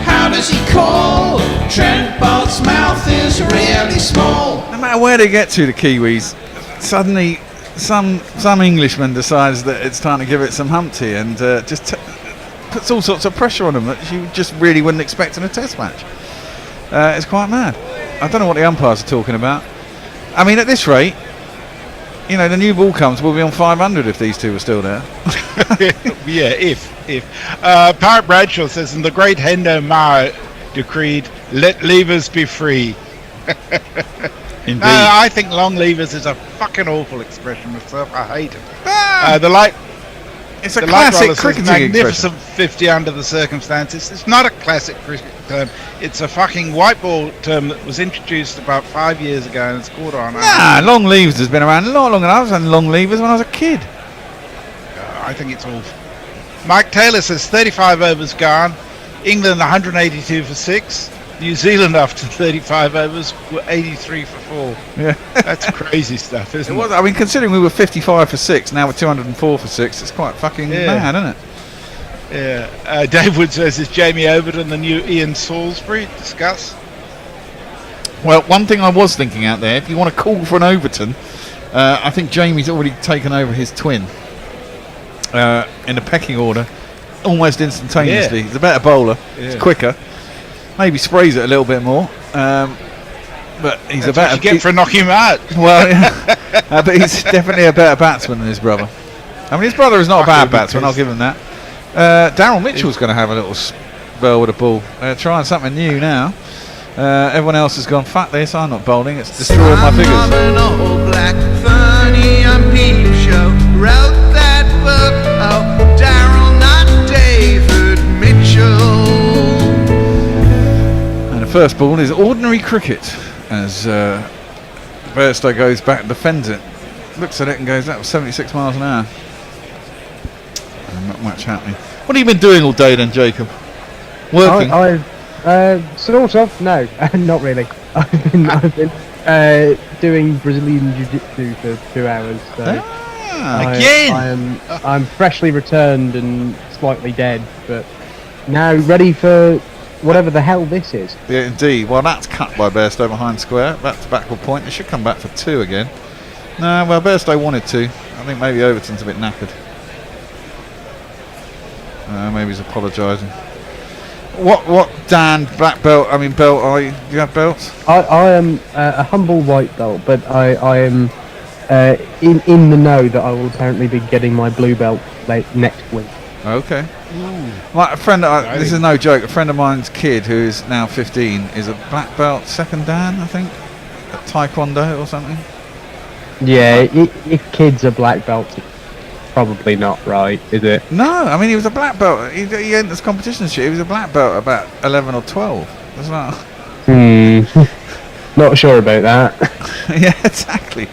How does he call? Trent Bolt's mouth is really small. No matter where they get to, the Kiwis, suddenly some Englishman decides that it's time to give it some Humpty and just puts all sorts of pressure on them that you just really wouldn't expect in a test match. It's quite mad. I don't know what the umpires are talking about. I mean, at this rate, you know, the new ball comes, we'll be on 500 if these two were still there. Yeah, if. Parrot Bradshaw says, and the great Hendo Ma decreed, let levers be free. Indeed. I think long levers is a fucking awful expression myself. I hate it. It's a classic cricketing magnificent 50 under the circumstances. It's not a classic cricket term. It's a fucking white ball term that was introduced about 5 years ago and it's caught on. Long levers has been around a lot longer than I was having long levers when I was a kid. I think it's awful. Mike Taylor says 35 overs gone. England 182 for 6. New Zealand after 35 overs were 83 for 4. Yeah, that's crazy stuff, isn't it? I mean, considering we were 55 for 6, now we're 204 for 6. It's quite fucking mad, isn't it? Yeah. Dave Wood says, is Jamie Overton the new Ian Salisbury? Discuss. Well, one thing I was thinking out there, if you want to call for an Overton, I think Jamie's already taken over his twin in the pecking order almost instantaneously. He's a better bowler. He's quicker. Maybe sprays it a little bit more, but he's That's a better. What you get for knocking him out. Well, yeah. But he's definitely a better batsman than his brother. I mean, his brother is not a bad batsman. I'll give him that. Daryl Mitchell's going to have a little spell with a ball, trying something new now. Everyone else has gone, fuck this, I'm not bowling. It's destroying my figures. An old black funny on Peep Show wrote that book. Oh, Daryl, not David Mitchell. First ball is ordinary cricket as Bairstow goes back and defends it. Looks at it and goes, that was 76 miles an hour. Not much happening. What have you been doing all day then, Jacob? Working? I've sort of, no, not really. I've been doing Brazilian Jiu-Jitsu for 2 hours. So again? I'm freshly returned and slightly dead, but now ready for whatever the hell this is. Yeah, indeed. Well, that's cut by Bairstow behind square. Back to backward point. They should come back for 2 again. No, well, Bairstow wanted to. I think maybe Overton's a bit knackered. Maybe he's apologising. What Dan black belt? I mean belt. Are you? Do you have belts? I am a humble white belt, but I am in the know that I will apparently be getting my blue belt next week. Okay. Like a friend, this is no joke. A friend of mine's kid, who is now 15, is a black belt second Dan, I think, at Taekwondo or something. Yeah, if kids are black belts, it's probably not right, is it? No, I mean he was a black belt. He entered this competition and shit. He was a black belt about 11 or 12. That's not. Not sure about that. Yeah, exactly.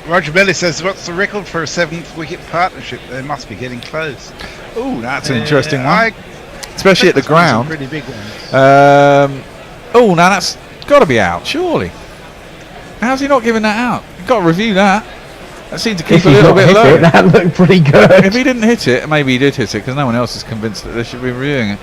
Roger Belly says, what's the record for a 7th wicket partnership? They must be getting close. Oh, that's an interesting one. Especially at the ground. Pretty big ones. Now that's got to be out, surely. How's he not giving that out? You've got to review that. That seemed to keep a little bit low. That looked pretty good. If he didn't hit it, maybe he did hit it, because no one else is convinced that they should be reviewing it.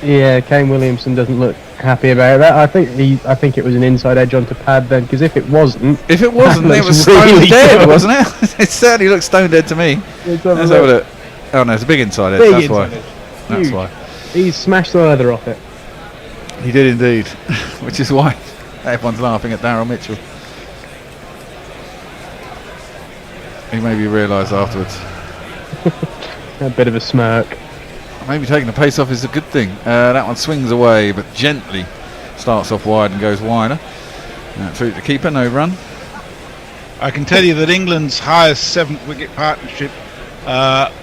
Yeah, Kane Williamson doesn't look happy about that. I think it was an inside edge onto pad then, because if it wasn't, it was stone dead, wasn't it? It certainly looked stone dead to me. Let's have a look. Oh no, it's a big inside edge. That's why. He smashed the leather off it. He did indeed, which is why everyone's laughing at Daryl Mitchell. He maybe realised afterwards. A bit of a smirk. Maybe taking the pace off is a good thing. That one swings away, but gently. starts off wide and goes wider. Through the keeper, no run. I can tell you that England's highest 7th wicket partnership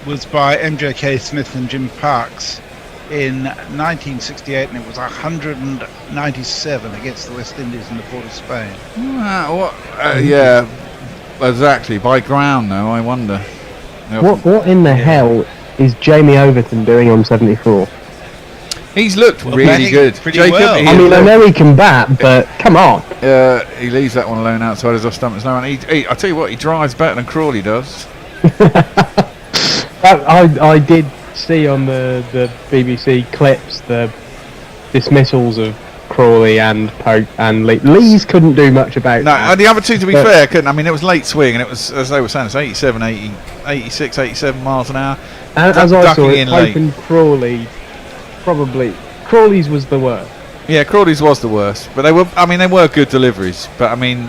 was by MJK Smith and Jim Parks in 1968, and it was 197 against the West Indies in the Port of Spain. Yeah, exactly. By ground, though, I wonder. What in the hell is Jamie Overton doing on 74? He's looked really good. Jacob, well. I mean, I know he can bat, but come on. He leaves that one alone outside his off stump. There's no one. I tell you what, he drives better than Crawley does. I did see on the BBC clips the dismissals of Crawley and Pope and Lee. Lees couldn't do much about that. The other two, to be fair, couldn't. I mean, it was late swing, and it was, as they were saying, it's 87, 80, 86, 87 miles an hour. As I saw it, Pope and Crawley, probably Crawley's was the worst. Yeah, Crawley's was the worst, but they were good deliveries. But I mean,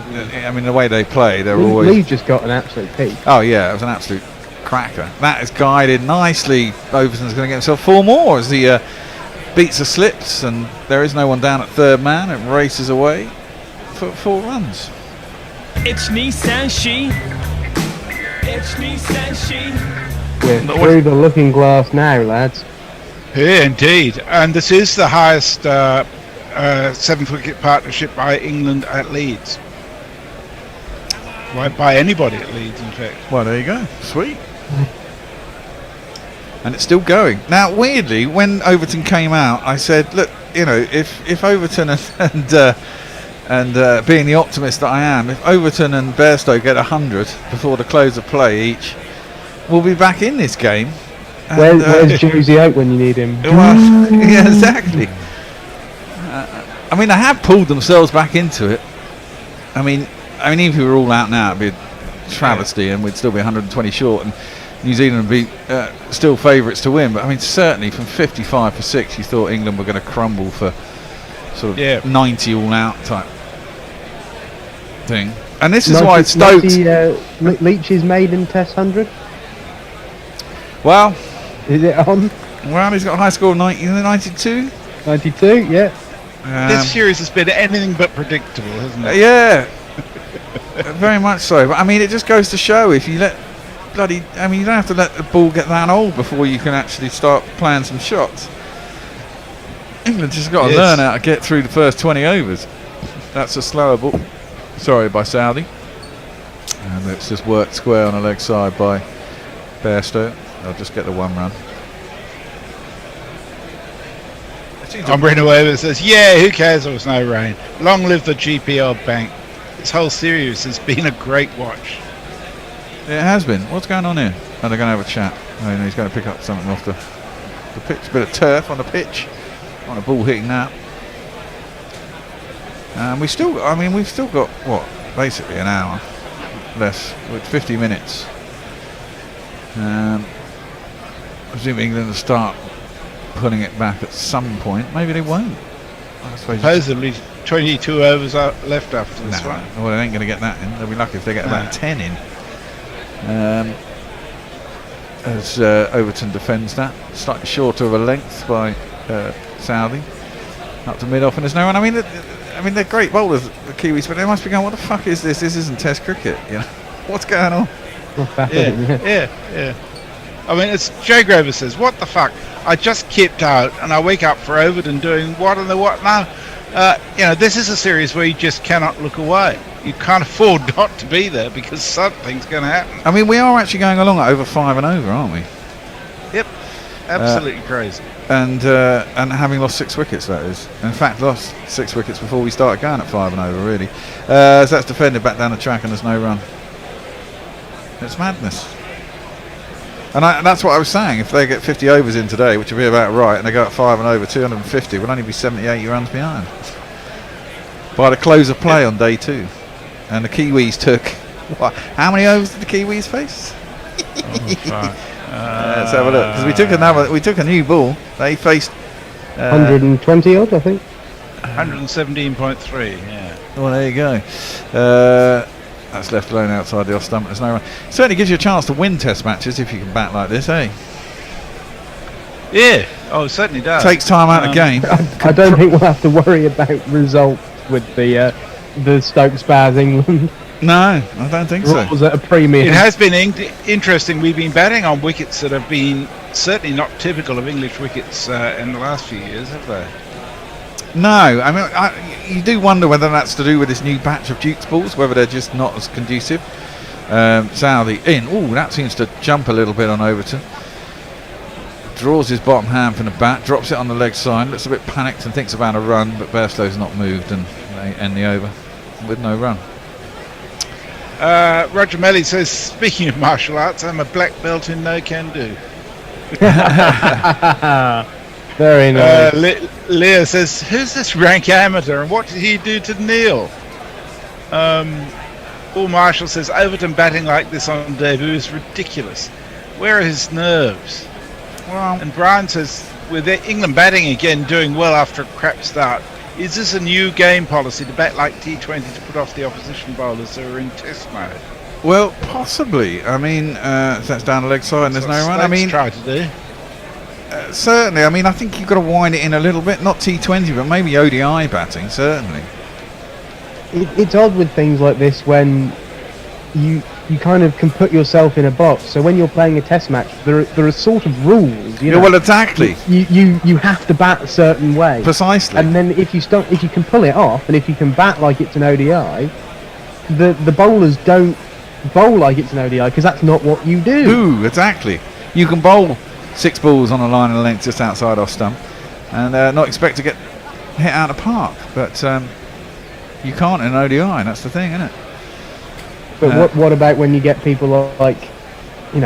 the way they play, they're always. Lee just got an absolute peak. Oh yeah, it was an absolute cracker. That is guided nicely. Overton's going to get himself 4 more as he beats the slips, and there is no one down at third man. It races away for 4 runs. It's Nissan She. It's Nissan She. We're through the looking glass now, lads. Yeah, indeed. And this is the highest 7th wicket partnership by England at Leeds. By anybody at Leeds, in fact. Well, there you go. Sweet. And it's still going. Now, weirdly, when Overton came out, I said, look, if Overton and being the optimist that I am, if Overton and Bairstow get 100 before the close of play each, we'll be back in this game. Where's Josie out when you need him? Well, yeah, exactly. I mean, they have pulled themselves back into it. I mean, even if we were all out now, it'd be a travesty, and we'd still be 120 short, and New Zealand would be still favourites to win. But I mean, certainly from 55 for 6, you thought England were going to crumble for sort of 90 all out type thing. And this is why Stokes. Leach's maiden Test 100. Well, is it on? Well, he's got a high score of 92. 92, yeah. This series has been anything but predictable, hasn't it? Yeah, very much so. But I mean, it just goes to show if you let you don't have to let the ball get that old before you can actually start playing some shots. England just got to learn how to get through the first 20 overs. That's a slower ball. Sorry, by Saudi. And it's just worked square on the leg side by Bairstow. They'll just get the 1 run. I'm running away with it. Says, yeah, who cares there was no rain. Long live the GPL Bank. This whole series has been a great watch. It has been. What's going on here? Oh, they're going to have a chat. Oh, he's going to pick up something off the pitch. Bit of turf on the pitch. On a ball hitting that. And we've still got, basically an hour less with 50 minutes. I presume England will start putting it back at some point. Maybe they won't. Supposedly 22 overs left after this one. Well, they ain't going to get that in. They'll be lucky if they get about 10 in. As Overton defends that. Slightly shorter of a length by Saudi. Up to mid-off, and there's no one. I mean, they're great bowlers, the Kiwis, but they must be going, what the fuck is this? This isn't Test cricket. What's going on? Yeah. I mean, it's Jay Grover says, what the fuck? I just kicked out and I wake up for Overton doing what and the what now? This is a series where you just cannot look away. You can't afford not to be there because something's going to happen. I mean, we are actually going along at over 5 and over, aren't we? Yep. Absolutely crazy. And having lost 6 wickets, that is. In fact, lost 6 wickets before we started going at 5 and over, really. So that's defended back down the track and there's no run. It's madness. And that's what I was saying. If they get 50 overs in today, which would be about right, and they go at 5 and over 250, we'll only be 70, 80 runs behind by the close of play on day 2. And the Kiwis took how many overs did the Kiwis face? Let's have a look, because we took a new ball. They faced 120 odd, I think. 117.3. Yeah. Well, there you go. That's left alone outside the off stump. There's no run. Certainly gives you a chance to win Test matches if you can bat like this, eh? Yeah. Oh, it certainly does. Takes time out of the game. I don't think we'll have to worry about results with the Stoke Spurs England. No, I don't think so. Was at a premium. It has been interesting. We've been batting on wickets that have been certainly not typical of English wickets in the last few years, have they? No, I mean, you do wonder whether that's to do with this new batch of Duke's balls, whether they're just not as conducive. Southey in. Oh, that seems to jump a little bit on Overton. Draws his bottom hand from the bat, drops it on the leg side, looks a bit panicked and thinks about a run, but Bairstow's not moved and they end the over with no run. Roger Melly says, speaking of martial arts, I'm a black belt in no can do. Very nice. Leah says, who's this rank amateur and what did he do to Neil? Paul Marshall says, Overton batting like this on debut is ridiculous. Where are his nerves? Well, and Brian says, with England batting again doing well after a crap start, is this a new game policy to bat like T20 to put off the opposition bowlers who are in test mode? Well, possibly. I mean, that's down the leg side and there's no run. I mean, try to do. Certainly. I mean, I think you've got to wind it in a little bit. Not T20, but maybe ODI batting. Certainly. It's odd with things like this when you kind of can put yourself in a box. So when you're playing a test match, there are sort of rules. You know? Well, exactly. You have to bat a certain way. Precisely. And then if you can pull it off, and if you can bat like it's an ODI, the bowlers don't bowl like it's an ODI because that's not what you do. Ooh, exactly. You can bowl 6 balls on a line and length just outside off stump, and not expect to get hit out of the park. But you can't in an ODI. And that's the thing, isn't it? But what about when you get people like,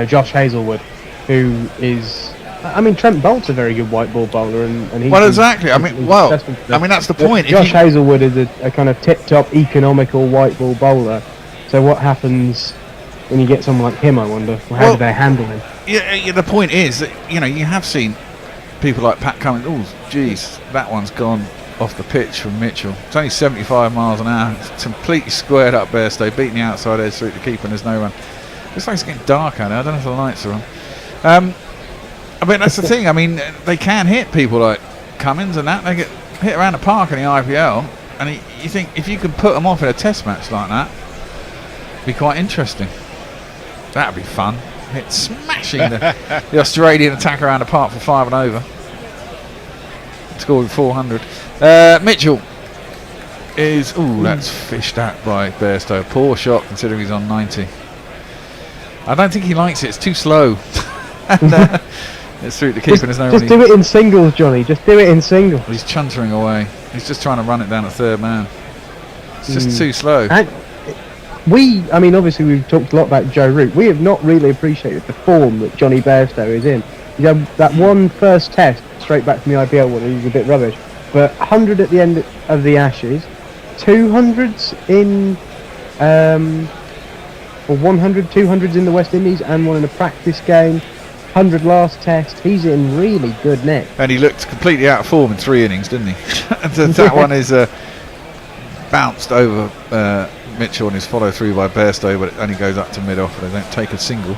Josh Hazlewood, who is, I mean, Trent Bolt's a very good white ball bowler, and he's exactly. I mean, that's the point. Josh Hazlewood is a kind of tip-top economical white ball bowler. So what happens when you get someone like him? I wonder. How do they handle him? Yeah, the point is that you have seen people like Pat Cummins. Oh, geez, that one's gone off the pitch from Mitchell. It's only 75 miles an hour. It's completely squared up Bairstow, beating the outside edge through the keeper, and there's no run. Looks like it's getting dark out there. I don't know if the lights are on. I mean, that's the thing. I mean, they can hit people like Cummins and that. They get hit around the park in the IPL, and you think if you can put them off in a test match like that, it'd be quite interesting. That'd be fun. Hit smashing the Australian attacker around the park for 5 and over. Scored 400. Mitchell is that's fished at by Bairstow. Poor shot considering he's on 90. I don't think he likes it. It's too slow. And, it's through the keeper. Just do it in singles, Johnny. Just do it in singles. He's chuntering away. He's just trying to run it down at third man. It's just too slow. And obviously we've talked a lot about Joe Root. We have not really appreciated the form that Johnny Bairstow is in. That one first test straight back from the IPL one, he was a bit rubbish. But 100 at the end of the Ashes, 200s in, or 200s in the West Indies, and one in a practice game. 100 last test. He's in really good nick. And he looked completely out of form in 3 innings, didn't he? That one is bounced over Mitchell and is followed through by Bairstow, but it only goes up to mid-off. They don't take a single.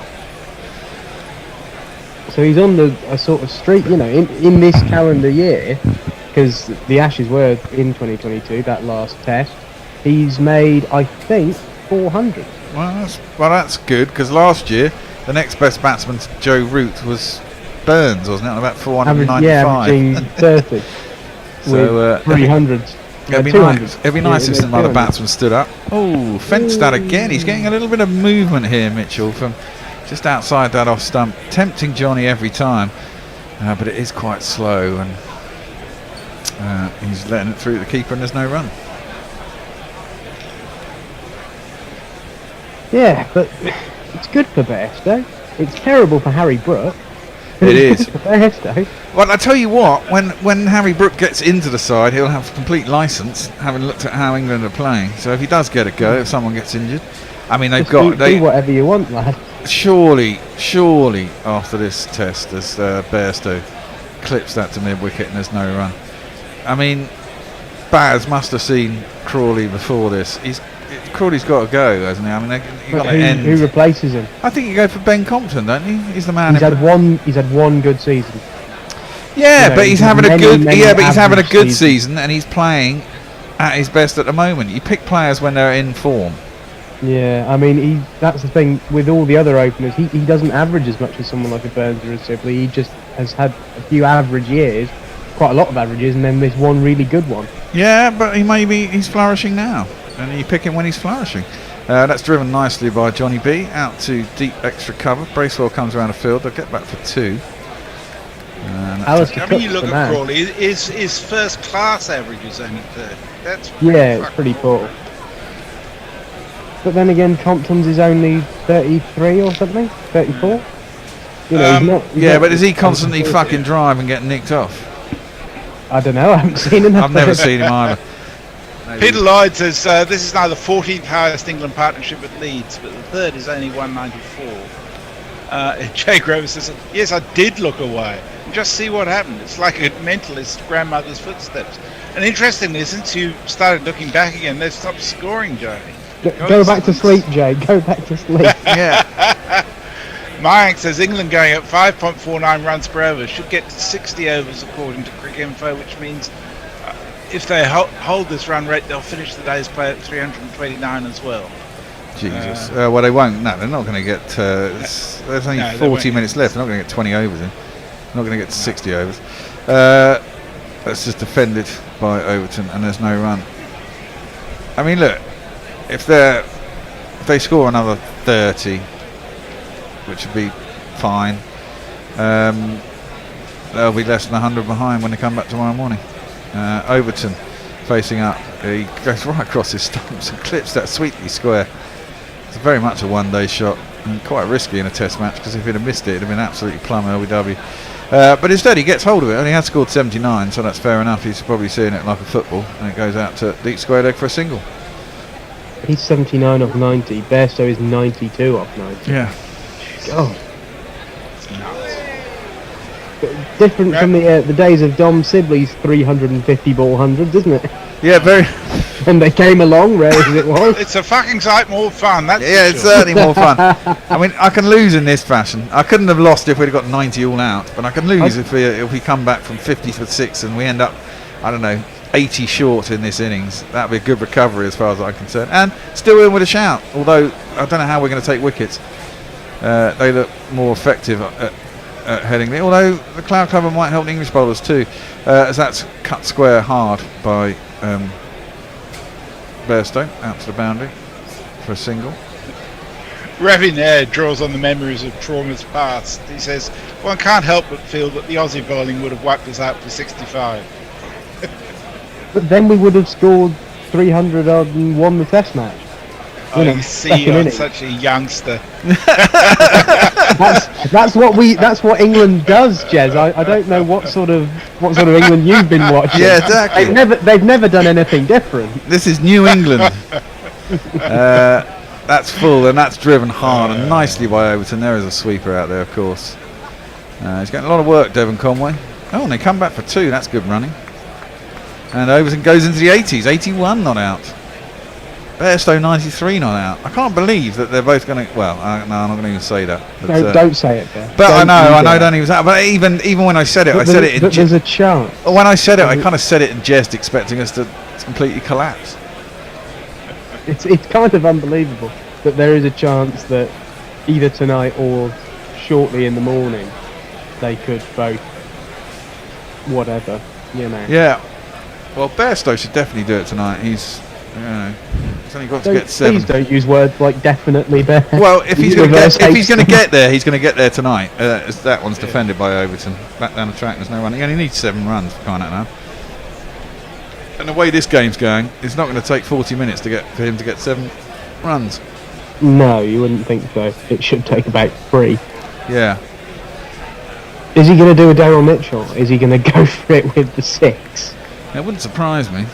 So he's on a sort of streak, in this calendar year, because the Ashes were in 2022, that last test. He's made, I think, 400. Well, that's good, because last year the next best batsman to Joe Root was Burns, wasn't it? About 495. Averaging 30 so, with 300s. It'd be nice if some other batsmen stood up. Oh, fenced that again. He's getting a little bit of movement here, Mitchell, from just outside that off stump, tempting Johnny every time, but it is quite slow, and he's letting it through the keeper, and there's no run. Yeah, but it's good for Bairstow. It's terrible for Harry Brook. It is. For Bairstow. Well, I tell you what, when Harry Brook gets into the side, he'll have complete licence, having looked at how England are playing. So if he does get a go, if someone gets injured, I mean, they've got... Do whatever you want, lad. Surely, after this test, as Bairstow clips that to mid-wicket and there's no run. I mean, Baz must have seen Crawley before this. Crawley's got to go, hasn't he? I mean, who replaces him? I think you go for Ben Compton, don't you? He's the man. He's had one good season. Yeah, You know, but he's having a good. many Yeah, but he's having a average good seasons. season, and he's playing at his best at the moment. You pick players when they're in form. Yeah, I mean, that's the thing with all the other openers. He doesn't average as much as someone like a Burns or a Sibley. He just has had a few average years, quite a lot of averages, and then this one really good one. Yeah, but he's flourishing now, and you pick him when he's flourishing. That's driven nicely by Johnny B out to deep extra cover. Bracewell comes around the field. They'll get back for 2. I mean, you look at Crawley. His first class average is only 30. That's It's pretty poor. But then again, Compton's is only 33 or something, 34. You know, he's not, but does he constantly fucking drive and get nicked off? I don't know. I haven't seen him. I've never seen him either. Peter Lloyd says this is now the 14th highest England partnership at Leeds, but the third is only 194. Jay Grover says, yes, I did look away. Just see what happened. It's like a mentalist's grandmother's footsteps. And interestingly, since you started looking back again, they've stopped scoring, Joey. Go back to sleep, Jay. Go back to sleep. Yeah. Mayank says England going at 5.49 runs per over should get to 60 overs according to Cricinfo, which means if they hold this run rate, they'll finish the day's play at 329 as well. Jesus. Well, they won't. No, they're not going to get. There's only 40 minutes left. They're not going to get 20 overs in. They're not going to get to 60 overs. That's just defended by Overton, and there's no run. I mean, look, if they score another 30, which would be fine, they'll be less than 100 behind when they come back tomorrow morning. Overton facing up. He goes right across his stumps and clips that sweetly square. It's very much a one-day shot and quite risky in a test match, because if he'd have missed it, it'd have been absolutely plumb LBW. But instead he gets hold of it, and he has scored 79, so that's fair enough. He's probably seeing it like a football, and it goes out to deep square leg for a single. He's 79 off 90. Bairstow is 92 off 90. Yeah. God. Different from the days of Dom Sibley's 350 ball hundreds, isn't it? Yeah, very. And they came along, rare as it was. It's a fucking sight more fun. That's it's certainly more fun. I mean, I can lose in this fashion. I couldn't have lost if we'd have got 90 all out, but I can lose if we come back from 50 for 6 and we end up, I don't know, 80 short in this innings. That'd be a good recovery as far as I'm concerned, and still in with a shout. Although I don't know how we're going to take wickets. They look more effective at Headingley, although the cloud cover might help the English bowlers too, as that's cut square hard by Bairstow out to the boundary for a single. Revin there draws on the memories of traumas past. He says, one can't help but feel that the Aussie bowling would have wiped us out for 65. But then we would have scored 300 odd and won the test match. You see, you're such a youngster. That's what England does, Jez. I don't know what sort of England you've been watching. Yeah, exactly. They've never done anything different. This is New England. That's full, and that's driven hard and nicely by Overton. There is a sweeper out there, of course. He's getting a lot of work, Devon Conway. Oh, and they come back for 2. That's good running. And Overton goes into the 80s. 81 not out. Bairstow 93 not out. I can't believe that they're both going to. Well, no, I'm not going to even say that. But, don't say it there. But I know, don't even say it. But even when I said it, I said it in. There's a chance. When I said it, I kind of said it in jest, expecting us to completely collapse. It's kind of unbelievable that there is a chance that either tonight or shortly in the morning they could both whatever, you know. Yeah. Well, Bairstow should definitely do it tonight. He's only got to get 7. Please don't use words like definitely there. Well, if he's going to get there, he's going to get there tonight. That one's defended by Overton. Back down the track, there's no run. He only needs 7 runs for crying out loud. And the way this game's going, it's not going to take 40 minutes for him to get 7 runs. No, you wouldn't think so. It should take about 3. Yeah. Is he going to do a Daryl Mitchell? Is he going to go for it with the 6? It wouldn't surprise me.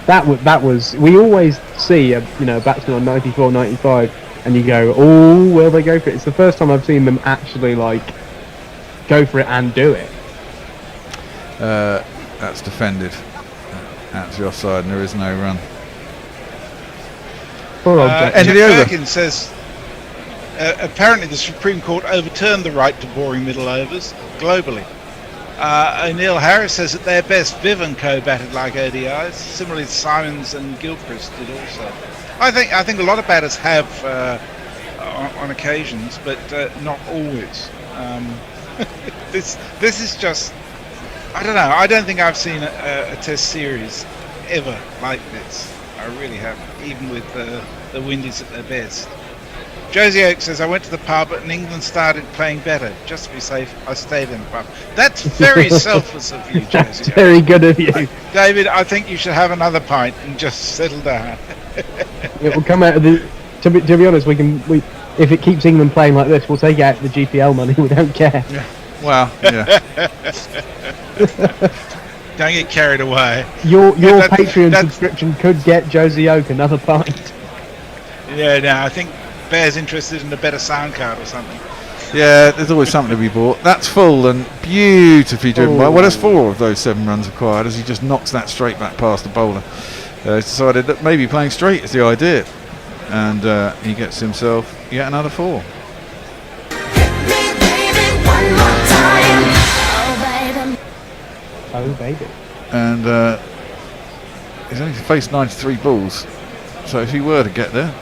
That was. We always see a batsman on 94, 95, and you go, oh, will they go for it? It's the first time I've seen them actually go for it and do it. That's defended out to the offside, and there is no run. End of the over. Perkins says, apparently the Supreme Court overturned the right to boring middle overs globally. O'Neill Harris says at their best, Viv and Co batted like ODIs. Similarly, Simons and Gilchrist did also. I think a lot of batters have on occasions, but not always. This is just, I don't know. I don't think I've seen a Test series ever like this. I really haven't, even with the Windies at their best. Josie Oak says, I went to the pub and England started playing better. Just to be safe, I stayed in the pub. That's very selfless of you, Josie. That's very good of you. David, I think you should have another pint and just settle down. It will come out of the. To be honest, we if it keeps England playing like this, we'll take out the GPL money. We don't care. Yeah. Well, yeah. Don't get carried away. Your Patreon subscription could get Josie Oak another pint. Yeah, no, I think Bear's interested in a better sound card or something. Yeah, there's always something to be bought. That's full and beautifully driven by. Well, there's 4 of those 7 runs required as he just knocks that straight back past the bowler. He's decided that maybe playing straight is the idea, and he gets himself yet another 4. Oh baby. And he's only faced 93 balls, so if he were to get there,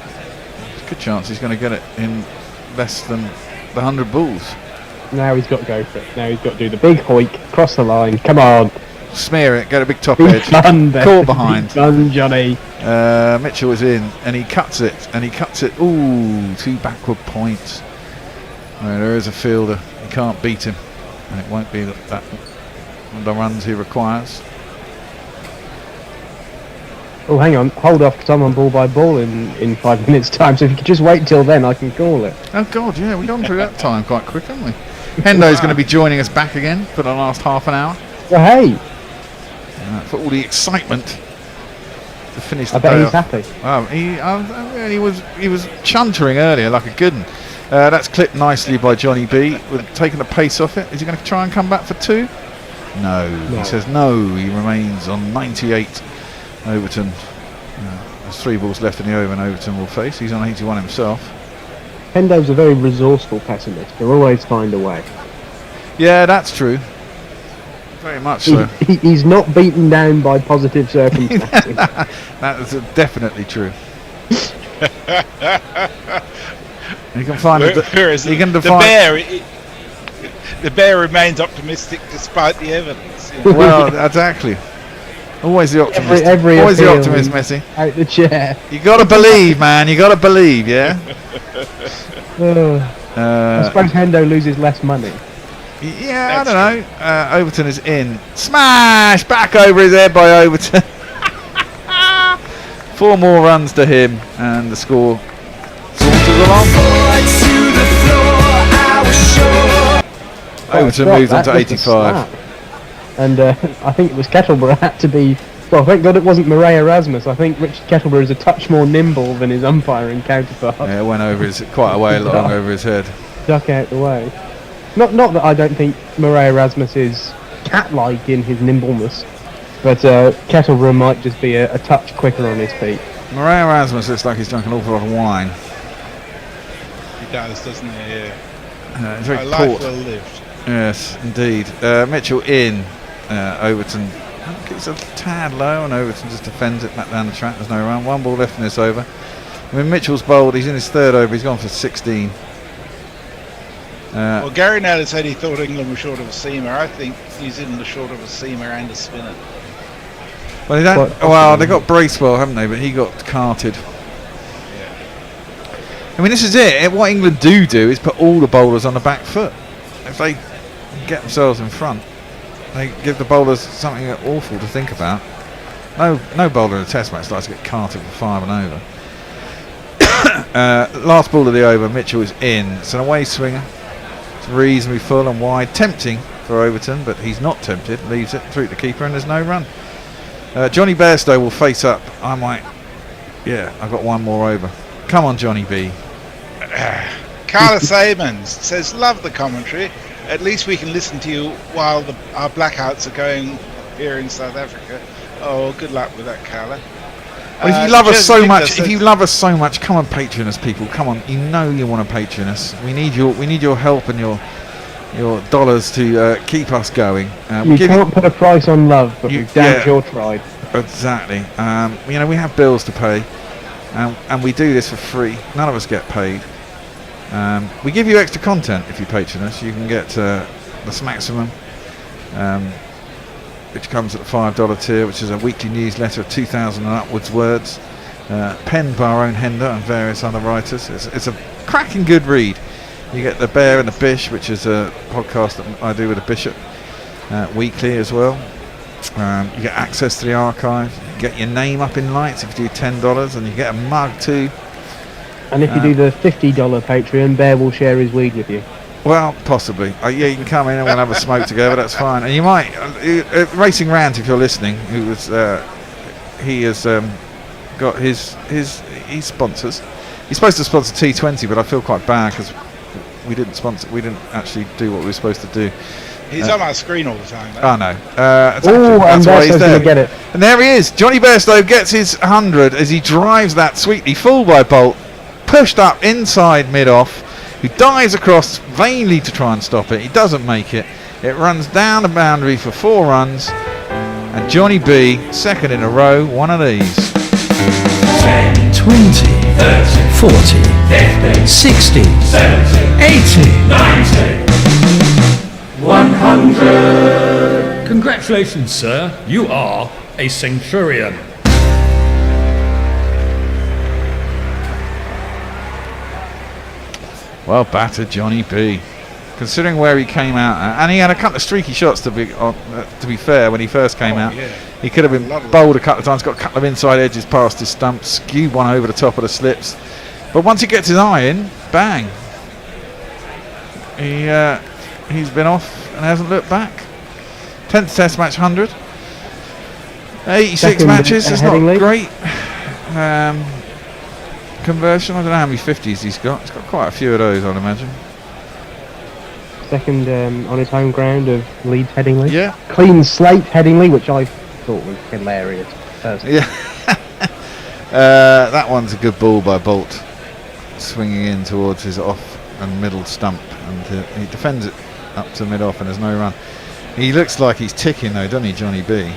there's a good chance he's going to get it in less than the 100 balls. Now he's got to go for it. Now he's got to do the big hoik, cross the line. Come on. Smear it, get a big top Big edge. done, Caught behind. Big done, Johnny. Mitchell is in, and he cuts it, Ooh, 2 backward points. There is a fielder. You can't beat him, and it won't be that the runs he requires. Oh, hang on. Hold off, because I'm on ball by ball in 5 minutes' time. So if you could just wait till then, I can call it. Oh God, yeah, we've gone through that time quite quick, haven't we? Hendo's going to be joining us back again for the last half an hour. Well, hey. For all the excitement to finish the I bet day he's off. happy. He was chuntering earlier like a good one. That's clipped nicely by Johnny B, with taking the pace off it. Is he going to try and come back for 2? No. He says no. He remains on 98. Overton. There's 3 balls left in the over, and Overton will face. He's on 81 himself. Hendo's a very resourceful pessimist. He'll always find a way. Yeah, that's true. Very much so. He's not beaten down by positive circumstances. That is definitely true. You can find it. Whereas you can define the bear remains optimistic despite the evidence. You know? Well, exactly. Always the optimist. Always the optimist, Messi. Out the chair. You got to believe, man. You got to believe, yeah. I suppose Hendo loses less money. Yeah, I don't know. Overton is in. Smash! Back over his head by Overton. 4 more runs to him, and the score saunters along. Overton moves on to 85. And I think it was Kettleborough had to be. Well, thank God it wasn't Murray Erasmus. I think Richard Kettleborough is a touch more nimble than his umpiring counterpart. Yeah, it went over quite a way along over his head. Duck out the way. Not that I don't think Murray Erasmus is cat-like in his nimbleness, but Kettleborough might just be a touch quicker on his feet. Murray Erasmus looks like he's drunk an awful lot of wine. He does, doesn't he? Yeah. He's very a life caught. well lived. Yes, indeed. Mitchell in. Overton gets a tad low, and Overton just defends it back down the track. There's no run. 1 ball left in this over. I mean, Mitchell's bowled. He's in his 3rd over. He's gone for 16. Well, Gary Naylor said he thought England was short of a seamer. I think New Zealand is short of a seamer and a spinner. Well, they don't. Well, they got Bracewell, haven't they? But he got carted. Yeah. I mean, this is it. What England do is put all the bowlers on the back foot. If they get themselves in front, they give the bowlers something awful to think about. No bowler in a Test match likes to get carted for 5 and over. Last ball of the over, Mitchell is in. It's an away swinger. It's reasonably full and wide, tempting for Overton, but he's not tempted. Leaves it through the keeper, and there's no run. Johnny Bairstow will face up. I've got 1 more over. Come on, Johnny B. Carla Simons says, love the commentary. At least we can listen to you while our blackouts are going here in South Africa. Oh, good luck with that, Carla. Well, if you love us so much, come on, Patreon us, people. Come on, you know you want to Patreon us. We need your help and your your dollars to keep us going. You can't put a price on love, but we've damn sure tried. Exactly. You know, we have bills to pay, and we do this for free. None of us get paid. We give you extra content if you patron us. You can get the Maximum, which comes at the $5 tier, which is a weekly newsletter of 2,000 and upwards words, penned by our own Hender and various other writers. It's a cracking good read. You get the Bear and the Bish, which is a podcast that I do with a bishop weekly as well. You get access to the archive. You get your name up in lights if you do $10, and you get a mug too. And if you do the $50 Patreon, Bear will share his weed with you. Well, possibly. Yeah, you can come in and we'll have a smoke together. That's fine. And you might Racing Rant, if you're listening, who was he has got his he sponsors. He's supposed to sponsor T20, but I feel quite bad because we didn't actually do what we were supposed to do. He's on our screen all the time. Oh no! That's why he's there. Get it. And there he is. Johnny Bairstow gets his 100 as he drives that sweetly full by Bolt, pushed up inside mid-off, who dives across vainly to try and stop it. He doesn't make it. It runs down the boundary for 4 runs, and Johnny B, second in a row, one of these. 10, 20, 30, 40, 50, 60, 70, 80, 90, 100. Congratulations, sir. You are a centurion. Well battered, Johnny B. Considering where he came out at, and he had a couple of streaky shots to be fair when he first came out. Yeah. He could have been bowled a couple of times, got a couple of inside edges past his stump, skewed one over the top of the slips. But once he gets his eye in, bang. He's been off and hasn't looked back. 10th Test match 100. 86 Second, matches, it's not Headingley. great. Conversion, I don't know how many 50s he's got. He's got quite a few of those, I'd imagine. Second on his home ground of Leeds Headingley. Yeah. Clean slate Headingley, which I thought was hilarious. Personally. Yeah. That one's a good ball by Bolt, swinging in towards his off and middle stump, and he defends it up to mid-off, and there's no run. He looks like he's ticking though, doesn't he, Johnny B?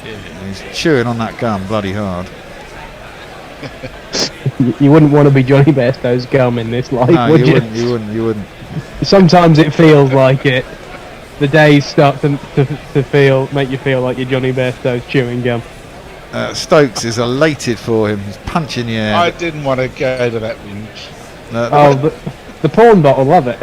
Yeah. He's chewing on that gum bloody hard. You wouldn't want to be Johnny Bairstow's gum in this life, No, would you? You wouldn't. Sometimes it feels like it. The days start to make you feel like you're Johnny Bairstow's chewing gum. Stokes is elated for him. He's punching the air. I didn't want to go to that whinge. The porn bottle, love it.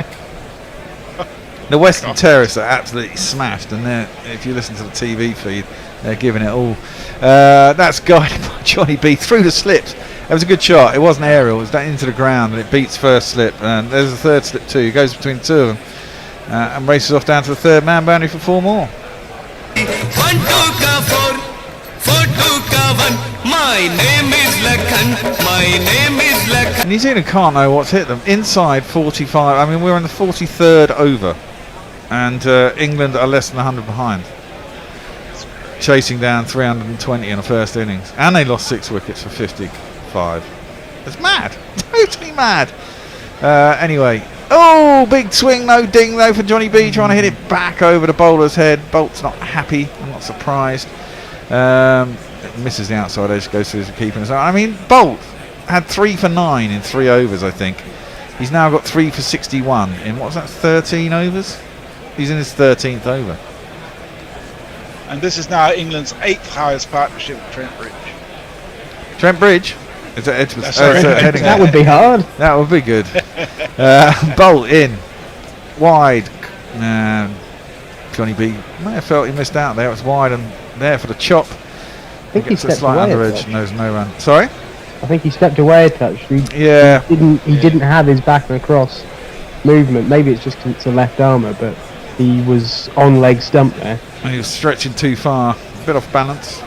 The Western Terrace are absolutely smashed, and if you listen to the TV feed, they're giving it all. That's guided by Johnny B through the slips. It was a good shot. It wasn't aerial. It was down into the ground, and it beats first slip. And there's a third slip too. He goes between the two of them and races off down to the third man boundary for 4 more. 1 2 ka 4, 4 2 ka 1. My name is Lakhan. My name is Lakhan. New Zealand can't know what's hit them. Inside 45. I mean, we're in the 43rd over, and England are less than 100 behind, chasing down 320 in the first innings, and they lost 6 wickets for 55. It's mad, totally mad. Anyway, big swing, no ding though for Johnny B, trying to hit it back over the bowler's head. Bolt's not happy. I'm not surprised. It misses the outside edge, goes through the keeper. I mean, Bolt had 3 for 9 in 3 overs, I think. He's now got 3 for 61 in, what was that, 13 overs? He's in his 13th over. And this is now England's 8th highest partnership with Trent Bridge. Trent Bridge? Is that Edgeworth? Headingley. That would be hard. That would be good. Bolt in. Wide. Johnny B may have felt he missed out there. It was wide and there for the chop. I think he gets a stepped slight away under a edge touch. and there's no run. Sorry? I think he stepped away a touch. He didn't have his back and across movement. Maybe it's just 'cause it's a left armour, but he was on leg stump there. And he was stretching too far. A bit off balance.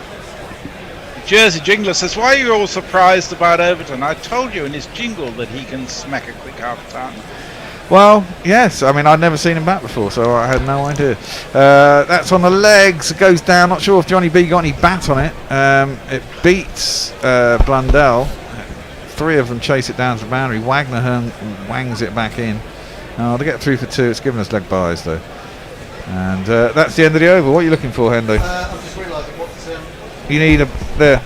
Jersey Jingler says, why are you all surprised about Overton? I told you in his jingle that he can smack a quick half-time. Well, yes. I mean, I'd never seen him bat before, so I had no idea. That's on the legs. It goes down. Not sure if Johnny B got any bat on it. It beats Blundell. 3 of them chase it down to the boundary. Wagner wangs it back in. Oh, to get through for 2, it's given us leg byes though. And that's the end of the over. What are you looking for, Hendo? I'm just realising what's... You need a... There.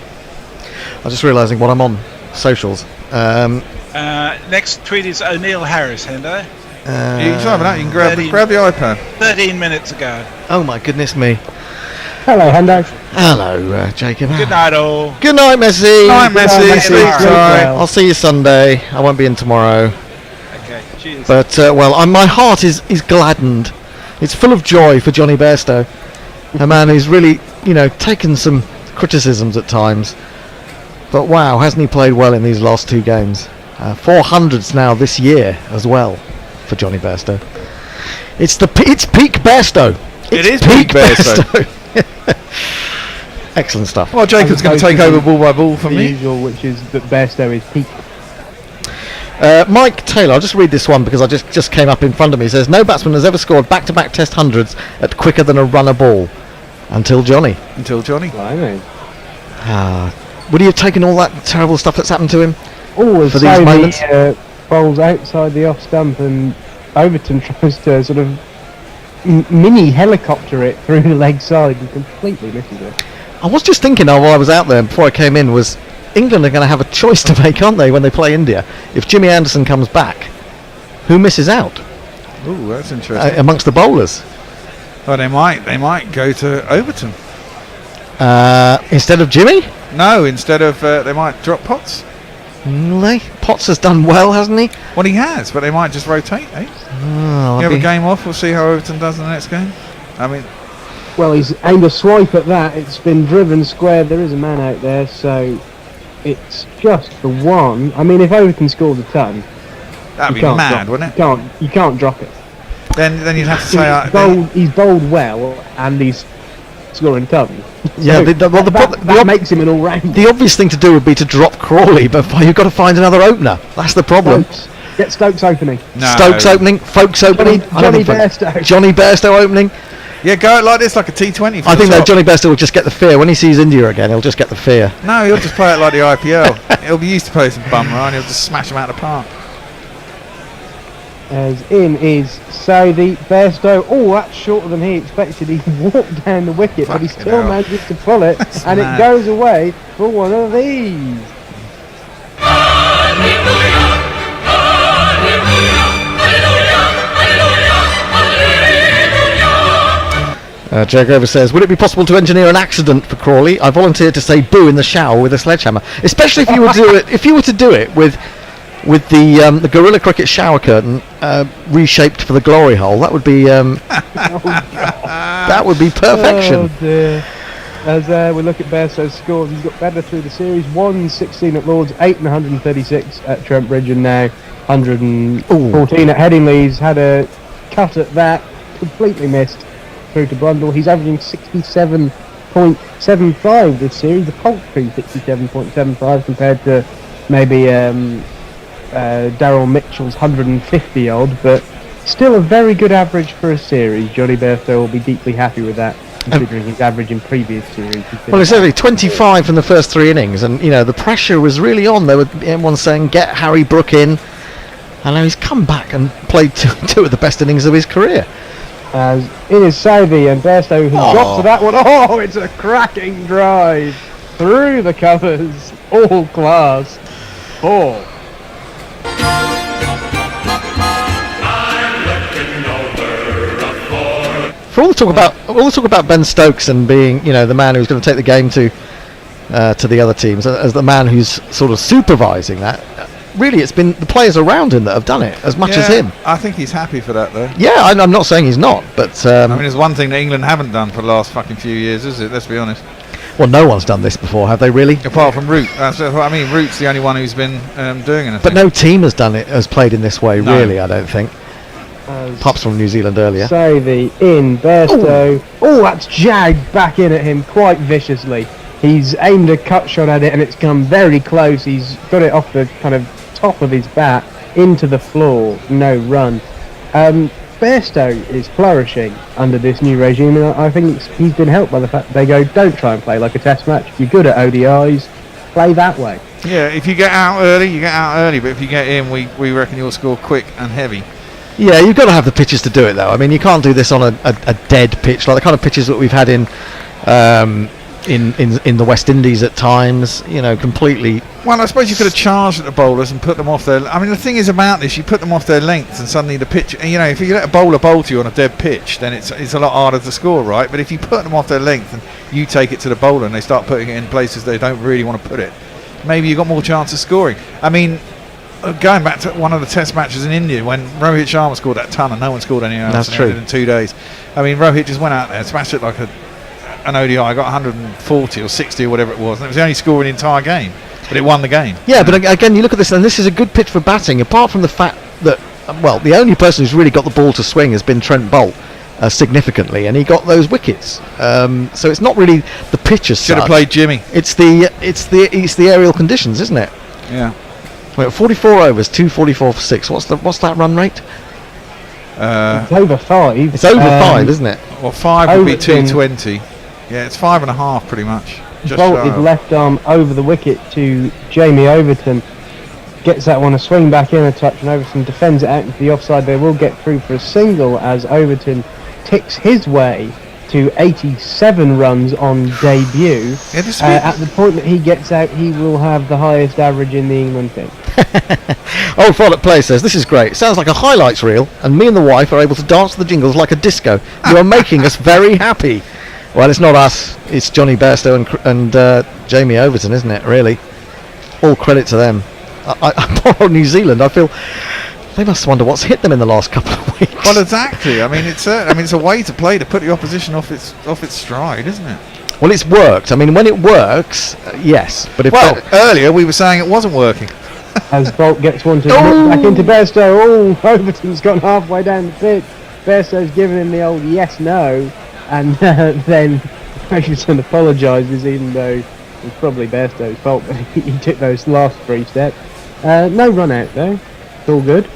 I'm just realising what I'm on socials. Next tweet is O'Neill Harris, Hendo. You can type it out, you can grab the iPad. 13 minutes ago. Oh my goodness me. Hello, Hendo. Hello, Jacob. Good night, all. Good night, Messi. Night, Messi. Sleep tight. I'll see you Sunday. I won't be in tomorrow. Okay, cheers. But, my heart is gladdened. It's full of joy for Johnny Bairstow. A man who's really, taken some criticisms at times. But wow, hasn't he played well in these last 2 games? 400s now this year as well for Johnny Bairstow. It's peak Bairstow. It is peak Bairstow. Excellent stuff. Well, Jacob's going to take over ball by ball from the me. usual, which is that Bairstow is peak. Mike Taylor, I'll just read this one because I just came up in front of me. He says, no batsman has ever scored back-to-back Test hundreds at quicker than a runner ball. Until Johnny. Blimey. Would he have taken all that terrible stuff that's happened to him for these moments? Bowls outside the off stump and Overton tries to sort of mini helicopter it through the leg side and completely misses it. I was just thinking while I was out there before I came in was England are going to have a choice to make, aren't they, when they play India? If Jimmy Anderson comes back, who misses out? Ooh, that's interesting. Amongst the bowlers. Well, they might go to Overton. Instead of Jimmy? No, instead of they might drop Potts. Potts has done well, hasn't he? Well, he has, but they might just rotate, eh? You have a game off, we'll see how Overton does in the next game. I mean... Well, he's aimed a swipe at that. It's been driven square. There is a man out there, so it's just the one. I mean, if Overton scores a ton... That'd be mad, wouldn't it? You can't drop it. Then you'd have to say... He's bowled well, and he's scoring tons. Yeah, So that makes him an all-round. The obvious thing to do would be to drop Crawley, but you've got to find another opener. That's the problem. Get Stokes opening. No. Stokes opening, Folkes opening. Johnny Bairstow. Johnny Bairstow opening. Yeah, go out like this, like a T20. I think that Johnny Bairstow will just get the fear. When he sees India again, he'll just get the fear. No, he'll just play it like the IPL. He'll be used to playing some bum run, he'll just smash him out of the park. As in is Saudi Bairstow. Oh, that's shorter than he expected. He walked down the wicket, but he still manages to pull it, and it goes away for one of these. Joe Grover says, would it be possible to engineer an accident for Crawley? I volunteered to say boo in the shower with a sledgehammer, especially if you were to do it. If you were to do it with the Gorilla Cricket shower curtain reshaped for the glory hole, that would be that would be perfection. Oh dear. As we look at Bairstow's scores, he's got better through the series. 116 at Lords, 8 and 136 at Trent Bridge, and now 114 at Headingley. He's had a cut at that, completely missed through to Brundle. He's averaging 67.75 this series. The paltry 67.75 compared to maybe Daryl Mitchell's 150 odd, but still a very good average for a series. Johnny Bairstow will be deeply happy with that, considering his average in previous series. Well, it's only 25 from the first 3 innings, and the pressure was really on. There were everyone saying get Harry Brook in, and now he's come back and played two of the best innings of his career. As in is Saudi, and Bairstow has dropped to that one. Oh, it's a cracking drive through the covers, all class. 4. For all the talk about Ben Stokes and being the man who's going to take the game to the other teams, as the man who's sort of supervising that, really it's been the players around him that have done it as much as him. I think he's happy for that though. Yeah, I'm not saying he's not, but I mean, there's one thing that England haven't done for the last fucking few years, is it? Let's be honest. Well, no one's done this before, have they really? Apart from Root. That's what I mean. Root's the only one who's been doing anything. But no team has played in this way, really, I don't think. Pops from New Zealand earlier. So the in Bairstow. Oh, that's jagged back in at him quite viciously. He's aimed a cut shot at it and it's come very close. He's got it off the kind of top of his bat into the floor. No run. Bairstow is flourishing under this new regime, and I think he's been helped by the fact that they go, don't try and play like a test match. If you're good at ODIs, play that way. Yeah, if you get out early, you get out early, but if you get in, we reckon you'll score quick and heavy. Yeah, you've got to have the pitches to do it, though. I mean, you can't do this on a dead pitch, like the kind of pitches that we've had in the West Indies at times. You know, completely. Well, I suppose you could have charged at the bowlers and put them off their. I mean, the thing is about this, you put them off their length, and suddenly the pitch. You know, if you let a bowler bowl to you on a dead pitch, then it's a lot harder to score, right? But if you put them off their length and you take it to the bowler and they start putting it in places they don't really want to put it, maybe you got more chance of scoring. I mean, going back to one of the Test matches in India when Rohit Sharma scored that ton and no one scored any else. That's true. In 2 days. I mean, Rohit just went out there, smashed it like an ODI, got 140 or 60 or whatever it was, and it was the only score in the entire game, but it won the game. Yeah, but again, you look at this, and this is a good pitch for batting, apart from the fact that, well, the only person who's really got the ball to swing has been Trent Boult, significantly, and he got those wickets. So it's not really the pitch as such. Should have played Jimmy. It's the aerial conditions, isn't it? Yeah. Wait, 44 overs, 244 for 6. What's that run rate? It's over 5. It's over 5, isn't it? Well, 5 would be 220. Yeah, it's 5.5 pretty much. Bolt is left arm over the wicket to Jamie Overton. Gets that one a swing back in a touch, and Overton defends it out into the offside. They will get through for a single as Overton ticks his way to 87 runs on debut. At the point that he gets out, he will have the highest average in the England team. Old Frolic Play says, this is great. Sounds like a highlights reel, and me and the wife are able to dance to the jingles like a disco. You are making us very happy. Well, it's not us. It's Johnny Bairstow and Jamie Overton, isn't it, really? All credit to them. Poor old New Zealand, I feel they must wonder what's hit them in the last couple of weeks. Well, exactly. I mean, it's a way to play to put the opposition off its stride, isn't it? Well, it's worked. I mean, when it works, yes. But if earlier we were saying it wasn't working. As Bolt gets one to back into Bairstow. Overton's gone halfway down the pitch. Bairstow's giving him the old yes/no, and then Richardson apologises, even though it was probably Bairstow's fault that he took those last 3 steps. No run out though. It's all good.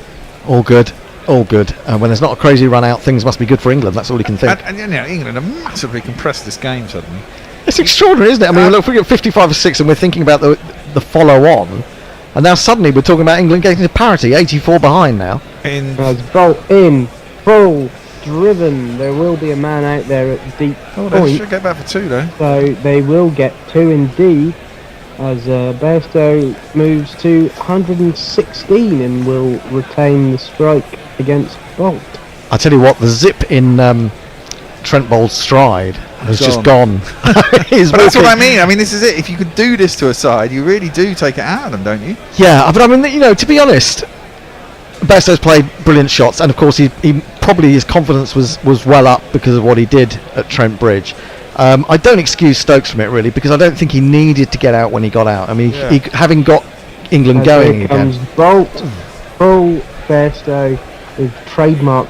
All good. All good. When there's not a crazy run out, things must be good for England. That's all you can think. And you know, England have massively compressed this game suddenly. It's extraordinary, isn't it? I mean, look, if we get 55 or 6 and we're thinking about the follow-on, and now suddenly we're talking about England getting to parity, 84 behind now. As Bolt in, full, driven. There will be a man out there at the deep point. They should get back for 2 though. So they will get 2 indeed, as Bairstow moves to 116 and will retain the strike against Bolt. I tell you what, the zip in Trent Boult's stride has just gone. But that's what I mean. I mean, this is it. If you could do this to a side, you really do take it out of them, don't you? Yeah, but I mean, you know, to be honest, Bairstow's played brilliant shots, and of course he probably his confidence was well up because of what he did at Trent Bridge. I don't excuse Stokes from it really, because I don't think he needed to get out when he got out. I mean, he having got England going again. Here comes Bolt, full Bairstow with trademark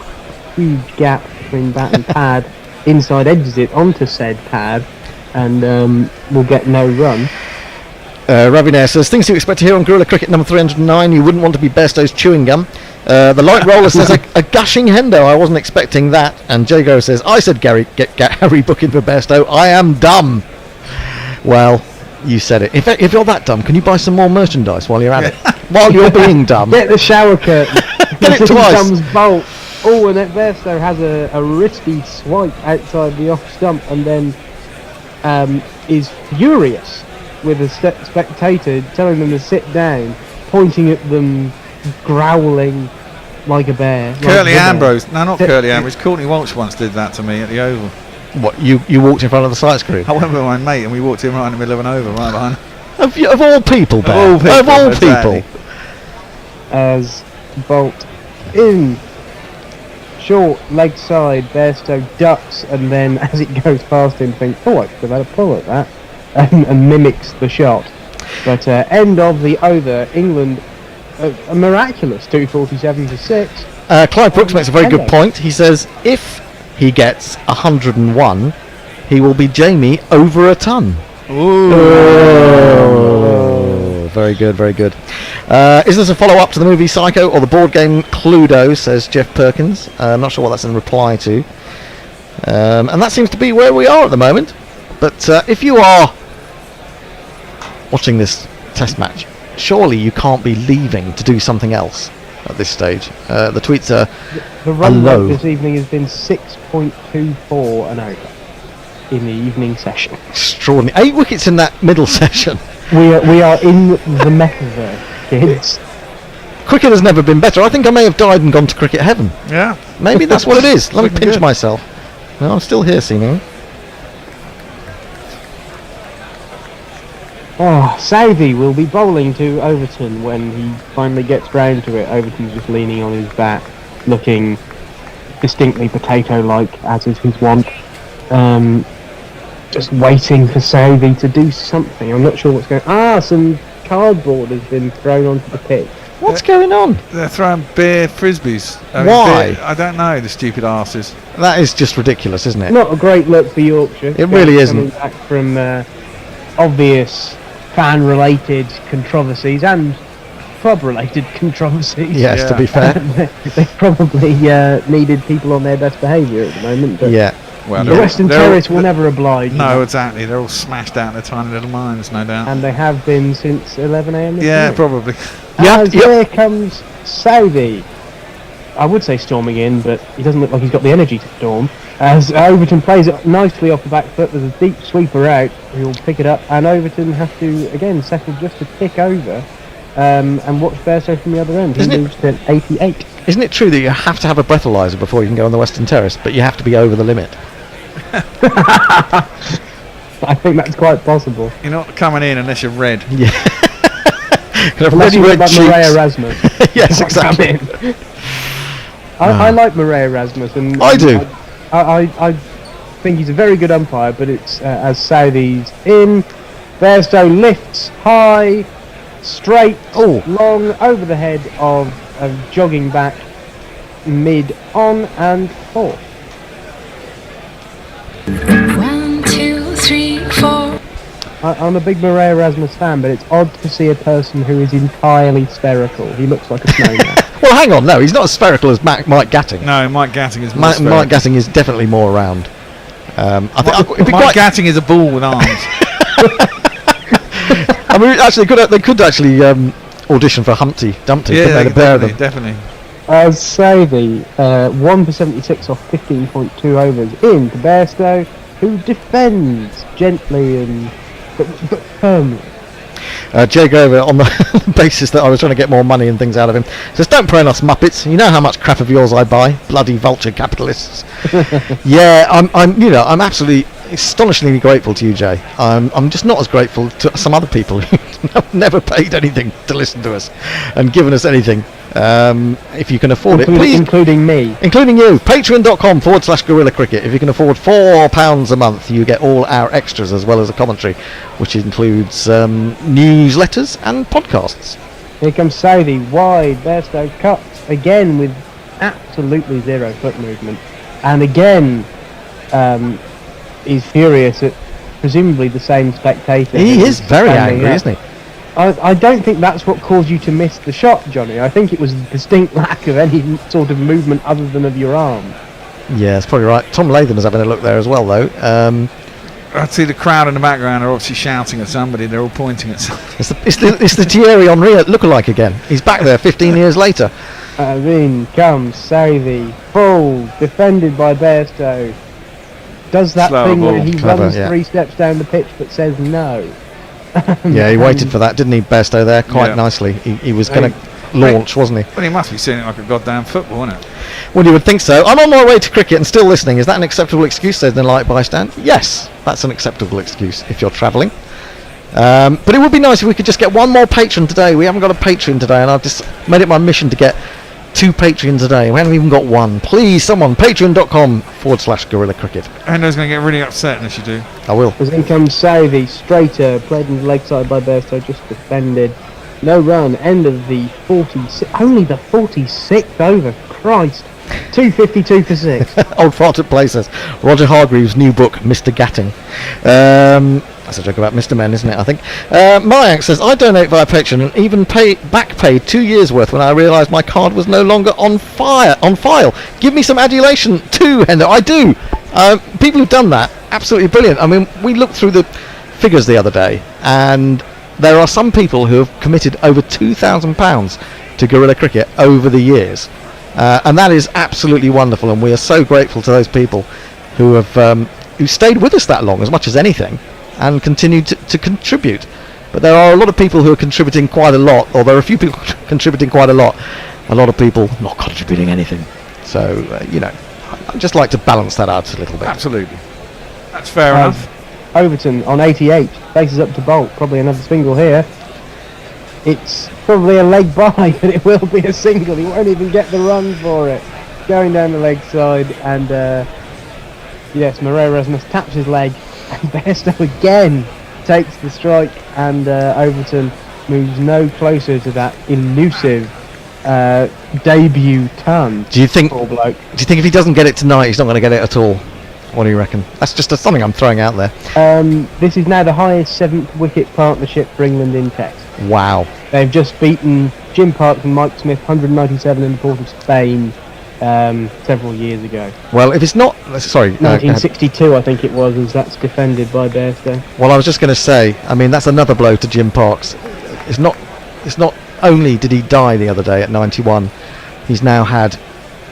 huge gap between bat and pad. Inside edges it onto said pad, and will get no run. Ravi Nair says, things to expect to hear on Guerrilla Cricket number 309. You wouldn't want to be Bairstow's chewing gum. The light roller says, a gushing hendo. I wasn't expecting that. And Jago says, I said Gary, get Harry booking for Bairstow. I am dumb. Well, you said it. If you're that dumb, can you buy some more merchandise while you're at it? While you're being dumb. Get the shower curtain. Get it twice. Comes Bolt. Oh, and Bairstow has a risky swipe outside the off stump, and then is furious with a spectator telling them to sit down, pointing at them, growling like a bear. Curly Ambrose. No, not Curly Ambrose. Courtney Walsh once did that to me at the Oval. What, you walked in front of the sight screen? I went with my mate and we walked in right in the middle of an over, right behind. Of all people, Bear. Of all people. As Bolt in short leg side, Bairstow ducks, and then as it goes past him thinks, oh, I could have had a pull at that, and mimics the shot. But end of the over, England a miraculous 247 for 6. Clive Brooks makes a very good point. He says if he gets 101, he will be Jamie over a ton. Ooh. Oh, very good, very good. Is this a follow-up to the movie Psycho or the board game Cluedo, says Jeff Perkins. I'm not sure what that's in reply to. And that seems to be where we are at the moment. But if you are watching this test match, surely you can't be leaving to do something else. at this stage. The tweets are The run low. rate this evening has been 6.24 and over in the evening session. Extraordinary. 8 wickets in that middle session. We are in the metaverse, kids. Cricket has never been better. I think I may have died and gone to cricket heaven. Yeah. Maybe that's what it is. Let me Looking pinch good. myself. No, I'm still here, seemingly. Southey will be bowling to Overton when he finally gets round to it. Overton's just leaning on his bat, looking distinctly potato-like, as is his wont. Just waiting for Southey to do something. I'm not sure what's going on. Some cardboard has been thrown onto the pitch. What's going on? They're throwing beer frisbees. Why? I don't know, the stupid arses. That is just ridiculous, isn't it? Not a great look for Yorkshire. It really Coming isn't. back from obvious fan-related controversies and club-related controversies. Yes, to be fair. They probably needed people on their best behaviour at the moment. But Yeah. Well, the Western Terrace will never oblige. No, exactly. They're all smashed out in their tiny little minds, no doubt. And they have been since 11 a.m. this Yeah, morning. probably. Here comes Southey. I would say storming in, but he doesn't look like he's got the energy to storm. As Overton plays it nicely off the back foot, there's a deep sweeper out. He'll pick it up, and Overton have to again settle just a tick over, and watch Bairstow from the other end. He moves to 88. Isn't it true that you have to have a breathalyzer before you can go on the Western Terrace, but you have to be over the limit? I think that's quite possible. You're not coming in unless you're red. Yeah. Unless you look like Marais Erasmus. Yes, Can't come exactly. in. I like Marais Erasmus, and I do. I think he's a very good umpire, but it's as Southey's in. Bairstow lifts high, straight, long over the head of a jogging back, mid on and four. 1, 2, 3, 4. I'm a big Marais Erasmus fan, but it's odd to see a person who is entirely spherical. He looks like a snowman. Well, hang on, no, he's not as spherical as Mike Gatting. No, Mike Gatting is more Mike Gatting is definitely more round. I think Mike Gatting is a ball with arms. I mean, actually, they could actually audition for Humpty Dumpty. Yeah, couldn't they, the pair of them? definitely. As Southey, 1 for 76 off 15.2 overs into Bairstow, who defends gently and but firmly. Jay Grover, on the basis that I was trying to get more money and things out of him, says, "Don't prey on us muppets. You know how much crap of yours I buy, bloody vulture capitalists." Yeah, I'm absolutely astonishingly grateful to you, Jay. I'm just not as grateful to some other people who have never paid anything to listen to us and given us anything. If you can afford it, please, including me, including you, patreon.com/Gorilla Cricket. If you can afford £4 a month, you get all our extras as well as a commentary, which includes newsletters and podcasts. Here comes Southey, wide, Bairstow cuts again with absolutely 0 foot movement, and again he's furious at presumably the same spectator. He is very angry, isn't he? I don't think that's what caused you to miss the shot, Johnny. I think it was a distinct lack of any sort of movement other than of your arm. Yeah, that's probably right. Tom Latham is having a look there as well, though. I see the crowd in the background are obviously shouting at somebody. They're all pointing at somebody. It's the Thierry Henry lookalike again. He's back there 15 years later. In comes Southey, full, defended by Bairstow. Does that Slower thing ball. where he Clever, runs yeah. 3 steps down the pitch but says no. Yeah, he waited for that, didn't he, Bairstow, there, quite Yeah. nicely. He was going to launch, wasn't he? Well, he must be seeing it like a goddamn football, isn't it? Well, you would think so. I'm on my way to cricket and still listening. Is that an acceptable excuse, says the Light Bystand? Yes, that's an acceptable excuse if you're travelling. But it would be nice if we could just get one more patron today. We haven't got a patron today, and I've just made it my mission to get 2 Patreons a day. We haven't even got one. Please, someone, patreon.com/Gorilla Cricket. Endo's going to get really upset unless you do. I will. As in comes Southey, straighter, played in the leg side by Bairstow, just defended. No run, end of the 46, only the 46th over, Christ. 252 for 6. Old fart at play, says Roger Hargreaves' new book, Mr. Gatting. That's a joke about Mr. Men, isn't it, I think? Mayank says, "I donate via Patreon and even back paid 2 years worth when I realised my card was no longer on file. Give me some adulation too, Hendo." I do. People who've done that, absolutely brilliant. I mean, we looked through the figures the other day, and there are some people who have committed over £2,000 to guerrilla cricket over the years, and that is absolutely wonderful. And we are so grateful to those people who have who stayed with us that long, as much as anything, and continued to contribute. But there are a lot of people who are contributing quite a lot, or there are a few people contributing quite a lot of people not contributing anything. So, I'd just like to balance that out a little bit. Absolutely. That's fair enough. Overton on 88, faces up to Bolt, probably another single here. It's probably a leg by, but it will be a single. He won't even get the run for it. Going down the leg side, and yes, Moreira taps his leg, and Bairstow again takes the strike, and Overton moves no closer to that elusive debut ton. Do you think if he doesn't get it tonight, he's not going to get it at all? What do you reckon? That's just something I'm throwing out there. This is now the highest 7th wicket partnership for England in Test. Wow. They've just beaten Jim Parks and Mike Smith 197 in the Port of Spain several years ago. Well, if it's not... Sorry. 1962, I think it was, as that's defended by Bairstow. Well, I was just going to say, I mean, that's another blow to Jim Parks. It's not only did he die the other day at 91, he's now had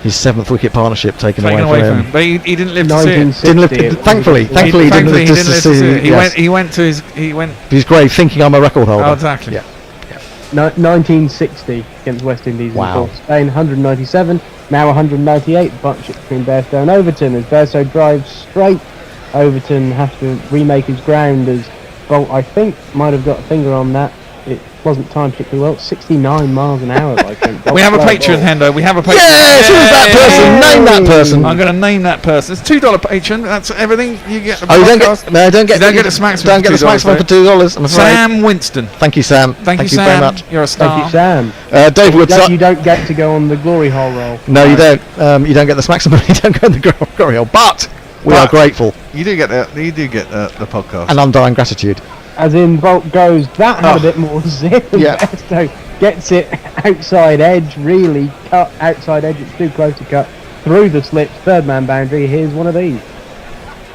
his 7th wicket partnership taken away from him. But he didn't live to see it. Thankfully, he didn't live to see it. He went to his grave thinking I'm a record holder. Oh, exactly. Yeah. 1960 against West Indies in Port of Spain, 197, now 198, the partnership between Bairstow and Overton. As Bairstow drives straight, Overton has to remake his ground, as Bolt, I think, might have got a finger on that. It wasn't timed particularly well. 69 miles an hour by Trent Bolt. We have a patron, Hendo. We have a patron. Yes, who's that person? Name that person. I'm going to name that person. It's $2 patron. That's everything you get. The you don't get the Smacksman. Don't get the Smacksman for $2. I'm afraid. Sam Winston. Thank you, Sam. Thank you, very much. You're a star. Thank you, Sam. Dave Wood. You don't get to go on the glory hole roll. No, you don't. You don't get the Smacksman. You don't go on the glory hole. But we are grateful. You do get the podcast. And undying gratitude. As in, Bolt goes, that had a bit more zip. Yeah. Bairstow gets it outside edge, really cut outside edge. It's too close to cut through the slips. Third man boundary. Here's one of these.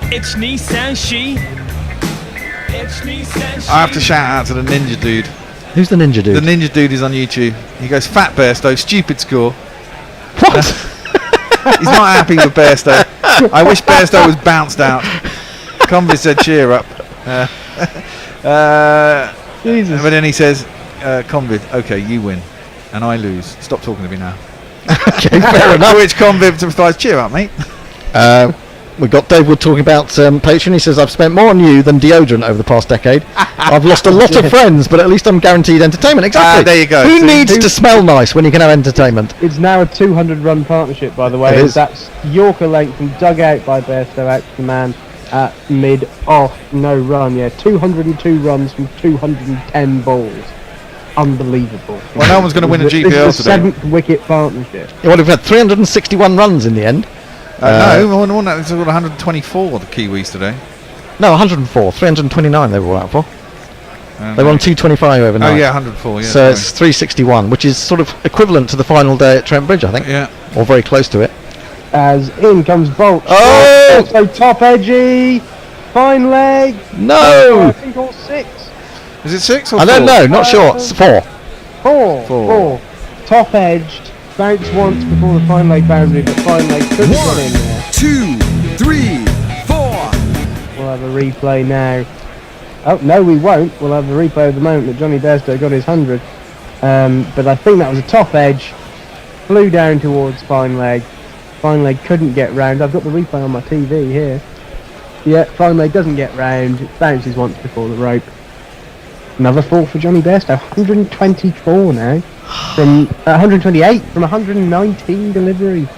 It's Nissan She. It's Nissan She. I have to shout out to the Ninja Dude. Who's the Ninja Dude? The Ninja Dude is on YouTube. He goes, fat Bairstow, stupid score. What? He's not happy with Bairstow. I wish Bairstow was bounced out. Convi said, cheer up. Jesus. But then he says, Conviv, okay, you win, and I lose. Stop talking to me now. Okay, fair enough. Which Conviv replies, cheer up, mate. We've got Dave Wood talking about Patreon. He says, I've spent more on you than deodorant over the past decade. I've lost a lot of friends, but at least I'm guaranteed entertainment. Exactly. There you go. Who needs to smell nice when you can have entertainment? It's now a 200-run partnership, by the way. It is. That's Yorker length and dug out by Bairstow out to the man at mid-off, no run. Yeah, 202 runs from 210 balls. Unbelievable. Well, no one's going to win a GPL today. This is the 7th wicket partnership. Yeah, well, we've had 361 runs in the end. No, more than that. It's got 124 the Kiwis today. No, 104. 329 they were out for. They were on 225 overnight. Oh yeah, 104. Yeah. So it's 361, which is sort of equivalent to the final day at Trent Bridge, I think. Yeah. Or very close to it. As in comes Bolt. Oh! So top edgy, fine leg. No! I think all 6. Is it 6 or 4? I don't know, not sure. It's 4. 4. Top edged, bounce once before the fine leg boundary, but fine leg couldn't get in there. 2, 3, 4. We'll have a replay now. Oh, no, we won't. We'll have a replay of the moment that Johnny Bairstow got his 100. But I think that was a top edge. Flew down towards fine leg. Fine leg couldn't get round. I've got the replay on my TV here. Yeah, fine leg doesn't get round. It bounces once before the rope. Another 4 for Johnny Bairstow. 124 now. From 128 from 119 deliveries.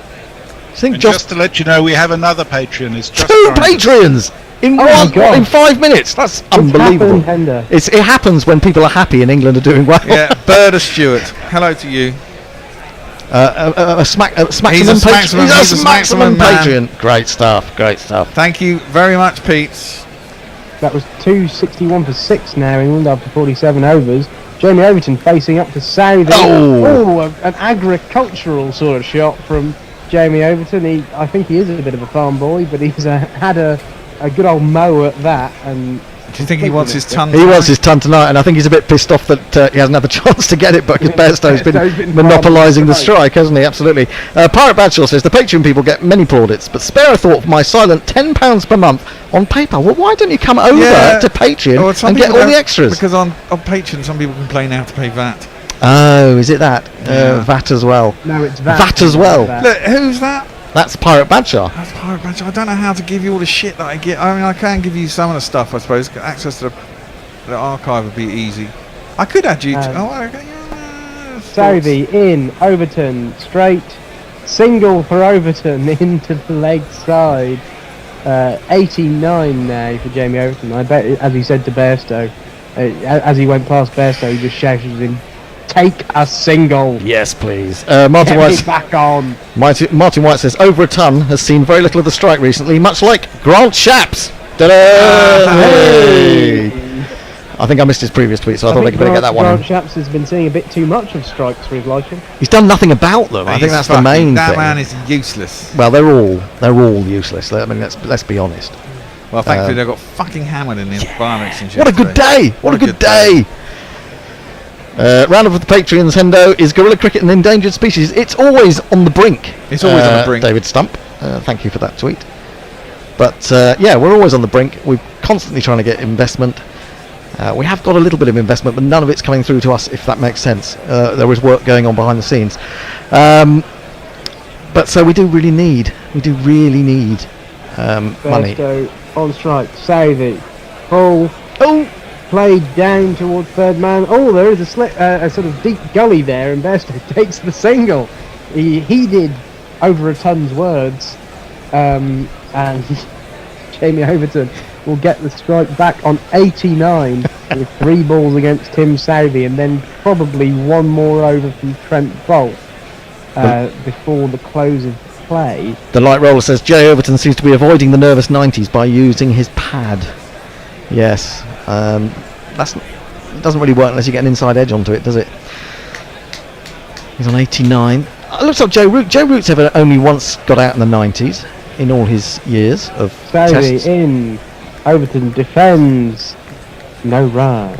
Just to let you know, we have another Patreon. It's just 2 Patreons in in 5 minutes. That's unbelievable. It happens when people are happy and England are doing well. Yeah, Berda Stewart. Hello to you. A Smacksman He's a Smacksman Patreon. Great stuff. Thank you very much, Pete. That was 261 for 6 now, England after 47 overs. Jamie Overton facing up to Southey. An agricultural sort of shot from Jamie Overton. I think he is a bit of a farm boy, but he's had a good old mow at that, and Do you think he wants his ton? He wants his ton tonight, and I think he's a bit pissed off that he hasn't had the chance to get it, but because Bairstow's been monopolising the strike, hasn't he? Absolutely. Pirate Bradshaw says, the Patreon people get many plaudits, but spare a thought for my silent £10 per month on PayPal. Well, why don't you come over to Patreon and get all the extras? Because on Patreon, some people complain they have to pay VAT. Oh, is it that? VAT as well. No, it's VAT. VAT as well. Look, who's that? That's Pirate Bradshaw. That's Pirate Bradshaw. I don't know how to give you all the shit that I get. I mean, I can give you some of the stuff, I suppose. Access to the archive would be easy. I could add you to... Southey in, Overton, straight, single for Overton into the leg side. 89 now for Jamie Overton. I bet, as he said to Bairstow, as he went past Bairstow, he just shouted at him, take a single. Yes, please. Martin White back on. Martin White says, over a ton has seen very little of the strike recently, much like Grant Shapps. Hey! I think I missed his previous tweet, so I thought I could better get that one. Grant Shapps has been seeing a bit too much of strikes for his liking. He's done nothing about them. I think that's the main thing. That man is useless. Well, they're all useless. I mean, let's be honest. Well, thankfully they got fucking hammered in the by-elections. What a good day! What a good day! Round up with the Patreons, Hendo, is gorilla cricket an endangered species? It's always on the brink. It's always on the brink. David Stump, thank you for that tweet. But yeah, we're always on the brink. We're constantly trying to get investment. We have got a little bit of investment, but none of it's coming through to us, if that makes sense. There is work going on behind the scenes. But so we do really need money. So on strike, Southey, full. Oh! Played down towards third man. Oh, there is a sort of deep gully there, and Bairstow takes the single. He heeded over a ton's words, and Jamie Overton will get the strike back on 89 with 3 balls against Tim Southey, and then probably one more over from Trent Bolt before the close of play. The light roller says Jay Overton seems to be avoiding the nervous 90s by using his pad. Yes. It doesn't really work unless you get an inside edge onto it, does it? He's on 89. It looks like Joe Root. Joe Root's only once got out in the 90s in all his years of Southey tests. in, Overton defends, no run.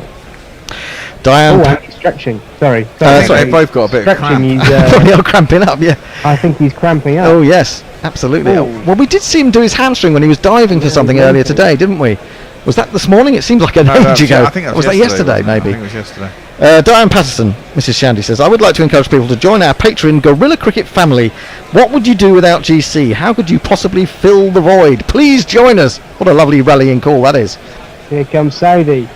Diane. He's stretching. Sorry. They both got a bit of cramp. Probably are cramping up, yeah. I think he's cramping up. Oh yes, absolutely. Well, we did see him do his hamstring when he was diving for something earlier today, didn't we? Was that this morning? It seems like an age ago. I think that was yesterday, maybe? I think it was yesterday. Diane Patterson, Mrs. Shandy says, I would like to encourage people to join our Patreon Gorilla Cricket family. What would you do without GC? How could you possibly fill the void? Please join us. What a lovely rallying call that is. Here comes Southey.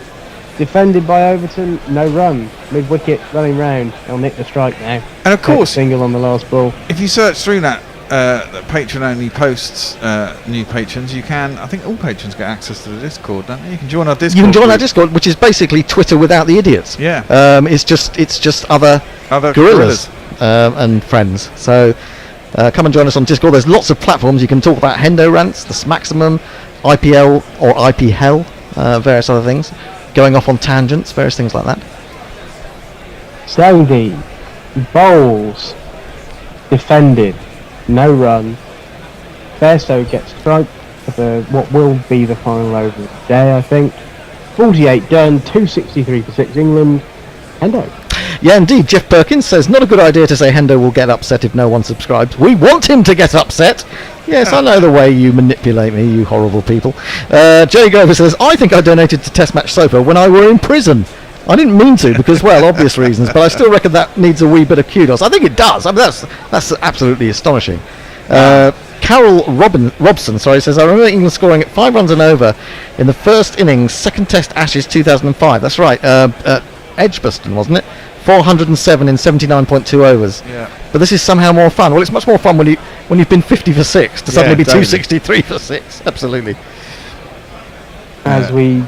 Defended by Overton, no run. Mid wicket, running round. He'll nick the strike now. And of course, single on the last ball. If you search through that Patreon only posts new patrons, you can. I think all patrons get access to the Discord, don't they? You can join our Discord. You can join our Discord, which is basically Twitter without the idiots. Yeah. It's just other gorillas and friends. So come and join us on Discord. There's lots of platforms you can talk about. Hendo rants, the Smaximum, IPL or IP Hell, various other things. Going off on tangents, various things like that. Southey bowls, defended, no run. Bairstow gets strike for what will be the final over of the day, I think. 48 done, 263 for 6 England. Hendo. Yeah, indeed. Jeff Perkins says, not a good idea to say Hendo will get upset if no one subscribes. We want him to get upset. Yes, I know the way you manipulate me, you horrible people. Jay Grover says, I think I donated to Test Match Sofa when I were in prison. I didn't mean to because, well, obvious reasons, but I still reckon that needs a wee bit of kudos. I think it does. I mean, that's absolutely astonishing. Carol Robson says, I remember England scoring at 5 runs and over in the first innings, second Test Ashes 2005. That's right, Edgbaston, wasn't it? 407 in 79.2 overs. Yeah. But this is somehow more fun. Well, it's much more fun when you've been 50 for 6 to suddenly be 263 for 6. Absolutely. As we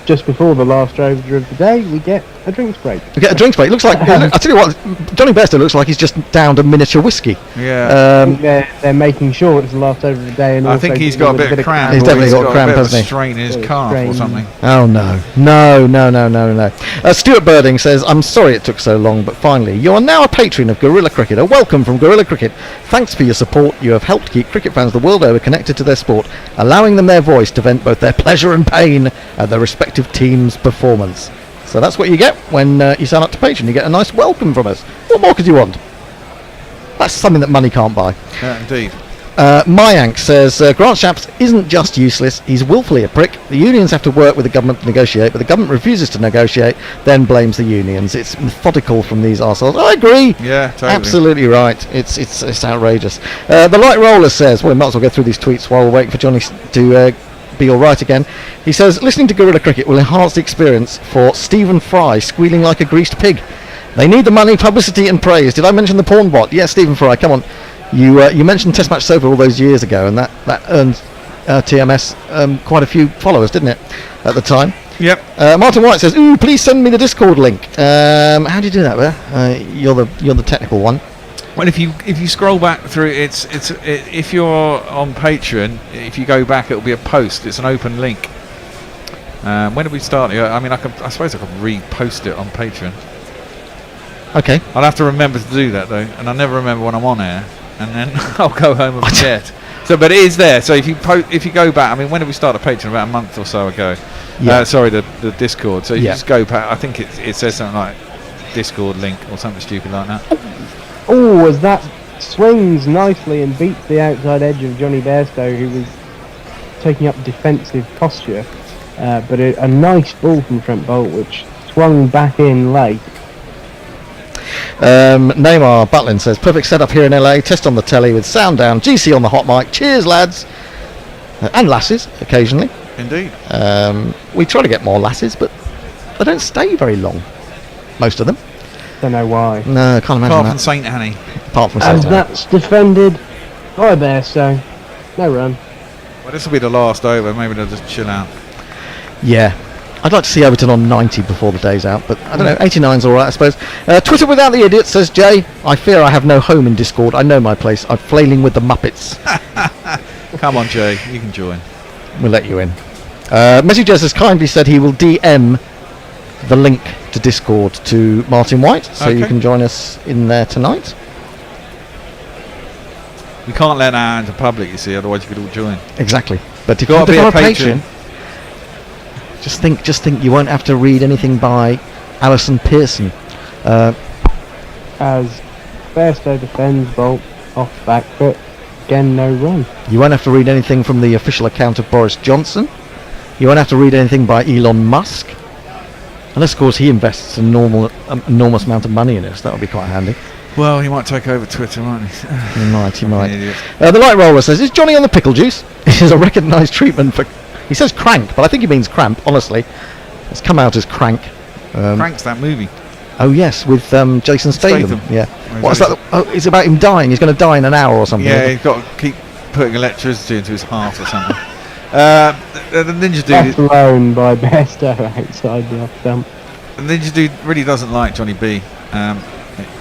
just before the last over of the day, we get a drinks break. We get a drinks break. Looks like I tell you what, Johnny Bairstow looks like he's just downed a miniature whiskey. Yeah. They're making sure it's the last over of the day, and I also think he's got a bit of cramp. He's definitely got cramp, a bit of hasn't he? strain in his calf or something. Oh no. Stuart Birding says, "I'm sorry it took so long, but finally, you are now a patron of Gorilla Cricket. A welcome from Gorilla Cricket. Thanks for your support. You have helped keep cricket fans the world over connected to their sport, allowing them their voice to vent both their pleasure and pain at their respective teams' performance." So that's what you get when you sign up to Patreon. You get a nice welcome from us. What more could you want? That's something that money can't buy. Yeah, indeed. Mayank says, Grant Shapps isn't just useless, he's willfully a prick. The unions have to work with the government to negotiate, but the government refuses to negotiate, then blames the unions. It's methodical from these arseholes. I agree. Yeah, totally. Absolutely right. It's outrageous. The Light Roller says, well, we might as well go through these tweets while we're waiting for Johnny to be all right again. He says, listening to Gorilla Cricket will enhance the experience for Stephen Fry squealing like a greased pig. They need the money, publicity and praise. Did I mention the porn bot? Yes, Stephen Fry, come on. You mentioned Test Match Sofa all those years ago, and that earned TMS quite a few followers, didn't it, at the time? Yep. Martin White says, "Ooh, please send me the Discord link." How do you do that, Bear? You're the technical one. Well, if you scroll back through, if you're on Patreon, if you go back, it'll be a post. It's an open link. When did we start? I mean, I suppose I could repost it on Patreon. Okay. I'll have to remember to do that though, and I never remember when I'm on air, and then I'll go home and forget. So, but it is there. So if you go back, I mean, when did we start a Patreon? About a month or so ago. Yeah. Sorry, the Discord. So you Yeah. just go back. I think it says something like Discord link or something stupid like that. Oh, as that swings nicely and beats the outside edge of Johnny Bairstow, who was taking up defensive posture. But a nice ball from Trent Bolt, which swung back in late. Neymar Butlin says, perfect setup here in LA, test on the telly with sound down, GC on the hot mic, cheers lads, and lasses occasionally. Indeed. We try to get more lasses, but they don't stay very long, most of them. Don't know why. No, I can't imagine Apart that. from Saint Annie. Apart from As Saint Annie. that's defended by Bairstow, no run. Well, this will be the last over. Maybe they'll just chill out. Yeah. I'd like to see Overton on 90 before the day's out, but I don't know, 89's alright I suppose. Twitter without the idiot says, Jay, I fear I have no home in Discord. I know my place. I'm flailing with the Muppets. Come on, Jay, you can join. We'll let you in. Messenger has kindly said he will DM the link to Discord to Martin White, so you can join us in there tonight. We can't let that out into public, you see, otherwise you could all join. Exactly. But if Gotta you're be a a patron, just think you won't have to read anything by Alison Pearson. As Bairstow defends Bolt off back foot, again no run. You won't have to read anything from the official account of Boris Johnson. You won't have to read anything by Elon Musk. Unless, of course, he invests an enormous amount of money in it, so that would be quite handy. Well, he might take over Twitter, won't he? He might. The Light Roller says, is Johnny on the pickle juice? It is a recognised treatment for... He says crank, but I think he means cramp, honestly. It's come out as crank. Crank's that movie. Oh, yes, with Jason Statham. Yeah. What's that? Oh, it's about him dying. He's going to die in an hour or something. Yeah, he's got to keep putting electricity into his heart or something. The Ninja Dude... Left alone by Bairstow outside the off stump. The Ninja Dude really doesn't like Johnny B.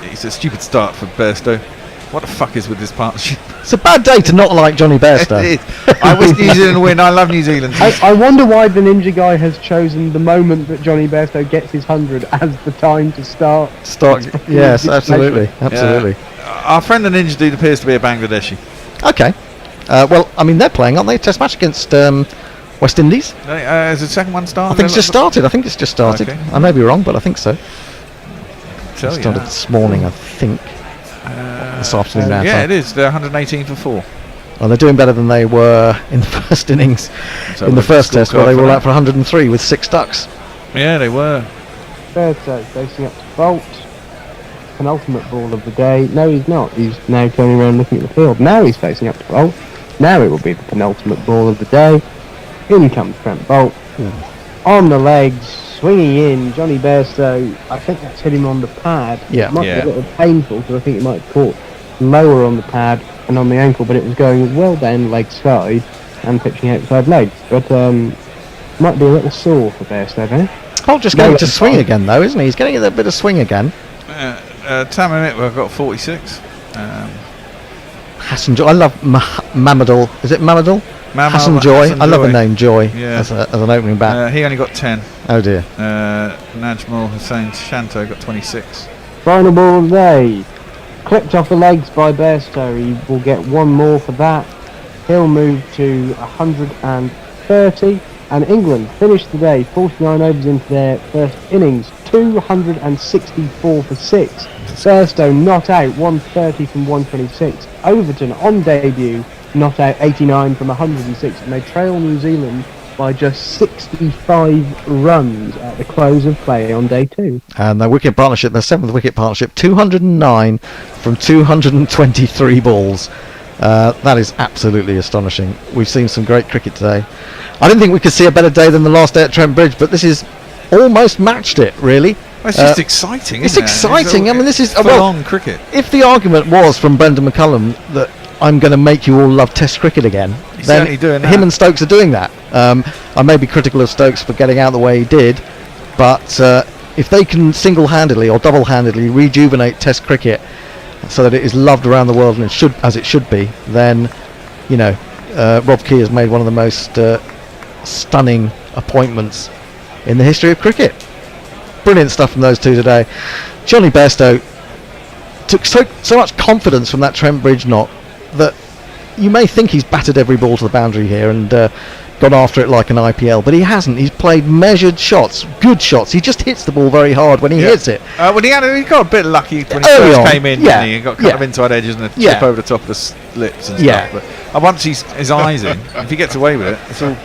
It's a stupid start for Bairstow. What the fuck is with this partnership? It's a bad day to not like Johnny Bairstow. It is. I wish New Zealand win. I love New Zealand. I wonder why the Ninja guy has chosen the moment that Johnny Bairstow gets his 100 as the time to start. Yes, absolutely. Absolutely. Yeah. Our friend the Ninja Dude appears to be a Bangladeshi. Okay. Well, I mean, they're playing, aren't they? Test match against West Indies. Has the second one started? I think it's just started. Okay. I may be wrong, but I think so. It Tell started you. this morning, I think. This afternoon. Yeah, it is. They're 118 for 4. Well, they're doing better than they were in the first innings, So in the first scorecard test, where they for were that. out for 103 with 6 ducks. Yeah, they were. Bairstow facing up to Bolt. Penultimate ball of the day. No, he's not. He's now turning around looking at the field. Now he's facing up to Bolt. Now it will be the penultimate ball of the day. In comes Trent Bolt. On the legs, swinging in. Johnny Bairstow, I think that's hit him on the pad. Yeah. It might be a little painful because I think it might have caught lower on the pad and on the ankle, but it was going well down leg side and pitching outside legs. But Might be a little sore for Bairstow, eh? Holt just getting to swing again, though, isn't he? He's getting a bit of swing again. Tamimit, we've got 46. Hassan Joy. I love Mamadou. Is it Mamadou? Hassan Joy. I love the name Joy as an opening bat. He only got 10. Oh dear. Najmul Hussain Shanto got 26. Final ball of the day. Clipped off the legs by Bairstow. He will get one more for that. He'll move to 130. And England finished the day 49 overs into their first innings, 264 for 6. Bairstow not out 130 from 126. Overton on debut not out 89 from 106, and they trail New Zealand by just 65 runs at the close of play on day 2. And their wicket partnership, their 7th wicket partnership, 209 from 223 balls. That is absolutely astonishing. We've seen some great cricket today. I didn't think we could see a better day than the last day at Trent Bridge, but this is almost matched it, really. Well, it's just exciting, It's isn't it? exciting. I mean, this is full-on cricket. If the argument was from Brendan McCullum that I'm going to make you all love Test cricket again, He's then certainly doing that. him and Stokes are doing that. I may be critical of Stokes for getting out the way he did, but if they can single-handedly or double-handedly rejuvenate Test cricket so that it is loved around the world and as it should be, then, you know, Rob Key has made one of the most stunning appointments in the history of cricket. Brilliant stuff from those two today. Johnny Bairstow took so much confidence from that Trent Bridge knot that you may think he's battered every ball to the boundary here and gone after it like an IPL, but he hasn't. He's played measured shots, good shots. He just hits the ball very hard when he hits it. Well, he got a bit lucky when he first came in, didn't he? He got kind of inside edges and a chip over the top of the slips and stuff. But once his eyes in, if he gets away with it,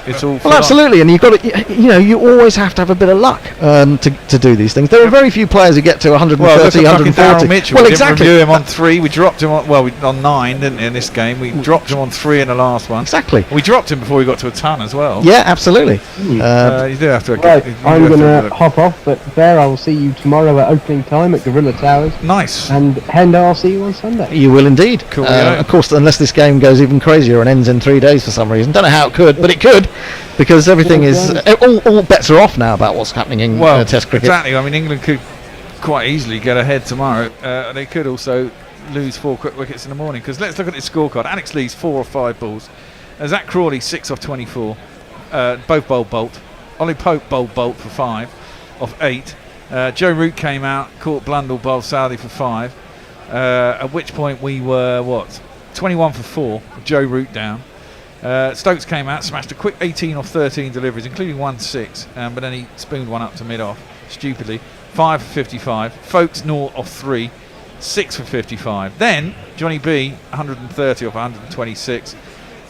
it's all. Well, absolutely, and you've got to, you always have to have a bit of luck to do these things. There are very few players who get to 130, well, 140. Darryl Mitchell. Well, we exactly. Didn't review him on 3. We dropped him on 9, didn't we? In this game, we dropped him on 3 in the last one. Exactly. We dropped him before we got to a ton as well. Yeah, absolutely. You do have to. Right, I'm going to hop off, but Bear, I will see you tomorrow at opening time at Gorilla Towers. Nice. And Hendo, I'll see you on Sunday. You will indeed. Cool. Of course, unless this game goes even crazier and ends in 3 days for some reason. Don't know how it could, but it could, because everything is all bets are off now about what's happening in Test cricket. Exactly. I mean, England could quite easily get ahead tomorrow. They could also lose 4 quick wickets in the morning. Because let's look at this scorecard. Alex Lee's 4 or 5 balls. Zach Crawley 6 off 24. Both bowled Bolt. Ollie Pope bowled Bolt for 5 off 8. Joe Root came out, caught Blundell, bowled Southey for 5. At which point we were 21 for 4. Joe Root down. Stokes came out, smashed a quick 18 off 13 deliveries, including 1-6, but then he spooned one up to mid-off, stupidly. 5 for 55. Folkes 0 off 3, 6 for 55. Then Johnny B 130 off 126.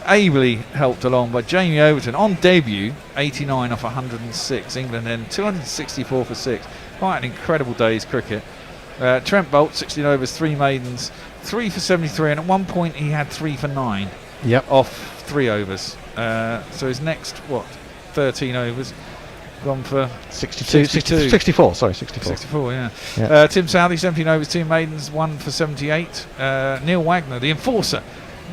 Ably helped along by Jamie Overton on debut, 89 off 106. England then 264 for 6. Quite an incredible day's cricket. Trent Bolt 16 overs, 3 maidens, 3 for 73, and at one point he had 3 for 9. Yep. Off 3 overs. So his next 13 overs gone for 64. Sorry, 64. 64, yeah. Tim Southey 17 overs, 2 maidens, 1 for 78. Neil Wagner, the enforcer.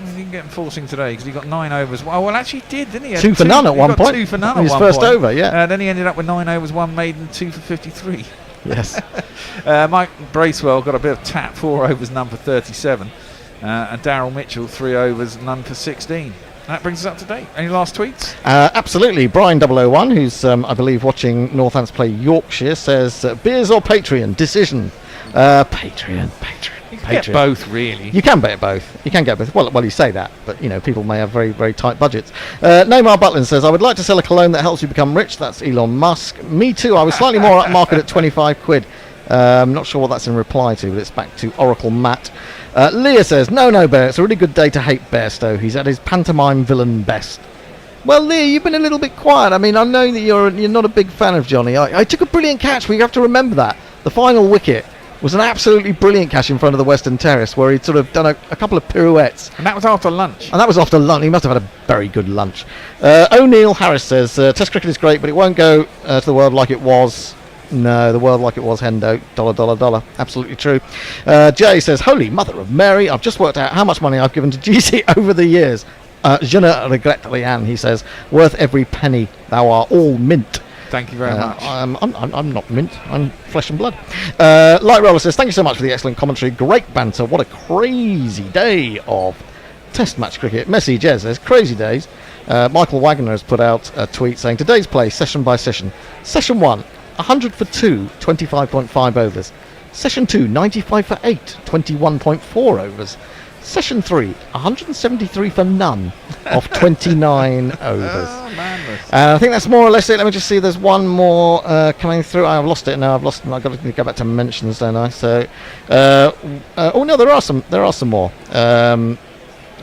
He didn't get enforcing today because he got 9 overs. Well, actually he did, didn't he? 2 for none at one point. 2 for none his at one first point. over, yeah. Then he ended up with 9 overs, 1 maiden, 2 for 53. Yes. Mike Bracewell got a bit of tap, 4 overs, none for 37. And Darryl Mitchell 3 overs, none for 16. That brings us up to date. Any last tweets? Absolutely. Brian 001, who's I believe watching Northants play Yorkshire, says beers or Patreon decision. Patreon. You can get both, really. You can bet both. You can get both. Well, you say that, but people may have very, very tight budgets. Neymar Butlin says, I would like to sell a cologne that helps you become rich. That's Elon Musk. Me too. I was slightly more upmarket at 25 quid. I'm not sure what that's in reply to, but it's back to Oracle Matt. Leah says, no, Bear. It's a really good day to hate Bairstow. He's at his pantomime villain best. Well, Leah, you've been a little bit quiet. I mean, I know that you're not a big fan of Johnny. I took a brilliant catch, but you have to remember that. The final wicket was an absolutely brilliant catch in front of the Western Terrace where he'd sort of done a couple of pirouettes. And that was after lunch. And that was after lunch. He must have had a very good lunch. O'Neill Harris says, Test cricket is great, but it won't go to the world like it was. No, the world like it was, Hendo. $. Absolutely true. Jay says, holy mother of Mary, I've just worked out how much money I've given to GC over the years. Je ne regrette rien, he says. Worth every penny. Thou art all mint. Thank you very much. I'm not mint. I'm flesh and blood. Light Roller says, thank you so much for the excellent commentary. Great banter. What a crazy day of Test match cricket. Messi Jez says, crazy days. Michael Wagner has put out a tweet saying, today's play, session by session. Session 1, 100 for 2, 25.5 overs. Session 2, 95 for 8, 21.4 overs. Session 3, 173 for none of 29 overs. I think that's more or less it. Let me just see. There's one more coming through. I've lost it now. I've got to go back to mentions, don't I? So, oh no, there are some more.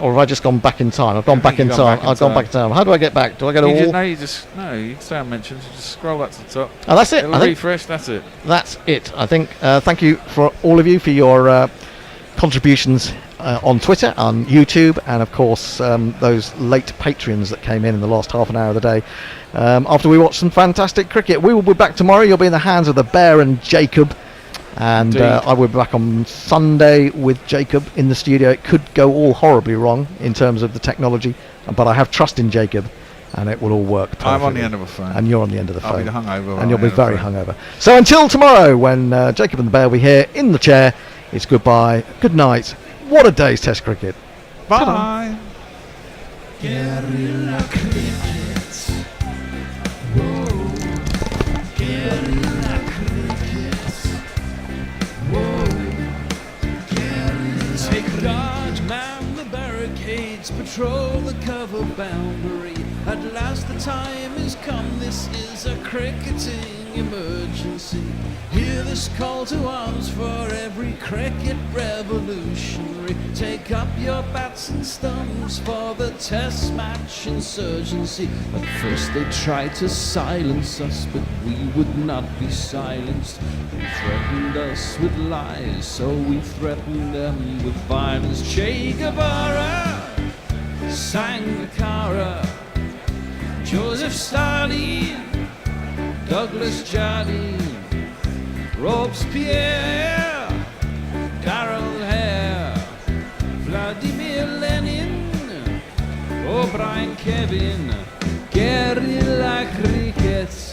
Or have I just gone back in time? I've gone back in time. I've gone back in time. How do I get back? Do I go to all? You can stay on mentions. You just scroll that to the top. Oh, that's it. It'll refresh. That's it. That's it. I think. Thank you for all of you for your contributions on Twitter, on YouTube, and of course those late Patreons that came in the last half an hour of the day after we watched some fantastic cricket. We will be back tomorrow. You'll be in the hands of the Bear and Jacob, and I will be back on Sunday with Jacob in the studio. It could go all horribly wrong in terms of the technology, but I have trust in Jacob and it will all work perfectly. I'm on the end of a phone. And you're on the end of the phone. I'll be hungover. And you'll be very hungover. So until tomorrow, when Jacob and the Bear will be here in the chair, it's goodbye, good night. What a day's Test cricket. Bye. Guerrilla cricket. Whoa. Guerrilla cricket. Whoa. Guerrilla. Take guard, man the barricades, patrol the cover boundary. At last the time is come, this is a cricketing emergency. Hear this call to arms for every cricket revolutionary. Take up your bats and stumps for the Test match insurgency. At first they tried to silence us, but we would not be silenced. They threatened us with lies, so we threatened them with violence. Che Guevara, Sangakkara, Joseph Stalin, Douglas Jardine, Robespierre, Darrell Hare, Vladimir Lenin, O'Brien Kevin, guerrilla cricket.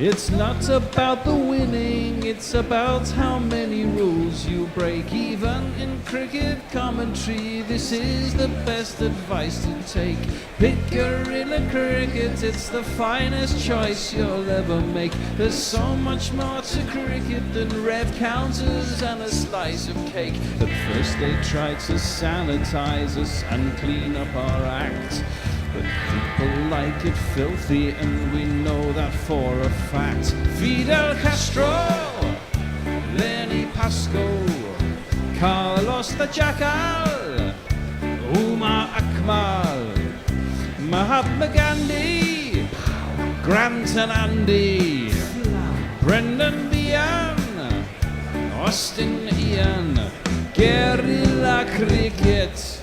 It's not about the winning, it's about how many rules you break. Even in cricket commentary, this is the best advice to take. Pick guerrilla cricket, it's the finest choice you'll ever make. There's so much more to cricket than rev counters and a slice of cake. At first they tried to sanitize us and clean up our act, but people like it filthy, and we know that for a fact. Fidel Castro, Lenny Pascoe, Carlos the Jackal, Umar Akmal, Mahatma Gandhi, Grant and Andy, Brendan Behan, Austin Ian, guerrilla cricket.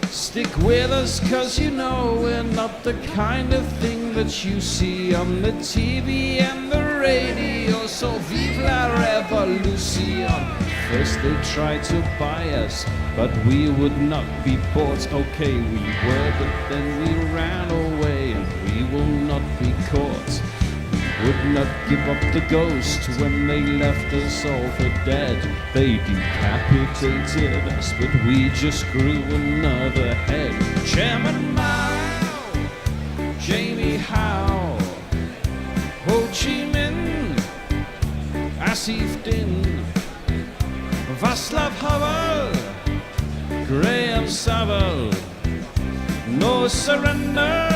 Stick with us, cause you know we're not the kind of thing that you see on the TV and the radio. So vive la revolution. First they tried to buy us, but we would not be bought. Okay, we were, but then we ran away, and we will not be caught. Would not give up the ghost when they left us all for dead. They decapitated us, but we just grew another head. Chairman Mao, Jamie Howe, Ho Chi Minh, Asif Din, Václav Havel, Graham Saville, No Surrender,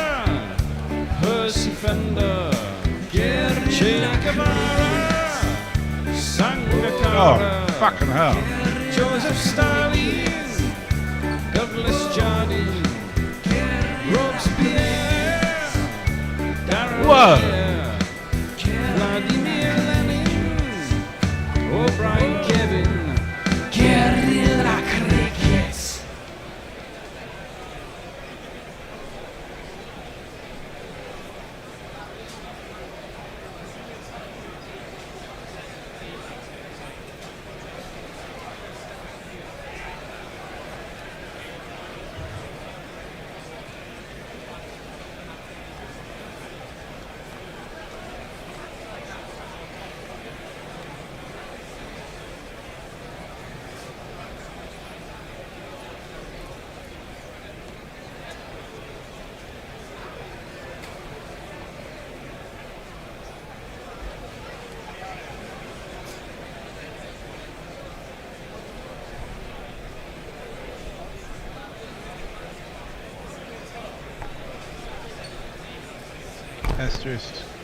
Percy Fender, Che Guevara, Sangakkara, fucking hell. Joseph Stalin, Douglas Jardine, Robespierre, Darrell Hare, Vladimir Lenin, O'Brien Kevin, guerrilla cricket. Asterisk.